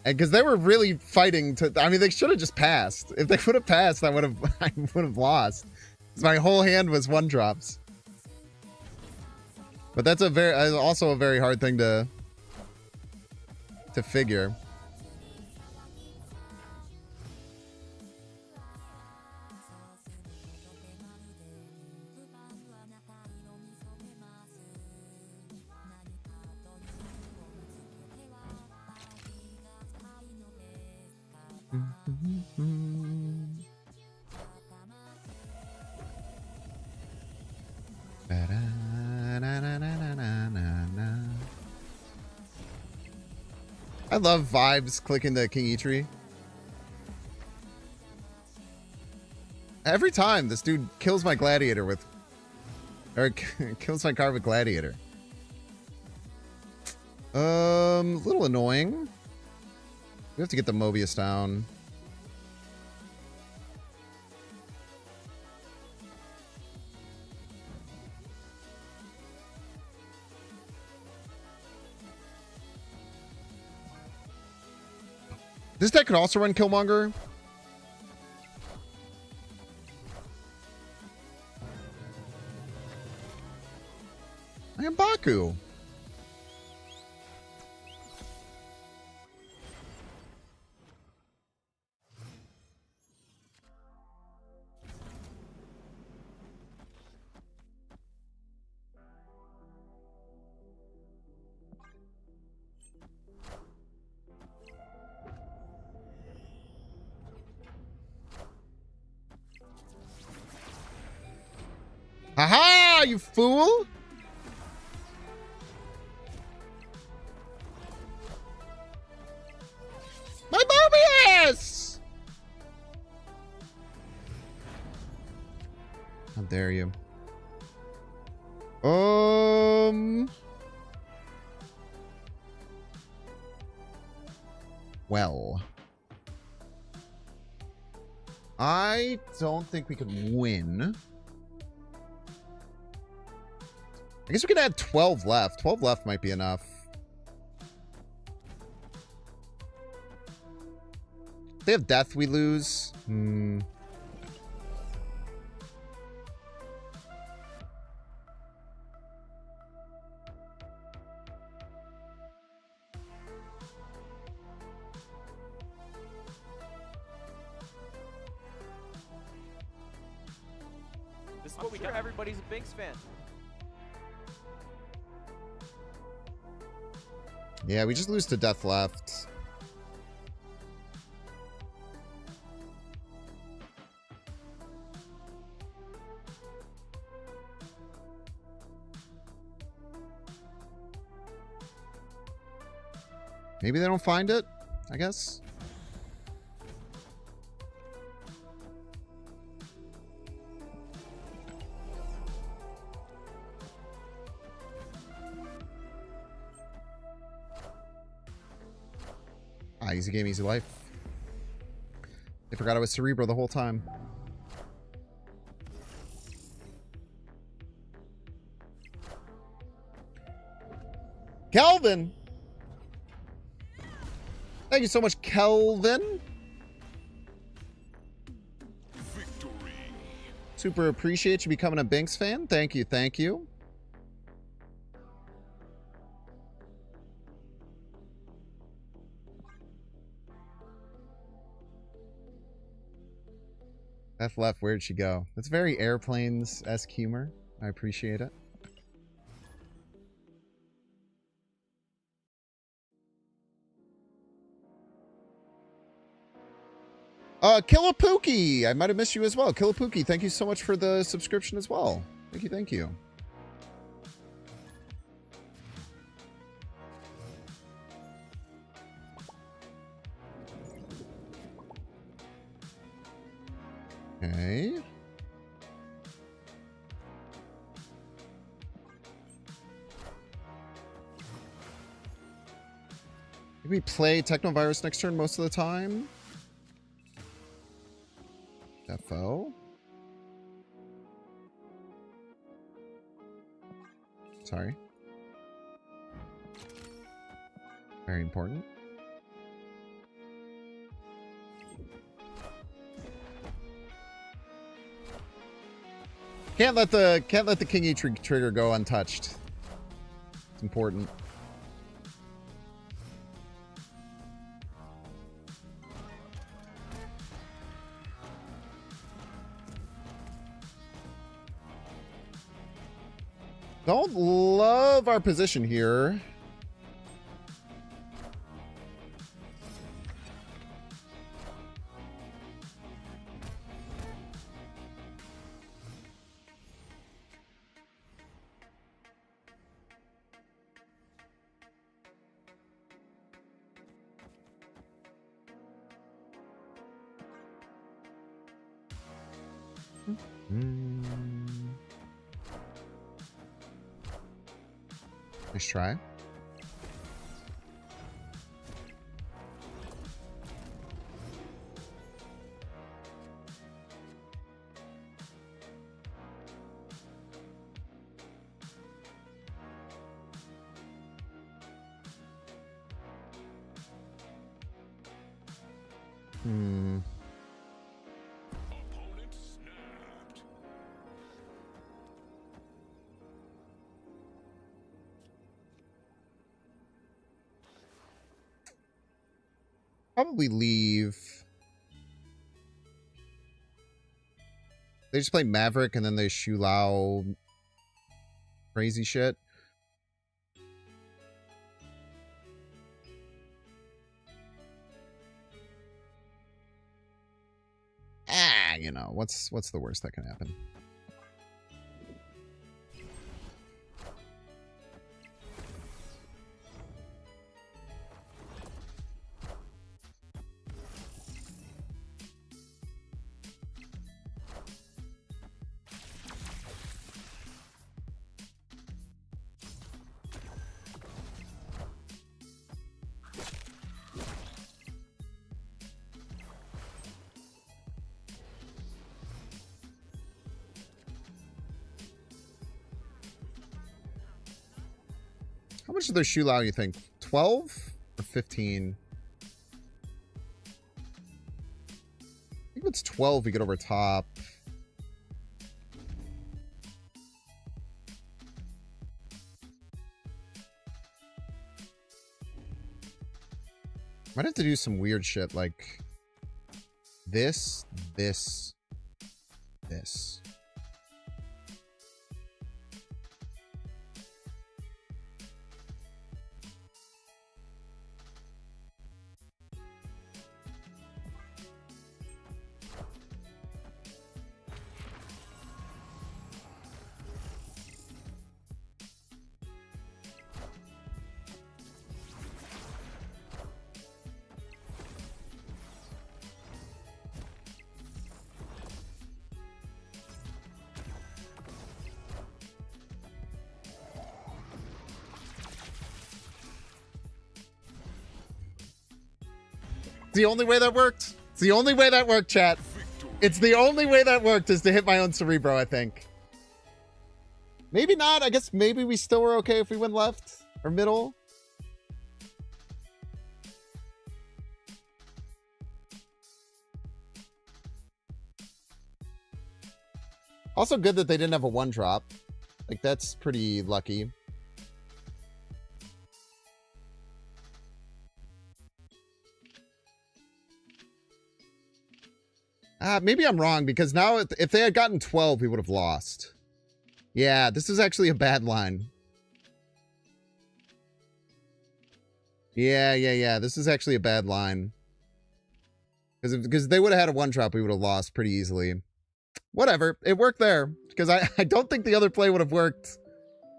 And because they were really fighting to, I mean, they should have just passed. If they would have passed, I would have lost. My whole hand was 1-drops. But that's also a very hard thing to figure. I love vibes clicking the King Eitri. Every time this dude kills my gladiator with, or kills my card with gladiator. A little annoying. We have to get the Mobius down. This deck could also run Killmonger. I am Baku. Aha, you fool! My Mobius! How dare you? Well, I don't think we could win. I guess we could add 12 left. 12 left might be enough. If they have death, we lose. This is what we do. Everybody's a Binks fan. Yeah, we just lose to death left. Maybe they don't find it, I guess. Easy game, easy life. They forgot I was Cerebro the whole time. Kelvin! Thank you so much, Kelvin. Super appreciate you becoming a Binks fan. Thank you, thank you. F left, where'd she go? That's very Airplanes-esque humor. I appreciate it. Killapookie! I might have missed you as well. Killapookie, thank you so much for the subscription as well. Thank you, thank you. Okay. Maybe play Technovirus next turn most of the time. FO. Sorry. Very important. Can't let the King E trigger go untouched. It's important. Don't love our position here. Nice try. Opponent snapped. Probably leave. They just play Maverick and then they Shu Lao crazy shit. You know, what's the worst that can happen? How much of their Shu Lao you think? 12 or 15? I think if it's 12, we get over top. Might have to do some weird shit like this. It's the only way that worked. It's the only way that worked, chat. It's the only way that worked is to hit my own Cerebro, I think. Maybe not. I guess maybe we still were okay if we went left or middle. Also good that they didn't have a 1-drop. Like, that's pretty lucky. Maybe I'm wrong, because now if they had gotten 12, we would have lost. Yeah, this is actually a bad line. Yeah. This is actually a bad line. Because they would have had a 1-drop, we would have lost pretty easily. Whatever. It worked there. Because I don't think the other play would have worked.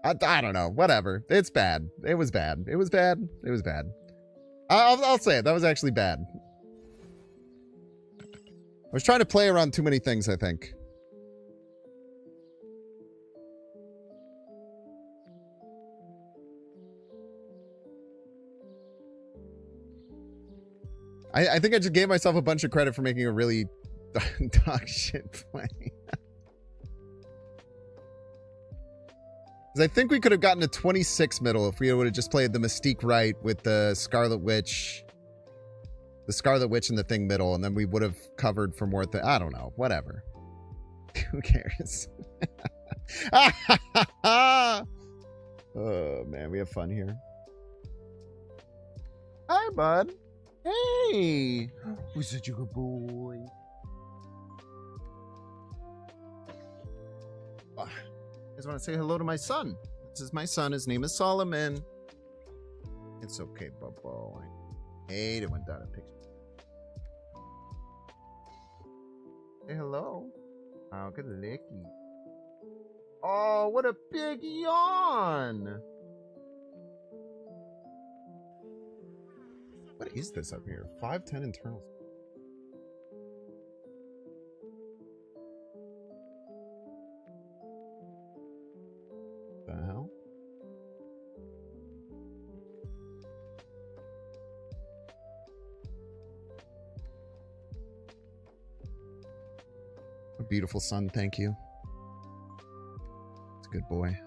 I don't know. Whatever. It's bad. It was bad. It was bad. It was bad. I'll say it. That was actually bad. I was trying to play around too many things, I think. I think I just gave myself a bunch of credit for making a really dog shit play. Because I think we could have gotten a 26 middle if we would have just played the Mystique right with the Scarlet Witch. The Scarlet Witch and the Thing middle, and then we would have covered for more. I don't know. Whatever. Who cares? Oh, man. We have fun here. Hi, bud. Hey. Who's such a good boy? I just want to say hello to my son. This is my son. His name is Solomon. It's okay, Bubbo. I hate it when Donna picks. Say hello. Oh, good licky. Oh, what a big yawn. What is this up here? 510 internals. The hell? A beautiful son, thank you. It's a good boy.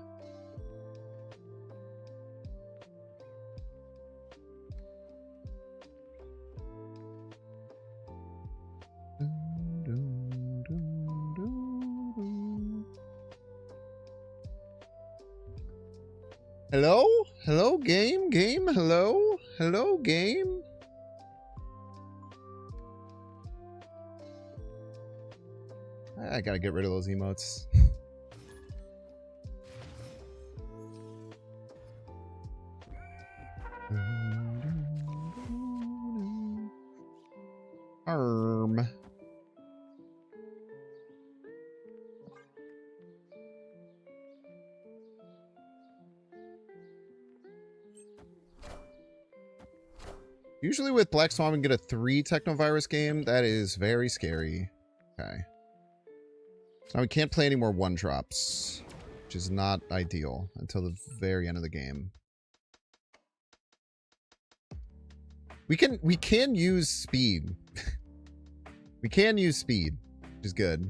Hello? Hello, game? Game? Hello? Hello, game? I gotta get rid of those emotes. Arm. Usually with Black Swan, we can get a 3 Technovirus game. That is very scary. Okay. So now we can't play any more 1-drops, which is not ideal until the very end of the game. We can use speed. We can use speed, which is good.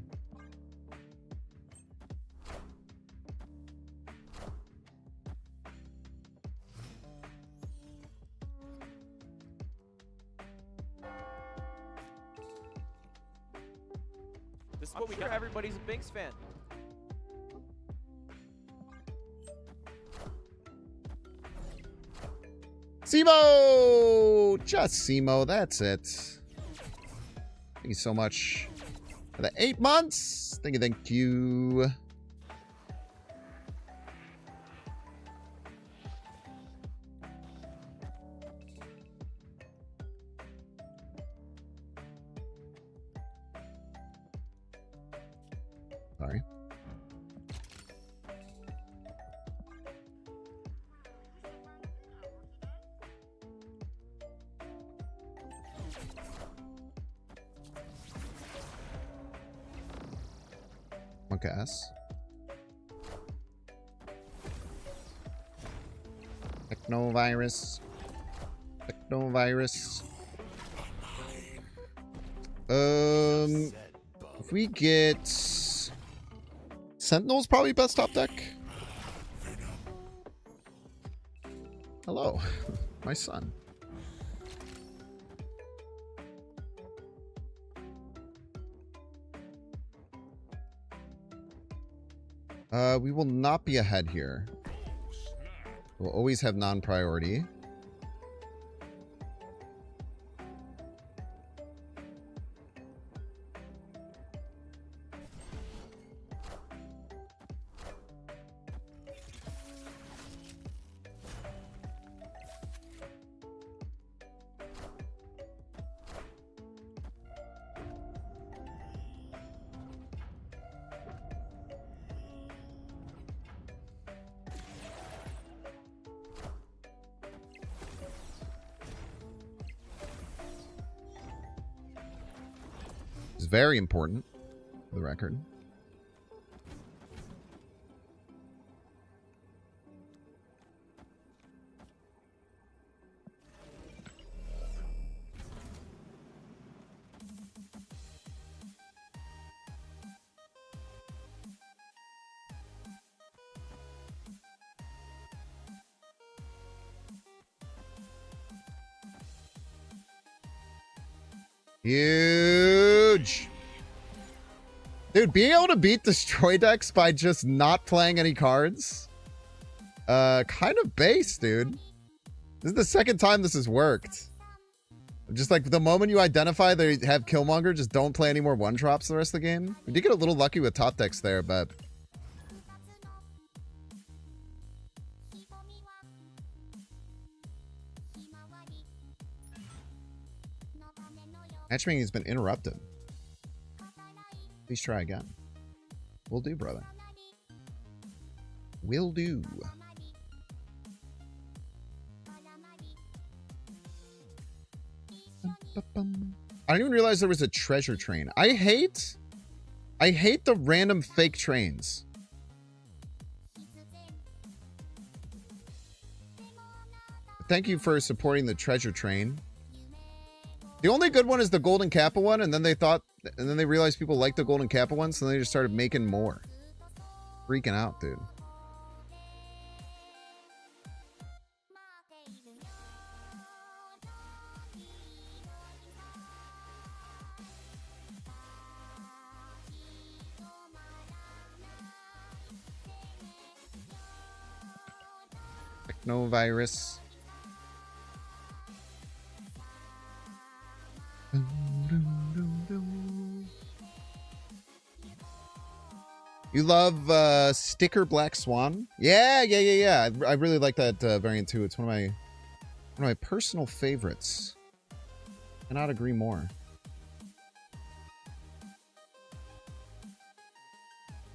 This is what we got. Everybody's a Binks fan. Simo! Just Simo, that's it. Thank you so much for the 8 months. Thank you, thank you. Sorry. Gas. Technovirus. Technovirus. If we get Sentinel's probably best top deck. Hello, my son. We will not be ahead here. We'll always have non-priority. It's very important for the record. Huge. Dude, being able to beat destroy decks by just not playing any cards, kind of base, dude. This is the second time this has worked. Just like the moment you identify they have Killmonger, just don't play any more one drops the rest of the game. We did get a little lucky with top decks there, but matchmaking has been interrupted. Please try again. Will do, brother. Will do. I didn't even realize there was a treasure train. I hate the random fake trains. Thank you for supporting the treasure train. The only good one is the Golden Kappa one, and then they realized people like the Golden Kappa one, so they just started making more. Freaking out, dude. Technovirus. You love Sticker Black Swan? Yeah. I really like that variant too. It's one of my personal favorites. Cannot agree more.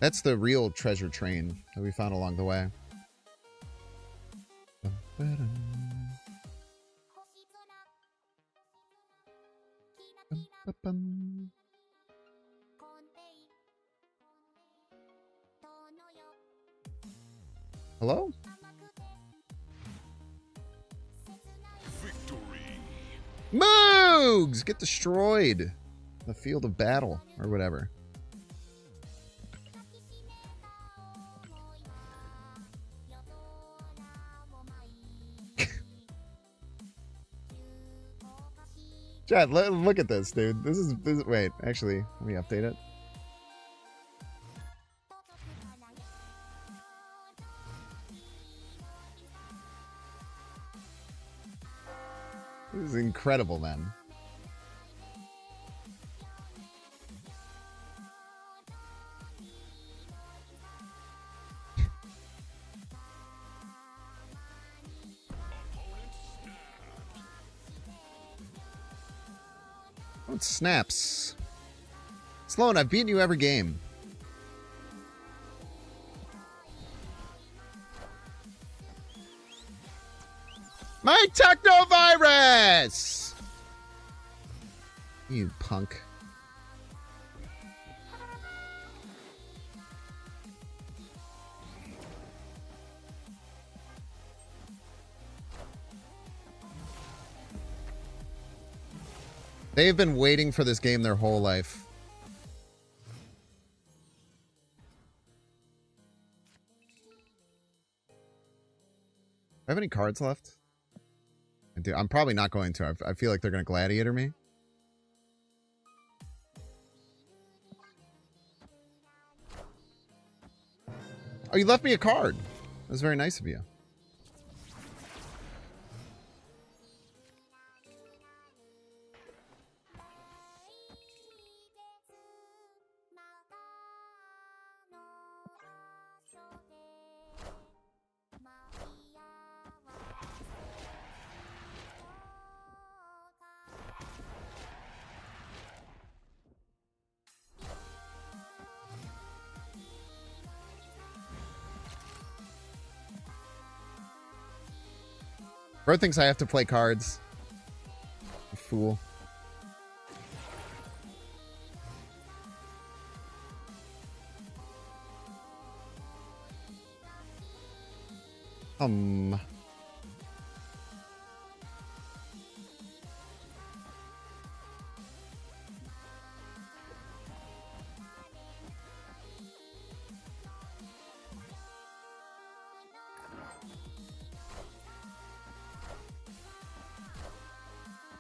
That's the real treasure train that we found along the way. Hello? Victory. Moogs! Get destroyed. In the field of battle, or whatever. Chad, look at this, dude. This is wait, actually, let me update it. This is incredible, man. Oh, it snaps. Sloan, I've beaten you every game. My Technovirus! You punk. They've been waiting for this game their whole life. Do I have any cards left? I do. I'm probably not going to. I feel like they're going to gladiator me. Oh, you left me a card. That was very nice of you. Bro thinks I have to play cards. Fool.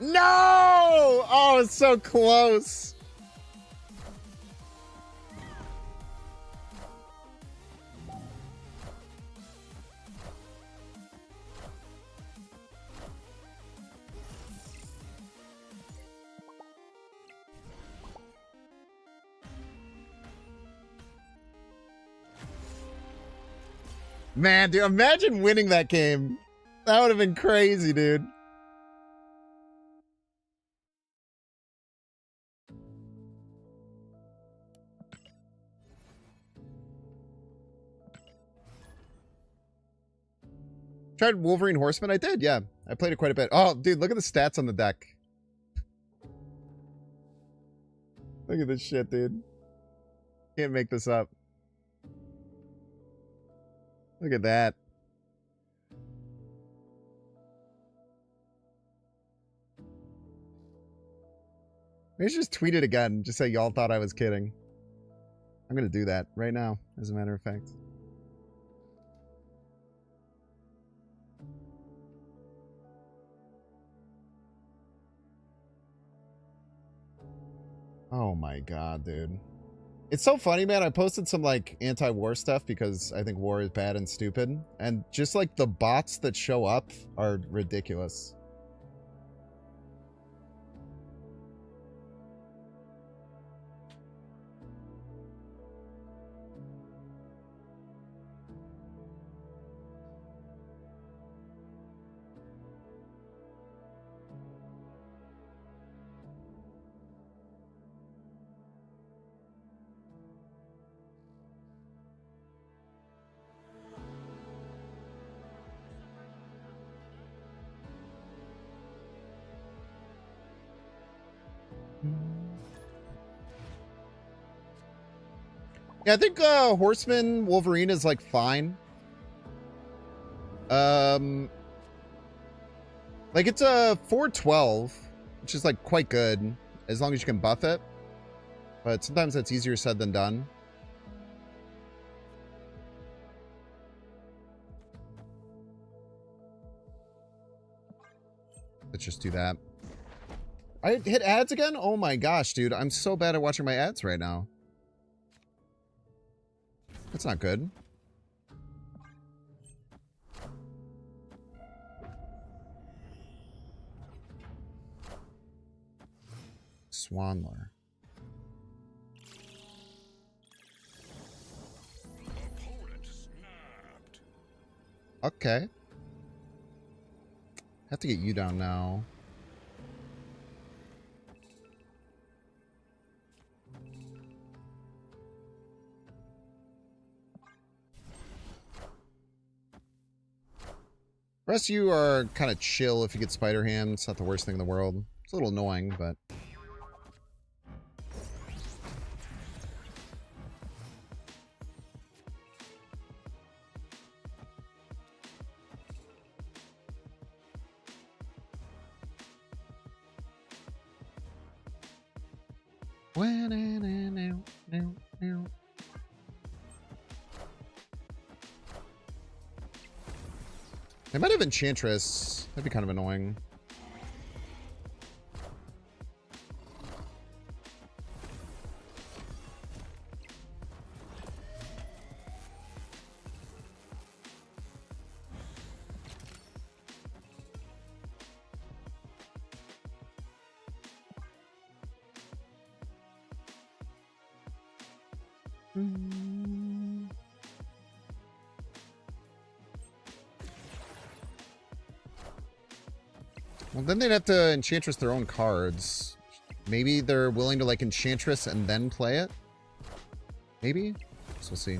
No! Oh, it's so close. Man, dude, imagine winning that game. That would have been crazy, dude. Tried Wolverine Horseman? I did, yeah. I played it quite a bit. Oh, dude, look at the stats on the deck. Look at this shit, dude. Can't make this up. Look at that. Maybe just tweet it again. Just say y'all thought I was kidding. I'm going to do that right now, as a matter of fact. Oh my god, dude. It's so funny, man. I posted some, like, anti-war stuff because I think war is bad and stupid. And just, like, the bots that show up are ridiculous. Yeah, I think Horseman Wolverine is like fine. Like it's a 412, which is like quite good as long as you can buff it. But sometimes that's easier said than done. Let's just do that. I hit ads again? Oh my gosh, dude. I'm so bad at watching my ads right now. That's not good. Swanler. Okay. Have to get you down now. The rest of you are kind of chill if you get Spider Ham. It's not the worst thing in the world. It's a little annoying, but... They might have Enchantress. That'd be kind of annoying. Well, then they'd have to Enchantress their own cards. Maybe they're willing to, like, Enchantress and then play it? Maybe? So we'll see.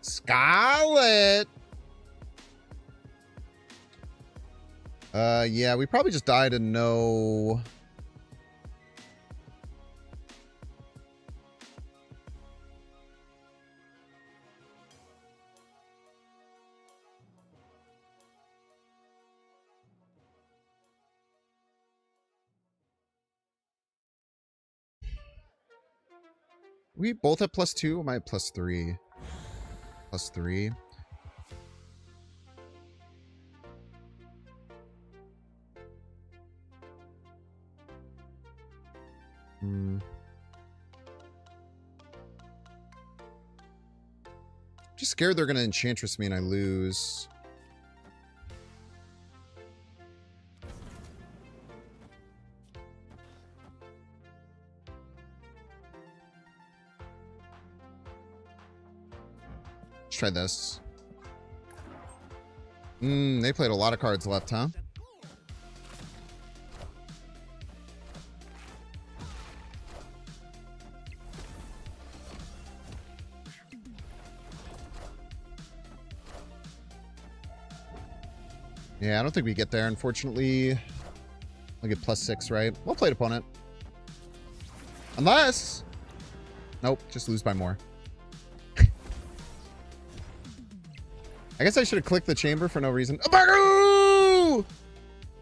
Scarlet! Yeah, we probably just died to no... We both have +2. Am I at +3? +3. Just scared they're gonna Enchantress me and I lose. Let's try this. They played a lot of cards left, huh? Yeah, I don't think we get there, unfortunately. I'll get +6, right? Well played, opponent. Unless... Nope, just lose by more. I guess I should have clicked the chamber for no reason.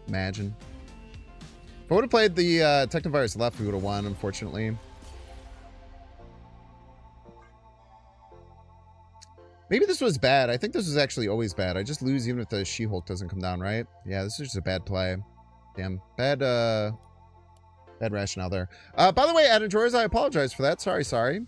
Imagine. If I would have played the Technovirus left, we would have won, unfortunately. Maybe this was bad. I think this was actually always bad. I just lose even if the She-Hulk doesn't come down, right? Yeah, this is just a bad play. Damn. Bad rationale there. By the way, Adam Drawers, I apologize for that. Sorry. Sorry.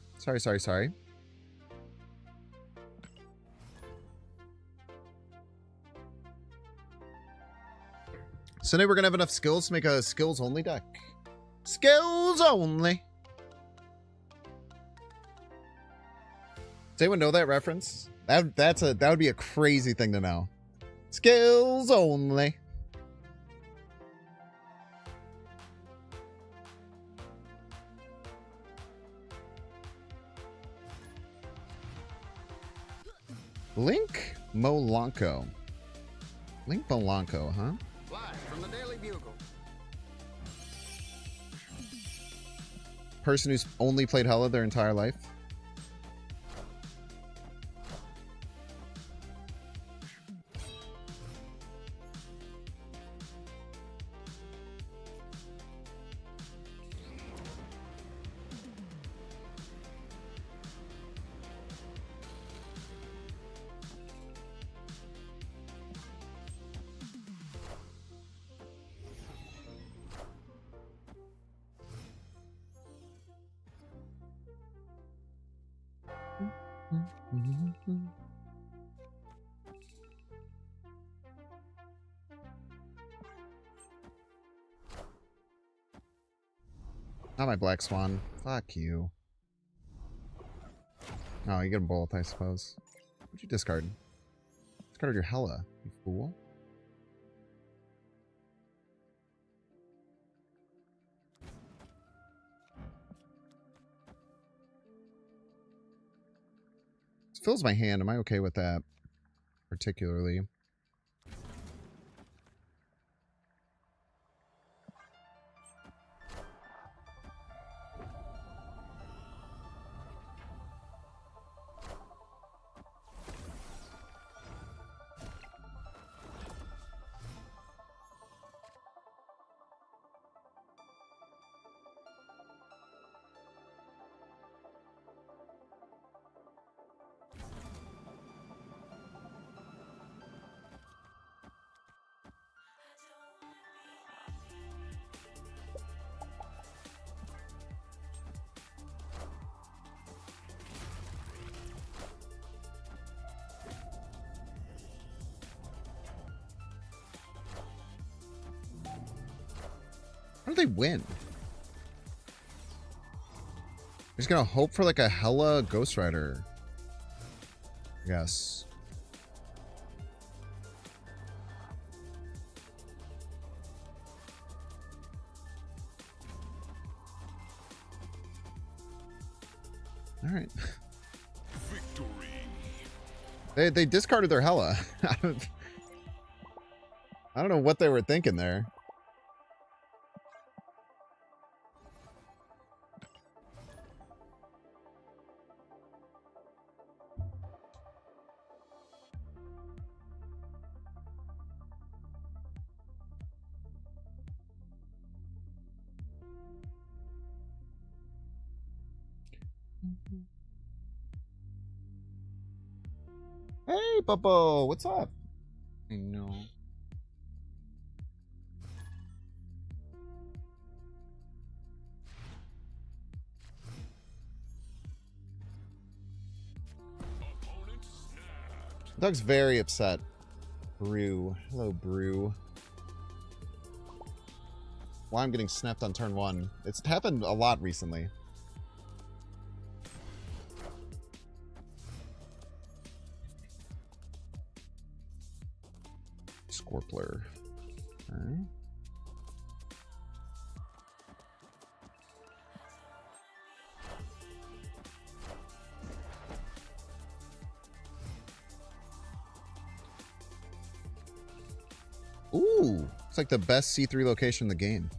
So now we're going to have enough skills to make a skills-only deck. Skills only. Does anyone know that reference? That would be a crazy thing to know. Skills only. Link Molanco. Link Molanco, huh? Live from the Daily Bugle. Person who's only played Hella their entire life. Not my Black Swan. Fuck you. Oh, you get them both, I suppose. What'd you discard? Discarded your Hella, you fool. This fills my hand. Am I okay with that? Particularly. How do they win? He's gonna hope for like a hella Ghost Rider. Yes. All right. Victory. They discarded their hella. I don't know what they were thinking there. Hey, Bubbo, what's up? I know. Opponent snapped. Doug's very upset. Brew. Hello, Brew. Why I'm getting snapped on turn 1. It's happened a lot recently. Scorpler. Okay. Ooh, it's like the best C3 location in the game.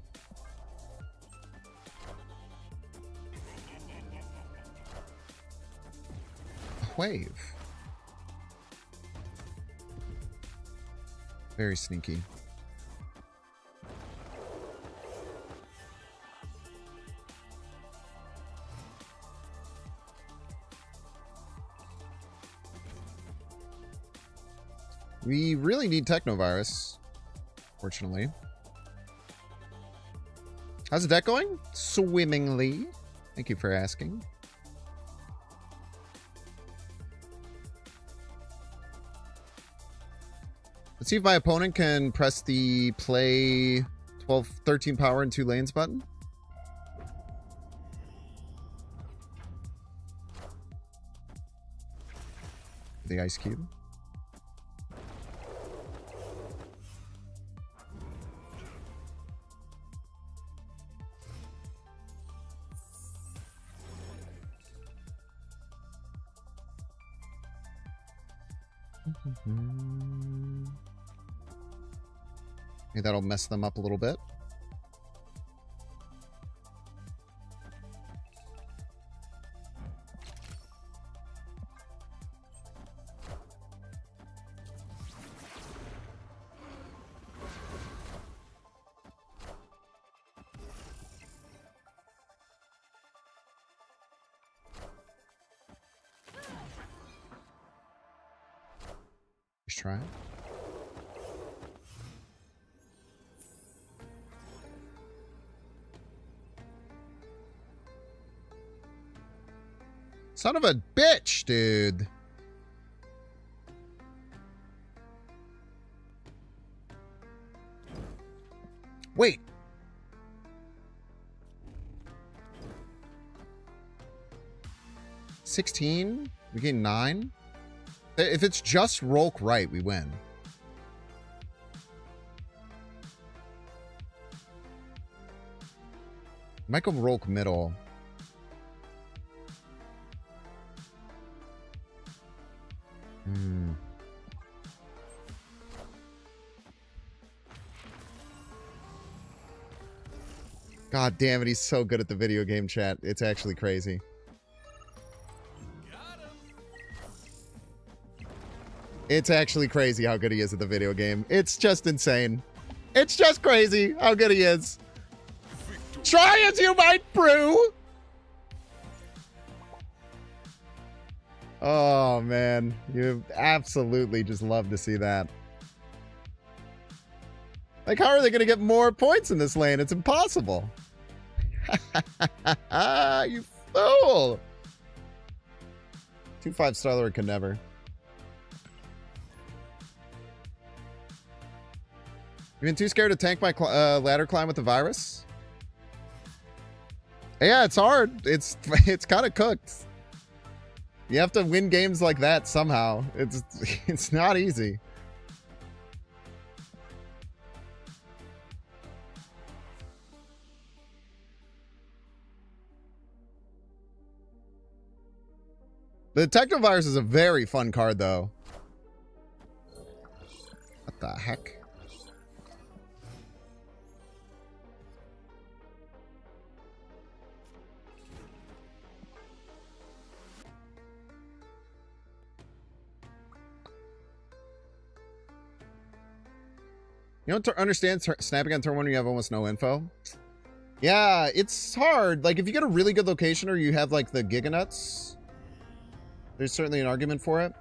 A wave. Very sneaky. We really need Technovirus, fortunately. How's the deck going? Swimmingly. Thank you for asking. Let's see if my opponent can press the play 13 power in 2 lanes button. The ice cube. Maybe that'll mess them up a little bit. Let's try it. Son of a bitch, dude. Wait. $16? We gain 9? If it's just Rolk right, we win. Might go Rolk middle. God damn it, he's so good at the video game chat. It's actually crazy. It's actually crazy how good he is at the video game. It's just insane. It's just crazy how good he is. Try as you might, Brew! Oh, man. You absolutely just love to see that. Like, how are they going to get more points in this lane? It's impossible. You fool! 2 5-star can never. You been too scared to tank my ladder climb with the virus? Yeah, it's hard. It's kind of cooked. You have to win games like that somehow. It's not easy. The Technovirus is a very fun card, though. What the heck? You don't understand snapping on turn 1 when you have almost no info? Yeah, it's hard. Like, if you get a really good location or you have, like, the Giganuts, there's certainly an argument for it.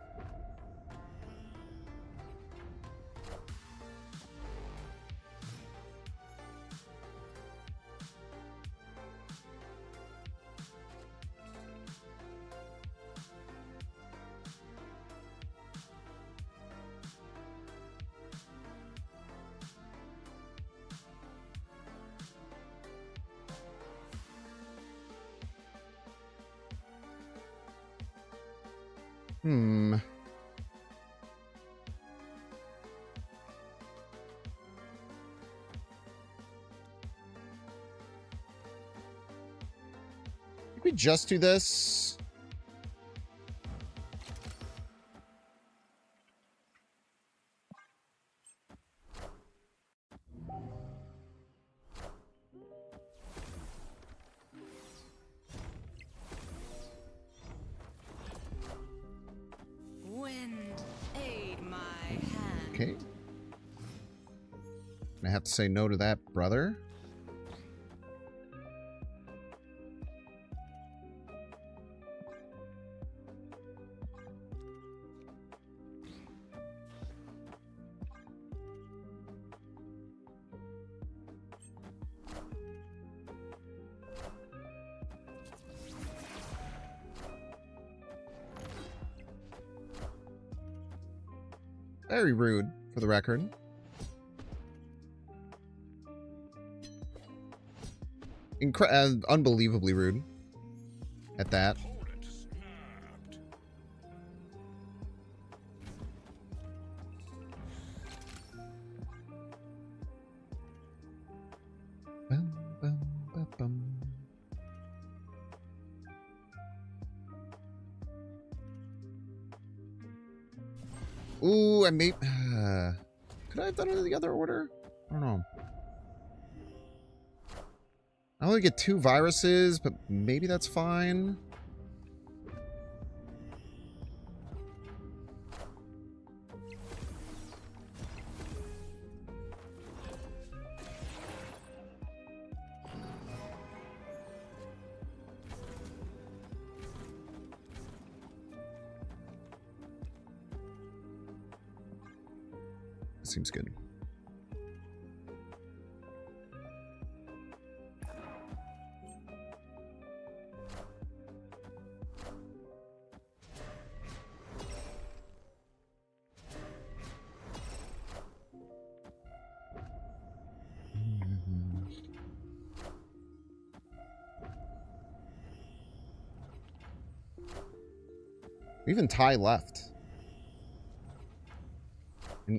Did we just do this? Okay. I have to say no to that, brother. Very rude, for the record. Unbelievably rude at that. Ooh, I may... could I have done it in the other order? I don't know. I only get 2 viruses, but maybe that's fine. Seems good. Even Ty left.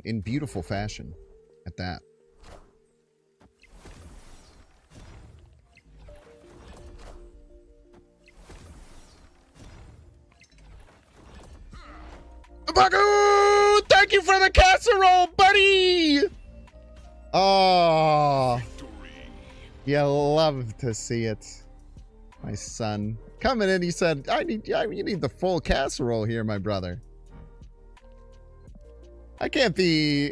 In beautiful fashion, at that. Baku! Thank you for the casserole, buddy! Oh, you love to see it. My son. Coming in, he said, you need the full casserole here, my brother. I can't be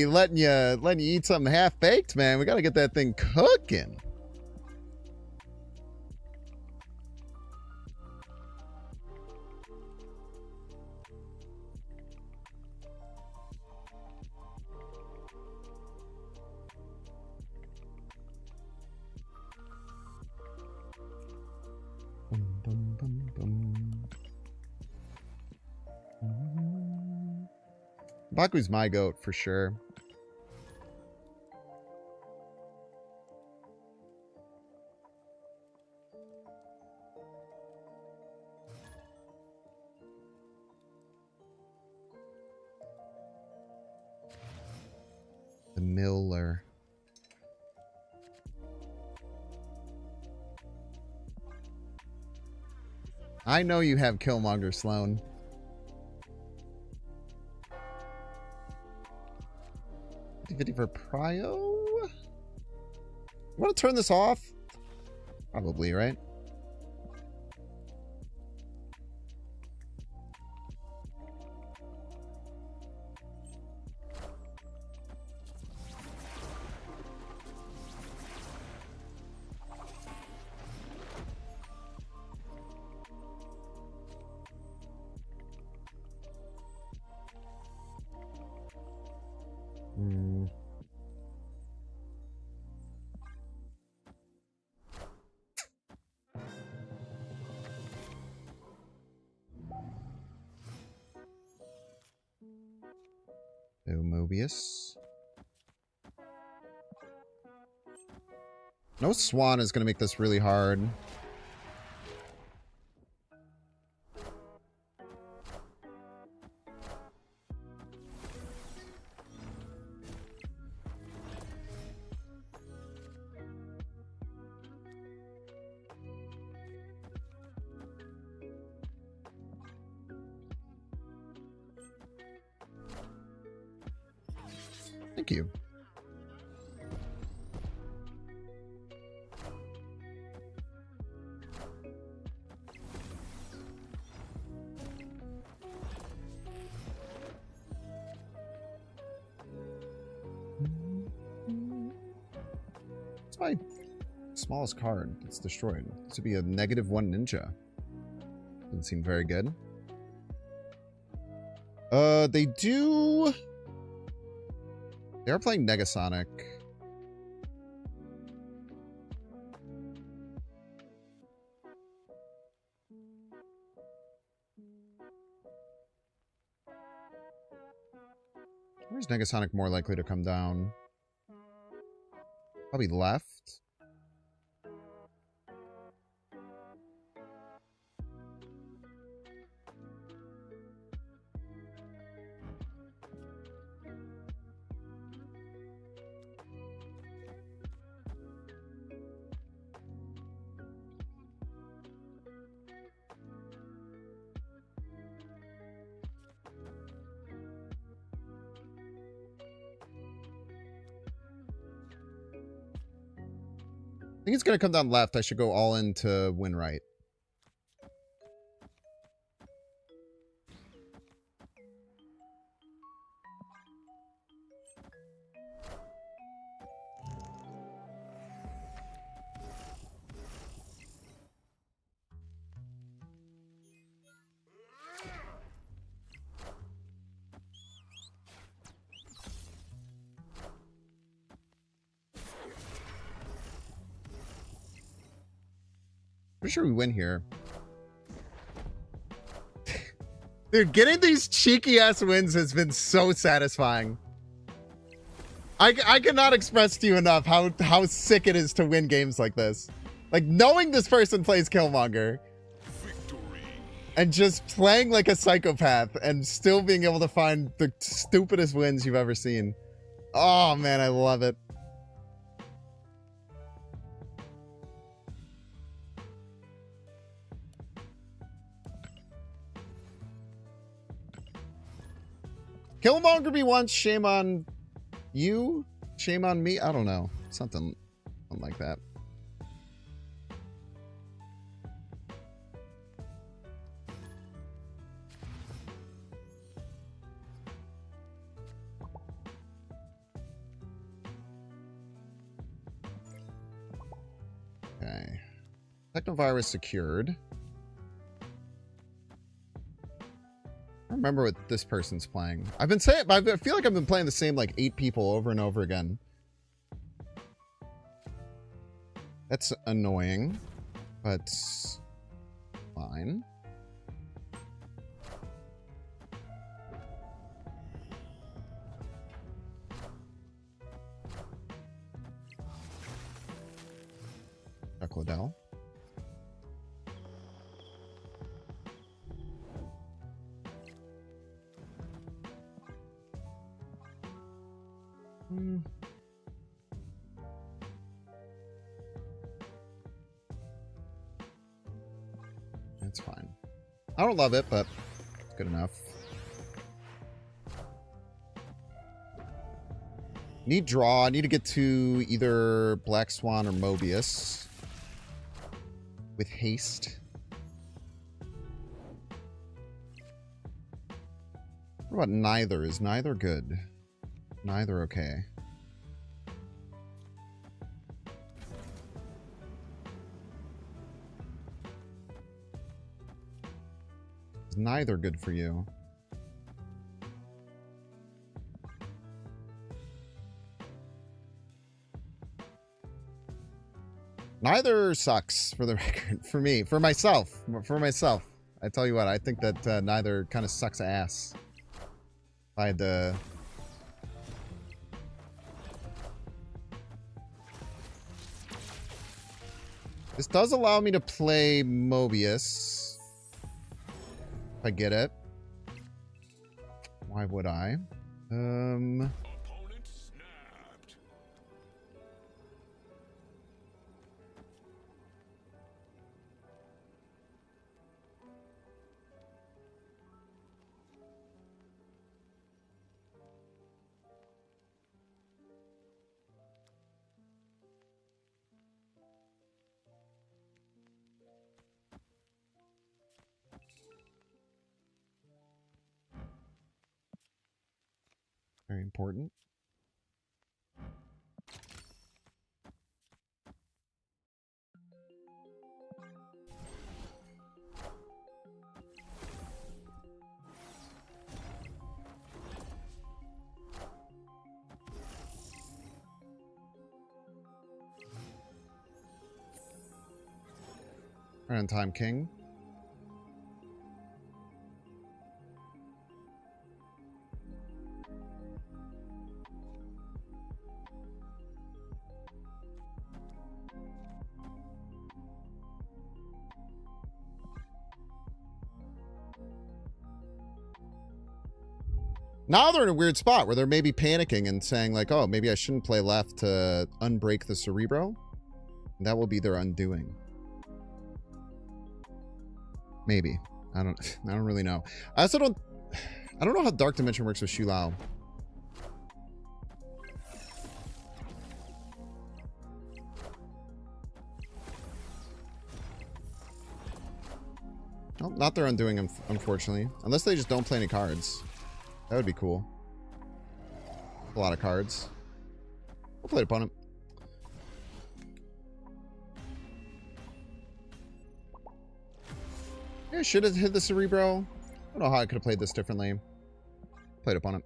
letting you eat something half baked, man. We gotta get that thing cooking. Baku's my goat for sure. Miller. I know you have Killmonger, Sloan. $50 for Prio? You want to turn this off? Probably, right? No Mobius. No Swan is going to make this really hard. Thank you. It's my smallest card. It's destroyed. This would be a -1 ninja. Doesn't seem very good. They do... They are playing Negasonic. Where's Negasonic more likely to come down? Probably left. I think it's going to come down left. I should go all in to win right. Pretty sure we win here. Dude, getting these cheeky ass wins has been so satisfying. I cannot express to you enough how sick it is to win games like this. Like, knowing this person plays Killmonger and just playing like a psychopath and still being able to find the stupidest wins you've ever seen. Oh man, I love it. Killmonger me once, shame on you, shame on me. I don't know, something like that. Okay, Technovirus secured. I remember what this person's playing. I've been saying, I feel like I've been playing the same like 8 people over and over again. That's annoying, but fine. Dracula. That's fine. I don't love it, but it's good enough. Need draw. I need to get to either Black Swan or Mobius with haste. What about neither? Is neither good? Neither okay. Is neither good for you? Neither sucks, for the record. For me. For myself. For myself. I tell you what, I think that neither kind of sucks ass. If I had to... This does allow me to play Mobius. If I get it. Why would I? Opponent snapped. Very important. Right on time, King. Now they're in a weird spot where they're maybe panicking and saying like, oh, maybe I shouldn't play left to unbreak the Cerebro. And that will be their undoing. Maybe. I don't really know. I don't know how Dark Dimension works with Shu Lao. Well, not their undoing, unfortunately. Unless they just don't play any cards. That would be cool. A lot of cards. We'll play opponent. Yeah, should have hit the Cerebro. I don't know how I could have played this differently. Played opponent.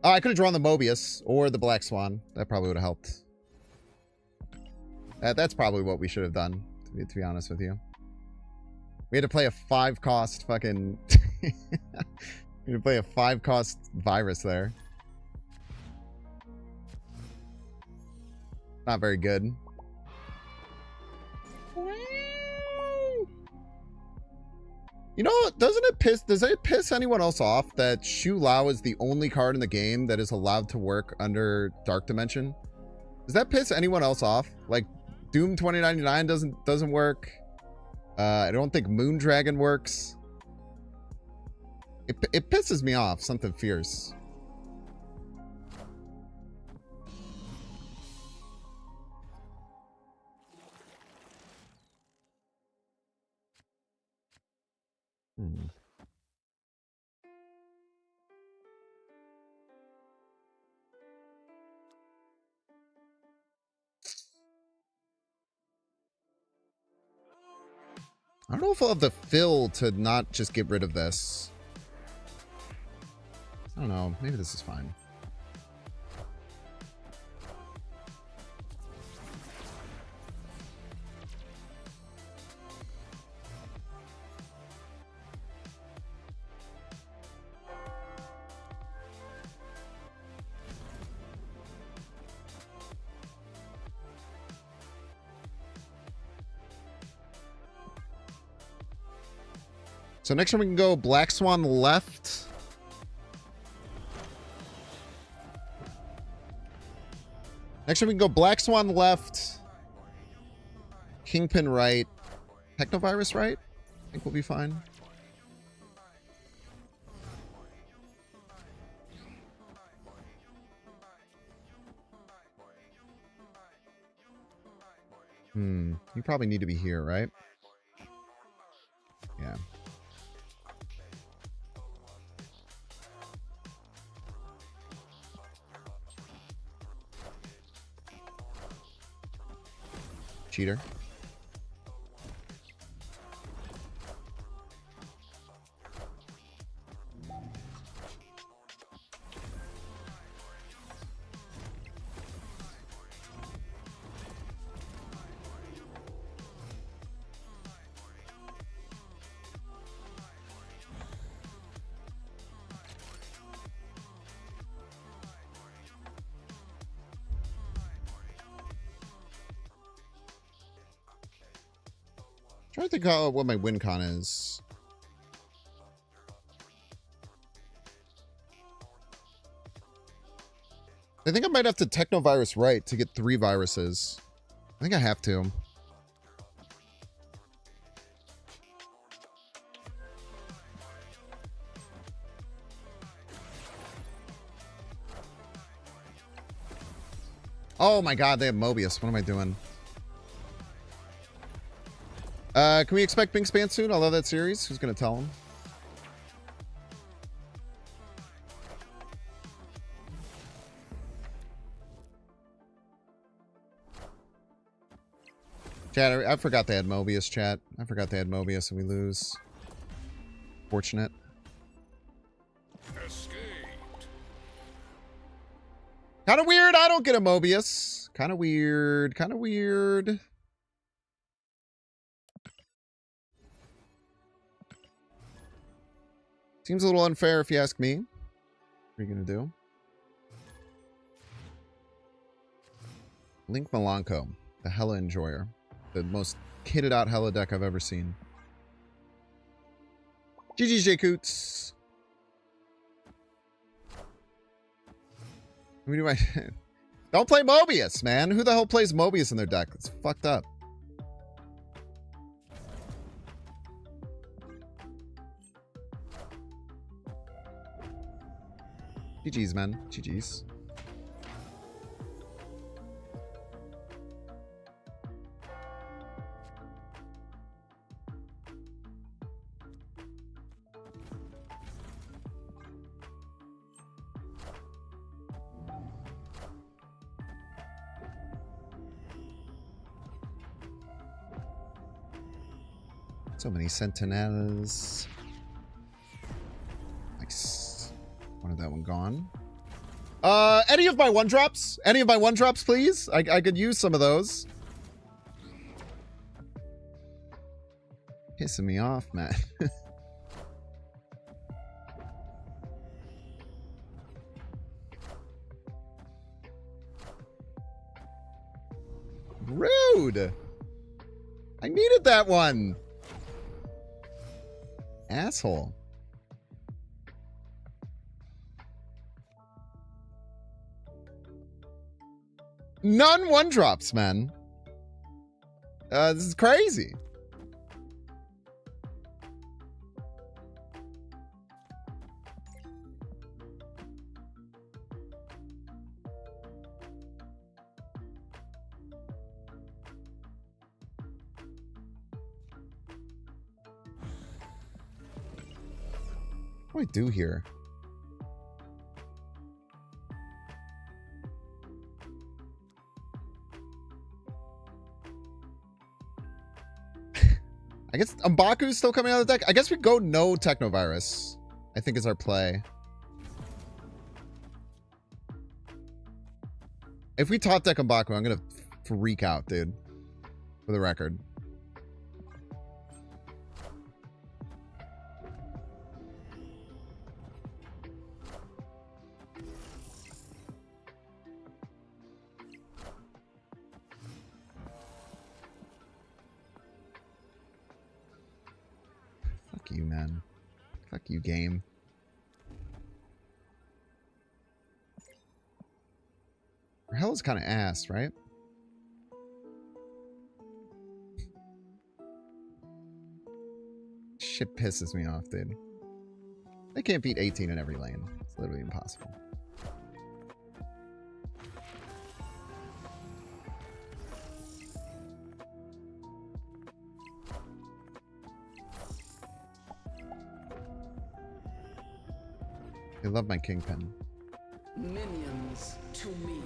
Oh, I could have drawn the Mobius or the Black Swan. That probably would have helped. That's probably what we should have done, to be honest with you. We had to play a 5-cost fucking... we had to play a 5-cost virus there. Not very good. You know, does it piss anyone else off that Shu Lao is the only card in the game that is allowed to work under Dark Dimension? Does that piss anyone else off? Like, Doom 2099 doesn't work. I don't think Moondragon works. It pisses me off, something fierce. I don't know if I'll have the fill to not just get rid of this. I don't know. Maybe this is fine. So next time we can go Black Swan left. Next we can go Black Swan left. Kingpin right. Technovirus right? I think we'll be fine. You probably need to be here, right? Yeah. Cheater. Trying to think what my win con is. I think I might have to Technovirus right to get 3 viruses. I think I have to. Oh my god, they have Mobius. What am I doing? Can we expect Bingspan soon? I love that series. Who's gonna tell him? Chat, I forgot they had Mobius, chat. I forgot they had Mobius and we lose. Fortunate. Escaped. Kind of weird. I don't get a Mobius. Kind of weird. Kind of weird. Seems a little unfair if you ask me. What are you going to do? Link Milanko, the Hella Enjoyer. The most kitted out Hella deck I've ever seen. GG's J-Coots. What do I... Don't play Mobius, man. Who the hell plays Mobius in their deck? It's fucked up. GG's, man. GG's. So many Sentinels. Nice. Wanted that one gone. Any of my one drops? Any of my one drops, please? I could use some of those. Pissing me off, man. Rude. I needed that one. Asshole. None one drops, man. This is crazy. What do I do here? I guess M'Baku's still coming out of the deck. I guess we go no Technovirus, I think is our play. If we top deck M'Baku, I'm gonna freak out, dude. For the record. Fuck you, man. Fuck you, game. Hell is kind of ass, right? Shit pisses me off, dude. They can't beat 18 in every lane. It's literally impossible. I love my Kingpin. Minions to me.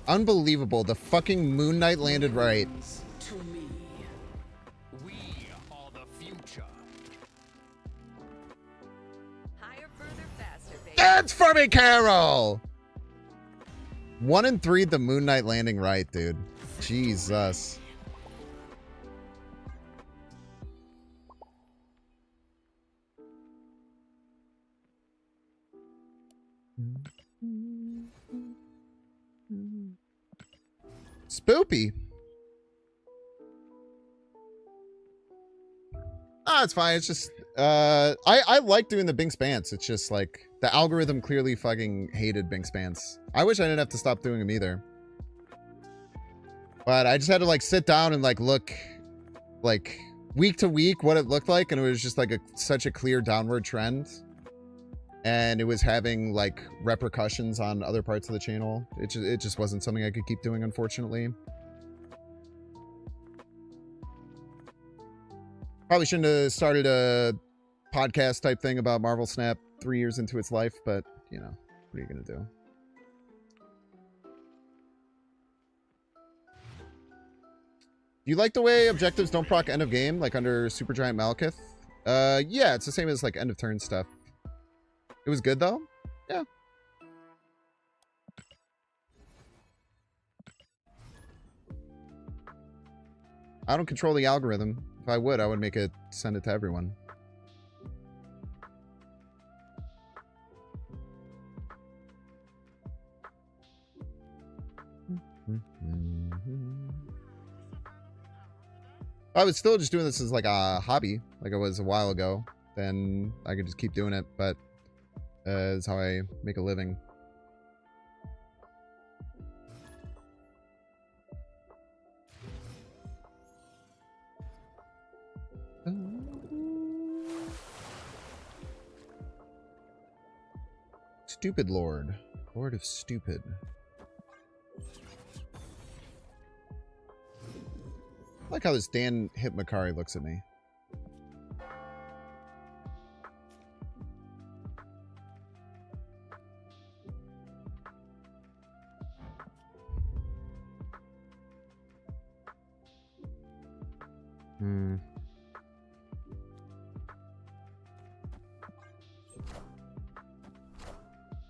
Unbelievable. The fucking Moon Knight landed right. To me. We are the future. Higher, further, faster, baby. That's for me, Carol! 1 and 3, the Moon Knight landing right, dude. Jesus. Spoopy. Ah, it's fine. It's just I like doing the Bing Spans. It's just like the algorithm clearly fucking hated Bing Spans. I wish I didn't have to stop doing them either. But I just had to like sit down and like look like week to week what it looked like, and it was just like such a clear downward trend. And it was having like repercussions on other parts of the channel. It just wasn't something I could keep doing, unfortunately. Probably shouldn't have started a podcast type thing about Marvel Snap 3 years into its life, but you know, what are you gonna do? Do you like the way objectives don't proc end of game, like under Supergiant Malekith? Yeah, it's the same as like end of turn stuff. It was good though? Yeah. I don't control the algorithm. If I would make it send it to everyone. If I was still just doing this as like a hobby, like I was a while ago, then I could just keep doing it, but it's how I make a living. Stupid Lord. Lord of Stupid. I like how this Dan Hipmakari looks at me.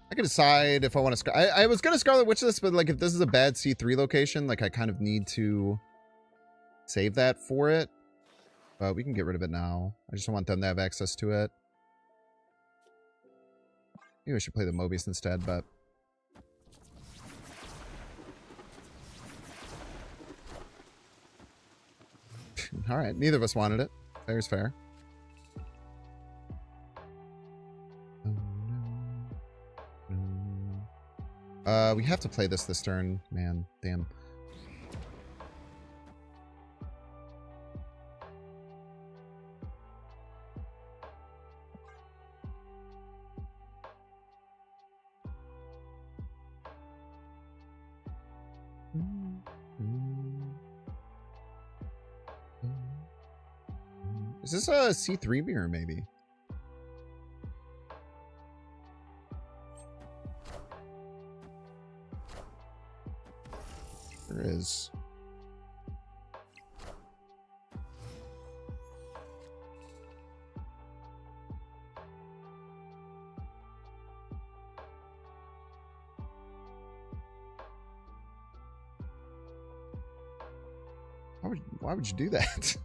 I can decide if I want to... I was going to Scarlet Witch this, but like if this is a bad C3 location, like I kind of need to save that for it. But we can get rid of it now. I just don't want them to have access to it. Maybe I should play the Mobius instead, but... Alright, neither of us wanted it. Fair is fair. We have to play this turn. Man, damn. Is this a C3 mirror, maybe? There is. Why would you do that?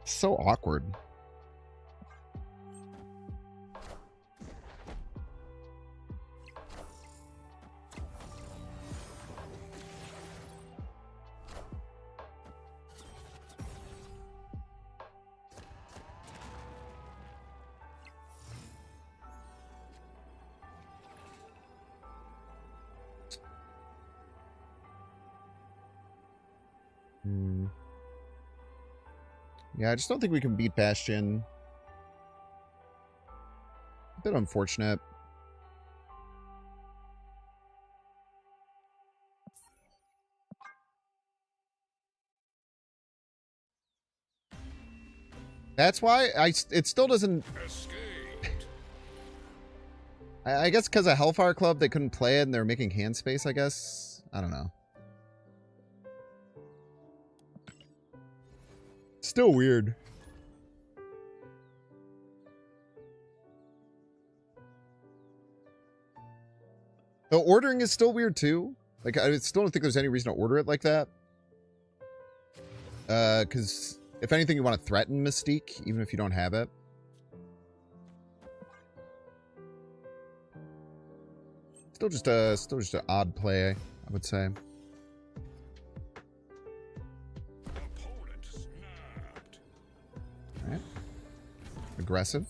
So awkward. Yeah, I just don't think we can beat Bastion. A bit unfortunate. That's why it still doesn't... I guess because of Hellfire Club, they couldn't play it and they're making hand space, I guess. I don't know. Still weird. The ordering is still weird too. Like, I still don't think there's any reason to order it like that. Because if anything, you want to threaten Mystique, even if you don't have it. Still just an odd play, I would say. All right. Aggressive.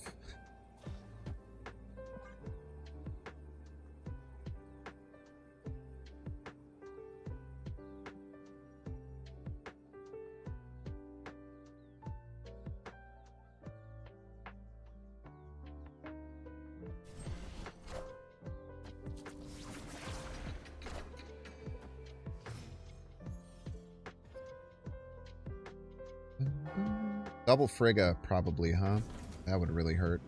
Double Frigga, probably, huh? That would really hurt.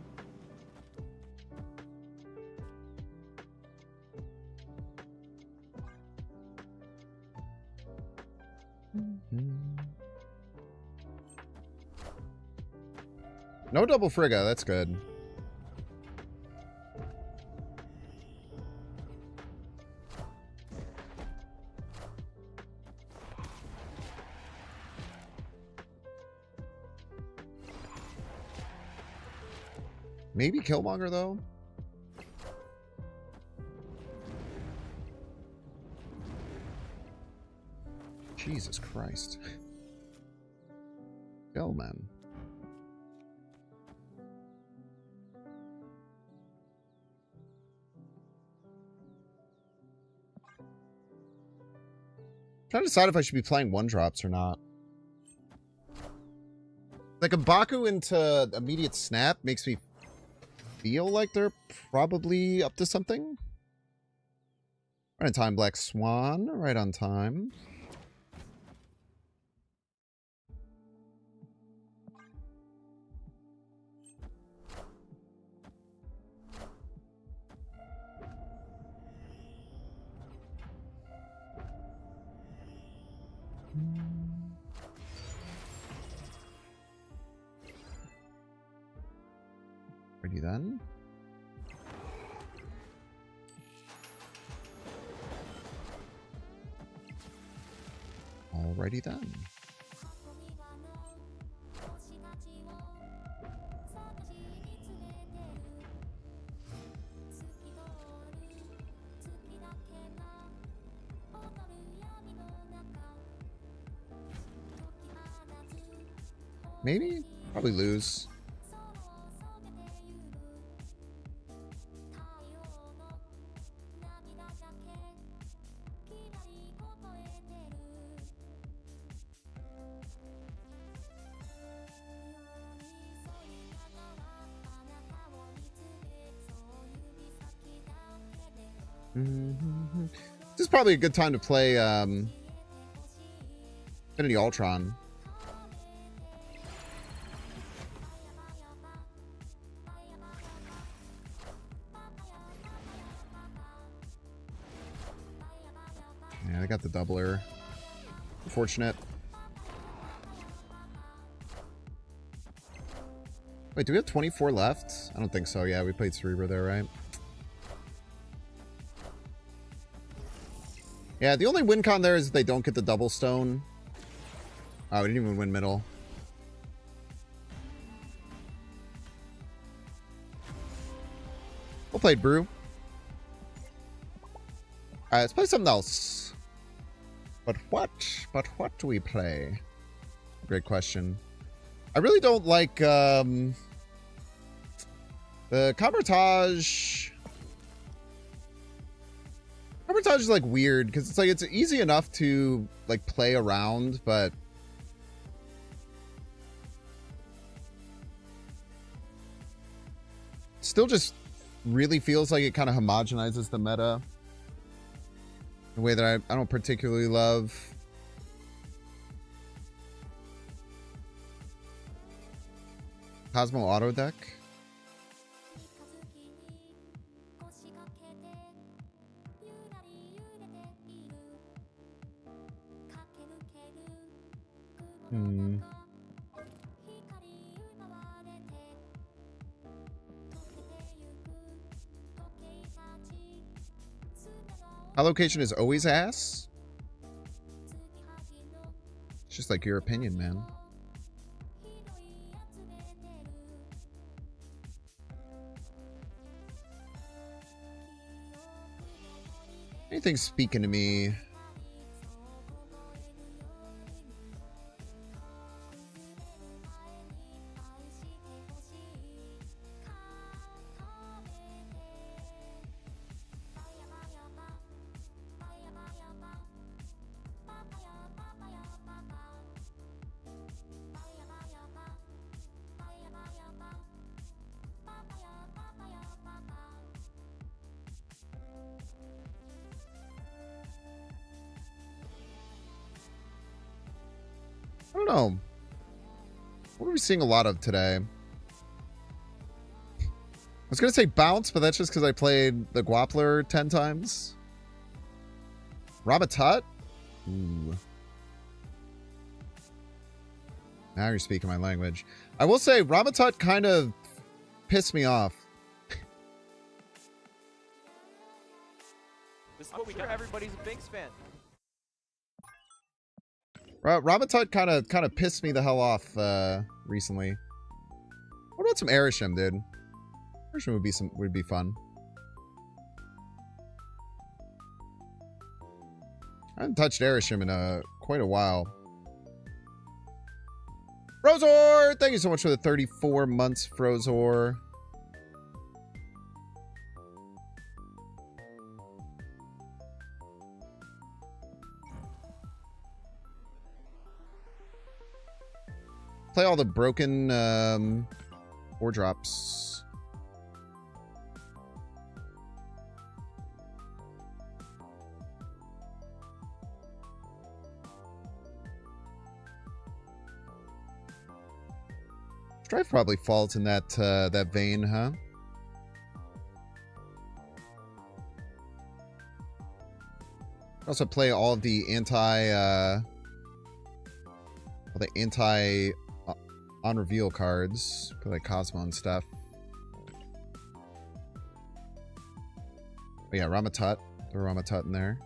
No double Frigga, that's good. Maybe Killmonger, though? Jesus Christ. Kill, man. Trying to decide if I should be playing one-drops or not. Like, a Baku into immediate snap makes me feel like they're probably up to something. Right on time, Black Swan. Right on time. Ready then? Alrighty then. Maybe? Probably lose. This is probably a good time to play Infinity Ultron. Yeah, I got the doubler. Unfortunate. Wait, do we have 24 left? I don't think so. Yeah, we played Cerebro there, right? Yeah, the only win con there is if they don't get the double stone. Oh, we didn't even win middle. We'll play Brew. Alright, let's play something else. But what? But what do we play? Great question. I really don't like the Cabotage Arbitrage is like weird because it's like it's easy enough to like play around, but still just really feels like it kind of homogenizes the meta in a way that I don't particularly love. Cosmo Auto Deck. Allocation is always ass. It's just like your opinion, man. Anything's speaking to me. I don't know. What are we seeing a lot of today? I was going to say bounce, but that's just because I played the Guapler 10 times. Rabatut? Ooh. Now you're speaking my language. I will say Rabatut kind of pissed me off. This is what we got. Everybody's a Binks fan. Rabatut kind of pissed me the hell off recently. What about some Erisham, dude? Erisham would be fun. I haven't touched Erisham in quite a while. Frozor! Thank you so much for the 34 months, Frozor. Play all the broken 4-drops. Stryfe probably falls in that that vein, huh? Also play all of the anti on reveal cards, play like Cosmo and stuff. Oh yeah, Ramatut. Throw Ramatut in there.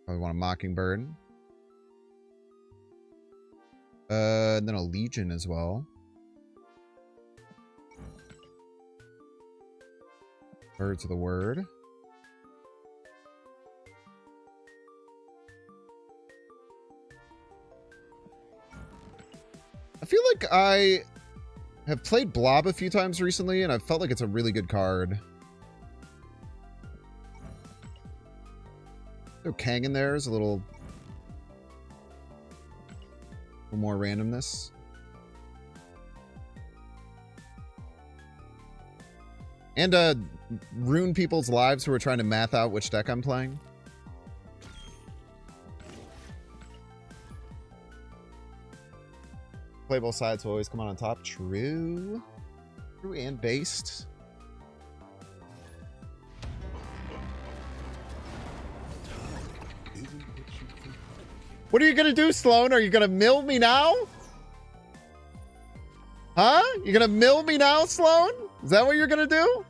Probably want a Mockingbird. And then a Legion as well. Birds of the Word. I feel like I have played Blob a few times recently, and I felt like it's a really good card. So Kang in there is a little more randomness. And ruin people's lives who are trying to math out which deck I'm playing. Play both sides will always come out on top. True. True and based. What are you gonna do, Sloan? Are you gonna mill me now? Huh? You gonna mill me now, Sloan? Is that what you're gonna do?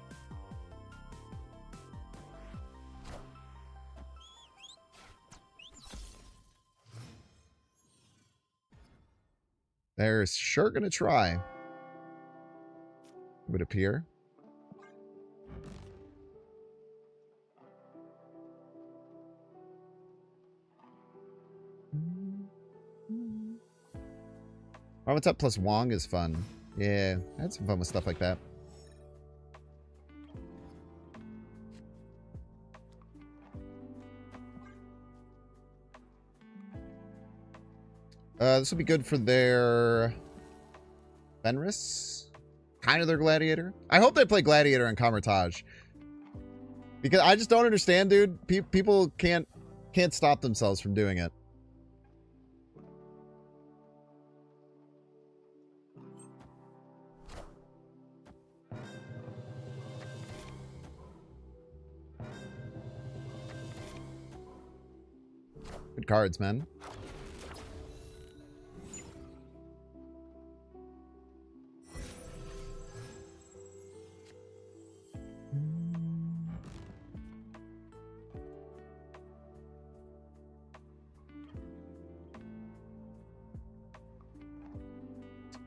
They're sure gonna try. It would appear. Ramatut plus Wong is fun. Yeah, I had some fun with stuff like that. This will be good for their Fenris, kind of their Gladiator. I hope they play Gladiator and Camertage, because I just don't understand, dude. People can't stop themselves from doing it. Good cards, man.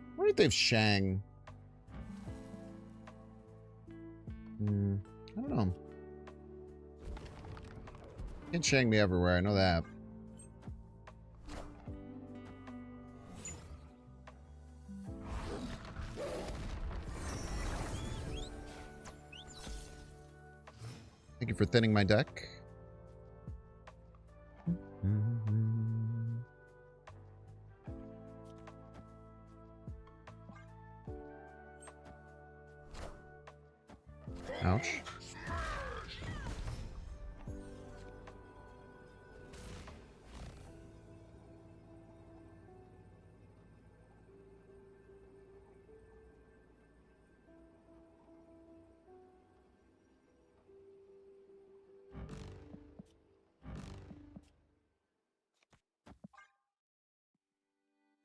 I wonder if they have Shang. I don't know. Can't Shang me everywhere, I know that. Thank you for thinning my deck. Ouch.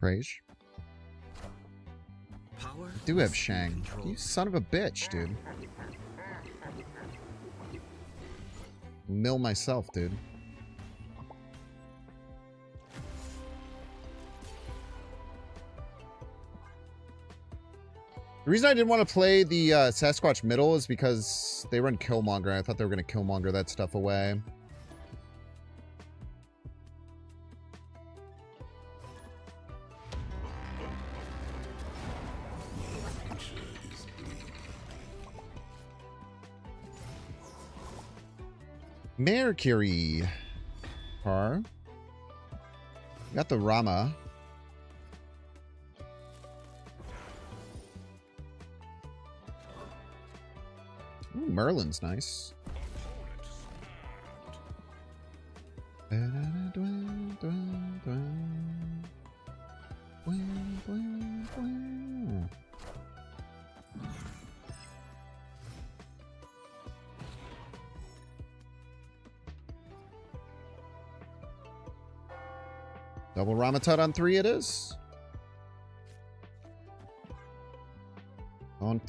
Praise. Power I do have Shang. You son of a bitch, dude. Mill myself, dude. The reason I didn't want to play the Sasquatch middle is because they run Killmonger. I thought they were going to Killmonger that stuff away. Mercury. Car. Got the Rama. Ooh, Merlin's nice. Double Ramatut on 3 it is. Don't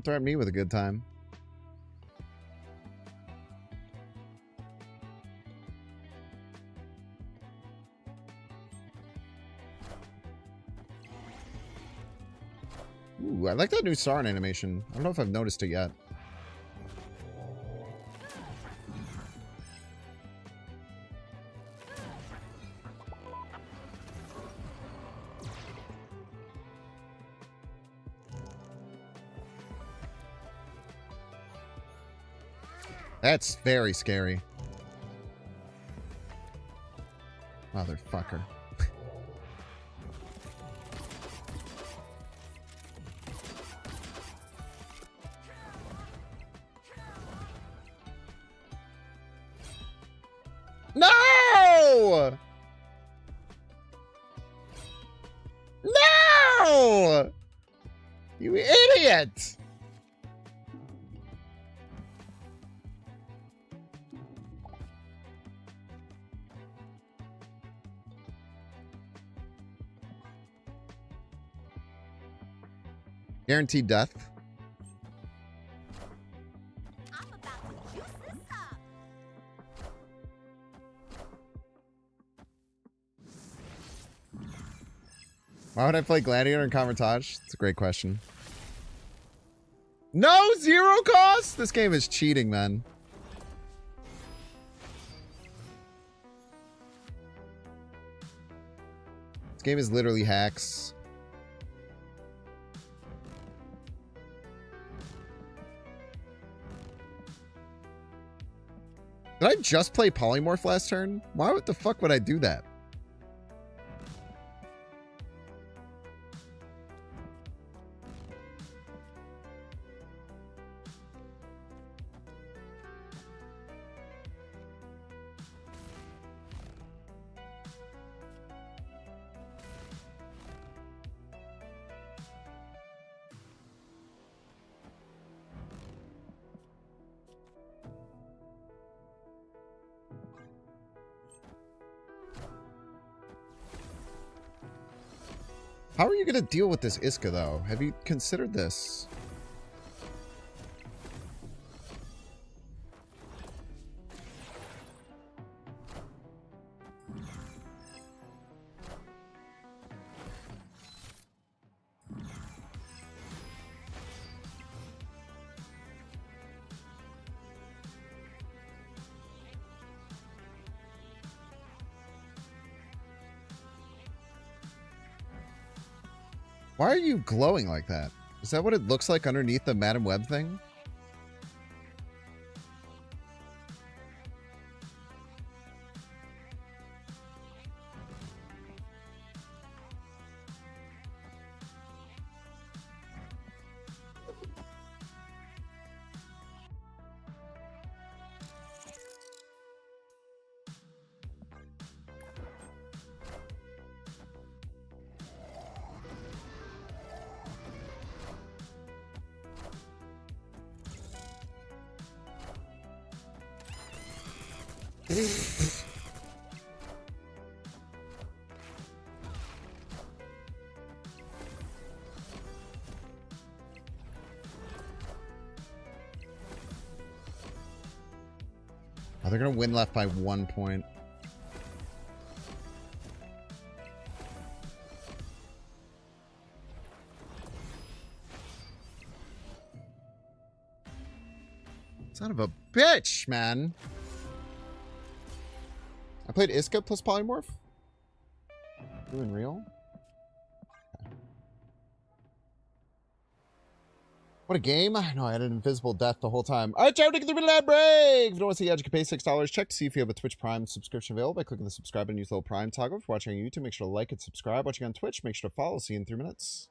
threaten me with a good time. Ooh, I like that new Sauron animation. I don't know if I've noticed it yet. That's very scary. Motherfucker. No! No! You idiot! Guaranteed death. I'm about to juice this up. Why would I play Gladiator and Camertage? It's a great question. No zero cost? This game is cheating, man. game is literally hacks. Did I just play Polymorph last turn? Why the fuck would I do that? How are you going to deal with this Iska, though? Have you considered this? Why are you glowing like that? Is that what it looks like underneath the Madam Web thing? Oh, they're gonna win left by 1 point. Son of a bitch, man. I played Iska plus Polymorph. Doing real? What a game. No, I had an invisible death the whole time. All right, Joe, take the middle ad break. If you don't want to see ads, you can pay $6. Check to see if you have a Twitch Prime subscription available by clicking the subscribe and use the little Prime toggle. If you're watching on YouTube, make sure to like and subscribe. Watching on Twitch, make sure to follow. See you in 3 minutes.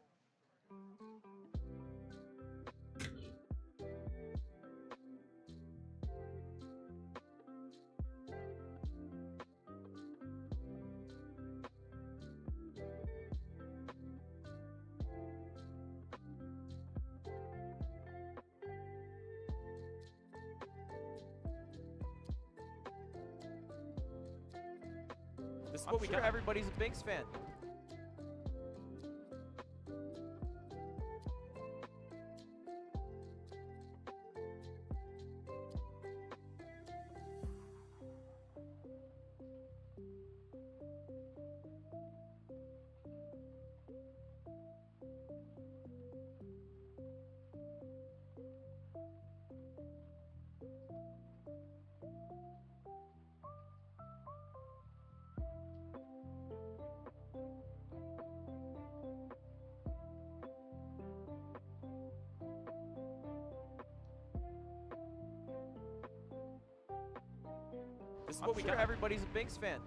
This is what we got. Everybody's a Binks fan. This is what we got. Everybody's a Binks fan.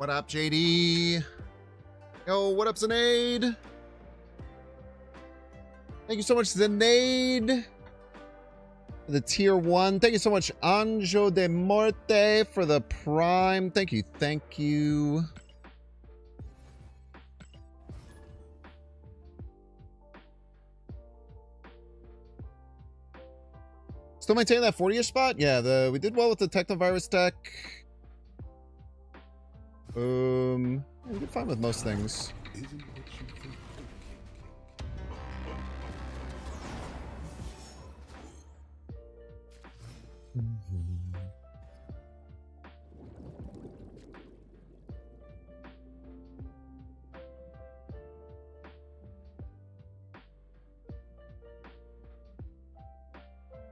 What up, JD? Yo, what up, Zenade? Thank you so much, Zenade. For the tier 1. Thank you so much, Anjo de Morte, for the prime. Thank you, thank you. Still maintaining that 40-ish spot? Yeah, we did well with the Technovirus deck. We did fine with most things.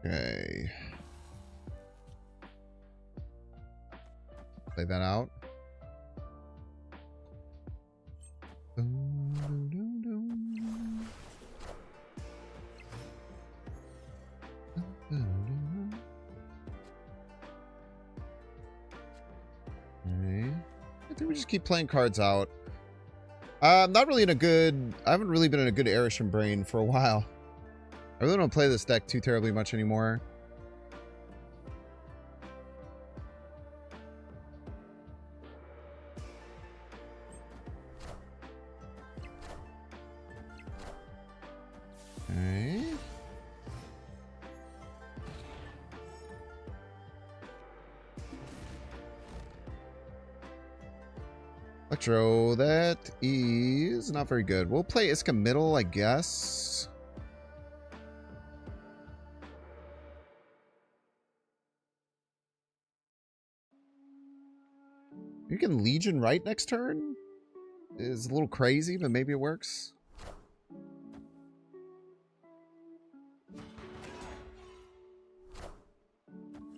Okay. Play that out. Okay. I think we just keep playing cards out. I'm not really in a good... I haven't really been in a good Arishem brain for a while. I really don't play this deck too terribly much anymore. Okay. Electro, that is not very good. We'll play Iska middle, I guess. You can Legion right next turn? Is a little crazy, but maybe it works.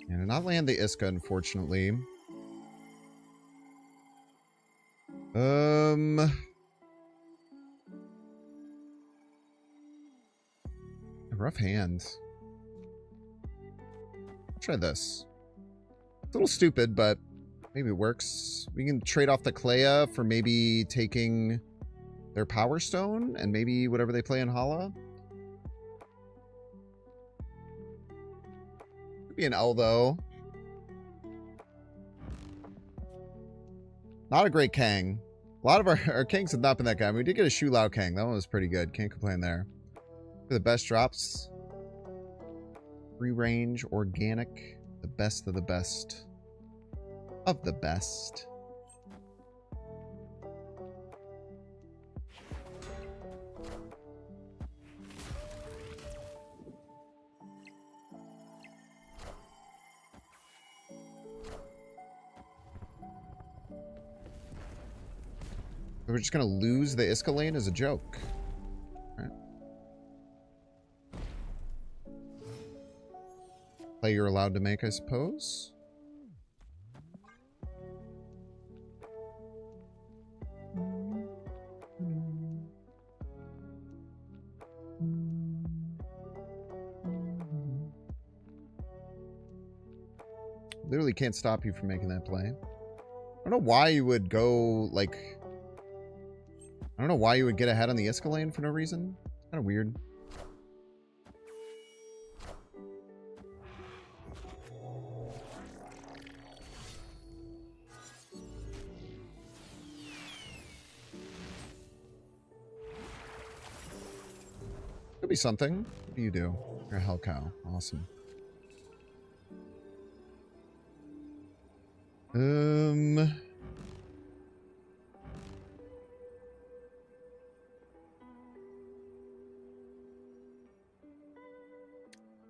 And not land the Iska, unfortunately. A rough hand. Try this. It's a little stupid, but maybe it works. We can trade off the Clea for maybe taking their Power Stone and maybe whatever they play in Hala. Could be an L, though. Not a great Kang. A lot of our Kangs have not been that good. I mean, we did get a Shu Lao Kang. That one was pretty good. Can't complain there. For the best drops. Free range, organic. The best of the best. Of the best. We're just gonna lose the Iska lane as a joke. All right. Play you're allowed to make, I suppose. Literally can't stop you from making that play. I don't know why you would go, like... I don't know why you would get ahead on the Iska lane for no reason. Kind of weird. Could be something. What do you do? You're a Hell Cow. Awesome.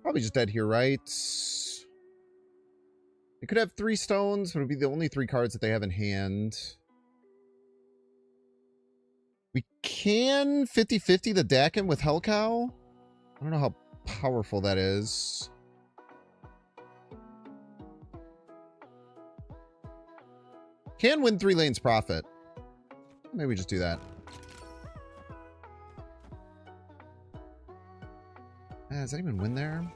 Probably just dead here, right? They could have 3 stones, but it would be the only 3 cards that they have in hand. We can 50-50 the Dakin with Hellcow. I don't know how powerful that is. Can win 3 lanes profit. Maybe we just do that. Does that even win there?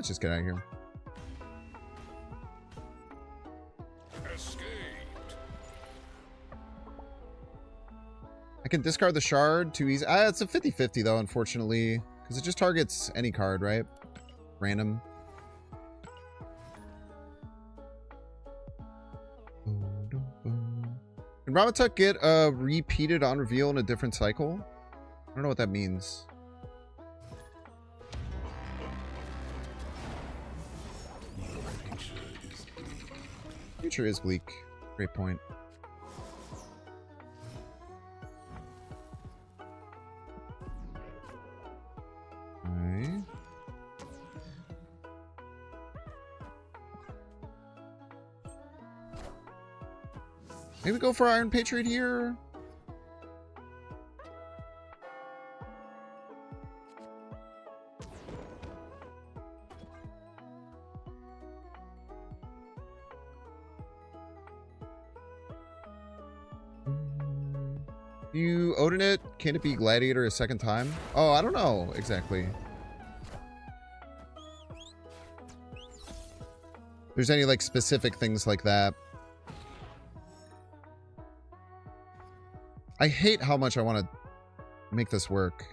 Let's just get out of here. Escaped. I can discard the shard too easy. It's a 50-50 though, unfortunately. Because it just targets any card, right? Random. Can Ramatuk get repeated on reveal in a different cycle? I don't know what that means. Future is bleak. Great point. Alright. Maybe go for Iron Patriot here. You Odin it? Can it be Gladiator a second time? Oh, I don't know exactly. If there's any like specific things like that. I hate how much I want to make this work.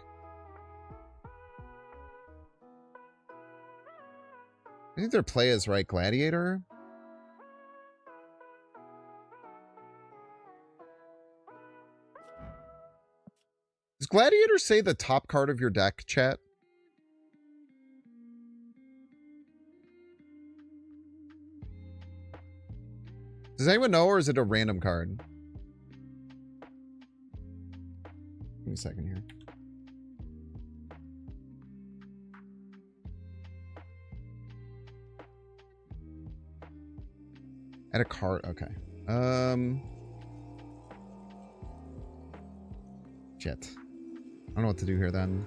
I think their play is right, Gladiator. Does Gladiator say the top card of your deck, chat? Does anyone know, or is it a random card? Give me a second here. Add a card. Okay. Shit. I don't know what to do here then.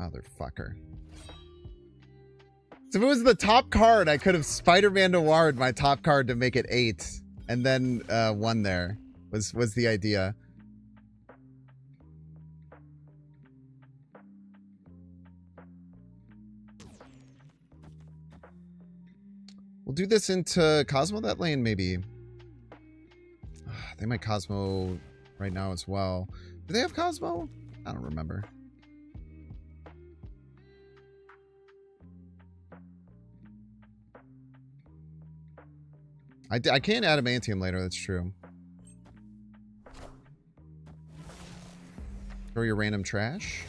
Motherfucker. So if it was the top card, I could have Spider-Man Noir'd my top card to make it 8. And then 1 there was the idea. We'll do this into Cosmo that lane, maybe. They might Cosmo right now as well. Do they have Cosmo? I don't remember. I can't Adamantium later, that's true. Throw your random trash.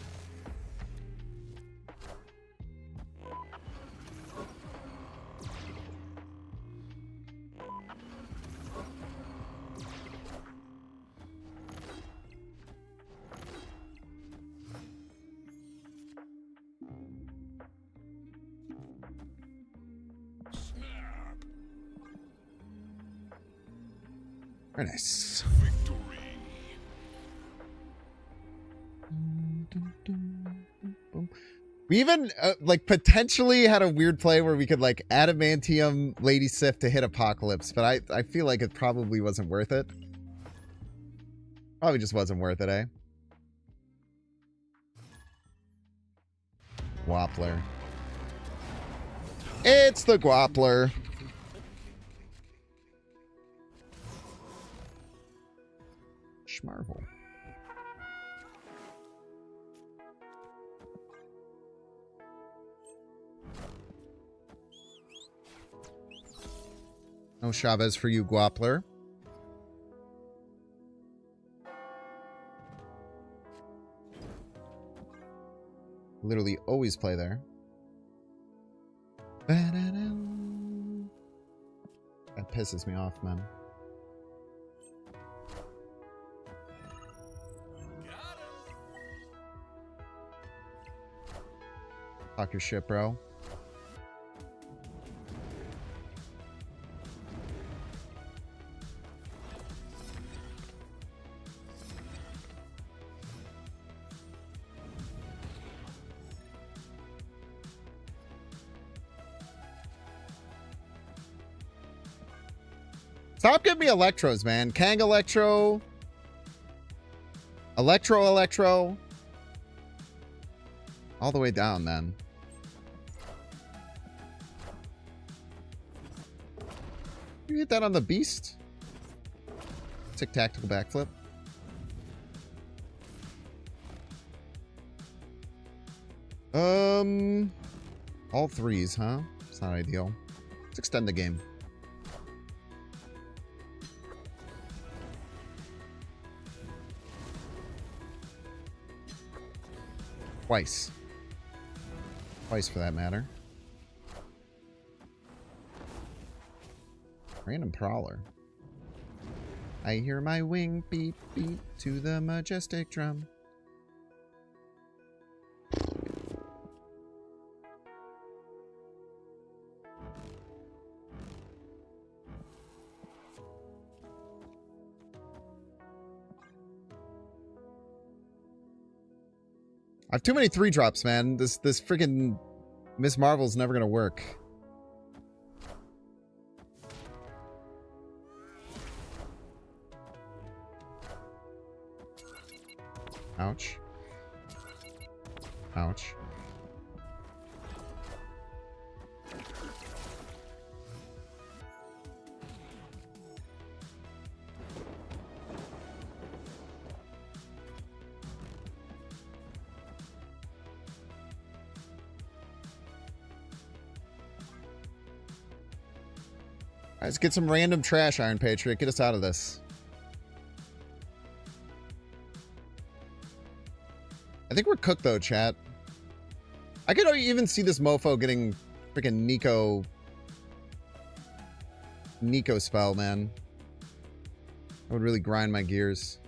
Very nice. We even like potentially had a weird play where we could like Adamantium Lady Sif to hit Apocalypse, but I feel like it probably wasn't worth it. Probably just wasn't worth it, eh? Guapler. It's the Guapler. Schmarvel. No Chavez for you, Guapler. Literally always play there. That pisses me off, man. Talk your shit, bro. Stop giving me electros, man. Kang electro. Electro. All the way down, man. You hit that on the beast? Tick tactical backflip. All threes, huh? It's not ideal. Let's extend the game. Twice. Twice for that matter. Random prowler. I hear my wing beat beat to the majestic drum. I have too many 3-drops, man. This freaking Miss Marvel's never gonna work. Ouch. Ouch. Let's get some random trash, Iron Patriot. Get us out of this. I think we're cooked, though, chat. I could even see this mofo getting freaking Nico spell, man. That would really grind my gears.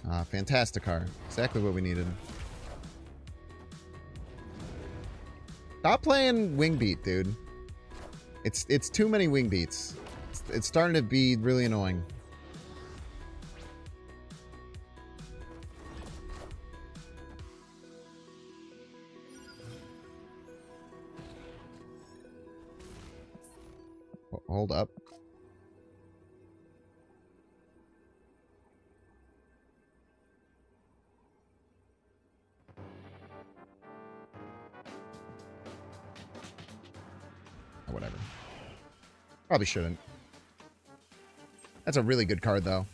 Ah, fantastic car. Exactly what we needed. Stop playing wing beat, dude. It's too many wing beats. It's starting to be really annoying. Hold up. Whatever. Probably shouldn't. That's a really good card, though.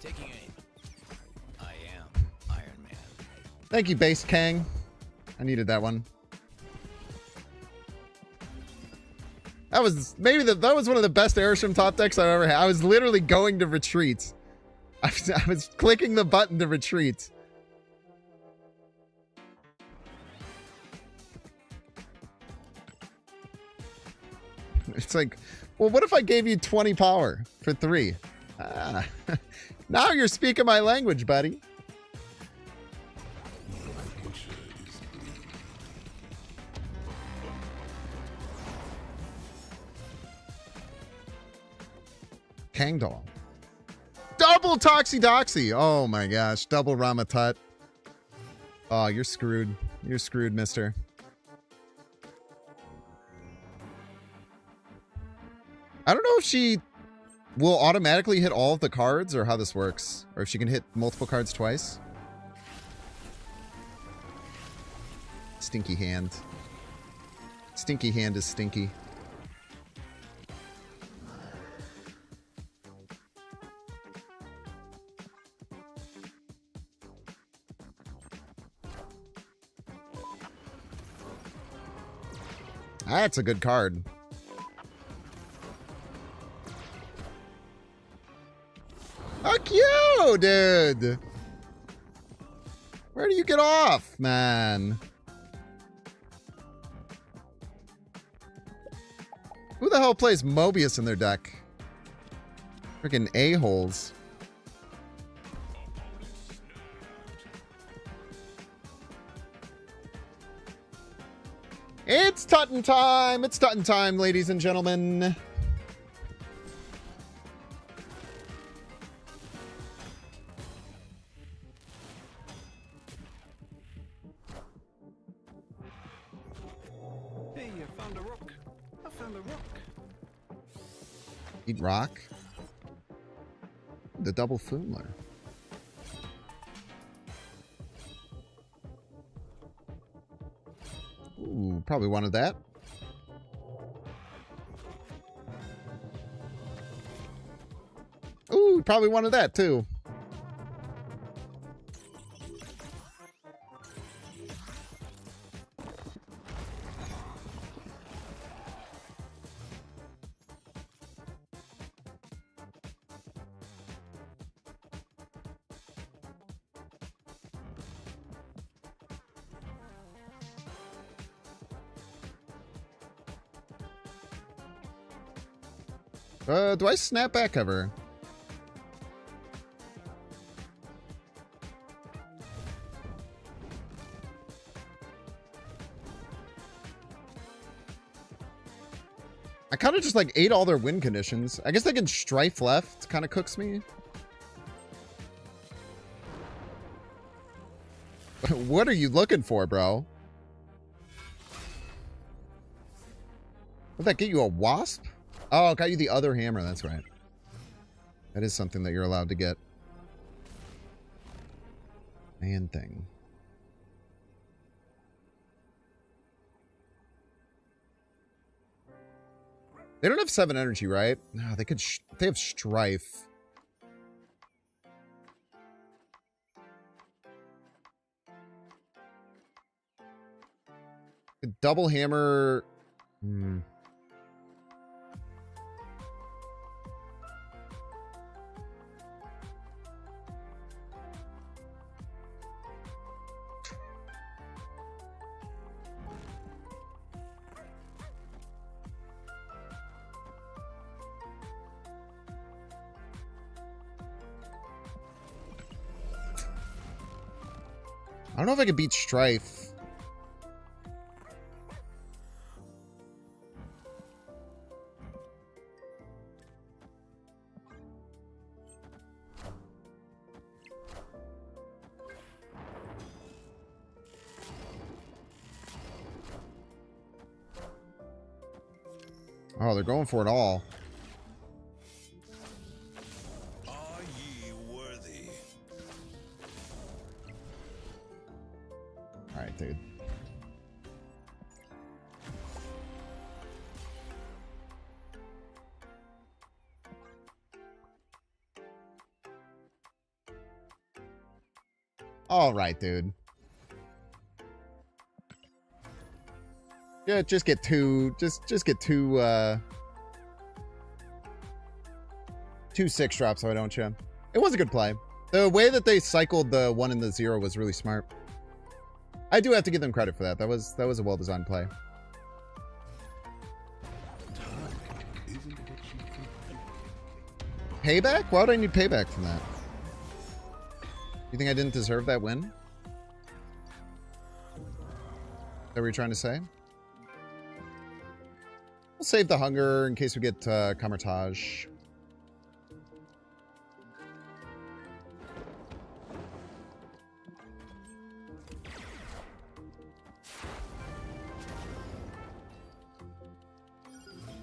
Taking aim. I am Iron Man. Thank you, Base Kang. I needed that one. That was maybe that was one of the best Airshim top decks I've ever had. I was literally going to retreat. I was clicking the button to retreat. It's like, well, what if I gave you 20 power for 3? Ah, now you're speaking my language, buddy. Kangdoll. Double Toxie. Oh my gosh. Double Ramatut. Oh, you're screwed. You're screwed, mister. I don't know if she will automatically hit all of the cards or how this works. Or if she can hit multiple cards twice. Stinky hand. Stinky hand is stinky. That's a good card. Fuck you, dude. Where do you get off, man? Who the hell plays Mobius in their deck? Freaking a-holes. It's Tutton time! It's Tutton time, ladies and gentlemen. found a rock. I found a rock. Eat rock. The double Foomler. Ooh, probably wanted that. Ooh, probably wanted that too. Do I snap back ever? I kind of just like ate all their win conditions. I guess they can Stryfe left. Kind of cooks me. What are you looking for, bro? Would that get you a wasp? Oh, it got you the other hammer. That's right. That is something that you're allowed to get. Man thing. They don't have 7 energy, right? No, they could. They have Stryfe. A double hammer. Hmm. I don't know if I could beat Stryfe. Oh, they're going for it all. Are ye worthy? All right, dude. All right, dude. Yeah, just get two. Just get two. 2 6 drops, so I don't you? It was a good play. The way that they cycled the 1 and the 0 was really smart. I do have to give them credit for that. That was a well-designed play. Payback? Why would I need payback from that? You think I didn't deserve that win? Is that what you're trying to say? We'll save the hunger in case we get Camartage.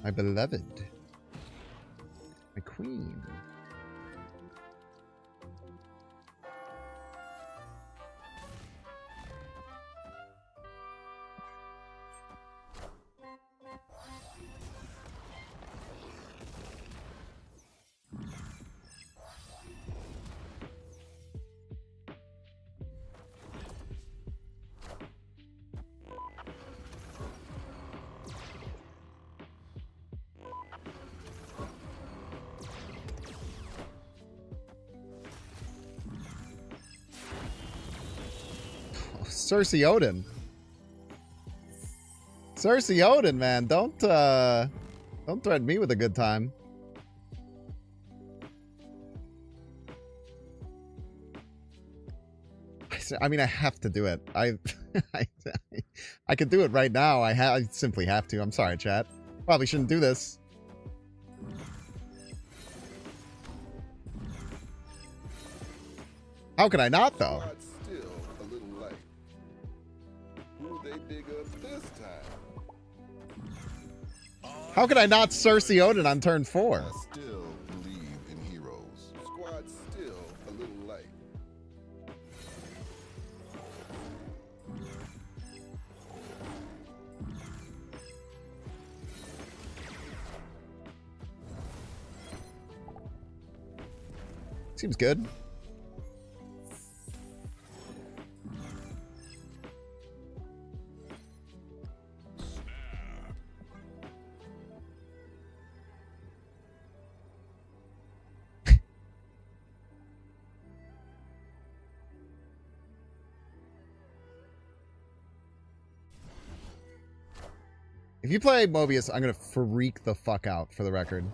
My beloved. My queen. Cersei Odin. Cersei Odin, man. Don't threaten me with a good time. I mean, I have to do it. I could do it right now. I simply have to. I'm sorry, chat. Probably shouldn't do this. How can I not, though? Still a little light. Who they dig up this time? How could I not Cersei Odin on turn 4? I still believe in heroes. Squad's still a little light. Seems good. If you play Mobius, I'm gonna freak the fuck out, for the record.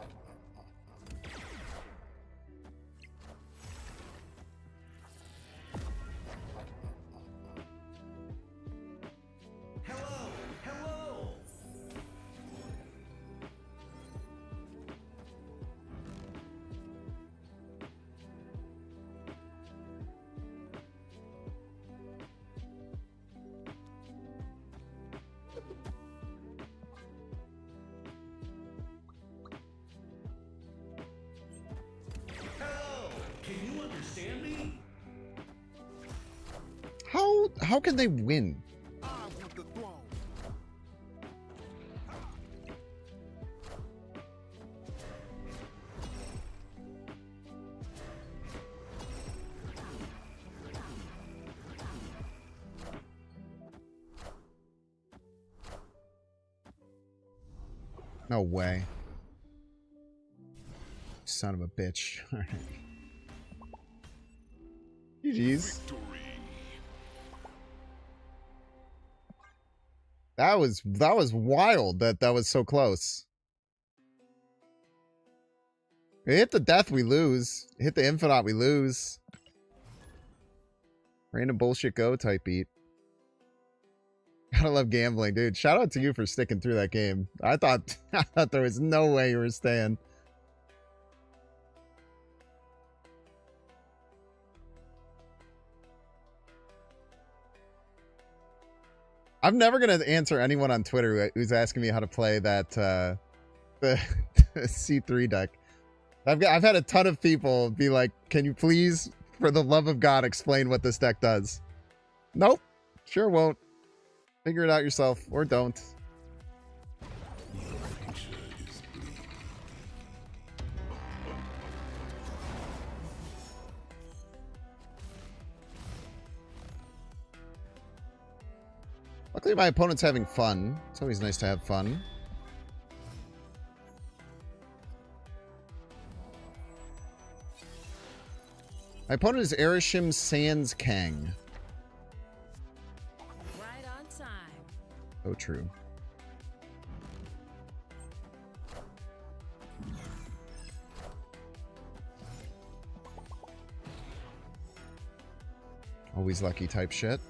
How can they win? No way. Son of a bitch. All right. GG's. That was wild that was so close. We hit the death, we lose. Hit the infinite, we lose. Random bullshit go type beat. Gotta love gambling, dude. Shout out to you for sticking through that game. I thought there was no way you were staying. I'm never gonna answer anyone on Twitter who's asking me how to play that the C3 deck. I've had a ton of people be like, "Can you please, for the love of God, explain what this deck does?" Nope, sure won't. Figure it out yourself, or don't. Luckily, my opponent's having fun. It's always nice to have fun. My opponent is Erishim Sans Kang. Right on time. So true. Always lucky type shit.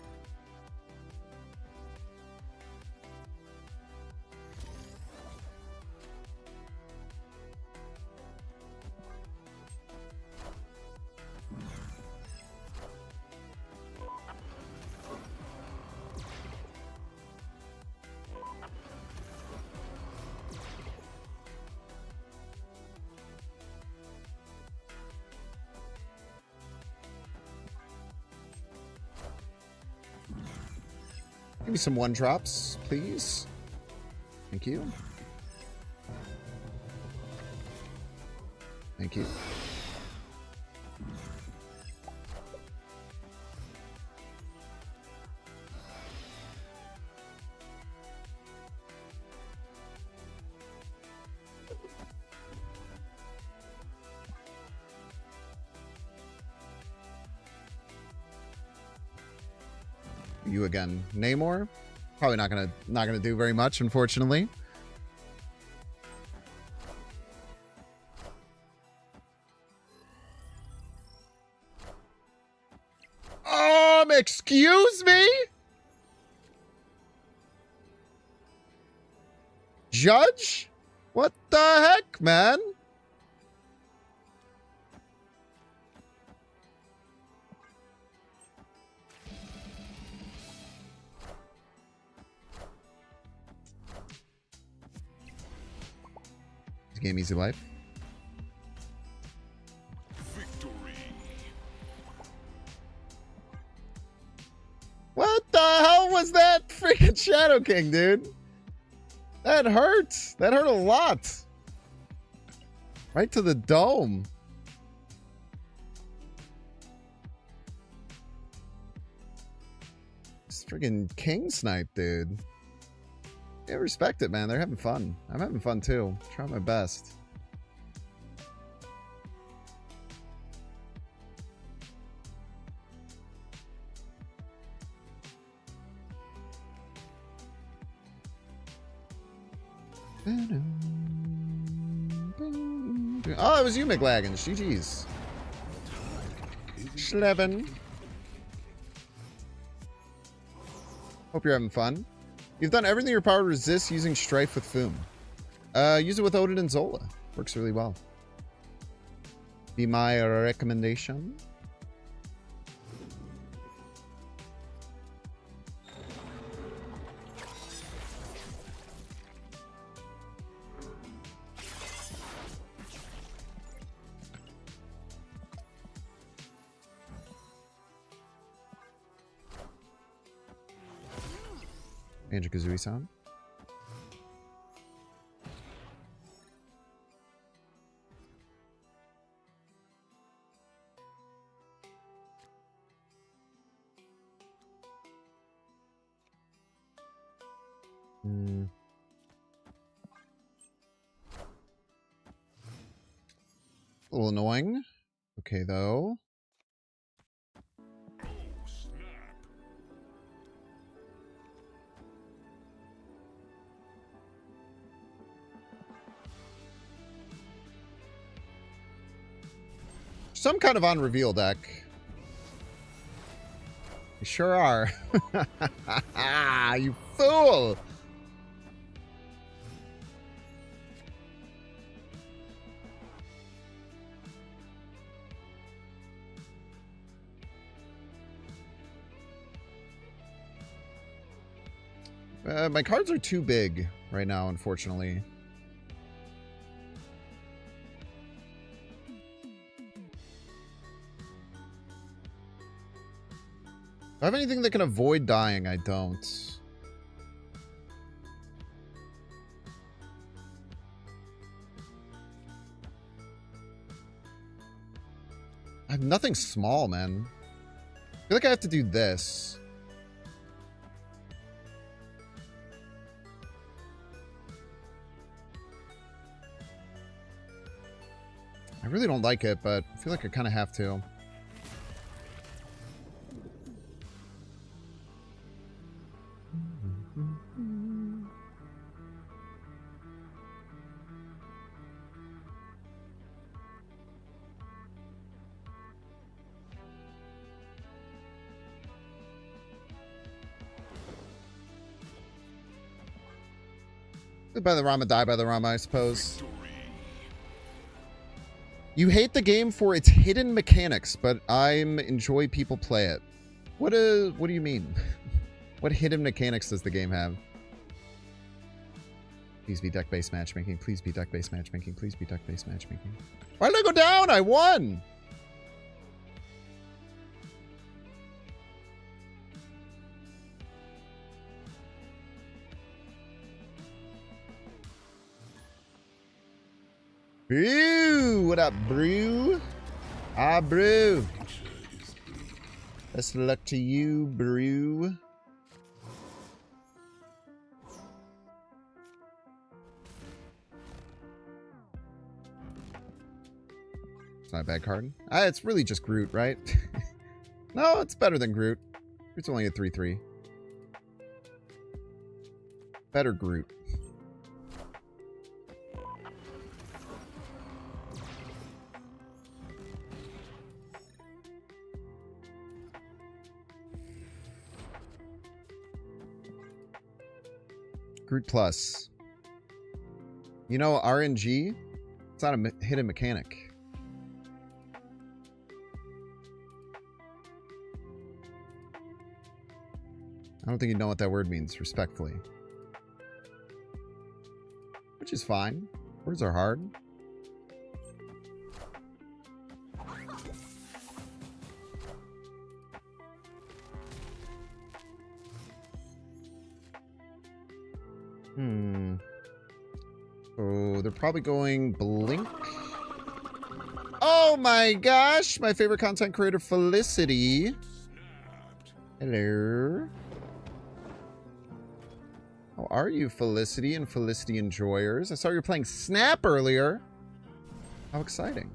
Give me some one drops, please. Thank you. Thank you. You again, Namor. Probably not gonna do very much, unfortunately. Excuse me? Judge? What the heck, man? Game Easy Life. What the hell was that freaking Shadow King, dude? That hurts. That hurt a lot. Right to the dome. This freaking King snipe, dude. Yeah, respect it, man. They're having fun. I'm having fun too. Trying my best. Oh, it was you, McLaggens. GG's. Schleven. Hope you're having fun. You've done everything in your power to resist using Stryfe with Foom. Use it with Odin and Zola. Works really well. Be my recommendation. Banjo-Kazooie-san. A little annoying. Okay, though. Some kind of on reveal deck. You sure are. You fool! My cards are too big right now, unfortunately. Do I have anything that can avoid dying? I don't. I have nothing small, man. I feel like I have to do this. I really don't like it, but I feel like I kind of have to. Live by the Rama, die by the Rama, I suppose. You hate the game for its hidden mechanics, but I enjoy people play it. What do you mean? What hidden mechanics does the game have? Please be deck-based matchmaking. Please be deck-based matchmaking. Please be deck-based matchmaking. Why did I go down? I won! Brew! What up, Brew? Ah, Brew. Best of luck to you, Brew. It's not a bad card. It's really just Groot, right? No, it's better than Groot. Groot's only a 3/3. Better Groot. Groot Plus. You know, RNG? It's not a hidden mechanic. I don't think you know what that word means, respectfully. Which is fine. Words are hard. Oh, they're probably going Blink. Oh my gosh! My favorite content creator, Felicity. Hello. How are you, Felicity and Felicity enjoyers? I saw you were playing Snap earlier. How exciting.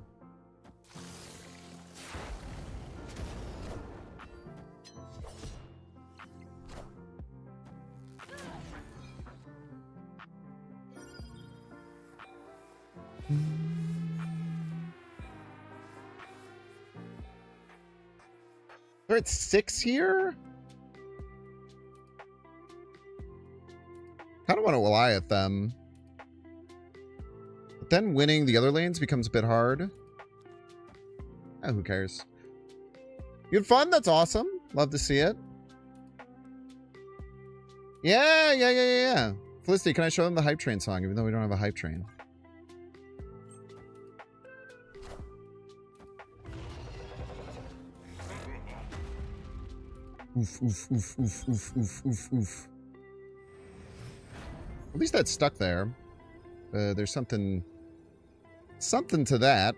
They're at 6 here? I don't want to lie at them. But then winning the other lanes becomes a bit hard. Oh, who cares? You had fun? That's awesome. Love to see it. Yeah. Felicity, can I show them the Hype Train song, even though we don't have a Hype Train? Oof, oof, oof, oof, oof, oof, oof, oof. At least that's stuck there. There's something to that.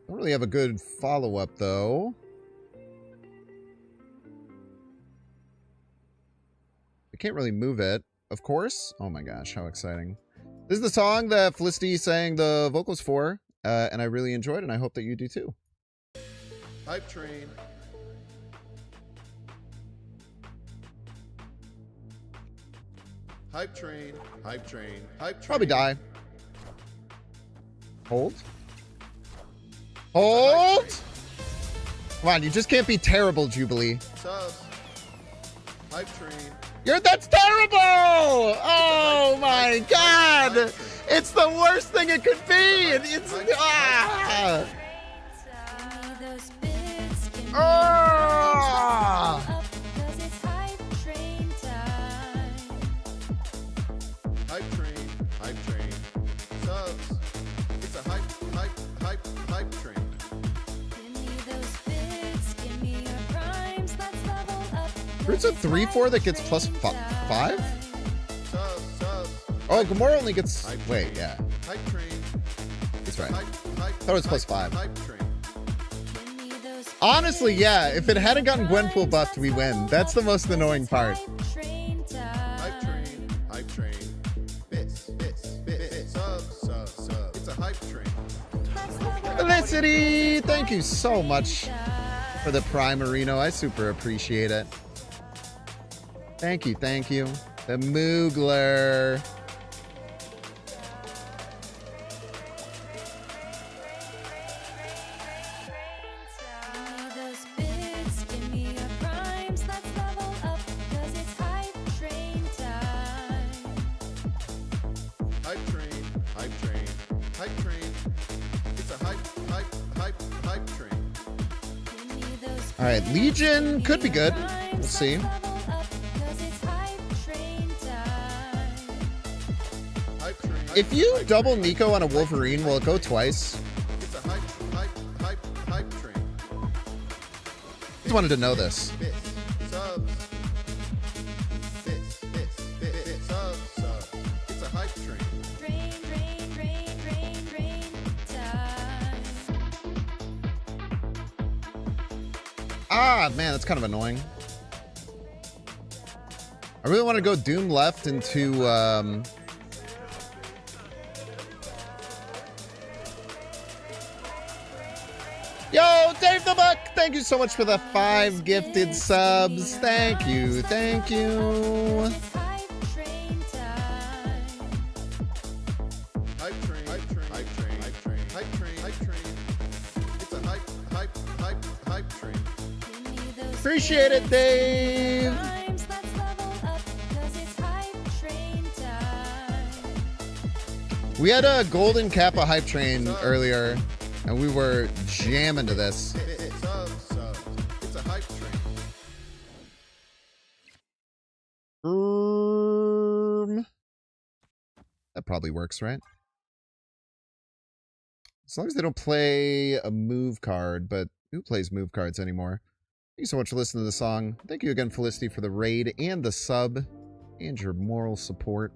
Don't really have a good follow-up, though. I can't really move it, of course. Oh my gosh, how exciting. This is the song that Felicity sang the vocals for, and I really enjoyed it, and I hope that you do too. Hype Train. Hype Train. Hype Train. Hype Train. Probably die. Hold. Hold! Come on, you just can't be terrible, Jubilee. Subs. Hype Train. That's terrible! Oh my god! It's the worst thing it could be! It's... Ah! Ah! Hype Train. Hype Train. Subs. It's a hype train. Fruit's a 3-4 that gets plus 5? Oh, Gamora only gets... Wait, yeah. Hype Train. That's right. Hype Thought it was plus 5. Hype Train. Honestly, yeah. If it hadn't gotten Gwenpool buffed, we win. That's the most annoying part. Hype Train. Hype Train. Bits. Sub. It's a hype train. Felicity! Thank you so much for the Primarino. I super appreciate it. Thank you. The Moogler. Hype train. It's a hype train. All right, Legion could be good. We'll see. If you double Nico on a Wolverine, will it go twice? It's a hype train. Just wanted to know this. Subs. Subs. It's a hype train. Ah, man, that's kind of annoying. I really want to go Doom left into, Yo, Dave the Buck, thank you so much for the 5 gifted subs. Thank you. Hype train. It's a hype train. Appreciate it, Dave. We had a golden Kappa hype train earlier, and we were jamming to this. It's a hype train. That probably works, right? As long as they don't play a move card, but who plays move cards anymore? Thank you so much for listening to the song. Thank you again, Felicity, for the raid and the sub and your moral support.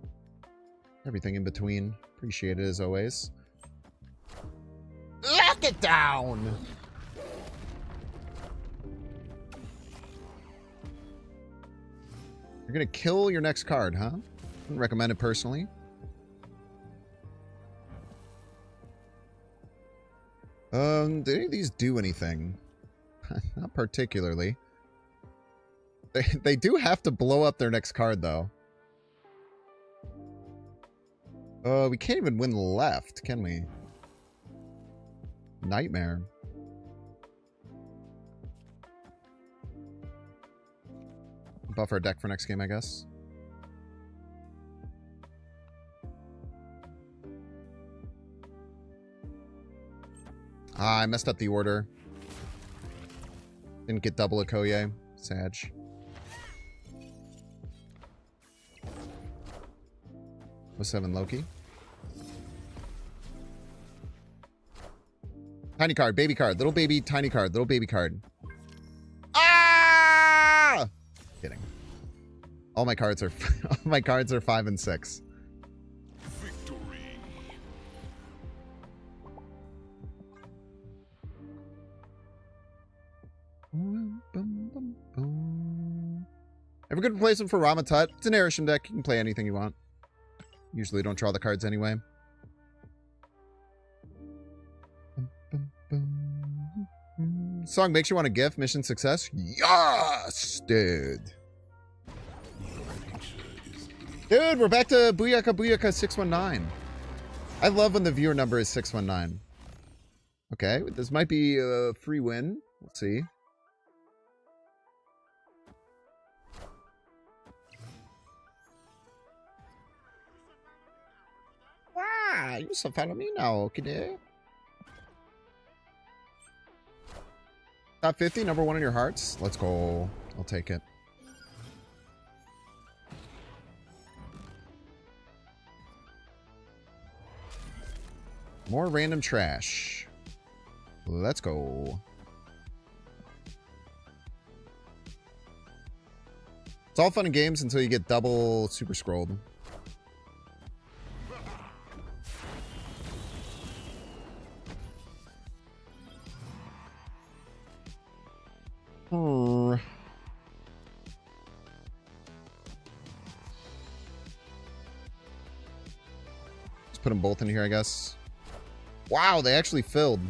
Everything in between. Appreciate it as always. Lock it down! You're gonna kill your next card, huh? Wouldn't recommend it personally. Did any of these do anything? Not particularly. They do have to blow up their next card, though. We can't even win left, can we? Nightmare. Buff our deck for next game, I guess. Ah, I messed up the order. Didn't get double Okoye. Sag. '07 Loki. Tiny card, baby card, little baby, tiny card, little baby card. Ah! Kidding. All my cards are 5 and 6. Ever good replacement for Ramatut? It's an Arishem deck. You can play anything you want. Usually don't draw the cards anyway. Song makes you want a gift. Mission success? Yes, dude. Dude, we're back to Booyaka Booyaka 619. I love when the viewer number is 619. Okay, this might be a free win. We'll see. Ah, you should follow me now, okay? Top 50, number 1 in your hearts. Let's go. I'll take it. More random trash. Let's go. It's all fun and games until you get double super scrolled. Let's put them both in here, I guess. Wow, they actually filled.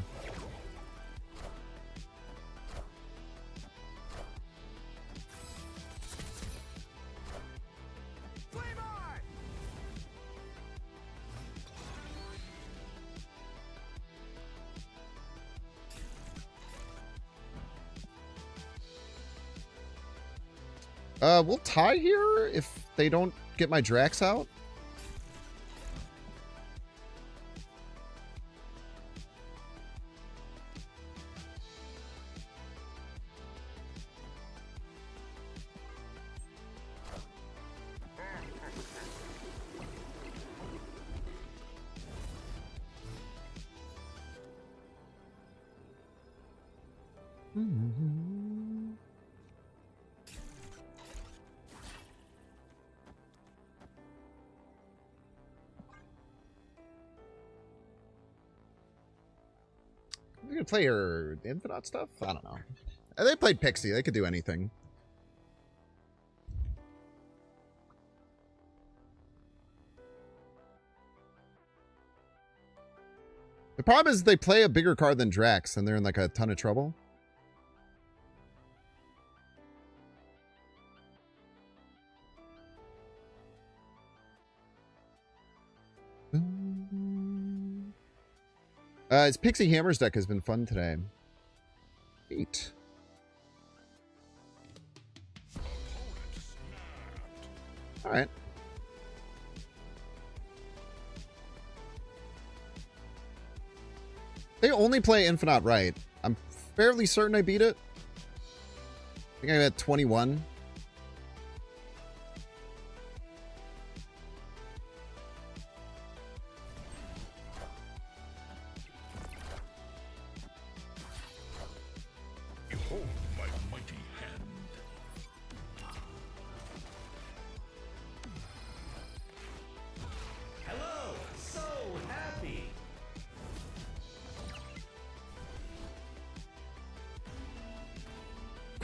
We'll tie here if they don't get my Drax out. They could play her Infinite stuff? I don't know. They played Pixie. They could do anything. The problem is they play a bigger card than Drax and they're in like a ton of trouble. His Pixie Hammers deck has been fun today. 8. Alright. They only play Infinite right. I'm fairly certain I beat it. I think I'm at 21.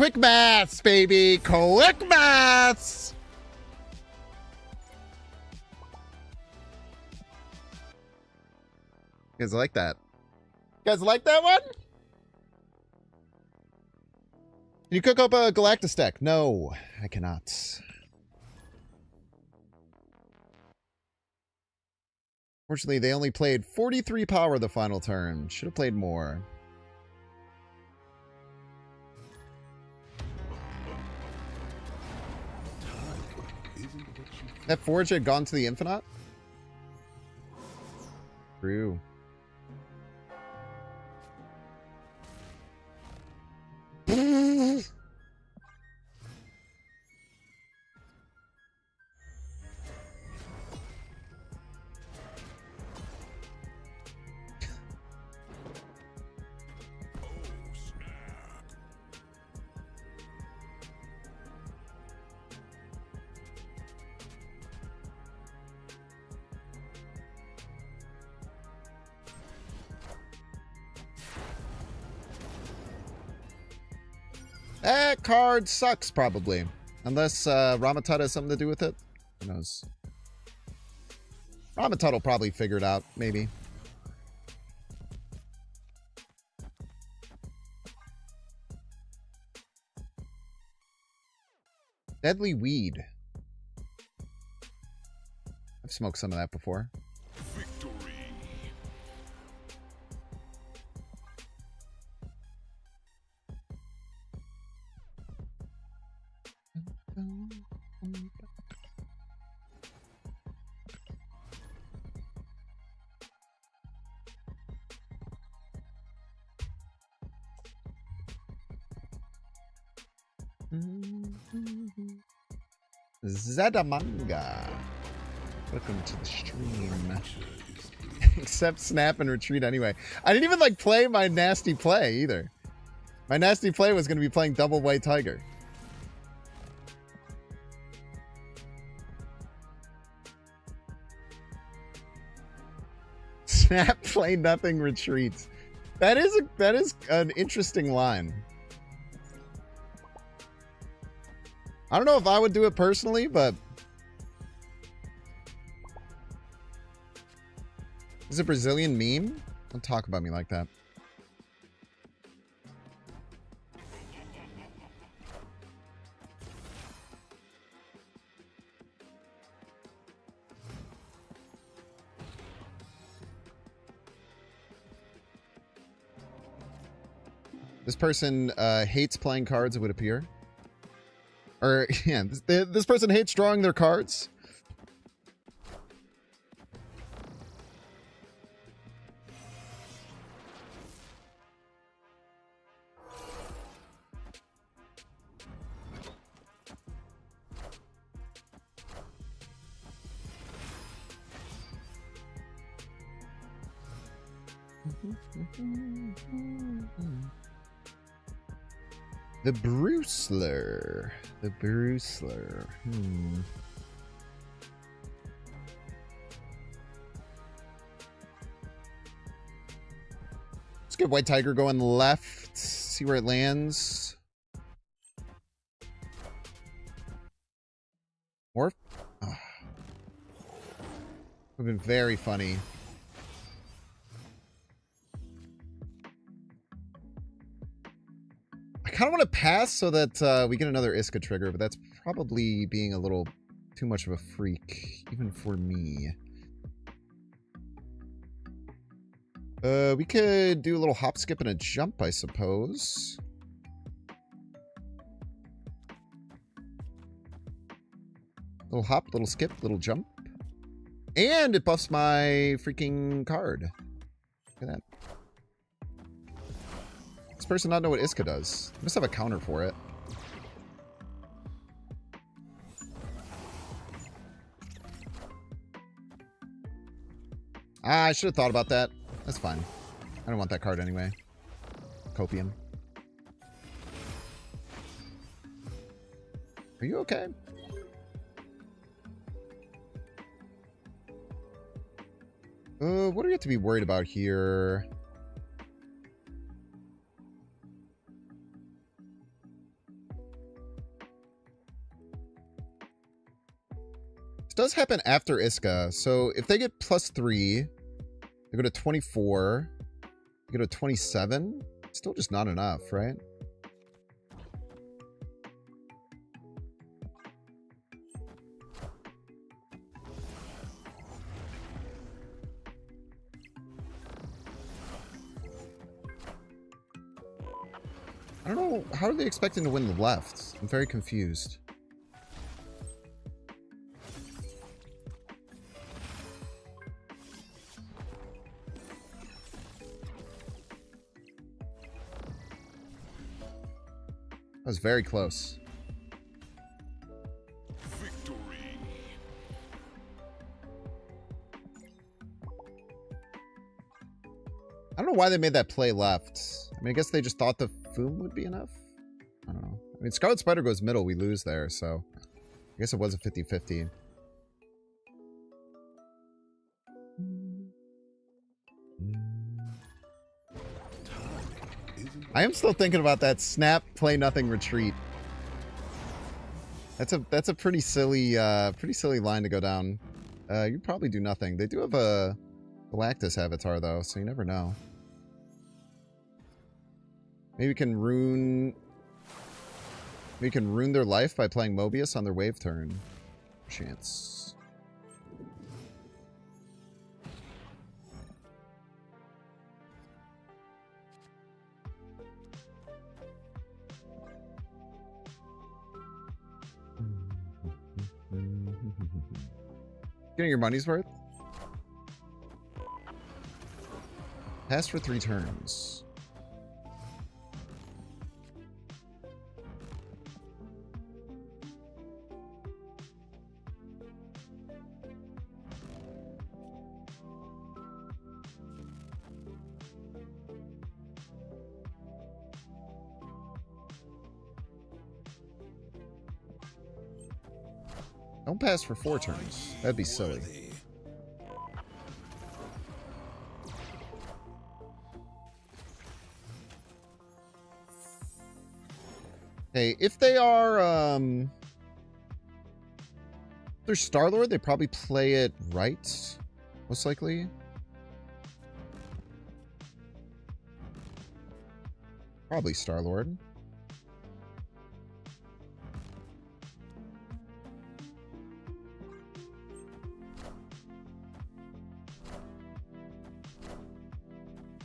Quick maths, baby. Quick maths. You guys like that? You guys like that one? Can you cook up a Galactus deck? No, I cannot. Fortunately, they only played 43 power the final turn. Should have played more. That Forge had gone to the Infinite? True. That card sucks, probably. Unless Ramatut has something to do with it. Who knows? Ramatut will probably figure it out, maybe. Deadly Weed. I've smoked some of that before. Victory. Zadamanga. Welcome to the stream. Except snap and retreat anyway. I didn't even like play my nasty play either. My nasty play was going to be playing double white tiger. Snap, play nothing, retreats. That is an interesting line. I don't know if I would do it personally, but is it a Brazilian meme? Don't talk about me like that. This person hates playing cards, it would appear. Or, yeah, this person hates drawing their cards. The Bruceler. The Bruceler. Let's get White Tiger going left. See where it lands. Morph? Oh. Would have been very funny. I kind of want to pass so that we get another Iska trigger, but that's probably being a little too much of a freak, even for me. We could do a little hop, skip, and a jump, I suppose. Little hop, little skip, little jump. And it buffs my freaking card. Look at that. This person not know what Iska does. They must have a counter for it. Ah, I should have thought about that. That's fine. I don't want that card anyway. Copium. Are you okay? What do we have to be worried about here? This does happen after Iska. So if they get +3, they go to 24. They go to 27. Still just not enough, right? I don't know. How are they expecting to win the left? I'm very confused. That was very close. Victory. I don't know why they made that play left. I mean, I guess they just thought the Foom would be enough. I don't know. I mean, Scarlet Spider goes middle, we lose there, so I guess it was a 50-50. I am still thinking about that snap, play nothing, retreat. That's a pretty silly line to go down. You probably do nothing. They do have a Galactus avatar though, so you never know. Maybe we can ruin their life by playing Mobius on their wave turn. Chance. Getting your money's worth? Pass for 3 turns. Don't pass for 4 turns. That'd be silly. Hey, if they are, if they're Star-Lord, they probably play it right, most likely. Probably Star-Lord.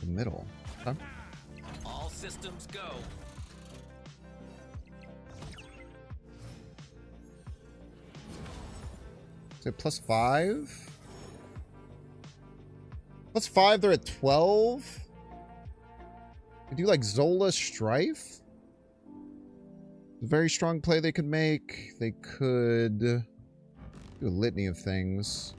The middle. Huh? All systems go. Is it +5? +5, they're at 12. They do like Zola Stryfe. A very strong play they could make. They could do a litany of things.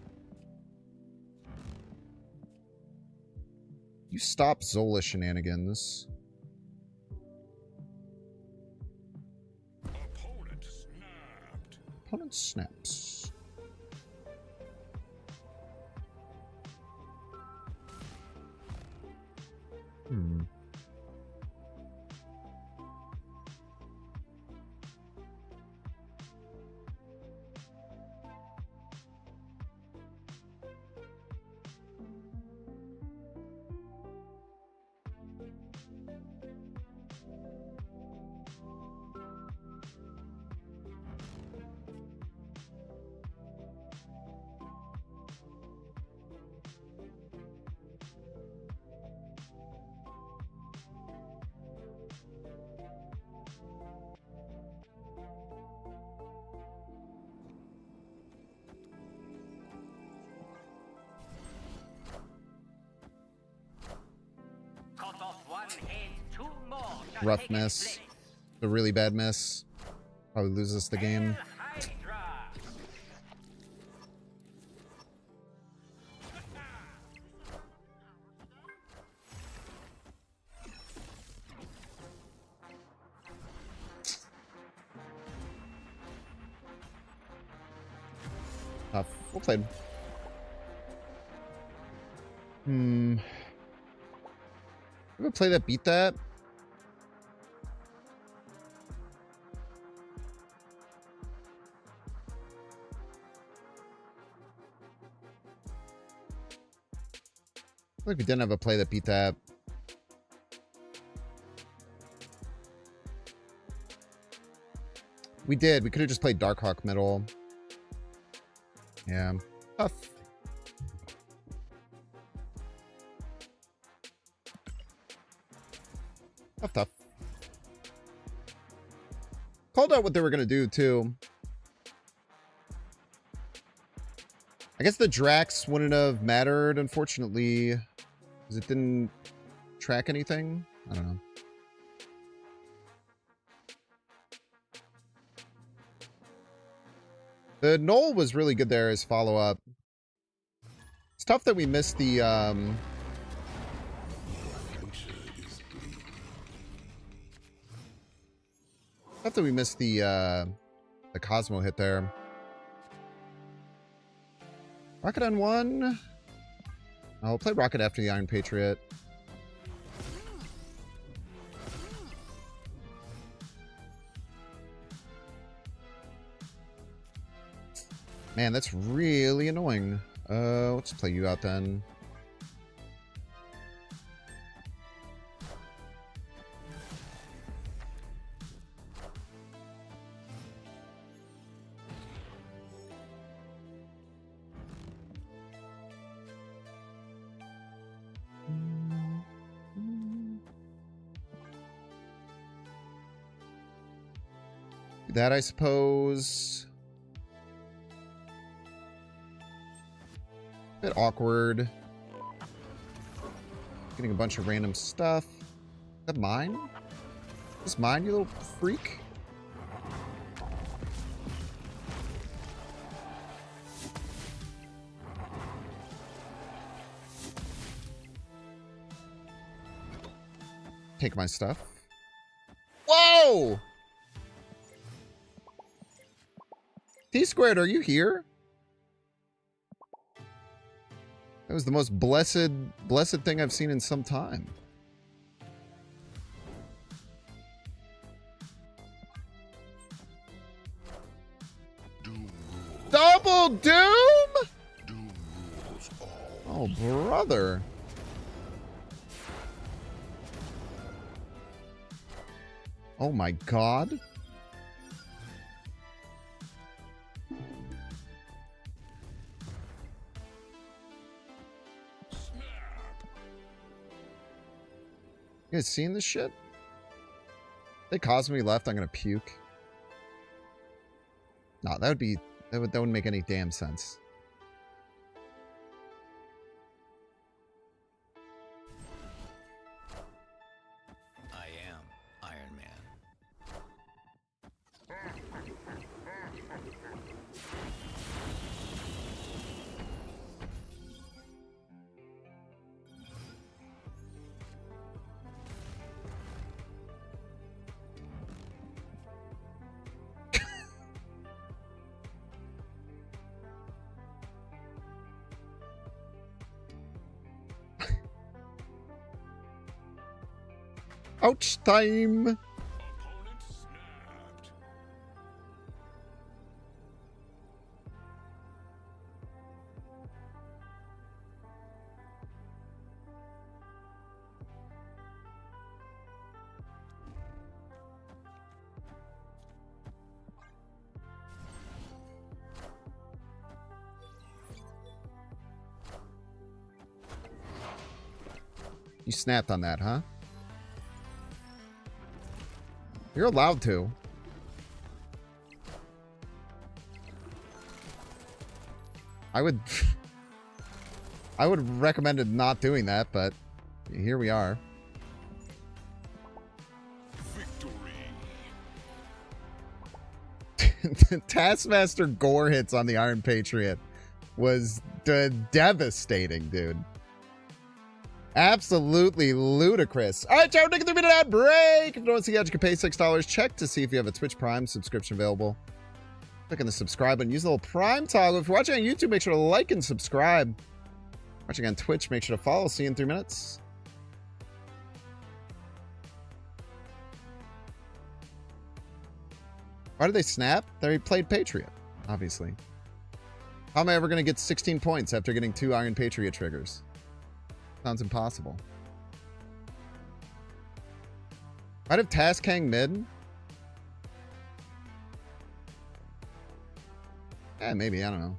You stop Zola shenanigans. Opponent snapped. Opponent snaps. Hmm. Cut off one head, 2 more shall Rough take miss. its place. A really bad miss. Probably loses the game. Hail Hydra! Tough. Well played. Hmm. Ever play that beat that? Like we didn't have a play that beat that. We did. We could have just played Darkhawk middle. Yeah. Tough. Tough. Called out what they were going to do, too. I guess the Drax wouldn't have mattered, unfortunately, because it didn't track anything. I don't know. The Knoll was really good there as follow-up. It's tough that we missed the, tough that we missed the Cosmo hit there. Rocket on one. I'll play Rocket after the Iron Patriot. Man, that's really annoying. Let's play you out then. That, I suppose. Bit awkward. Getting a bunch of random stuff. Is that mine? Is this mine, you little freak? Take my stuff. Whoa! T-Squared, are you here? That was the most blessed thing I've seen in some time. Double Doom? Doom rules all. Oh, brother. Oh my god. You guys seen this shit? If they Cosmo left, I'm gonna puke. No, that wouldn't make any damn sense. I am Iron Man. Ouch time! Opponent snapped. You snapped on that, huh? You're allowed to. I would recommend it not doing that, but here we are. Victory. Taskmaster gore hits on the Iron Patriot was devastating, dude. Absolutely ludicrous. All right, y'all, we're taking a 3-minute ad break. If you don't want to see how you can pay $6, check to see if you have a Twitch Prime subscription available. Click on the subscribe button. Use the little Prime toggle. If you're watching on YouTube, make sure to like and subscribe. Watching on Twitch, make sure to follow. See you in 3 minutes. Why did they snap? They played Patriot, obviously. How am I ever going to get 16 points after getting 2 Iron Patriot triggers? Sounds impossible. Might have Task Hang mid. Yeah, maybe. I don't know.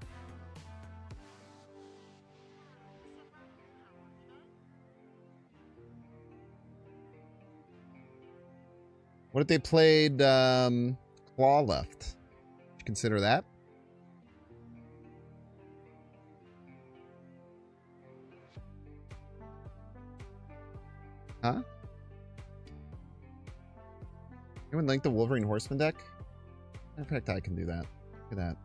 What if they played Claw left? Would you consider that? Huh? Anyone link the Wolverine Horseman deck? In fact, I can do that. Look at that.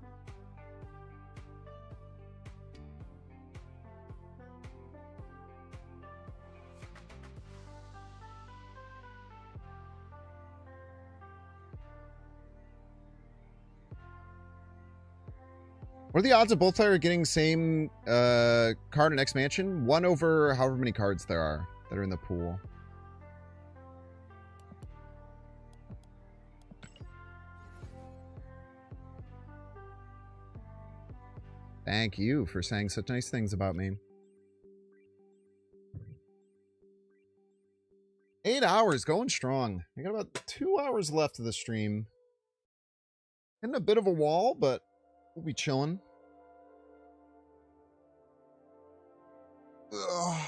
What are the odds of both players getting same card in X Mansion? 1 over however many cards there are that are in the pool. Thank you for saying such nice things about me. 8 hours, going strong. I got about 2 hours left of the stream. Hitting a bit of a wall, but we'll be chilling. Ugh.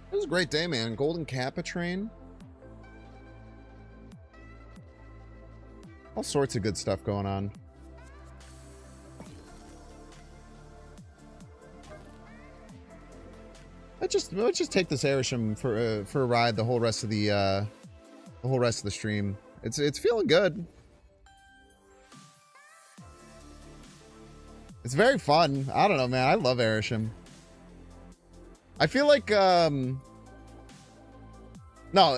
It was a great day, man. Golden Kappa train. All sorts of good stuff going on. Let's just take this Airsham for a ride the whole rest of the stream. It's feeling good. It's very fun. I don't know, man. I love Airsham. I feel like, no,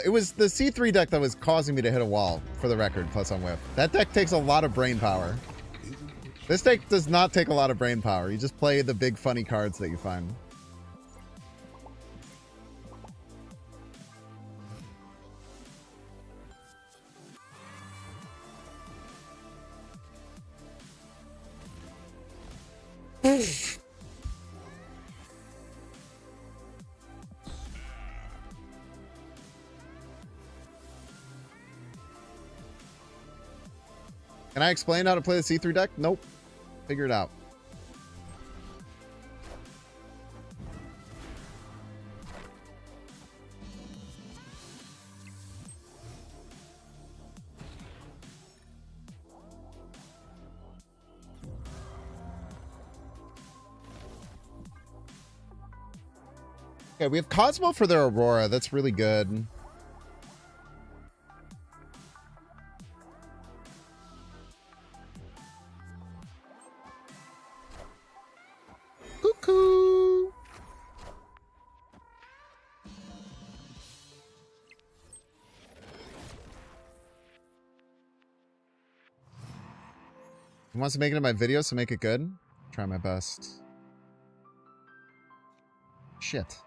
it was the C3 deck that was causing me to hit a wall, for the record, plus on whip. That deck takes a lot of brain power. This deck does not take a lot of brain power. You just play the big funny cards that you find. Can I explain how to play the C3 deck? Nope. Figure it out. Okay, we have Cosmo for their Aurora. That's really good. Cuckoo. He wants to make it in my video, so make it good. Try my best. Shit.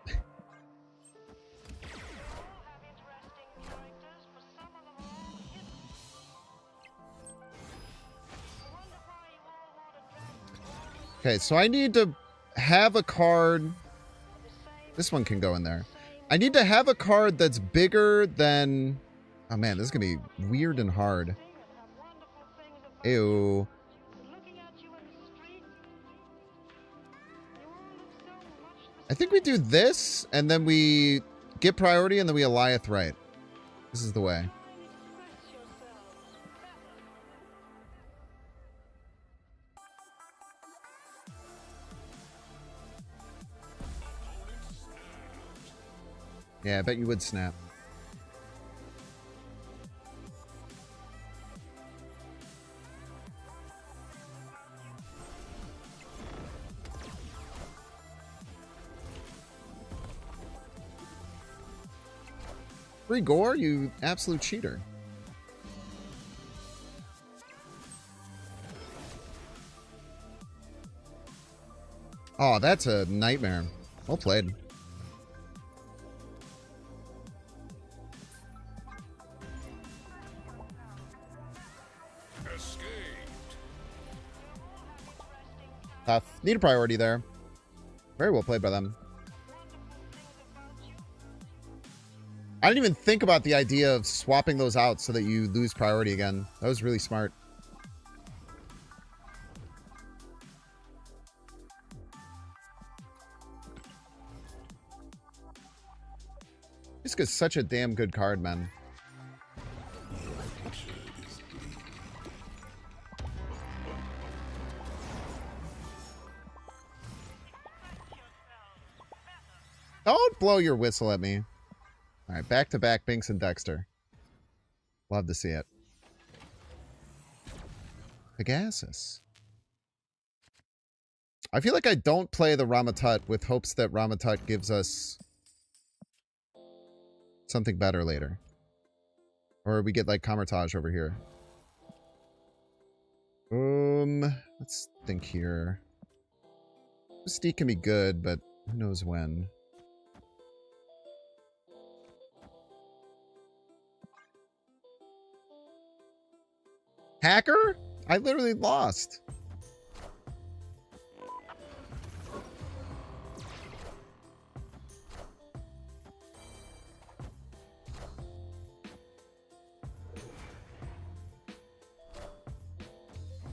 Okay, so I need to have a card. This one can go in there. I need to have a card that's bigger than... Oh man, this is going to be weird and hard. Ew. I think we do this, and then we get priority, and then we Eliath right. This is the way. Yeah, I bet you would snap. Free gore, you absolute cheater. Oh, that's a nightmare. Well played. Tough. Need a priority there. Very well played by them. I didn't even think about the idea of swapping those out so that you lose priority again. That was really smart. This is such a damn good card, man. Don't blow your whistle at me. All right, back-to-back Binks and Dexter. Love to see it. Pegasus. I feel like I don't play the Ramatut with hopes that Ramatut gives us something better later. Or we get like Kamertage over here. Let's think here. Mystique can be good, but who knows when. Hacker? I literally lost.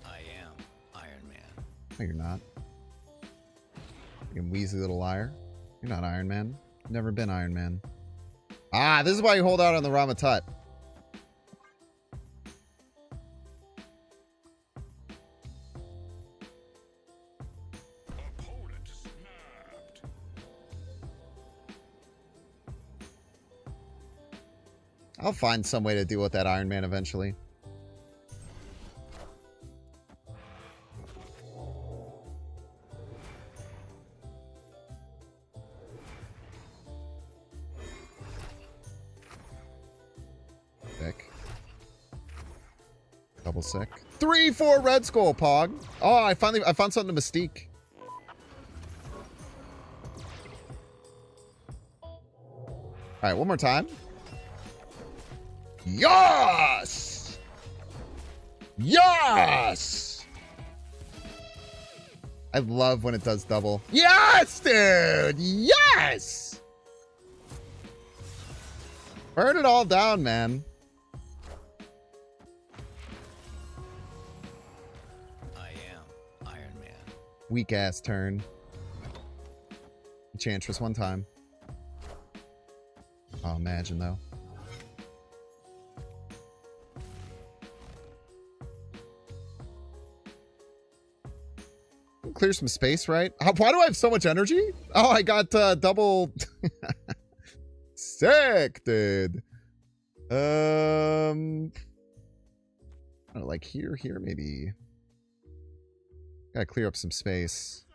I am Iron Man. No, you're not. You wheezy little liar. You're not Iron Man. You've never been Iron Man. Ah, this is why you hold out on the Ramatut. I'll find some way to deal with that Iron Man eventually. Sick. Double sick. 3-4 Red Skull, Pog. Oh, I found something to Mystique. Alright, one more time. Yes! Yes! I love when it does double. Yes, dude! Yes! Burn it all down, man. I am Iron Man. Weak ass turn. Enchantress one time. Oh, imagine though. Clear some space, right? Why do I have so much energy? Oh, I got double. Sick, dude. I don't know, like here, maybe. Gotta clear up some space.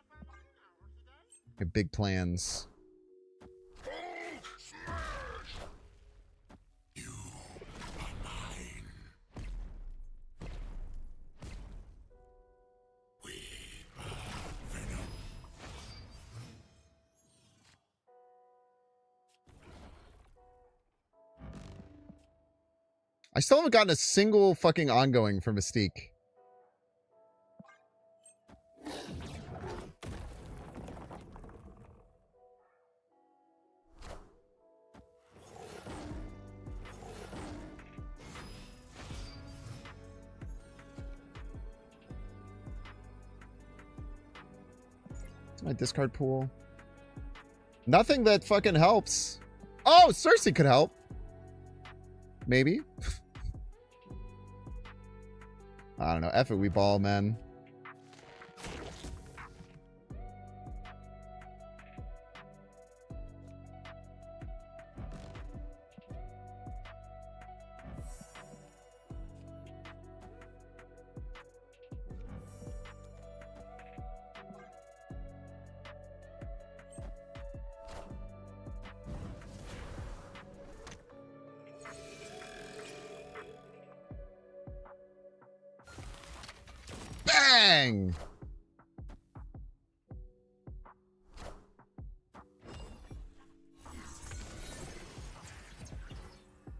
Got big plans. I still haven't gotten a single fucking ongoing for Mystique. What's my discard pool? Nothing that fucking helps. Oh, Cersei could help. Maybe. I don't know. F it, we ball, man. Bang!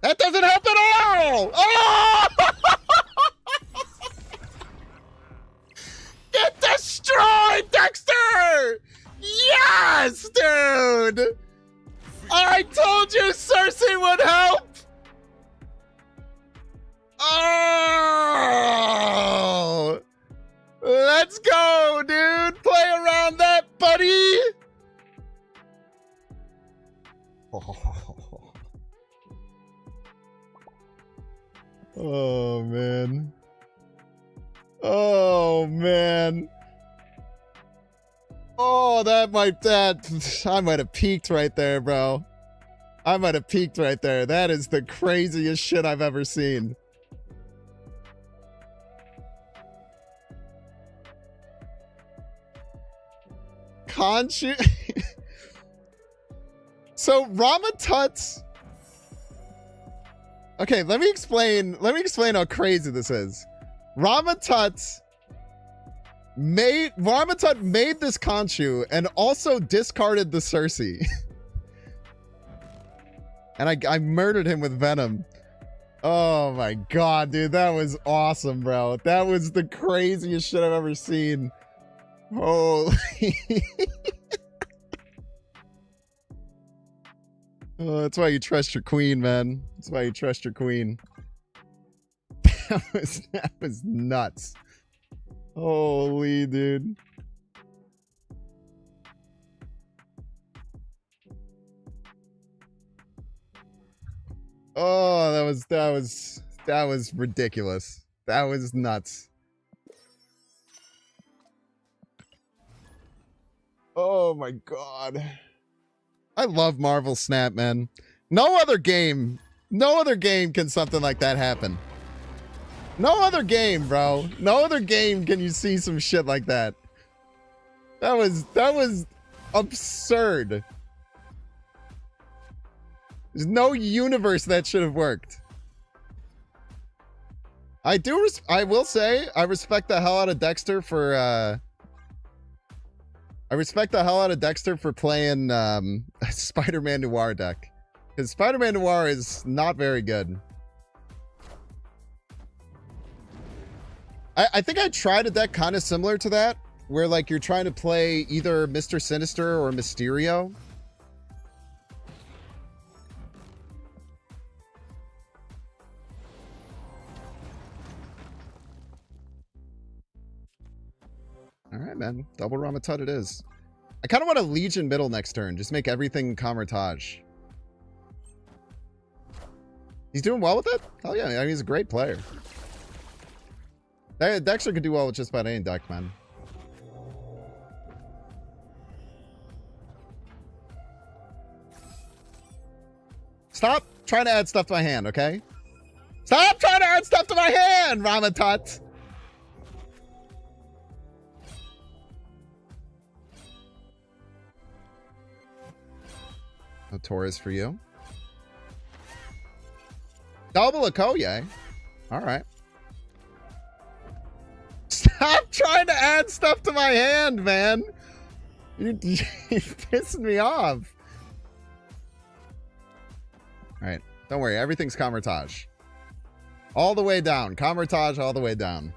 That doesn't help at all! Oh! Get destroyed, Dexter! Yes, dude! I told you Cersei would help! Oh! Let's go, dude! Play around that, buddy! Oh, man. Oh, man. Oh, I might have peaked right there, bro. I might have peaked right there. That is the craziest shit I've ever seen. Khonshu. So Ramatut's. Okay, let me explain how crazy this is. Ramatut made this Khonshu and also discarded the Cersei. And I murdered him with Venom. Oh my god, dude, that was awesome, bro. That was the craziest shit I've ever seen. Holy. Oh, that's why you trust your queen, man. That's why you trust your queen. That was nuts. Holy, dude. Oh, that was ridiculous. That was nuts. Oh my god. I love Marvel Snap, man. No other game can something like that happen. No other game, bro. No other game can you see some shit like that. That was absurd. There's no universe that should have worked. I will say I respect the hell out of Dexter for playing Spider-Man Noir deck. Because Spider-Man Noir is not very good. I think I tried a deck kind of similar to that, where like you're trying to play either Mr. Sinister or Mysterio. All right, man. Double Ramatut it is. I kind of want a Legion middle next turn. Just make everything Kamertage. He's doing well with it? Hell yeah. I mean, he's a great player. Dexter could do well with just about any deck, man. Stop trying to add stuff to my hand, okay? Stop trying to add stuff to my hand, Ramatut! No Taurus for you. Double Okoye. Alright. Stop trying to add stuff to my hand, man. You're pissing me off. Alright. Don't worry. Everything's Kamertage. All the way down. Kamertage all the way down.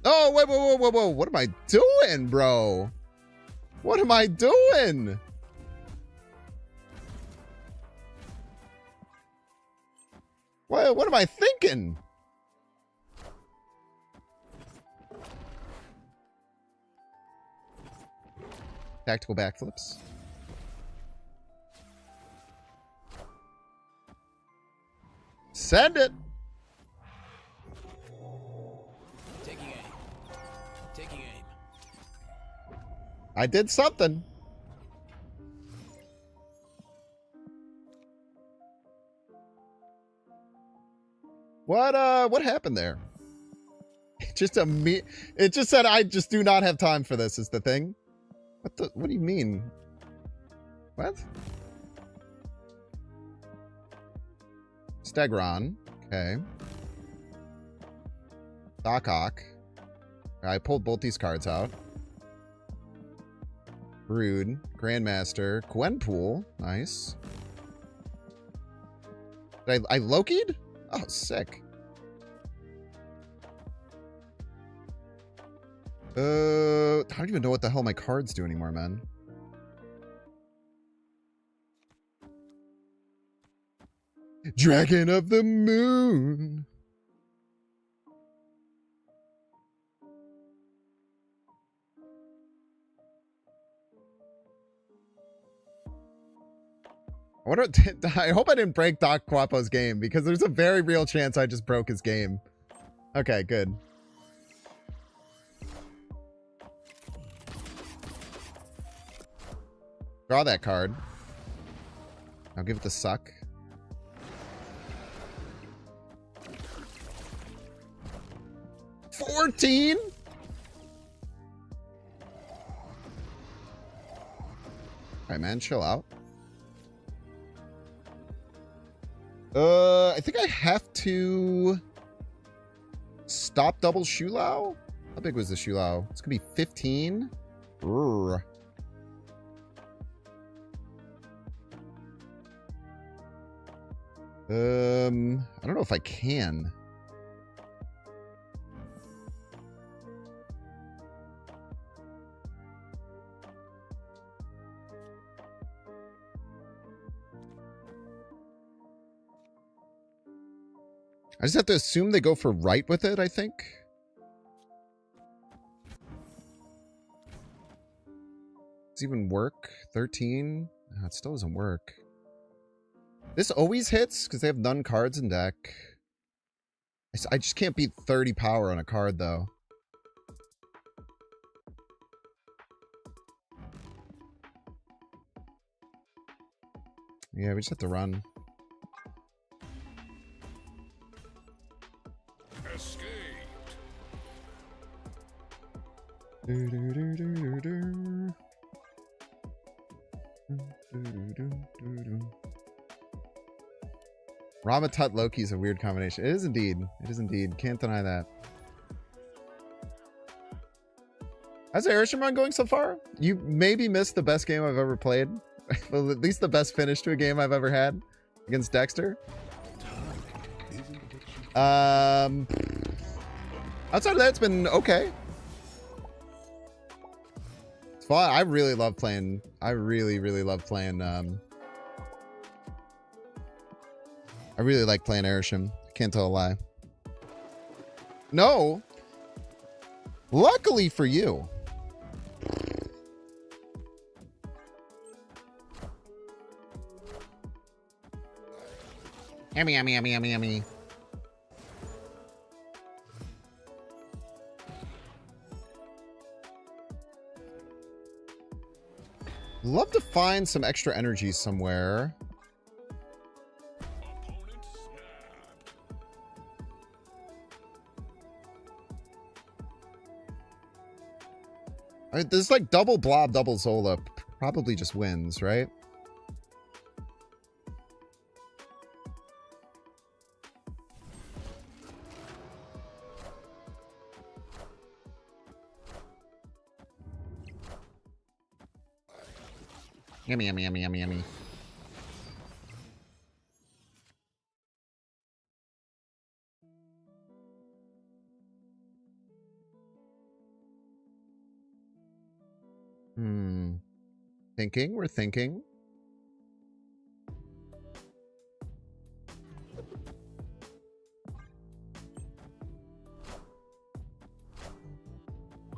Oh, wait, whoa, whoa, whoa, whoa. What am I doing, bro? What am I doing? What am I thinking? Tactical backflips. Send it. Taking aim. Taking aim. I did something. What happened there? It just said I just do not have time for this is the thing. What do you mean? What? Stegron. Okay. Doc-Ock. I pulled both these cards out. Brood. Grandmaster. Gwenpool. Nice. Did I Loki'd? Oh, sick. I don't even know what the hell my cards do anymore, man. Dragon of the Moon. I wonder. I hope I didn't break Doc Quapo's game, because there's a very real chance I just broke his game. Okay, good. Draw that card. I'll give it the suck. $14? Alright, man, chill out. I think I have to stop double Shulao. How big was the Shulao? It's gonna be 15. Urgh. I don't know if I can. I just have to assume they go for right with it, I think. Does it even work? 13? No, it still doesn't work. This always hits because they have none cards in deck. I just can't beat 30 power on a card, though. Yeah, we just have to run. Escaped. Ramatut Loki is a weird combination. It is indeed. It is indeed. Can't deny that. How's the Airship run going so far? You maybe missed the best game I've ever played. Well, at least the best finish to a game I've ever had against Dexter. Outside of that, it's been okay. It's fun. I really love playing. I really love playing. I really like playing Airship. Can't tell a lie. No. Luckily for you. Yummy, yummy, yummy, yummy, yummy. Love to find some extra energy somewhere. I mean, there's like double Blob, double Zola. Probably just wins, right? Yummy, yummy, yummy, yummy, yummy. Thinking, we're thinking.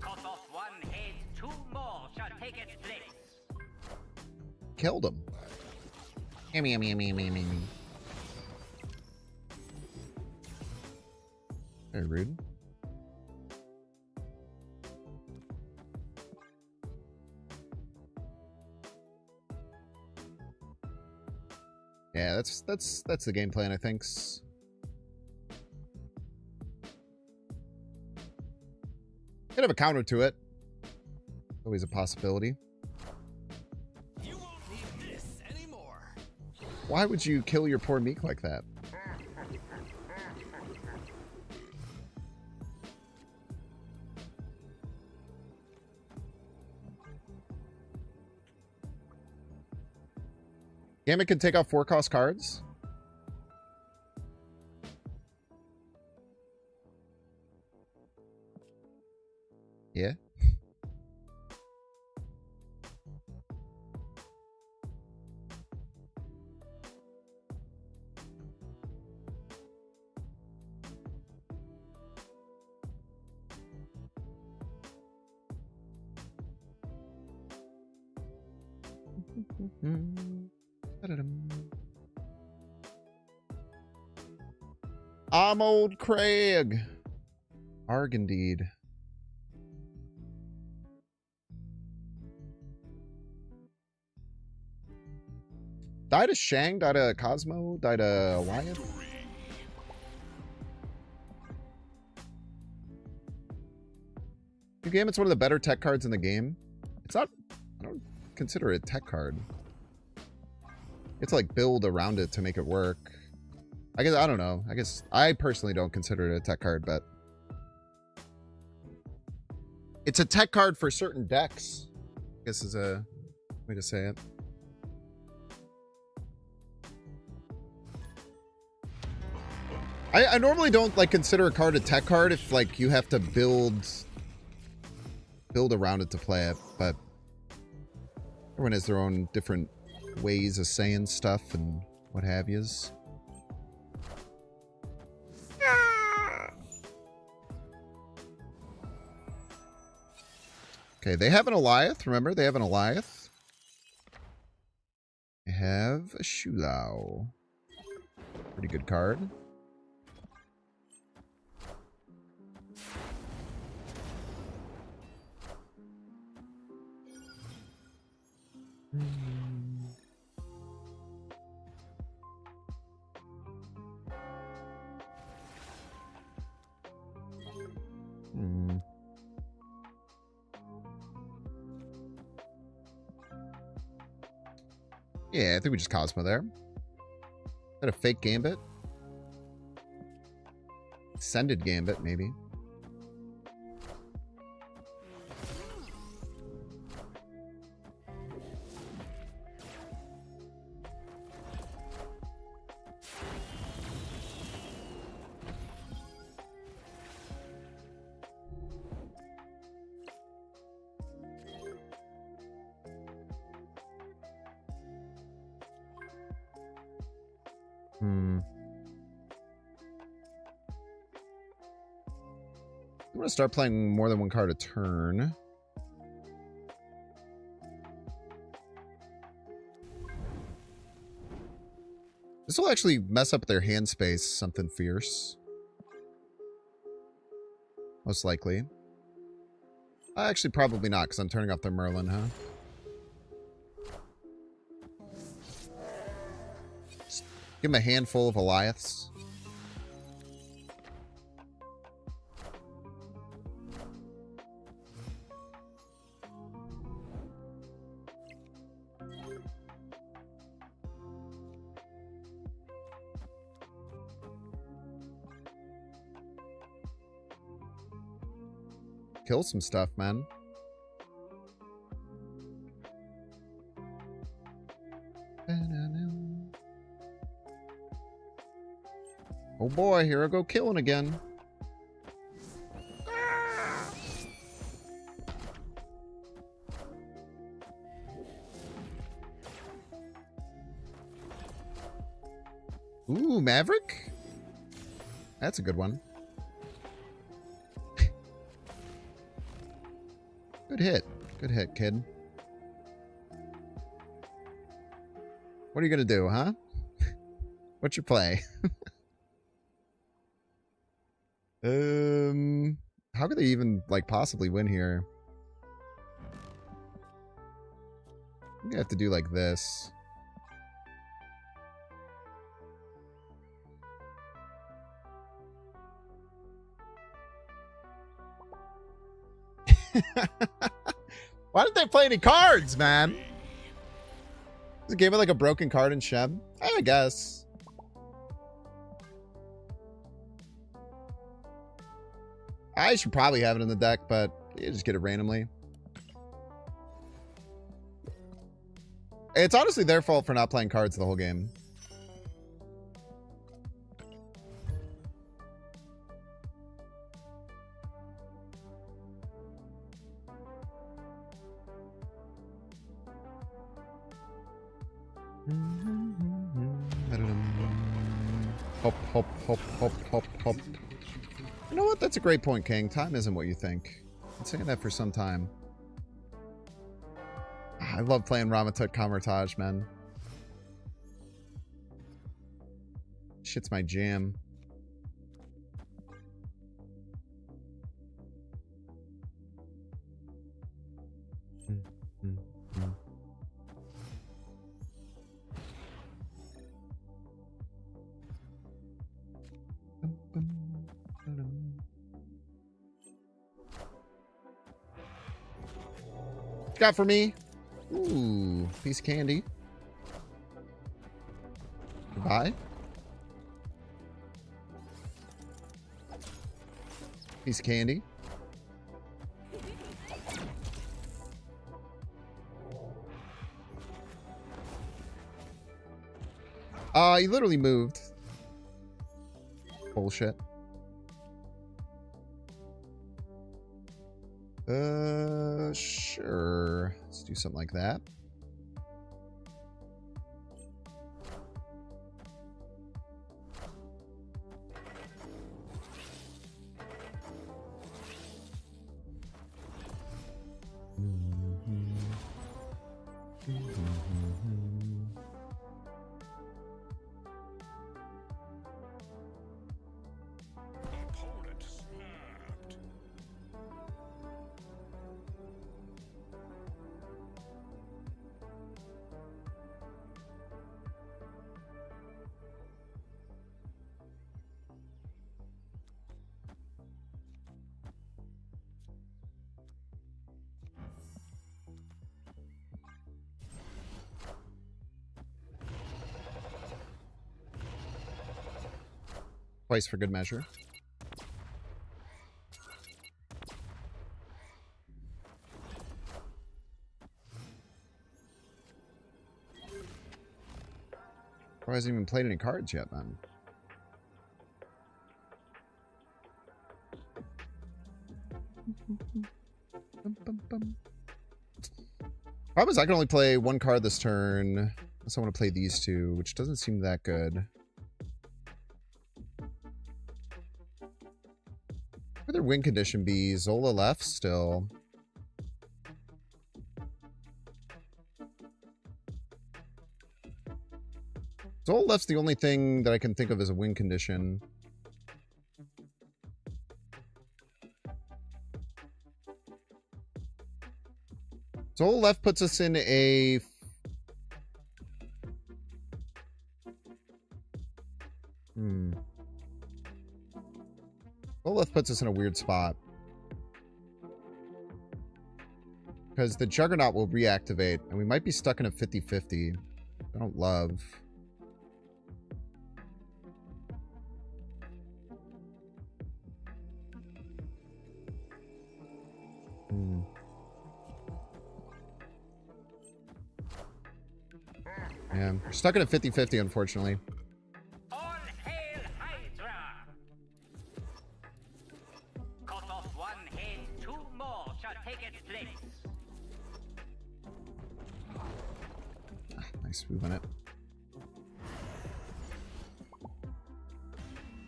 Cut off one head, two more shall take its place. Killed him. Yummy, yummy, yummy, yummy, yummy. Very rude. Yeah, that's the game plan, I think. Could have a counter to it. Always a possibility. You won't need this anymore. Why would you kill your poor Meek like that? Gambit can take off 4-cost cards? Yeah. I'm old Craig. Arg indeed. Died a Shang, died a Cosmo, died a Wyatt. New game, it's one of the better tech cards in the game. It's not, I don't consider it a tech card. It's like build around it to make it work. I guess, I don't know. I guess I personally don't consider it a tech card, but it's a tech card for certain decks, I guess is a way to say it. I normally don't like consider a card a tech card if like you have to build around it to play it, but everyone has their own different ways of saying stuff and what have yous. Okay, they have an Eliath. Remember, they have an Eliath. They have a Shulao. Pretty good card. Yeah, I think we just Cosmo there. Is that a fake Gambit? Ascended Gambit, maybe. I'm going to start playing more than one card a turn. This will actually mess up their hand space, something fierce. Most likely. Actually, probably not, because I'm turning off their Merlin, huh? Just give him a handful of Eliaths. Kill some stuff, man. Oh boy, here I go killing again. Ooh, Maverick? That's a good one. Good hit. Good hit, kid. What are you gonna do, huh? What's your play? How could they even, like, possibly win here? I'm gonna have to do like this. Why didn't they play any cards, man? Is a game with like a broken card in Sheb? I guess. I should probably have it in the deck, but you just get it randomly. It's honestly their fault for not playing cards the whole game. Hop, hop, hop, hop, hop, hop. You know what? That's a great point, King. Time isn't what you think. I've been saying that for some time. I love playing Ramatut Kamertage, man. Shit's my jam. What you got for me? Ooh, piece of candy. Goodbye. Piece of candy. He literally moved. Bullshit. Sure. Let's do something like that. Opponent snapped. Twice for good measure. Why hasn't even played any cards yet, then? Problem is, I can only play one card this turn. Unless I want to play these two, which doesn't seem that good. Where their win condition be? Zola left still. Zola left's the only thing that I can think of as a win condition. Zola left puts us in a... Zola left puts us in a weird spot. Because the Juggernaut will reactivate, and we might be stuck in a 50-50. I don't love... Yeah, we're stuck in a 50-50, unfortunately. All hail Hydra! Cut off one head, two more shall take its place. Nice, we win it.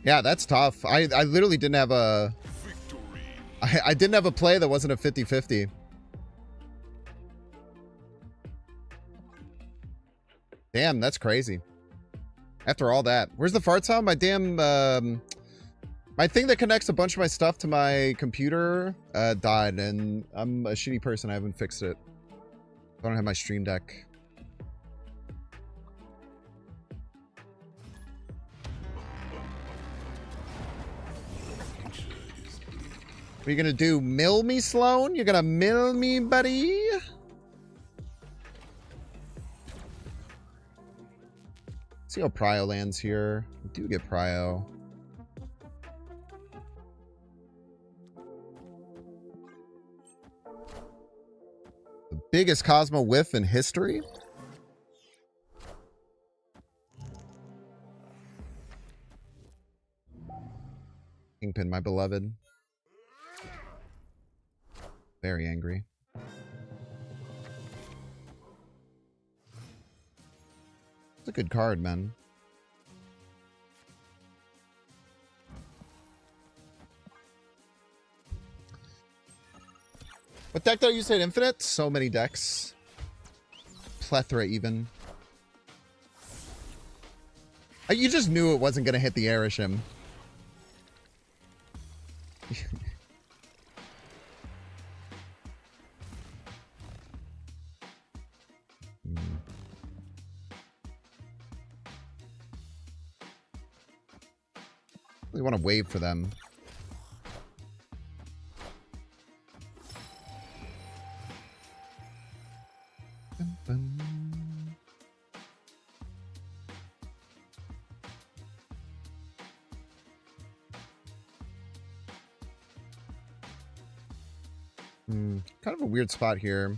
Yeah, that's tough. I literally didn't have a... I didn't have a play that wasn't a 50-50. Damn, that's crazy. After all that. Where's the fart sound? My damn... my thing that connects a bunch of my stuff to my computer died, and I'm a shitty person. I haven't fixed it. I don't have my stream deck. What are you gonna do? Mill me, Sloan? You're gonna mill me, buddy? See how Prio lands here. We do get Prio. The biggest Cosmo whiff in history? Kingpin, my beloved. Very angry. It's a good card, man. What deck did I use at Infinite? So many decks. Plethora, even. You just knew it wasn't going to hit the Airishim. We want to wave for them. Kind of a weird spot here.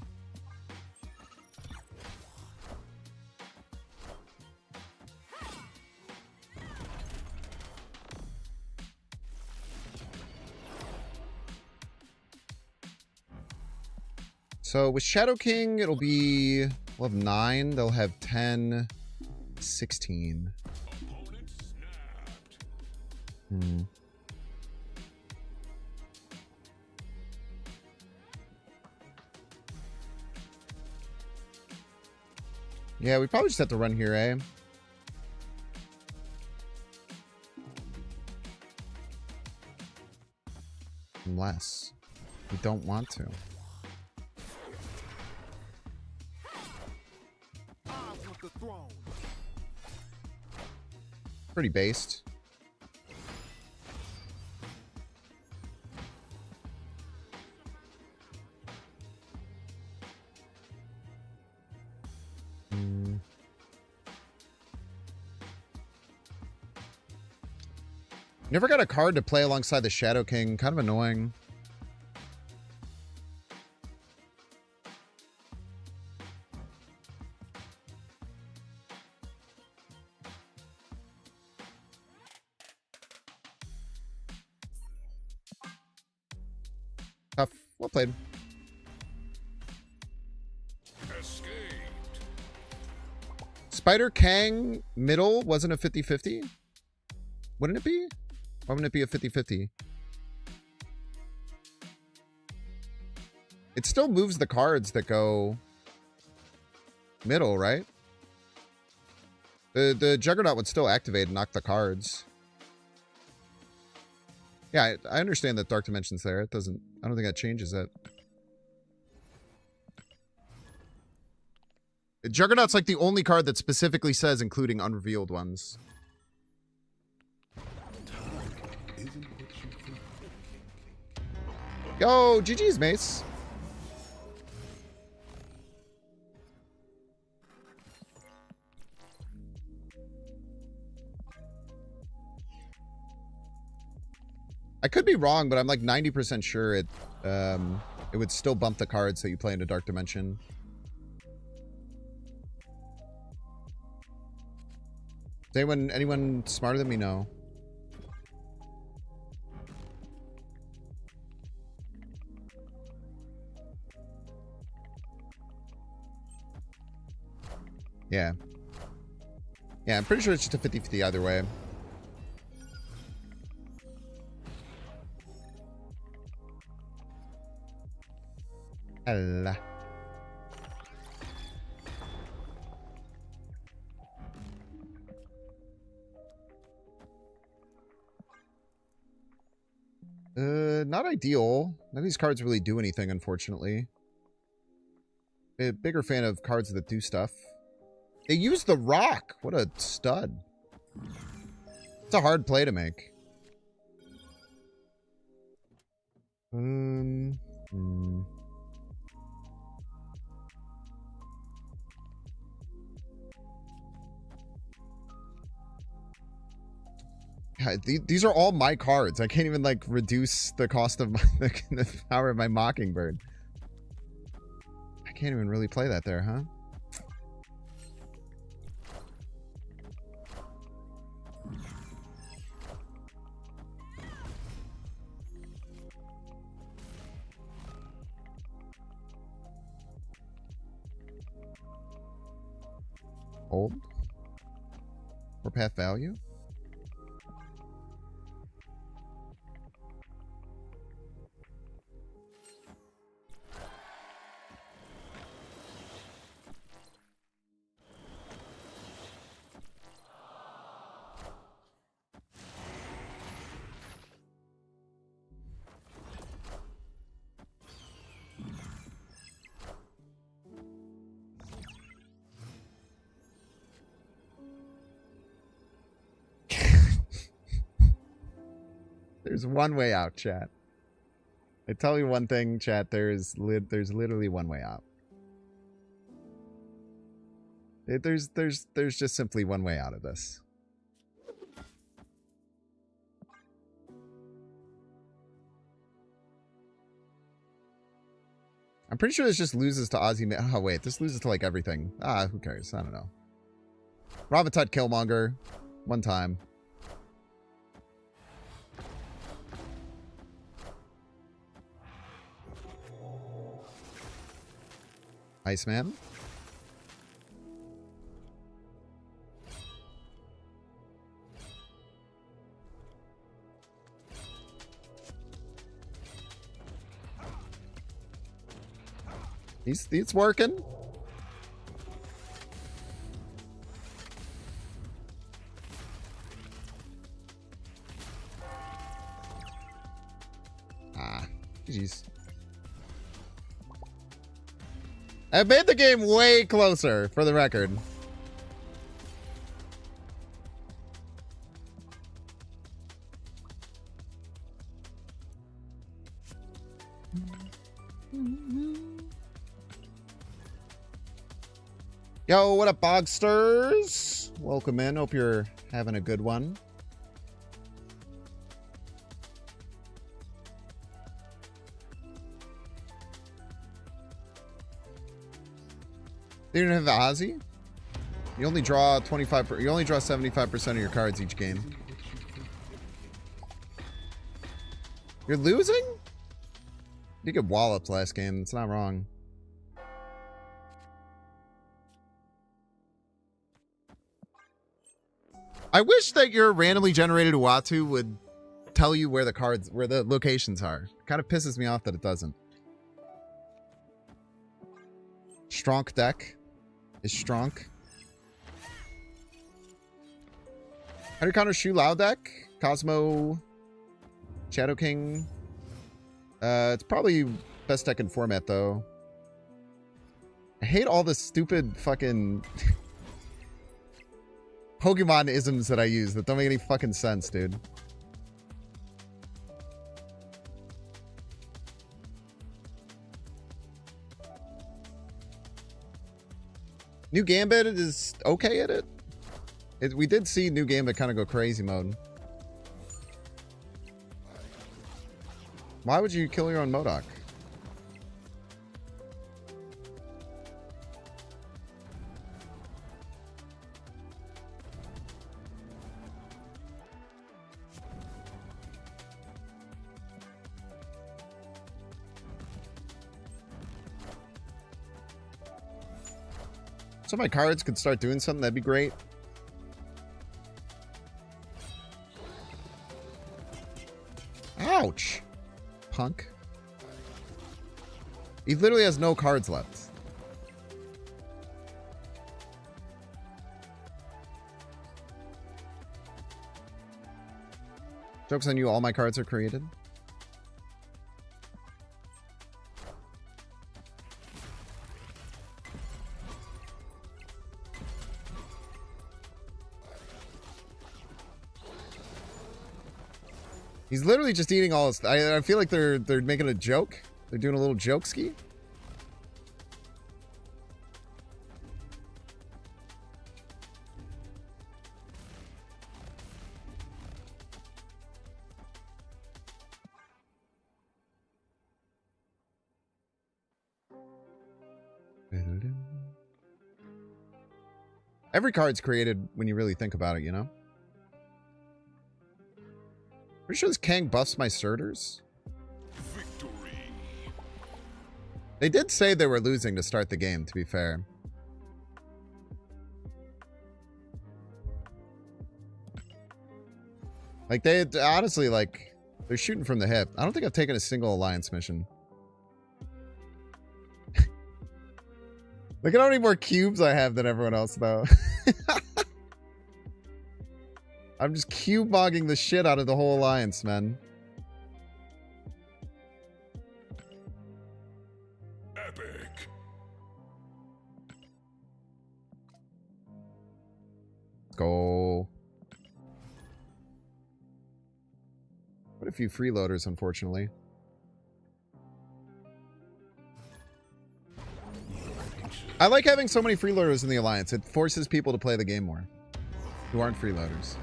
So with Shadow King, it'll be, we'll have 9. They'll have 10, 16. Yeah, we probably just have to run here, eh? Unless we don't want to. Pretty based. Never got a card to play alongside the Shadow King. Kind of annoying. Tough. Well played. Escaped. Spider Kang middle wasn't a 50-50? Wouldn't it be? Why wouldn't it be a 50-50? It still moves the cards that go middle, right? The Juggernaut would still activate and knock the cards. Yeah, I understand that Dark Dimension's there. It doesn't... I don't think that changes it. Juggernaut's like the only card that specifically says including unrevealed ones. Yo, GG's, Mace. I could be wrong, but I'm like 90% sure it would still bump the cards that you play into Dark Dimension. Does anyone smarter than me know? Yeah. Yeah, I'm pretty sure it's just a 50-50 either way. Hello. Not ideal. None of these cards really do anything, unfortunately. A bigger fan of cards that do stuff. They use the rock. What a stud. It's a hard play to make. Yeah, these are all my cards. I can't even like reduce the cost of my the power of my Mockingbird. I can't even really play that there, huh? Old? Warpath value? There's one way out, chat. I tell you one thing, chat. There's literally one way out. There's just simply one way out of this. I'm pretty sure this just loses to Ozzy. Oh wait, this loses to like everything. Ah, who cares? I don't know. Ravatut Killmonger, one time. Iceman. It's working. Ah, jeez. I've made the game way closer, for the record. Yo, what up, Bogsters? Welcome in. Hope you're having a good one. You don't have the Ozzy? You only draw 25%. You only draw 75% of your cards each game. You're losing? You get walloped last game. It's not wrong. I wish that your randomly generated Uatu would tell you where the cards, where the locations are. It kind of pisses me off that it doesn't. Stronk deck is Stronk. How do you counter Shu Lao deck? Cosmo, Shadow King. It's probably best deck in format though. I hate all the stupid fucking Pokemon isms that I use that don't make any fucking sense, dude. New Gambit is okay at it. We did see New Gambit kind of go crazy mode. Why would you kill your own MODOK? So my cards could start doing something, that'd be great. Ouch. Punk. He literally has no cards left. Joke's on you, all my cards are created. He's literally just eating all his... I feel like they're making a joke. They're doing a little joke ski. Every card's created when you really think about it, you know? Pretty sure this Kang buffs my Surters. Victory. They did say they were losing to start the game, to be fair. Like, they honestly, like, they're shooting from the hip. I don't think I've taken a single alliance mission. Look at how many more cubes I have than everyone else, though. I'm just cube bogging the shit out of the whole alliance, man. Epic. Let's go. What a few freeloaders, unfortunately. I like having so many freeloaders in the alliance. It forces people to play the game more who aren't freeloaders.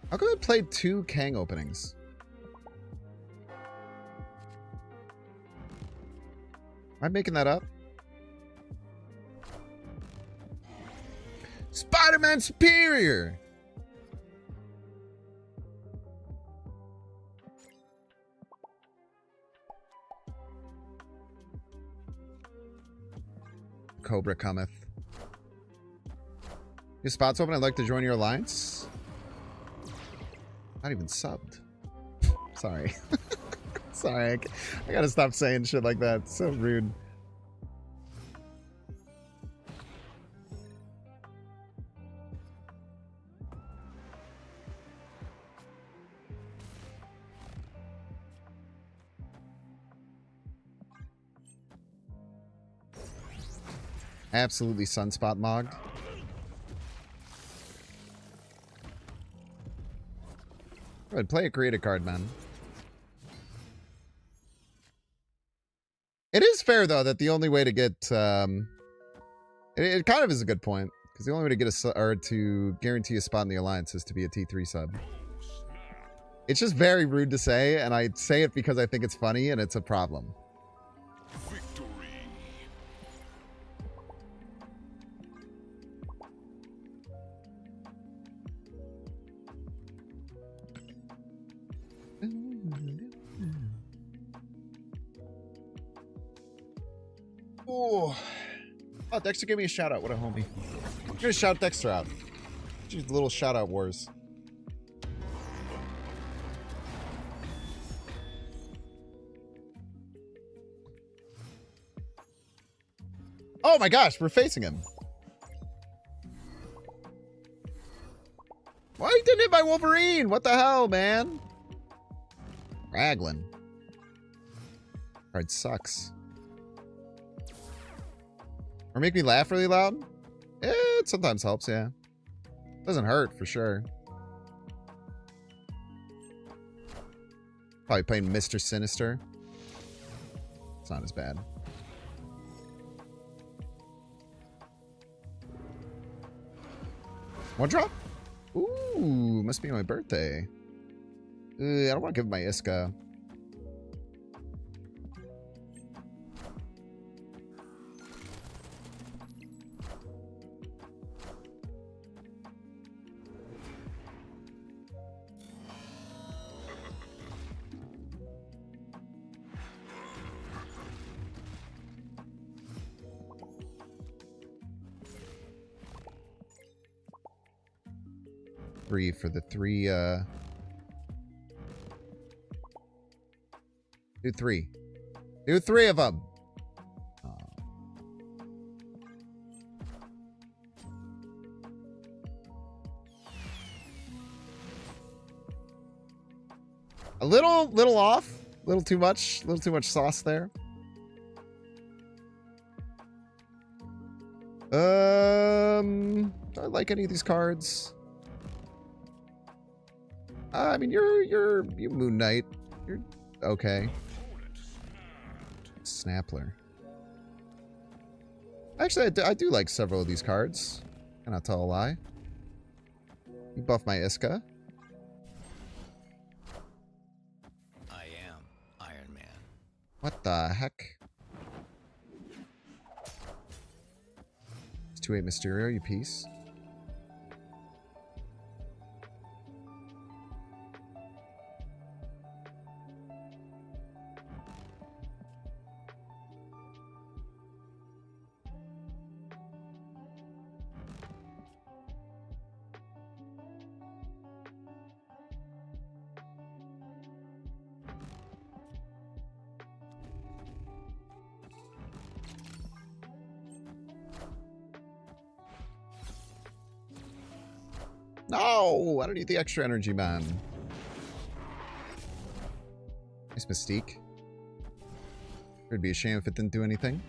How come I played 2 Kang openings? Am I making that up? Spider-Man Superior! Cobra cometh. Your spot's open. I'd like to join your alliance. Not even subbed. Sorry. Sorry. I gotta stop saying shit like that. It's so rude. Absolutely Sunspot mogged. Go ahead, play a creative card, man. It is fair, though, that the only way to get... It kind of is a good point. Because the only way to get or to guarantee a spot in the alliance is to be a T3 sub. It's just very rude to say, and I say it because I think it's funny, and it's a problem. Oh, Dexter gave me a shout out. What a homie. I'm gonna shout Dexter out. Just little shout out wars. Oh my gosh, we're facing him. Why you didn't hit my Wolverine? What the hell, man? Raglan. Card sucks. Or make me laugh really loud? It sometimes helps, yeah. Doesn't hurt, for sure. Probably playing Mr. Sinister. It's not as bad. One drop? Ooh, must be my birthday. I don't want to give my Iska. Three for the three, do three. Do 3 of them. Oh. A little off. A little too much sauce there. Do I like any of these cards? I mean, you're Moon Knight. You're okay. Snappler. Actually, I do like several of these cards. Cannot tell a lie. You buff my Iska. I am Iron Man. What the heck? It's 2/8 Mysterio, you piece. No, I don't need the extra energy, man. Nice Mystique. It'd be a shame if it didn't do anything.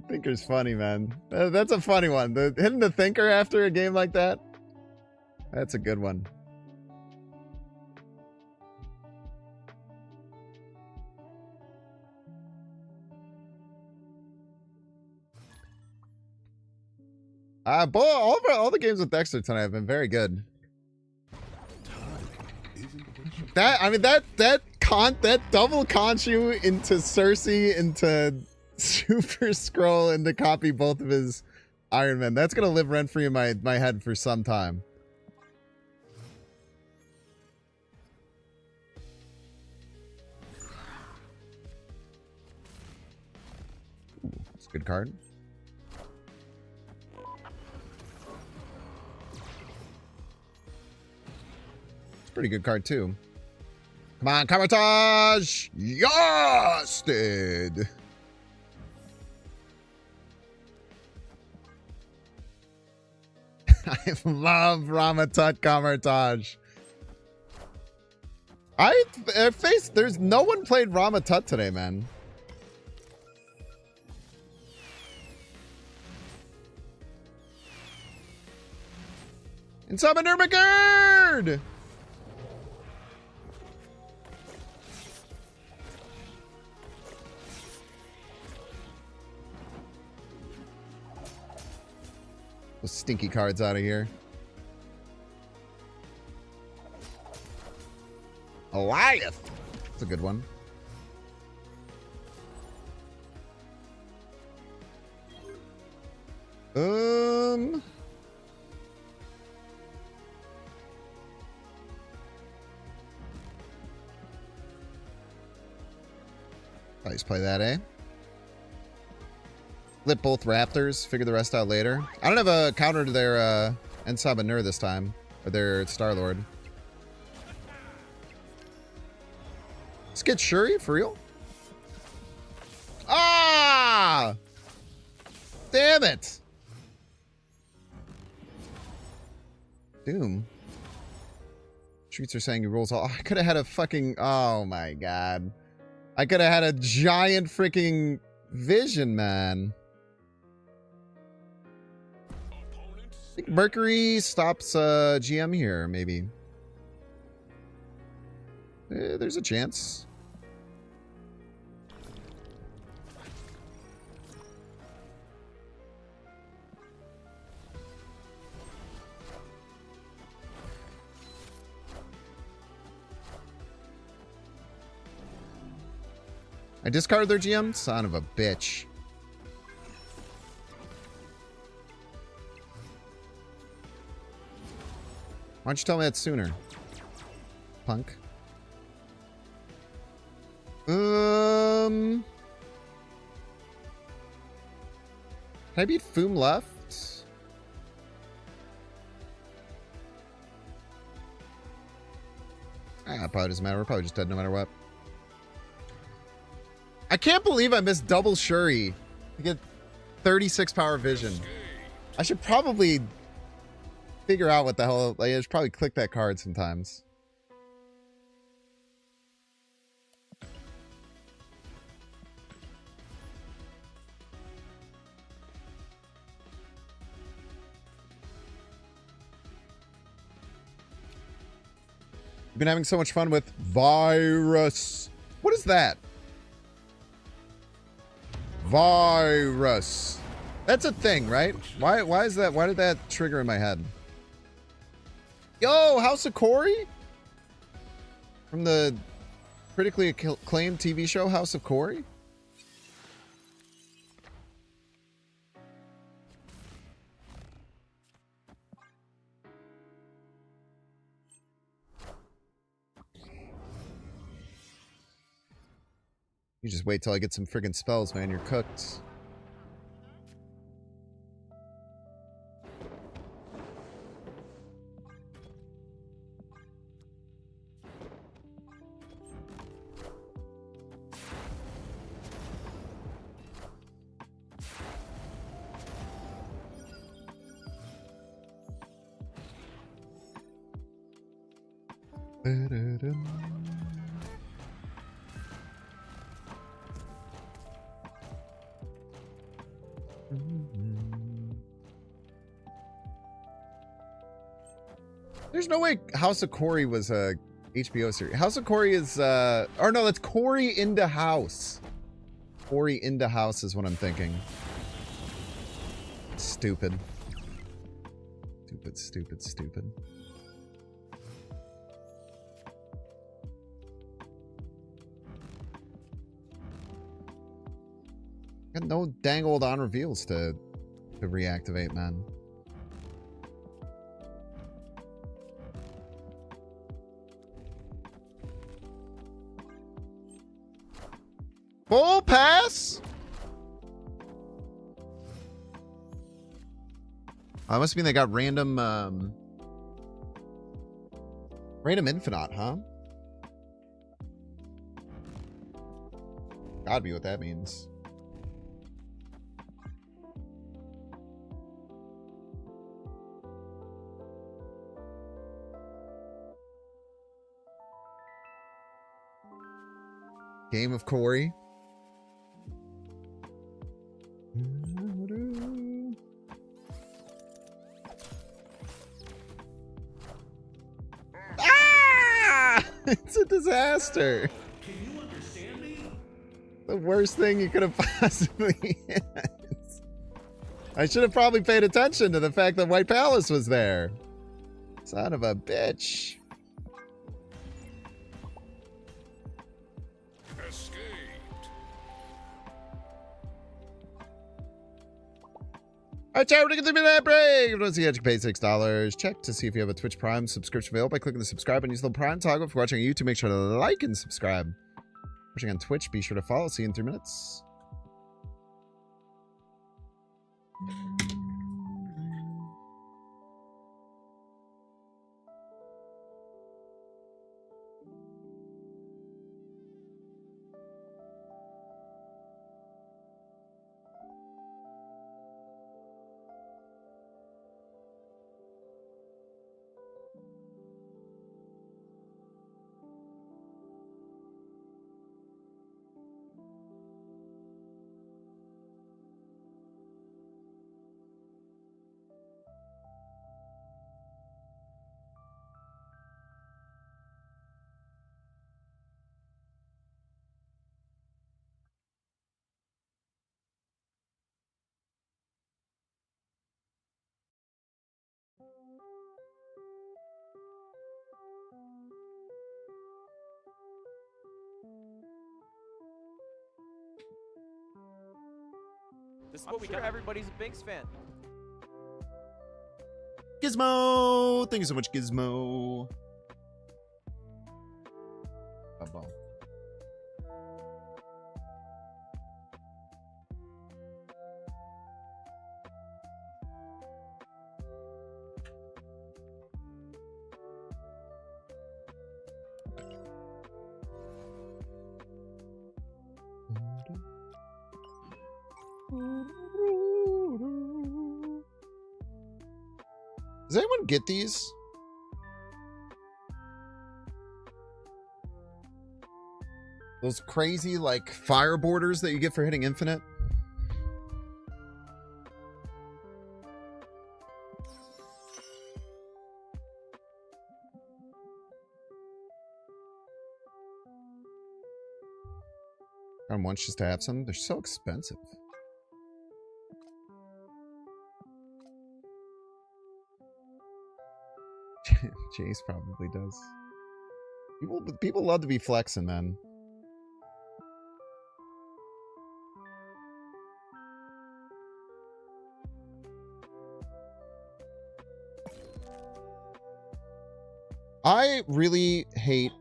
Thinker's funny, man. That's a funny one. Hitting the Thinker after a game like that? That's a good one. All the games with Dexter tonight have been very good. That double Conchu into Cersei into Super Scroll and to copy both of his Iron Men. That's gonna live rent free in my head for some time. Ooh, it's a good card. It's a pretty good card too. Come on, Kamatage! Yes, dude! I love Ramatut Kamartaj. There's no one played Ramatut today, man. And summon Nurmagerd! Those stinky cards out of here. Goliath! That's a good one. Let's play that, eh? Flip both Raptors, figure the rest out later. I don't have a counter to their Ensab and Nur this time. Or their Star-Lord. Let's get Shuri, for real? Ah! Damn it! Doom. Streets are saying he rolls all. I could have had a fucking. Oh my god. I could have had a giant freaking vision, man. I think Mercury stops GM here, maybe. There's a chance. I discarded their GM? Son of a bitch. Why don't you tell me that sooner? Punk. Can I beat Foom left? Probably doesn't matter. We're probably just dead no matter what. I can't believe I missed double Shuri to get 36 power vision. I should probably figure out what the hell. Like, I should probably click that card sometimes. I've been having so much fun with Virus. What is that? Virus. That's a thing, right? Why is that? Why did that trigger in my head? Yo, House of Corey? From the critically acclaimed TV show House of Corey? You just wait till I get some friggin' spells, man. You're cooked. There's no way House of Corey was a HBO series. House of Corey is or no, that's Corey into House. Corey into House is what I'm thinking. Stupid. Stupid, stupid, stupid. Got no dang old on reveals to reactivate, man. Full pass? Oh, that must mean they got random random infinite, huh? Gotta be what that means. Game of Corey. Ah! It's a disaster. Can you understand me? The worst thing you could have possibly hit. I should have probably paid attention to the fact that White Palace was there. Son of a bitch. Escaped. Alright, chat, we're gonna give me that break. If you want to see it, you can pay $6. Check to see if you have a Twitch Prime subscription available by clicking the subscribe and use the Prime toggle. If you're watching on YouTube, make sure to like and subscribe. Watching on Twitch, be sure to follow. See you in 3 minutes. This is what we got. Everybody's a Binks fan. Gizmo! Thank you so much, Gizmo. Bye-bye. Does anyone get these? Those crazy, like, fire borders that you get for hitting infinite? I want just to have some. They're so expensive. Jace probably does. People love to be flexing, man. I really hate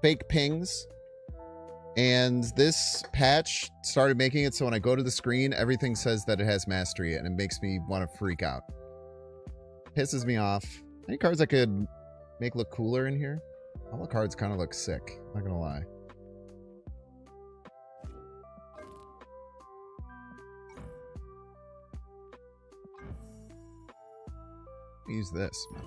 fake pings, and this patch started making it so when I go to the screen, everything says that it has mastery, and it makes me want to freak out. Pisses me off. Any cards I could make look cooler in here? All the cards kind of look sick, not gonna lie. Use this, man.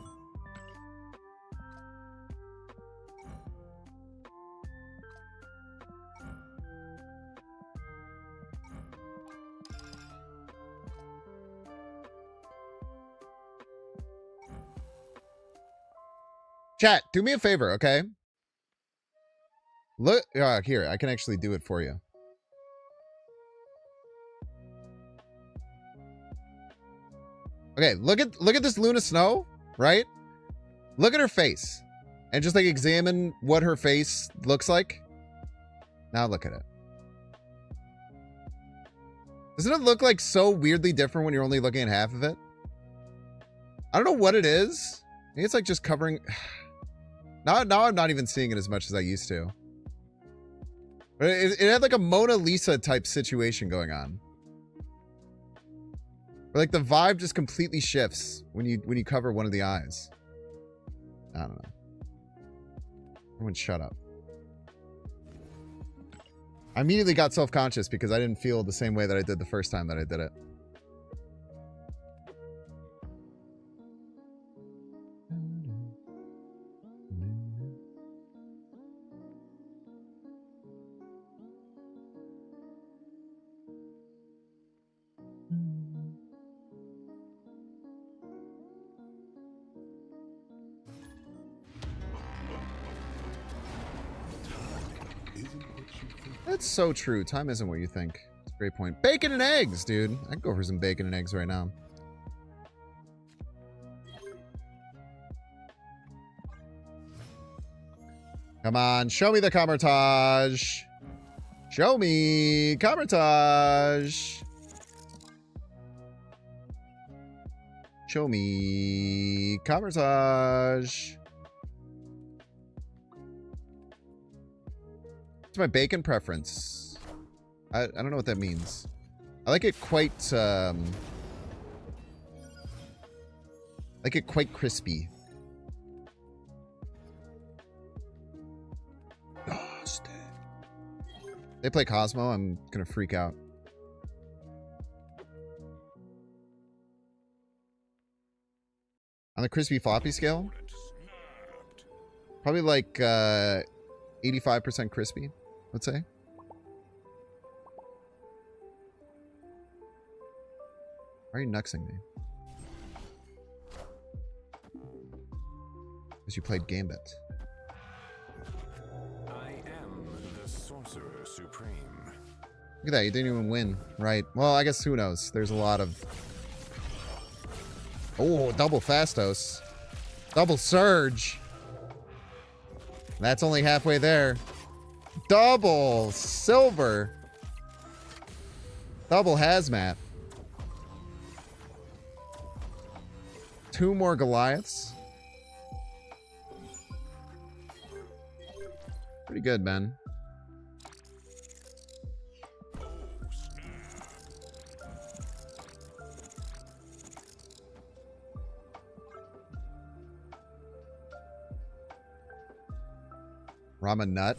Chat, do me a favor, okay? Look, here, I can actually do it for you. Okay, look at this Luna Snow, right? Look at her face. And just like examine what her face looks like. Now look at it. Doesn't it look like so weirdly different when you're only looking at half of it? I don't know what it is. Maybe it's like just covering. Now I'm not even seeing it as much as I used to. But it had like a Mona Lisa type situation going on. Where like the vibe just completely shifts when you cover one of the eyes. I don't know. Everyone shut up. I immediately got self-conscious because I didn't feel the same way that I did the first time that I did it. That's so true. Time isn't what you think. That's a great point. Bacon and eggs, dude. I can go for some bacon and eggs right now. Come on, show me the camertage. Show me camertage. Show me camertage. It's my bacon preference. I don't know what that means. I like it quite crispy. Dustin. They play Cosmo, I'm gonna freak out. On the crispy floppy scale? Probably like 85% crispy, let's say. Why are you nuxing me? Because you played Gambit. I am the Sorcerer Supreme. Look at that, you didn't even win. Right. Well, I guess who knows? There's a lot of... Oh, double Fastos. Double Surge. That's only halfway there. Double Silver. Double Hazmat. 2 more Goliaths. Pretty good, man. Ramen Nut.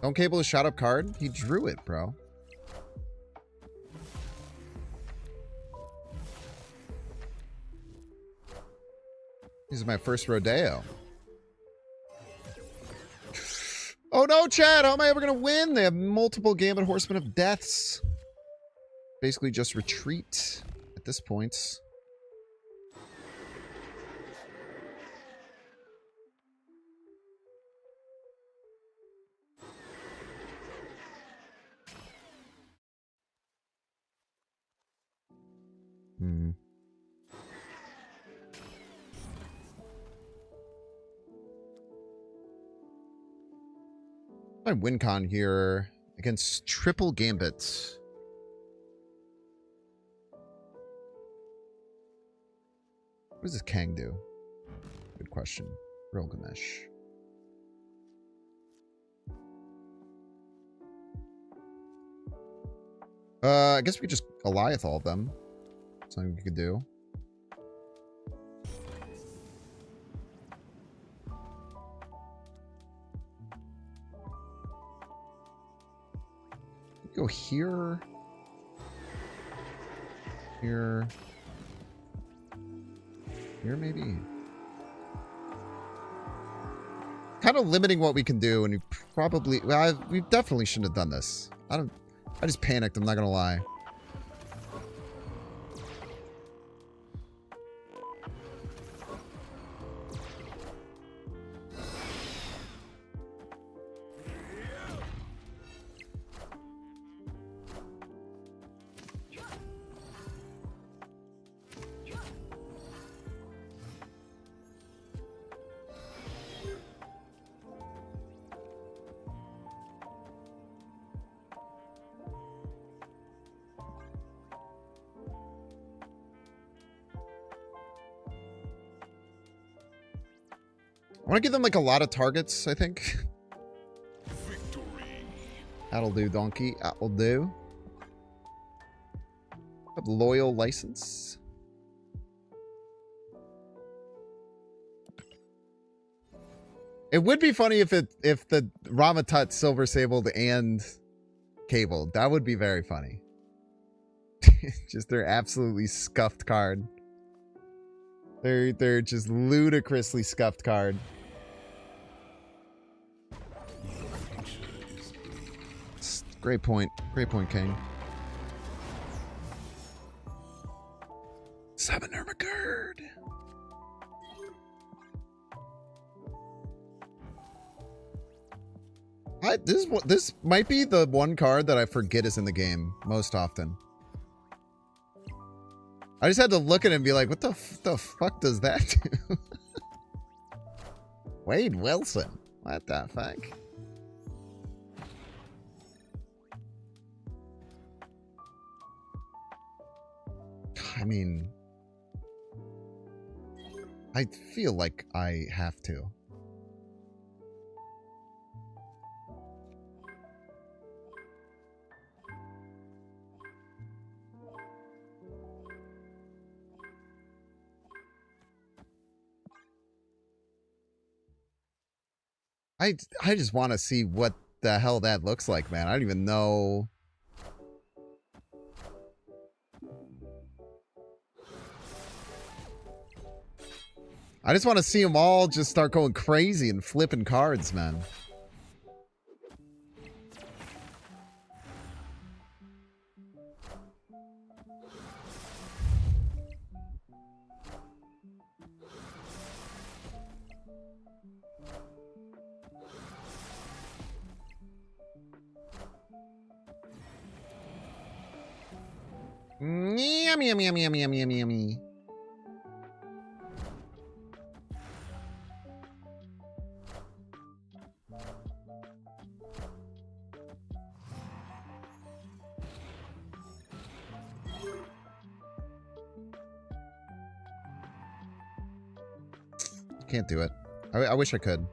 Don't Cable a shot up card? He drew it, bro. This is my first rodeo. Oh no, Chad! How am I ever gonna win? They have multiple Gambit Horsemen of Deaths. Basically just retreat at this point. My win con here against triple Gambit. What does this Kang do? Good question. Real Ganesh. I guess we could just Goliath all of them. Something we could do. Go here. Here. Here, maybe. Kind of limiting what we can do, and we probably... Well, we definitely shouldn't have done this. I just panicked, I'm not gonna lie. I want to give them like a lot of targets, I think. That'll do, donkey. That'll do. Loyal license. It would be funny if the Ramatut silver sabled and cabled. That would be very funny. Just their absolutely scuffed card. They're just ludicrously scuffed card. Great point. Great point, King. Summon Ermagerd. This might be the one card that I forget is in the game most often. I just had to look at it and be like, what the fuck does that do? Wade Wilson. What the fuck? I mean, I feel like I have to. I just want to see what the hell that looks like, man. I don't even know. I just want to see them all just start going crazy and flipping cards, man. Yummy, yummy, yummy, yummy, yummy, yummy, yummy. Can't do it. I wish I could.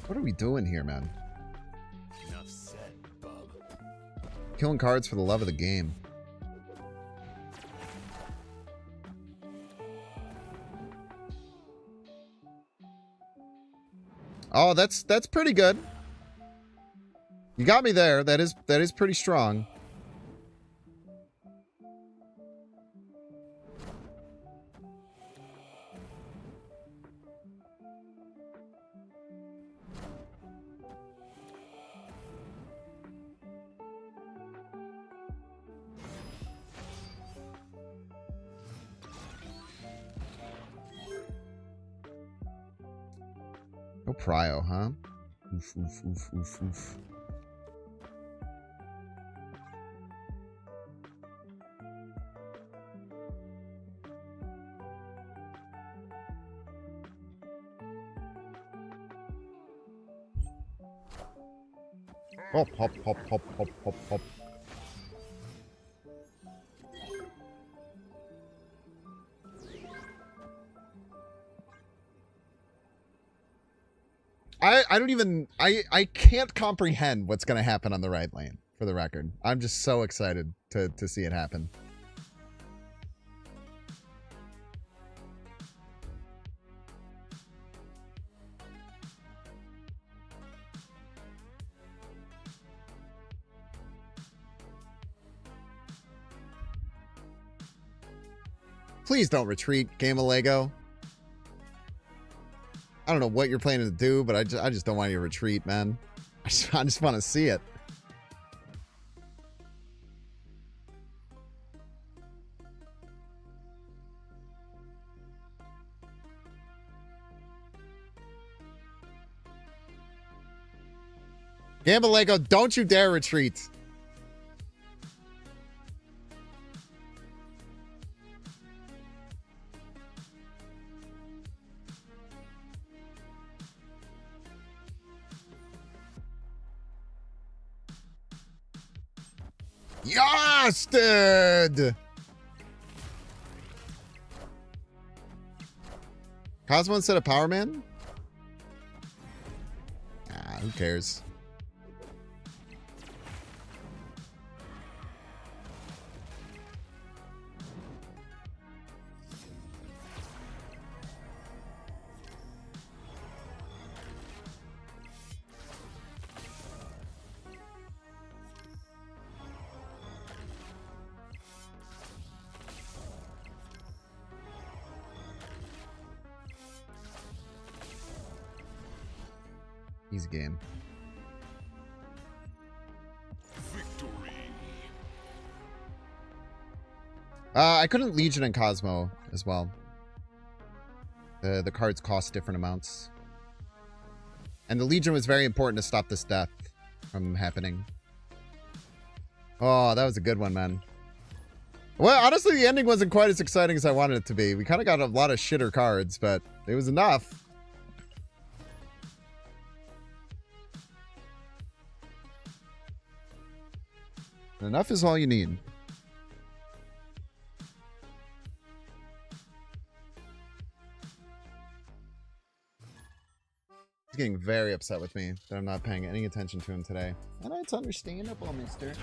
What are we doing here, man? Enough said, bub. Killing cards for the love of the game. Oh, that's pretty good. You got me there. That is pretty strong. No prio, huh? Oof, oof, oof, oof, oof. Hop, hop, hop, hop, hop, hop, hop. I don't even, I can't comprehend what's going to happen on the right lane, for the record. I'm just so excited to see it happen. Please don't retreat, Game of Lego. I don't know what you're planning to do, but I just don't want you to retreat, man. I just want to see it. Gamble Lego, don't you dare retreat. Yes, dude! Cosmo instead of Power Man? Ah, who cares? Easy game. Victory. I couldn't Legion and Cosmo as well. The cards cost different amounts. And the Legion was very important to stop this death from happening. Oh, that was a good one, man. Well, honestly, the ending wasn't quite as exciting as I wanted it to be. We kind of got a lot of shitter cards, but it was enough. Enough is all you need. He's getting very upset with me that I'm not paying any attention to him today. And it's understandable, mister.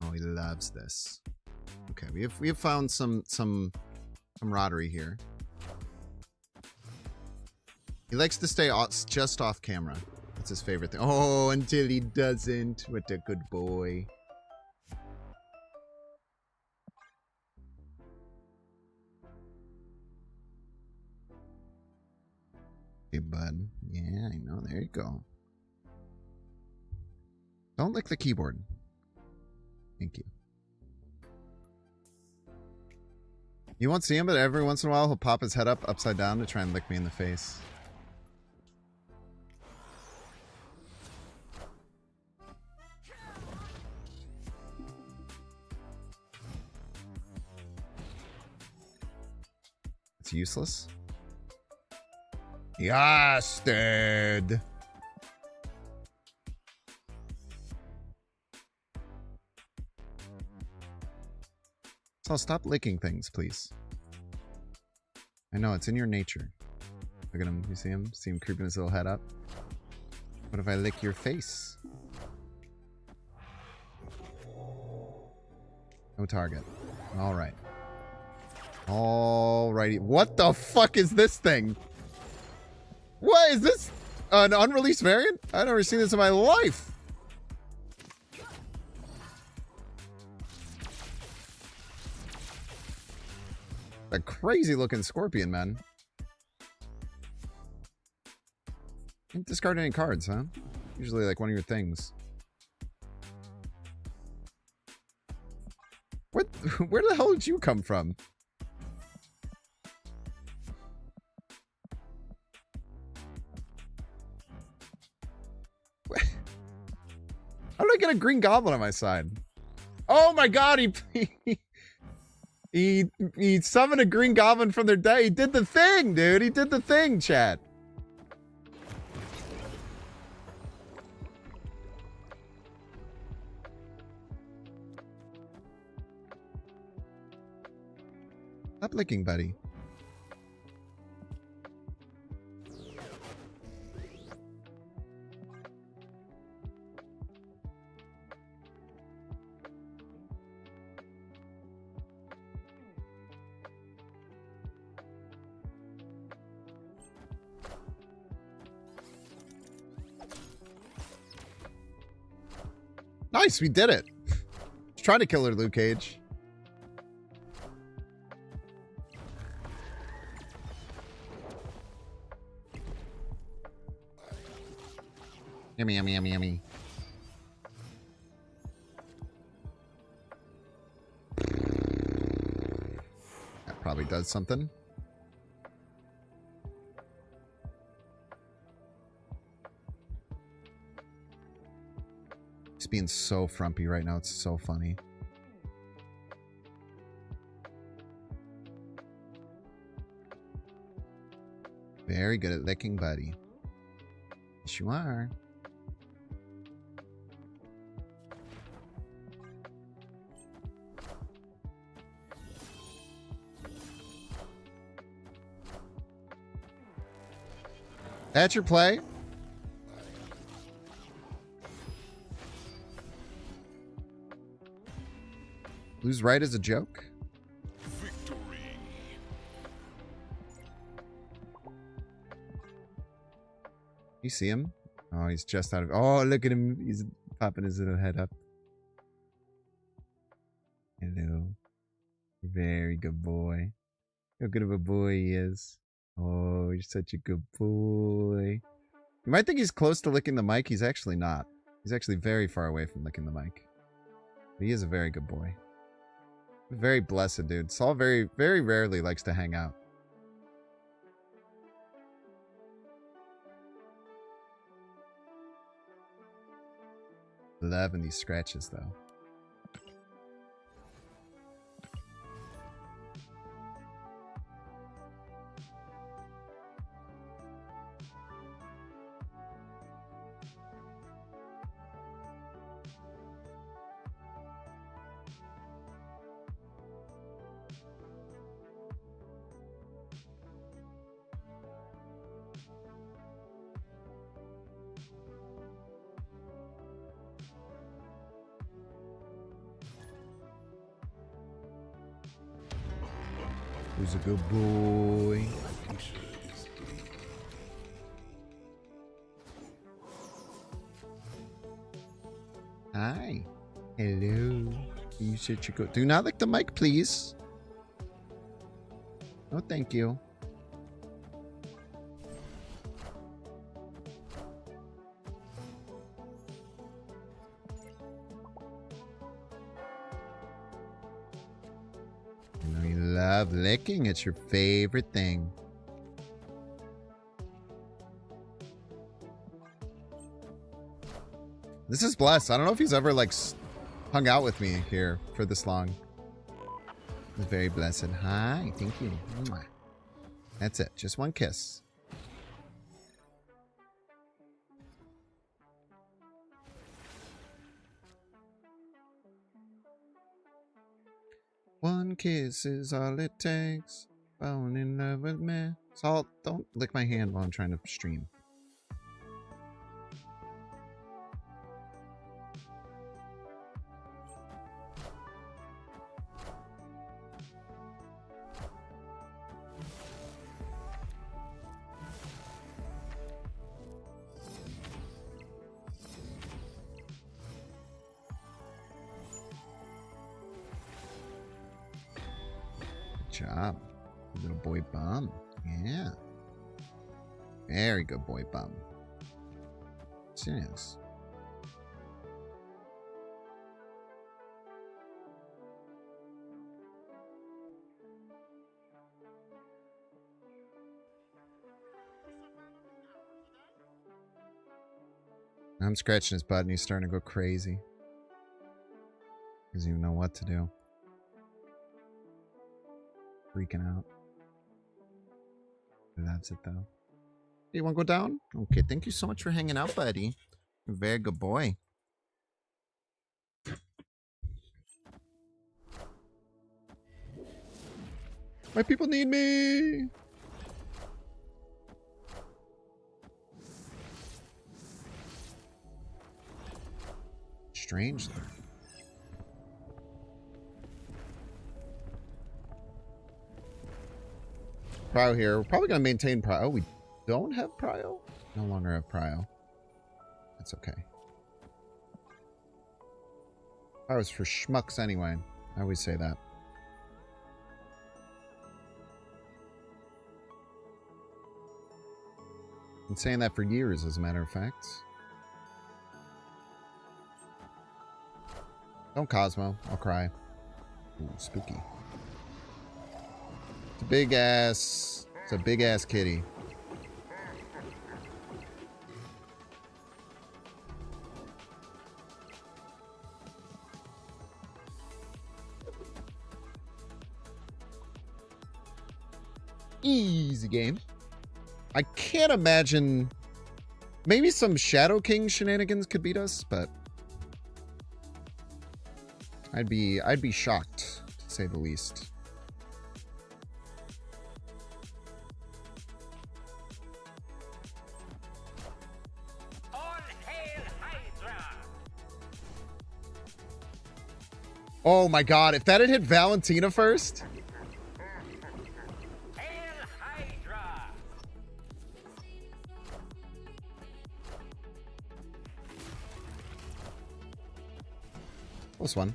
Oh, he loves this. Okay, we have found some camaraderie here. He likes to stay just off camera. That's his favorite thing. Oh, until he doesn't. What a good boy. Hey, bud. Yeah, I know. There you go. Don't lick the keyboard. Thank you. You won't see him, but every once in a while he'll pop his head up upside down to try and lick me in the face. It's useless. Yes, dude. So stop licking things, please. I know, it's in your nature. Look at him. You see him? See him creeping his little head up? What if I lick your face? No target. Alright. Alrighty. What the fuck is this thing? What is this? An unreleased variant? I've never seen this in my life. A crazy looking scorpion, man. Didn't discard any cards, huh? Usually like one of your things. What? Where the hell did you come from? How did I get a green goblin on my side? Oh my god, he summoned a green goblin from their deck. He did the thing, dude. He did the thing, chat. Stop licking, buddy. Nice, we did it. Just trying to kill her, Luke Cage. Yummy, yummy, yummy, yummy. That probably does something. He's being so frumpy right now. It's so funny. Very good at licking, buddy. Yes, you are. That's your play? Lose right as a joke? You see him? Oh, he's just out of... Oh, look at him. He's popping his little head up. Hello. Very good boy. How good of a boy he is. Oh, you're such a good boy. You might think he's close to licking the mic. He's actually not. He's actually very far away from licking the mic. But he is a very good boy. Very blessed dude. Saul very, very rarely likes to hang out. Loving these scratches, though. Who's a good boy? Hi. Hello. You should go. Do not lick the mic, please. No, thank you. Love licking. It's your favorite thing. This is blessed. I don't know if he's ever like hung out with me here for this long. It's very blessed. Hi, thank you. Mwah. That's it. Just one kiss. One kiss is all it takes. Falling in love with me. Salt, don't lick my hand while I'm trying to stream. Job. Little boy bum. Yeah. Very good boy bum. Serious. I'm scratching his butt and he's starting to go crazy. He doesn't even know what to do. Freaking out. He loves it though. You want to go down? Okay, thank you so much for hanging out, buddy. You're a very good boy. My people need me. Strange though. Prio here. We're probably going to maintain Prio. Oh, we don't have Prio? No longer have Prio. That's okay. Prio's for schmucks anyway. I always say that. Been saying that for years, as a matter of fact. Don't Cosmo. I'll cry. Ooh, spooky. It's a big ass kitty. Easy game. I can't imagine. Maybe some Shadow King shenanigans could beat us, but I'd be shocked, to say the least. Oh my god, if that had hit Valentina first. Close one.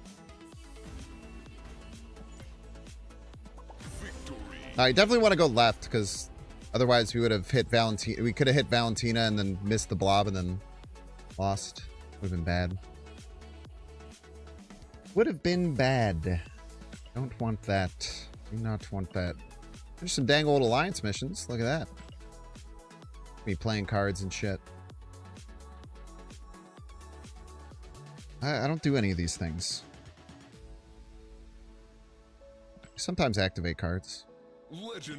I definitely want to go left because otherwise we would have hit Valentina. We could have hit Valentina and then missed the blob and then lost. Would have been bad. Would have been bad. Don't want that. Do not want that. There's some dang old alliance missions. Look at that. Me playing cards and shit. I don't do any of these things. Sometimes activate cards.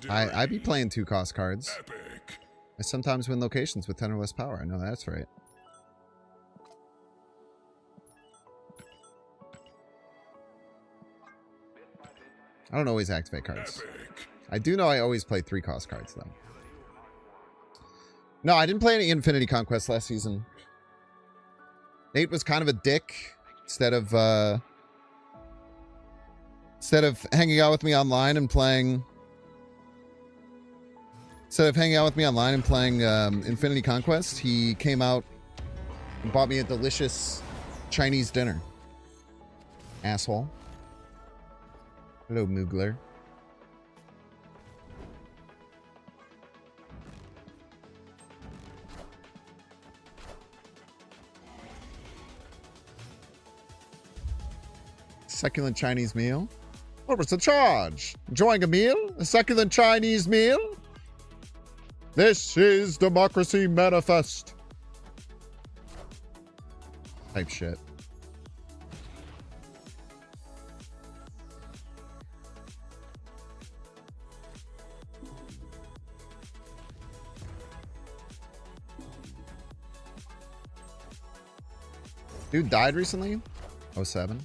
I be playing 2-cost cards. Epic. I sometimes win locations with 10 or less power. I know that's right. I don't always activate cards. Epic. I do know I always play 3-cost cards, though. No, I didn't play any Infinity Conquest last season. Nate was kind of a dick. Instead of hanging out with me online and playing... Instead of hanging out with me online and playing Infinity Conquest, he came out and bought me a delicious Chinese dinner. Asshole. Hello, Moogler. Succulent Chinese meal? What was the charge? Enjoying a meal? A succulent Chinese meal? This is Democracy Manifest. Type shit. Dude died recently? 07.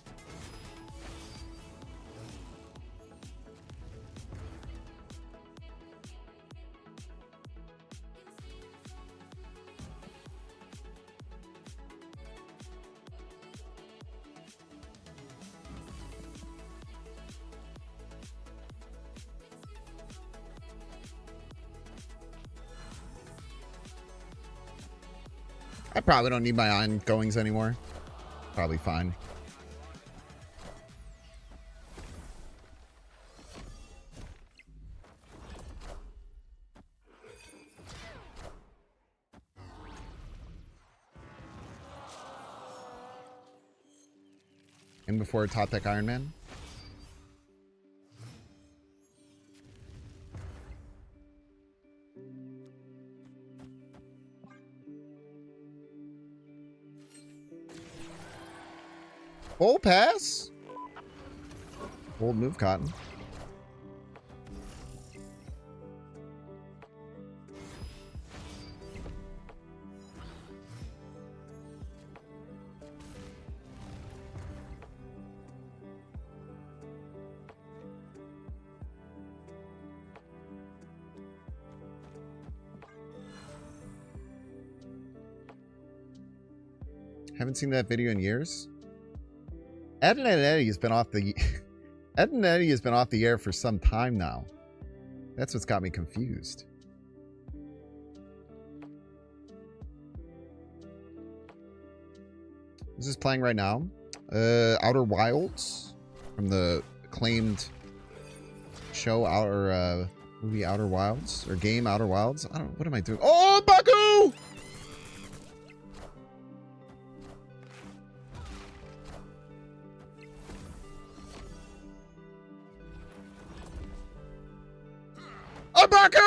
I probably don't need my ongoings anymore. Probably fine. In before top deck Iron Man. Full pass? Bold move, Cotton. Haven't seen that video in years. Ed and Eddie has been off the Ed and Eddie has been off the air for some time now. That's what's got me confused. Is this playing right now? Outer Wilds from the acclaimed show movie Outer Wilds or game Outer Wilds. I don't. What am I doing? Oh, Baku! Baku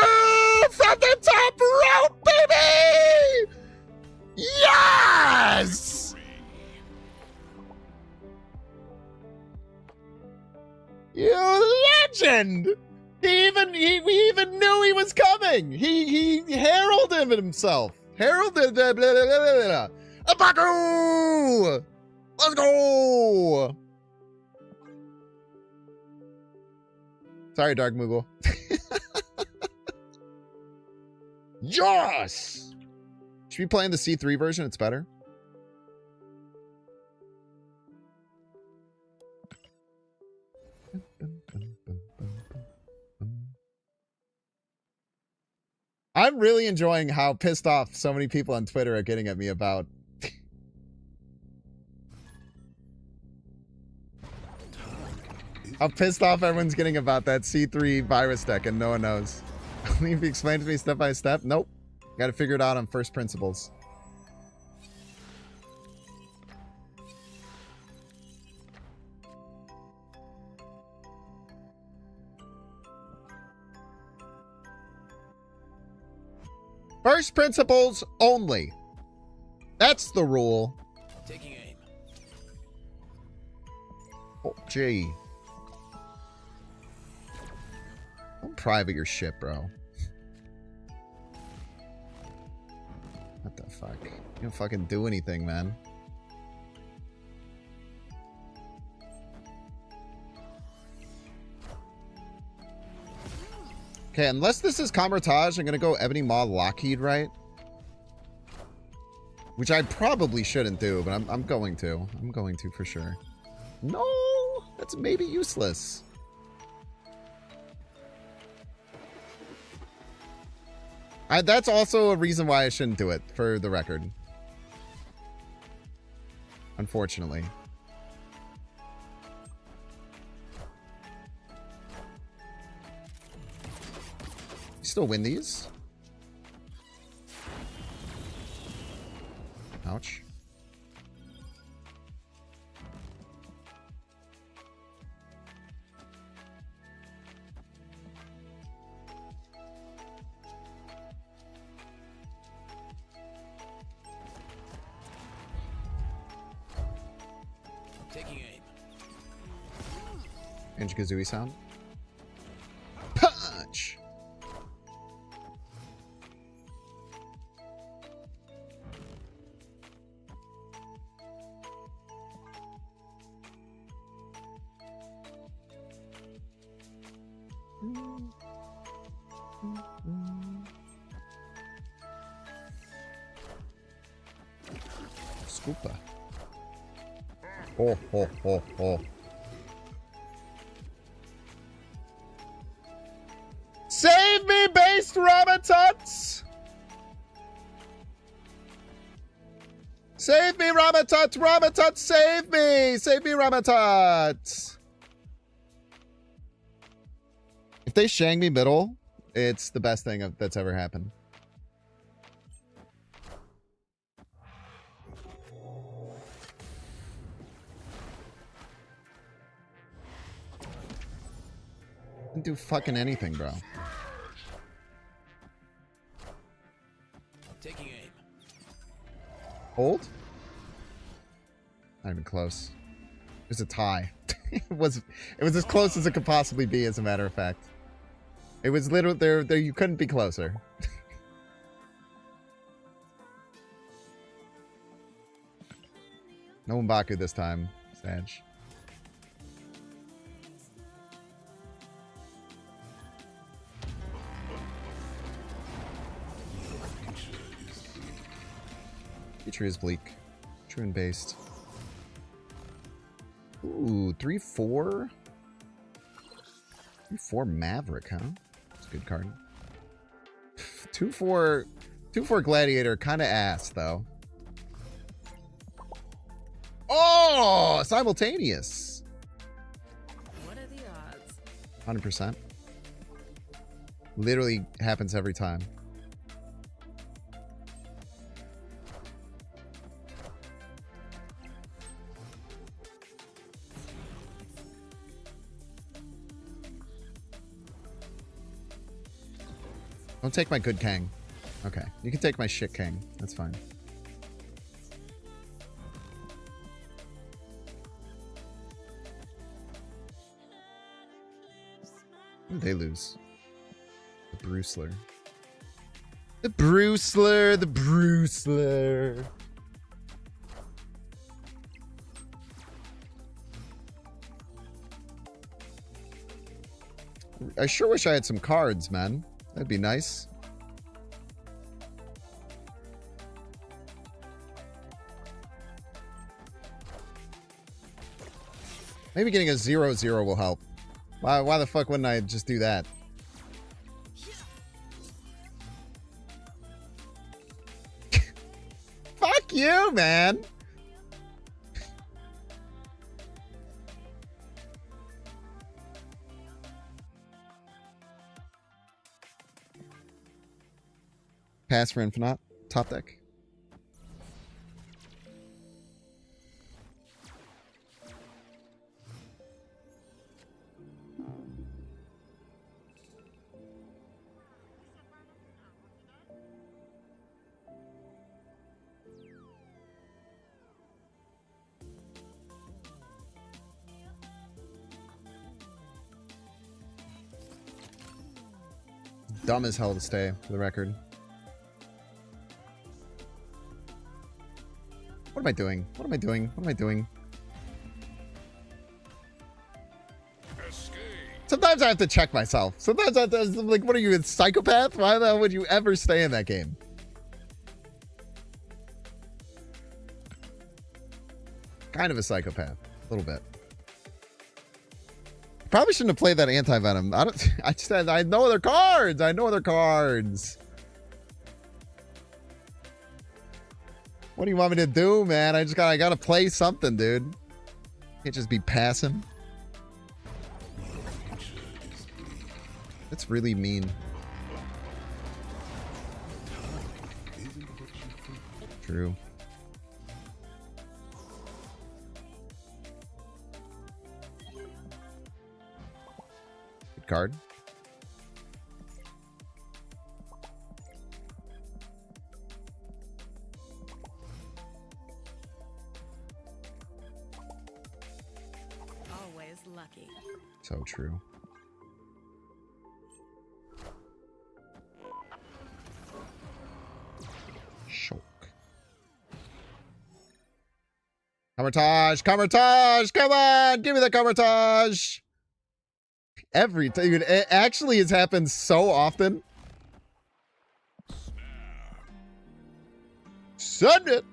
from the top rope, baby! Yes! You legend! We even knew he was coming. He heralded himself. Heralded. Blah, blah, blah, blah, blah. Abaku! Let's go. Sorry, Dark Moogle. Yes. Should we play in the C3 version? It's better. I'm really enjoying how pissed off so many people on Twitter are getting at me about. How pissed off everyone's getting about that C3 virus deck and no one knows. Only if you explain to me step by step. Nope. Got to figure it out on first principles. First principles only. That's the rule. Taking aim. Oh, gee. Don't private your shit, bro. What the fuck? You don't fucking do anything, man. Okay, unless this is Kamar-Taj, I'm gonna go Ebony Maw Lockheed, right? Which I probably shouldn't do, but I'm going to. I'm going to for sure. No! That's maybe useless. That's also a reason why I shouldn't do it, for the record. Unfortunately. Still win these. Ouch. Taking aim. Banjo-Kazooie sound. Punch! Scoopa. Oh, oh, oh, oh. Save me, based Ramatuts! Save me, Ramatut! Ramatut, save me! Save me, Ramatut! If they Shang me middle, it's the best thing that's ever happened. Didn't do fucking anything, bro. Taking aim. Hold? Not even close. It was a tie. it was as close as it could possibly be, as a matter of fact. It was literally there. You couldn't be closer. No M'Baku this time, Sag. Future is bleak. True and based. Ooh, 3/4. 3/4 Maverick, huh? That's a good card. 2/4 Gladiator, kind of ass though. Oh, simultaneous. What are the odds? 100%. Literally happens every time. Don't take my good Kang. Okay. You can take my shit Kang. That's fine. Who did they lose? The Bruceler. The Bruceler, the Bruceler. I sure wish I had some cards, man. That'd be nice. Maybe getting a 0/0 will help. Why the fuck wouldn't I just do that? Fuck you, man. Pass for Infinite. Top deck. Dumb as hell to stay, for the record. What am I doing? What am I doing? What am I doing? Sometimes I have to check myself. Sometimes I have to, like, what are you, a psychopath? Why the hell would you ever stay in that game? Kind of a psychopath. A little bit. Probably shouldn't have played that anti-venom. I know other cards. I know other cards. What do you want me to do, man? I gotta play something, dude. Can't just be passing. That's really mean. True. Good card. Always lucky. So true. Shulk. Comertage! Comertage! Come on! Give me the Comertage! Every time. It actually has happened so often. Send it!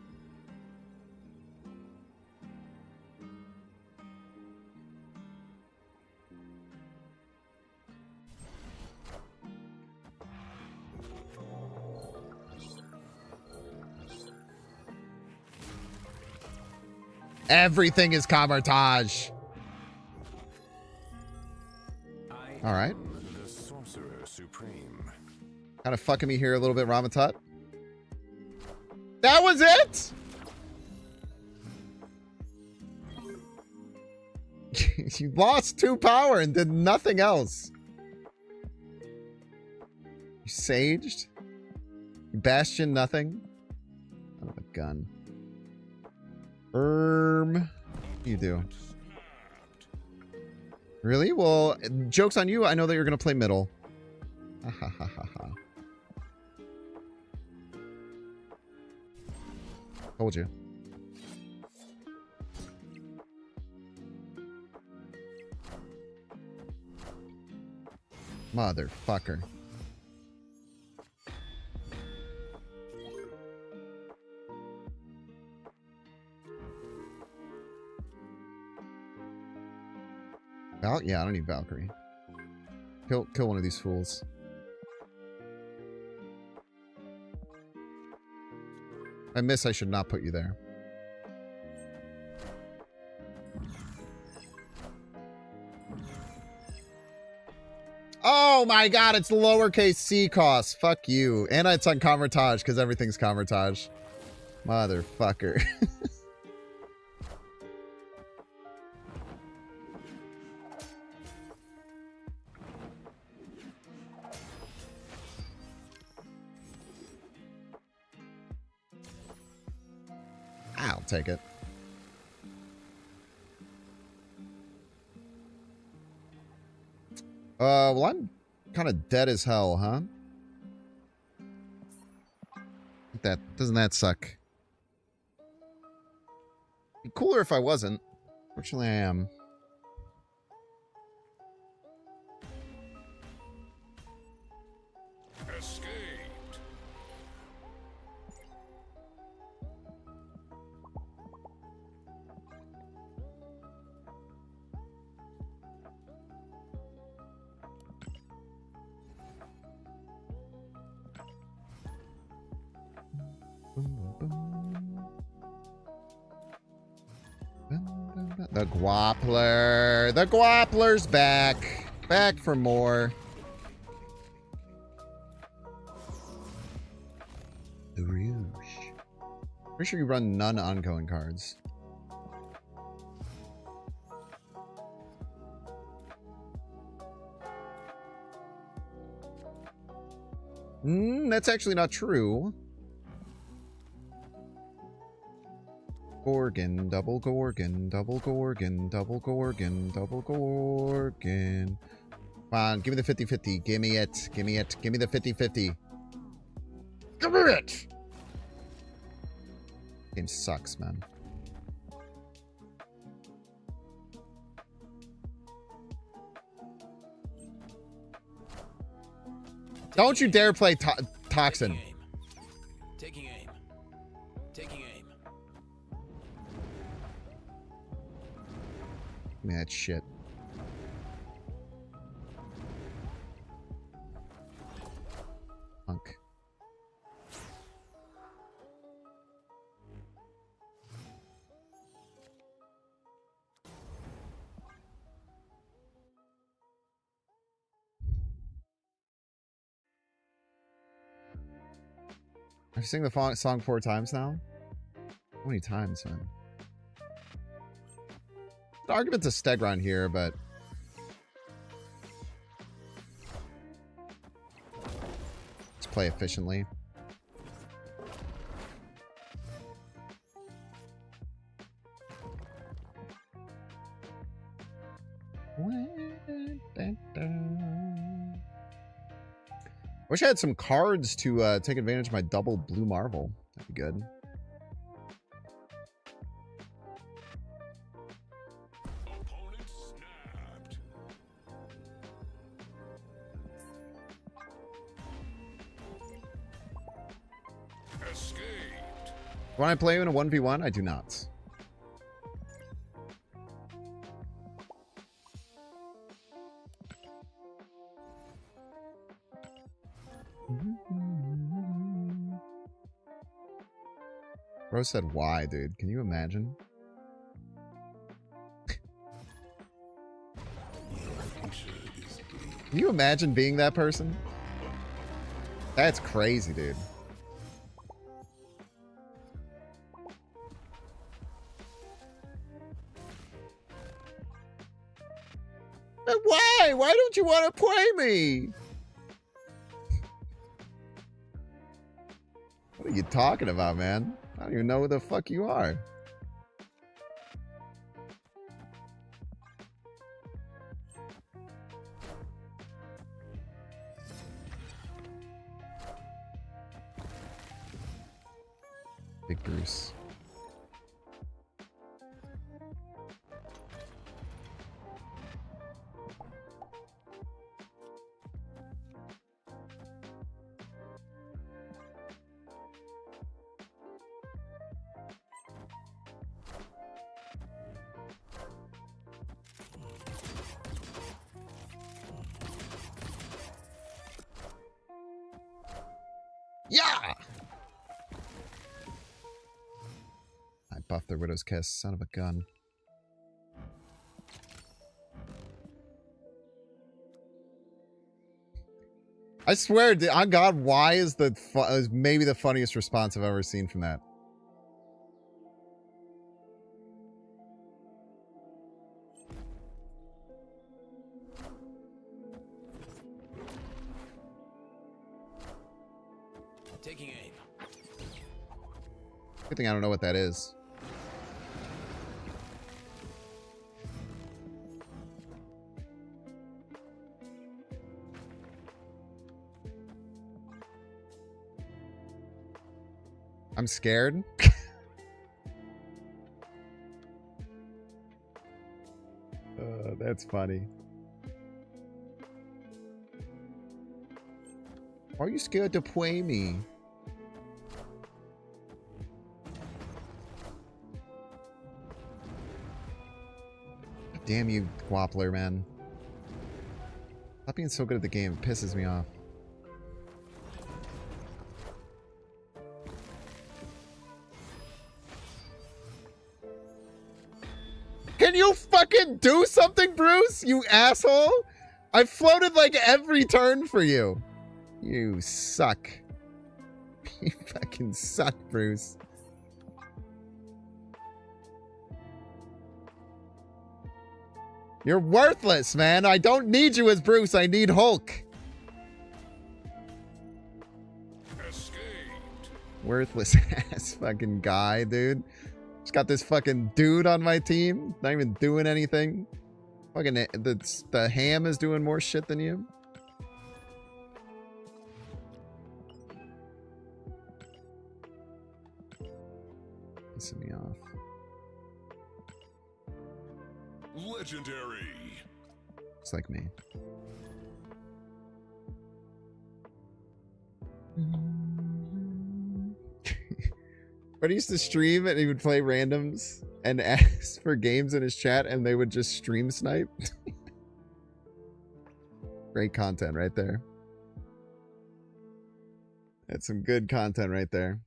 Everything is Comertage. All right. The Sorcerer Supreme. Kind of fucking me here a little bit, Ramatut. That was it? You lost 2 power and did nothing else. You saged? You bastion nothing? Son of a gun. You do. Really? Well, joke's on you. I know that you're going to play middle. Ha ha ha ha ha. Told you. Motherfucker. Yeah, I don't need Valkyrie. Kill one of these fools. I miss. I should not put you there. Oh my god, it's lowercase c cost. Fuck you. And it's on Comertage because everything's Comertage. Motherfucker. I'll take it. Well, I'm kind of dead as hell, huh? Doesn't that suck? Be cooler if I wasn't. Fortunately, I am. Escaped. The Gwappler. The Gwappler's back. Back for more. The Rouge. Pretty sure you run none ongoing cards. That's actually not true. Gorgon, double Gorgon, double Gorgon, double Gorgon, double Gorgon. Come on, give me the 50-50. Give me it. Give me it. Give me the 50-50. Give me it! Game sucks, man. Don't you dare play Toxin. Taking aim. Taking aim. Give me that shit. Punk. I've sing the song 4 times now? How many times, man? The argument's a Stegron here, but... let's play efficiently. Wish I had some cards to take advantage of my double blue marvel. That'd be good. Opponent snapped. Escaped. When I play in a 1v1, I do not. Bro said why, dude? Can you imagine? Can you imagine being that person? That's crazy, dude. But why? Why don't you want to play me? What are you talking about, man? I don't even know who the fuck you are. Big Bruce. Yeah! I buffed the Widow's Kiss, son of a gun. I swear, on God, why is is maybe the funniest response I've ever seen from that. Taking aim. Good thing I don't know what that is. I'm scared. That's funny. Are you scared to play me? Damn you, Wappler, man. Not being so good at the game pisses me off. Can you fucking do something, Bruce? You asshole! I floated like every turn for you. You suck. You fucking suck, Bruce. You're worthless, man. I don't need you as Bruce. I need Hulk. Escaped. Worthless ass fucking guy, dude. Just got this fucking dude on my team. Not even doing anything. Fucking the ham is doing more shit than you. Pissing me off. Legendary. It's like me. But he used to stream and he would play randoms and ask for games in his chat and they would just stream snipe. Great content right there. That's some good content right there.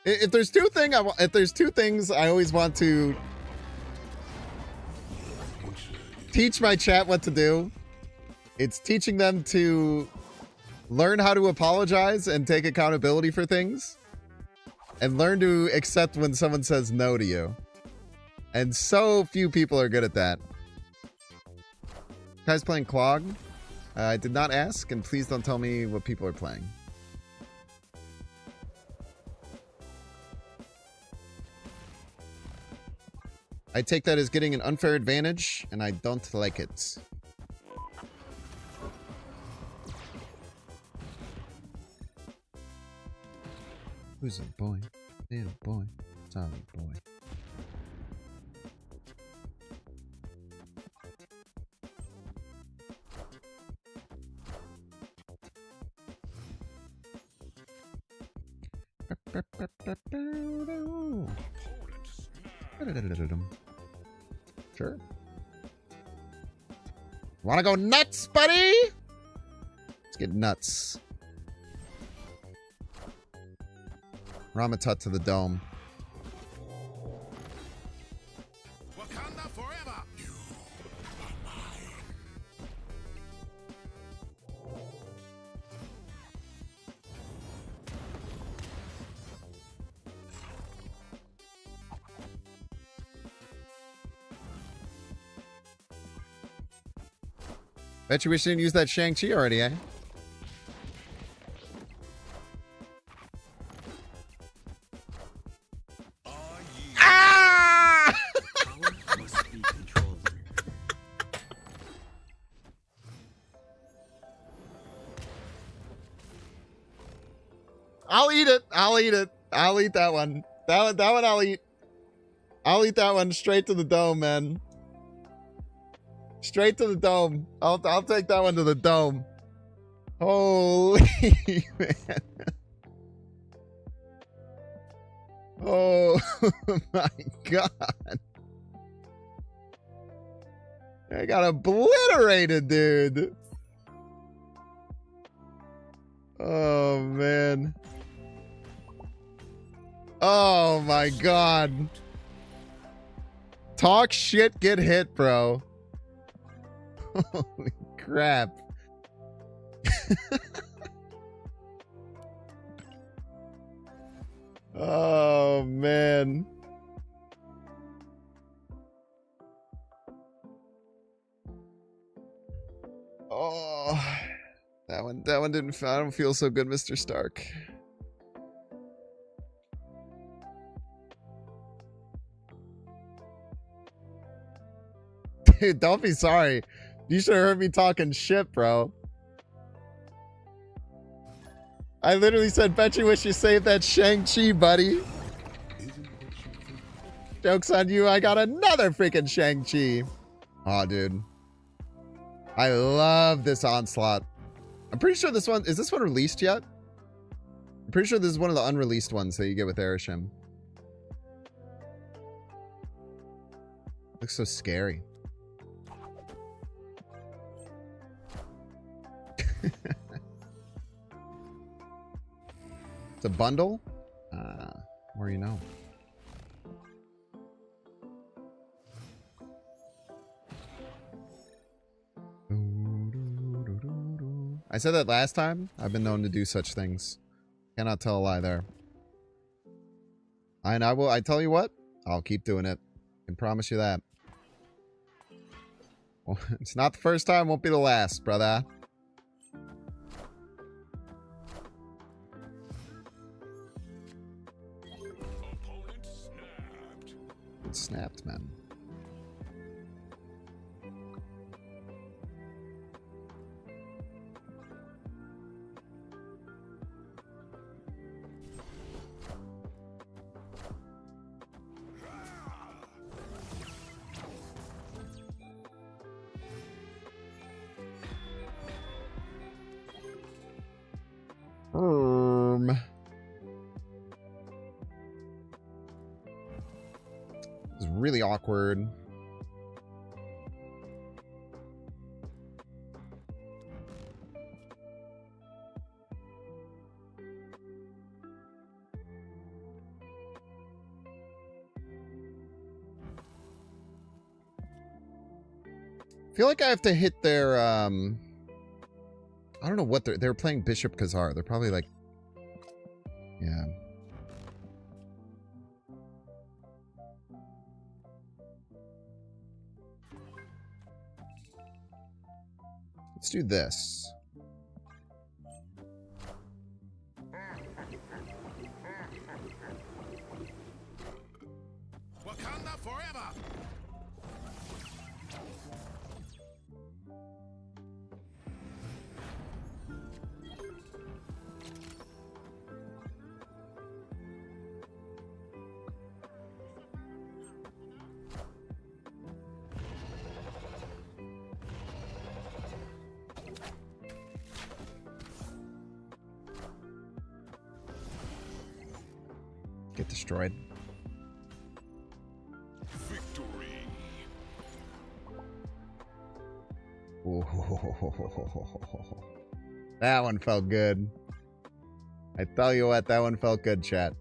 If there's two things I always want to teach my chat what to do, it's teaching them to learn how to apologize and take accountability for things, and learn to accept when someone says no to you. And so few people are good at that. Guys playing Clog? I did not ask, and please don't tell me what people are playing. I take that as getting an unfair advantage, and I don't like it. Who's a boy? Little boy. Solid boy. Sure. Wanna go nuts, buddy? Let's get nuts. Ramatut to the dome. Wakanda forever. You are mine. Bet you wish you didn't use that Shang-Chi already, eh? Ah! I'll eat it. I'll eat it. I'll eat that one. That one I'll eat. I'll eat that one straight to the dome, man. Straight to the dome. I'll take that one to the dome. Holy man. Oh my god. I got obliterated, dude. Oh man. Oh my god. Talk shit, get hit, bro. Holy crap. Oh man. Oh, that one didn't. I don't feel so good, Mr. Stark. Dude, don't be sorry. You should have heard me talking shit, bro. I literally said, bet you wish you saved that Shang-Chi, buddy. Joke's on you, I got another freaking Shang-Chi. Oh, dude. I love this Onslaught. I'm pretty sure this one... Is this one released yet? I'm pretty sure this is one of the unreleased ones that you get with Arishem. Looks so scary. It's a bundle? Where you know? I said that last time. I've been known to do such things. Cannot tell a lie there. And I tell you what, I'll keep doing it. I can promise you that. Well, it's not the first time, won't be the last, brother. It snapped, man. It's really awkward. I feel like I have to hit their I don't know what they're playing Bishop Khazar. They're probably like, yeah. Let's do this. Wakanda forever. Get destroyed. Victory. Ooh. That one felt good. I tell you what, that one felt good, chat.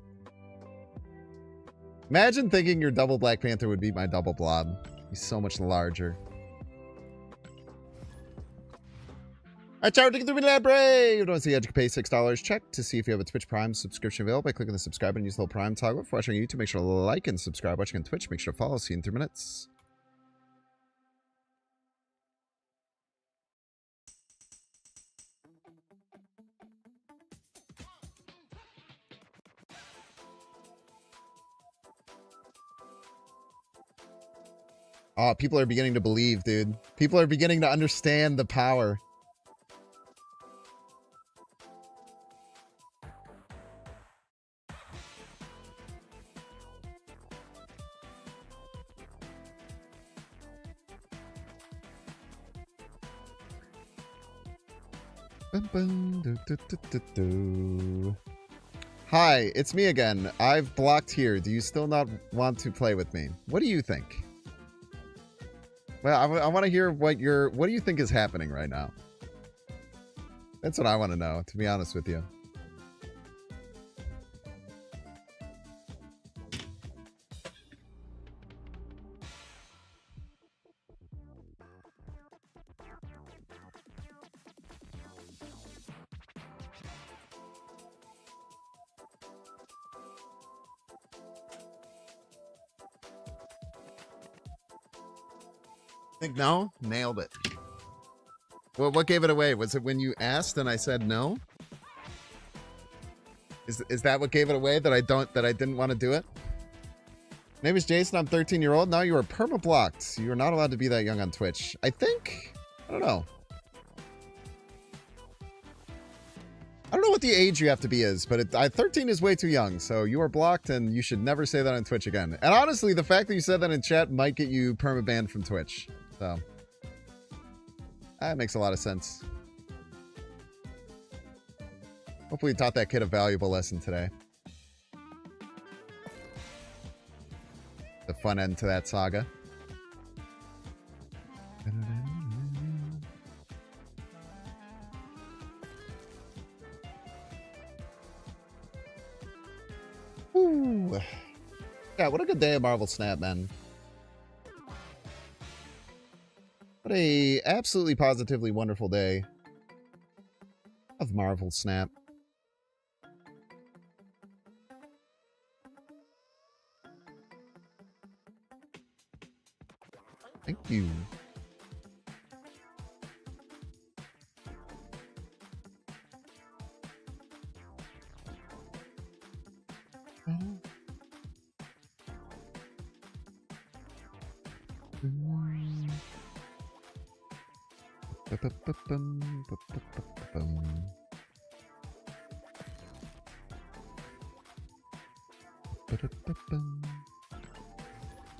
Imagine thinking your double Black Panther would beat my double Blob. He's so much larger. Alright, ciao, take it through me, lad brave. You don't see, you can pay $6. Check to see if you have a Twitch Prime subscription available by clicking the subscribe and use the little Prime toggle. If you're watching on YouTube, make sure to like and subscribe. Watching on Twitch, make sure to follow. See you in 3 minutes. Oh, people are beginning to believe, dude. People are beginning to understand the power. Hi, it's me again. I've blocked here. Do you still not want to play with me? What do you think? Well, I want to hear what do you think is happening right now? That's what I want to know, to be honest with you. Think no? Nailed it. Well, what gave it away? Was it when you asked and I said no? Is that what gave it away? That I didn't want to do it? Name is Jason. I'm 13-year-old. Now you are perma-blocked. You are not allowed to be that young on Twitch. I think. I don't know. I don't know what the age you have to be is, but 13 is way too young, so you are blocked, and you should never say that on Twitch again. And honestly, the fact that you said that in chat might get you perma-banned from Twitch. So, that makes a lot of sense. Hopefully you taught that kid a valuable lesson today. The fun end to that saga. Ooh. Yeah, what a good day of Marvel Snap, man. What a absolutely positively wonderful day of Marvel Snap. Thank you.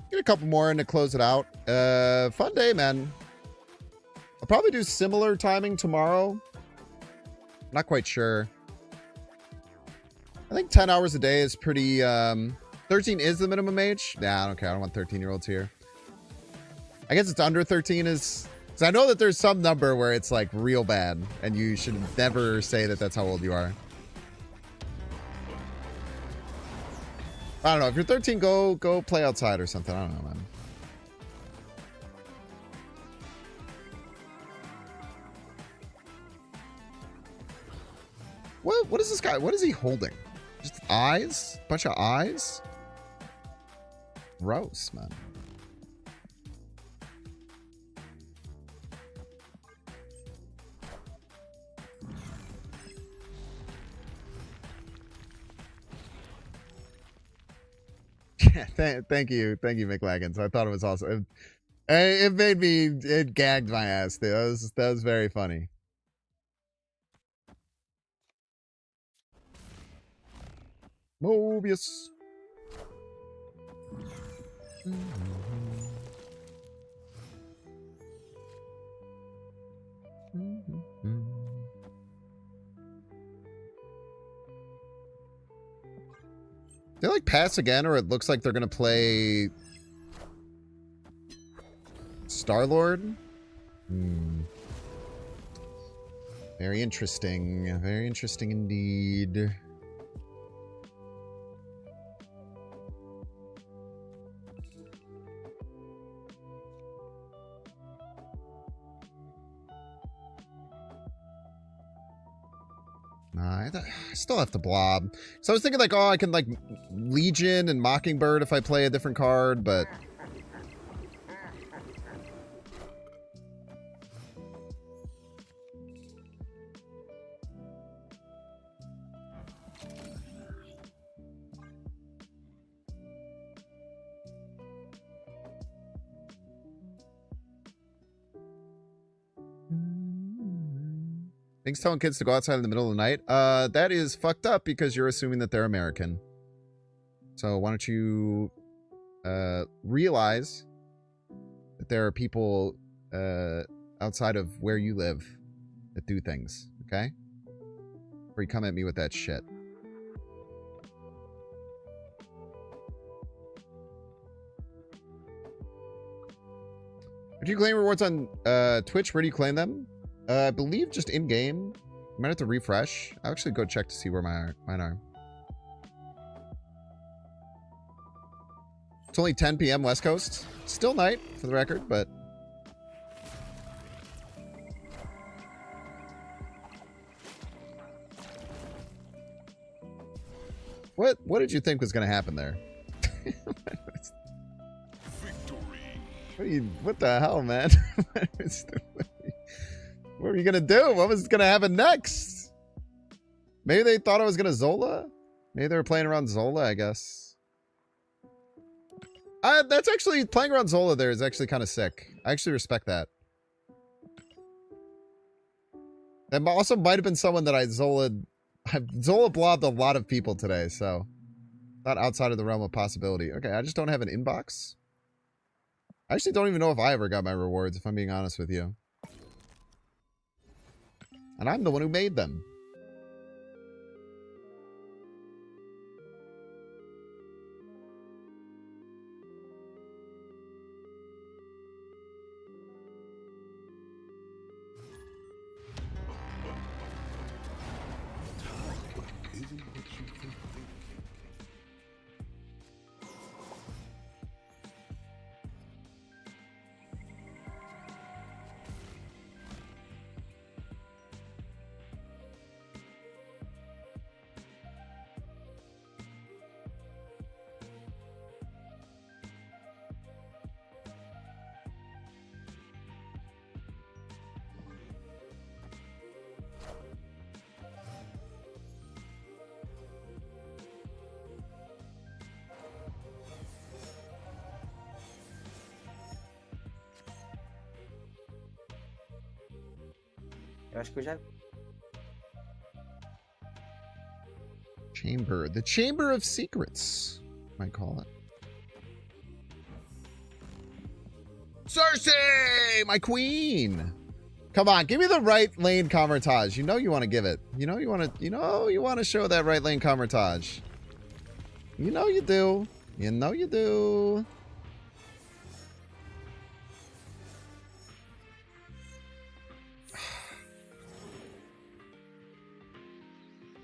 Get a couple more in to close it out. Fun day, man. I'll probably do similar timing tomorrow. Not quite sure. I think 10 hours a day is pretty... 13 is the minimum age. Nah, I don't care. I don't want 13-year-olds here. I guess it's under 13 is... Because I know that there's some number where it's like real bad. And you should never say that that's how old you are. I don't know. If you're 13, go play outside or something. I don't know, man. What is this guy? What is he holding? Just eyes? Bunch of eyes? Gross, man. Thank you, McLaggens. I thought it was awesome. It made me, it gagged my ass. Dude. That was very funny. Mobius. They like pass again, or it looks like they're gonna play Star-Lord. Very interesting. Very interesting indeed. I still have to blob. So I was thinking like, oh, I can like Legion and Mockingbird if I play a different card, but... Thanks telling kids to go outside in the middle of the night. That is fucked up because you're assuming that they're American. So why don't you realize that there are people outside of where you live that do things, okay? Or you come at me with that shit. Do you claim rewards on Twitch? Where do you claim them? I believe just in-game. I might have to refresh. I'll actually go check to see where mine are. It's only 10 p.m. West Coast. Still night, for the record, but... What did you think was going to happen there? What the hell, man? What were you gonna do? What was gonna happen next? Maybe they thought I was gonna Zola? Maybe they were playing around Zola, I guess. That's actually, playing around Zola there is actually kind of sick. I actually respect that. That also might have been someone that I've Zola blobbed a lot of people today, so not outside of the realm of possibility. Okay, I just don't have an inbox. I actually don't even know if I ever got my rewards, if I'm being honest with you. And I'm the one who made them. Eu acho que eu já... Chamber. The Chamber of Secrets, might call it. Cersei! My queen! Come on, give me the right lane Comertage. You know you want to give it. You know you want to show that right lane Comertage. You know you do. You know you do.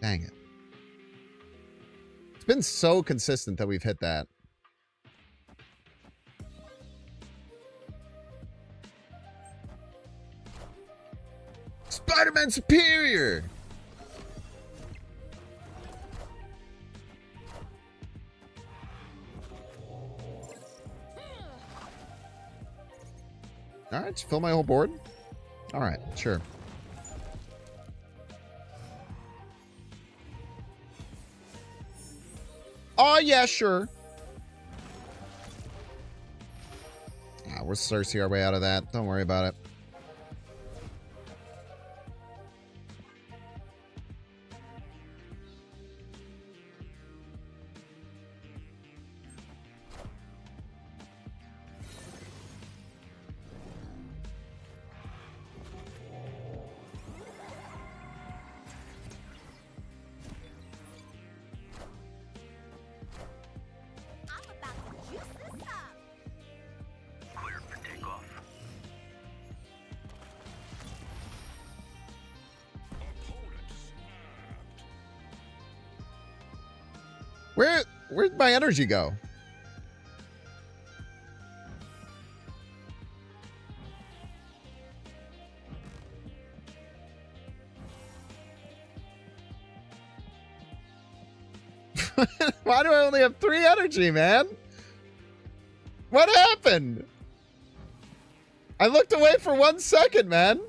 Dang it. It's been so consistent that we've hit that. Spider-Man Superior! Alright, just fill my whole board? Alright, sure. Oh, yeah, sure. We're Cersei our way out of that. Don't worry about it. Where'd my energy go? Why do I only have 3 energy, man? What happened? I looked away for 1 second, man.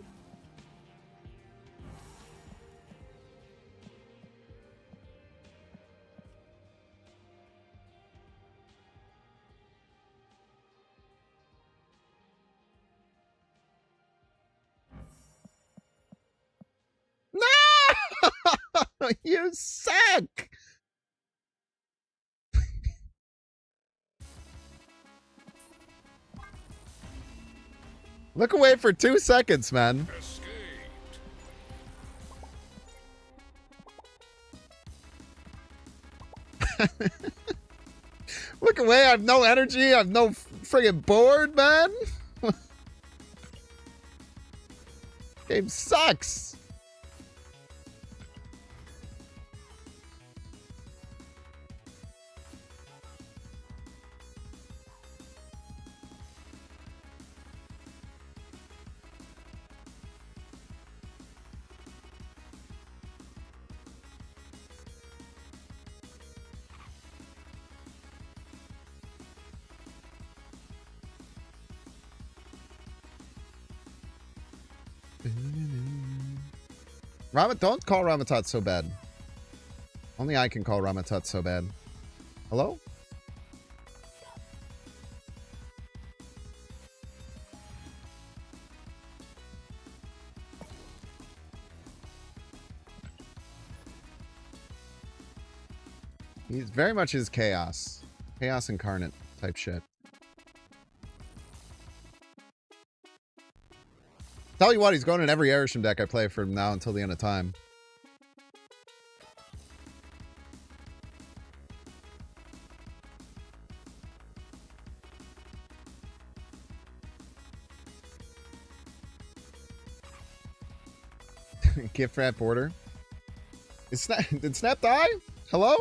No! You suck! Look away for 2 seconds, man. Look away, I have no energy, I have no friggin' board, man. Game sucks. Don't call Ramatat so bad. Only I can call Ramatat so bad. Hello? He's very much his chaos. Chaos incarnate type shit. Tell you what, he's going in every Airshim deck I play from now until the end of time. Gift wrap order. Did Snap die? Hello?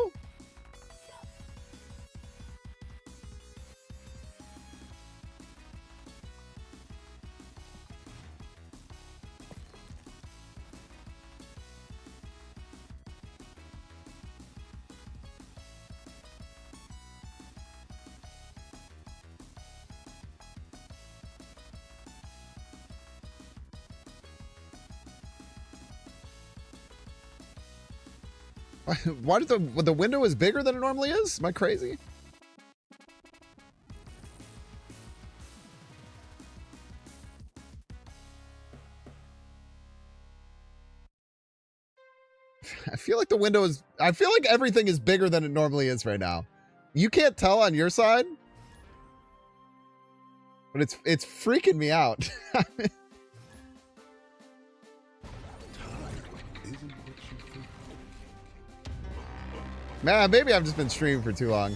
Why did the window is bigger than it normally is? Am I crazy? I feel like the window is... I feel like everything is bigger than it normally is right now. You can't tell on your side? But it's freaking me out. Man, maybe I've just been streaming for too long.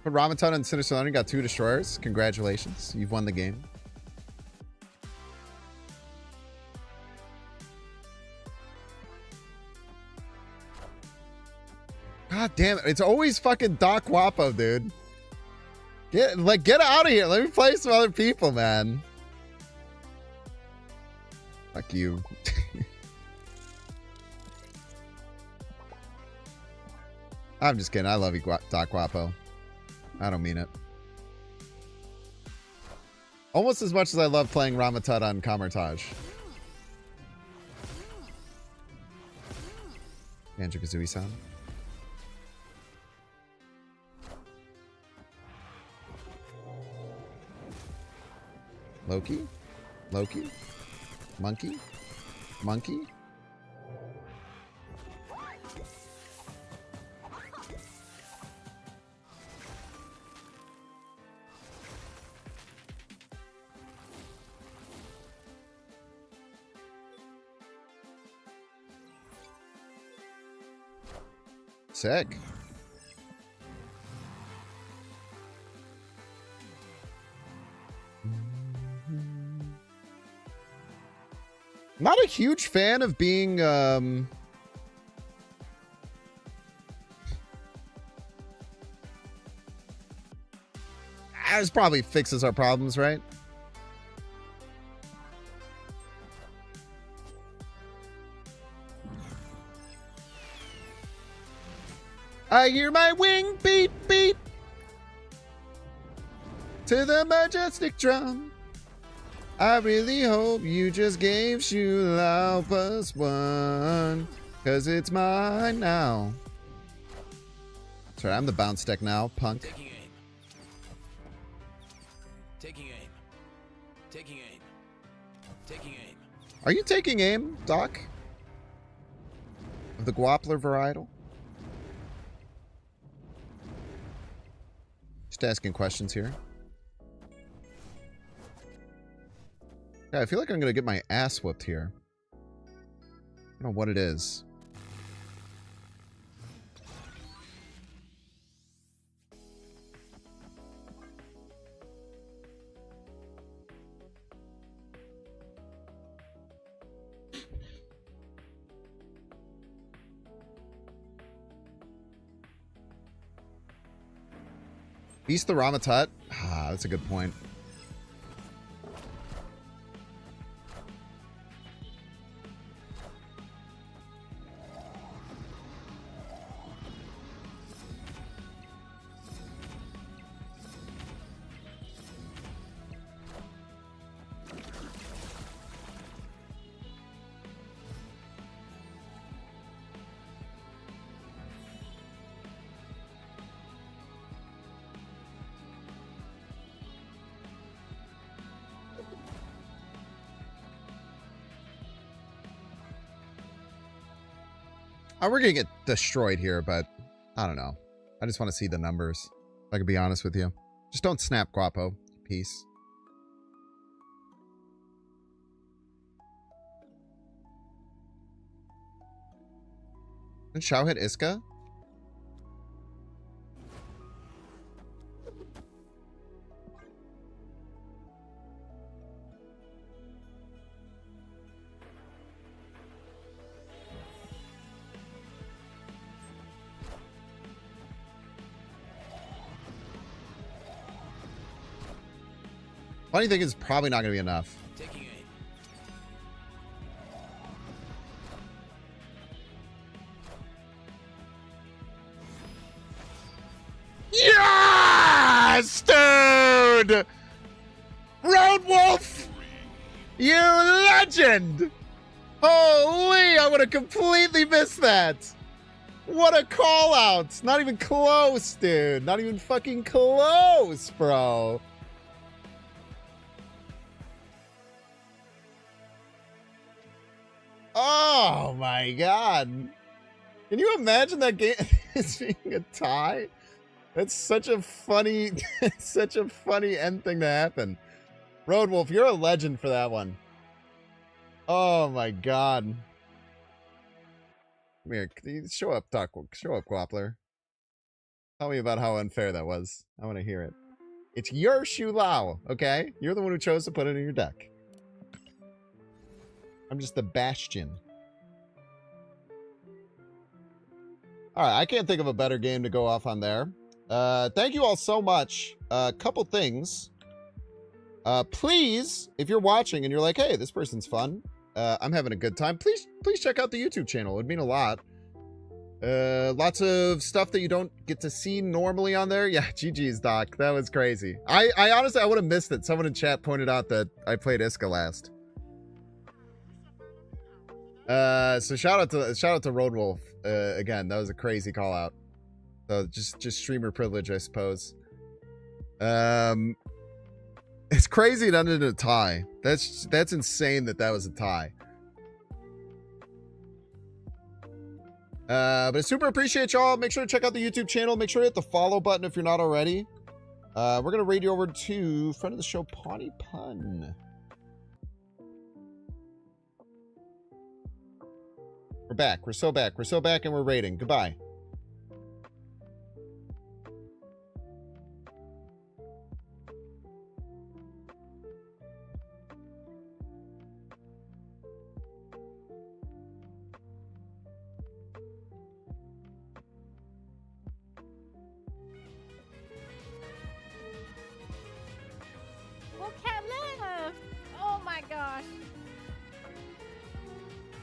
But Ramaton and Sinister London got 2 destroyers. Congratulations. You've won the game. God damn it. It's always fucking Doc Wapo, dude. Get out of here. Let me play some other people, man. Fuck you. I'm just kidding. I love you, Doc Wapo. I don't mean it. Almost as much as I love playing Ramatut on Kamertage. Banjo-Kazooie-san. Loki? Loki? Monkey? Monkey? Sick. Not a huge fan of being, this probably fixes our problems, right? I hear my wing beat, beat to the majestic drum. I really hope you just gave Shu Lao +1, 'cause it's mine now. Sorry, I'm the bounce deck now, punk. Taking aim. Taking aim. Taking aim. Taking aim. Are you taking aim, Doc? Of the Guapler varietal? Just asking questions here. Yeah, I feel like I'm going to get my ass whooped here. I don't know what it is. Beast the Ramatut? Ah, that's a good point. We're gonna get destroyed here, but I don't know. I just want to see the numbers. If I can be honest with you. Just don't snap, Guapo. Peace. Did Shao hit Iska? Funny thing is, probably not going to be enough. Taking aim. Yes, dude! Road Wolf! You legend! Holy, I would have completely missed that. What a call out. Not even close, dude. Not even fucking close, bro. Oh my god. Can you imagine that game as being a tie? That's such a funny such a funny end thing to happen. Road Wolf, you're a legend for that one. Oh my god. Come here, show up, Guapler. Tell me about how unfair that was. I want to hear it. It's your Shu Lao, okay? You're the one who chose to put it in your deck. I'm just the bastion. Alright, I can't think of a better game to go off on there. Thank you all so much. A couple things. Please, if you're watching and you're like, hey, this person's fun, I'm having a good time, please check out the YouTube channel. It would mean a lot. Lots of stuff that you don't get to see normally on there. Yeah, GG's, Doc. That was crazy. I honestly, I would have missed it. Someone in chat pointed out that I played Iska last. So shout out to Road Wolf. Again, that was a crazy call out. So just streamer privilege, I suppose. It's crazy it ended in a tie. That's insane that was a tie. But I super appreciate y'all. Make sure to check out the YouTube channel. Make sure to hit the follow button if you're not already. We're gonna raid you over to friend of the show, Pawnee Pun. We're back. We're so back. We're so back and we're raiding. Goodbye.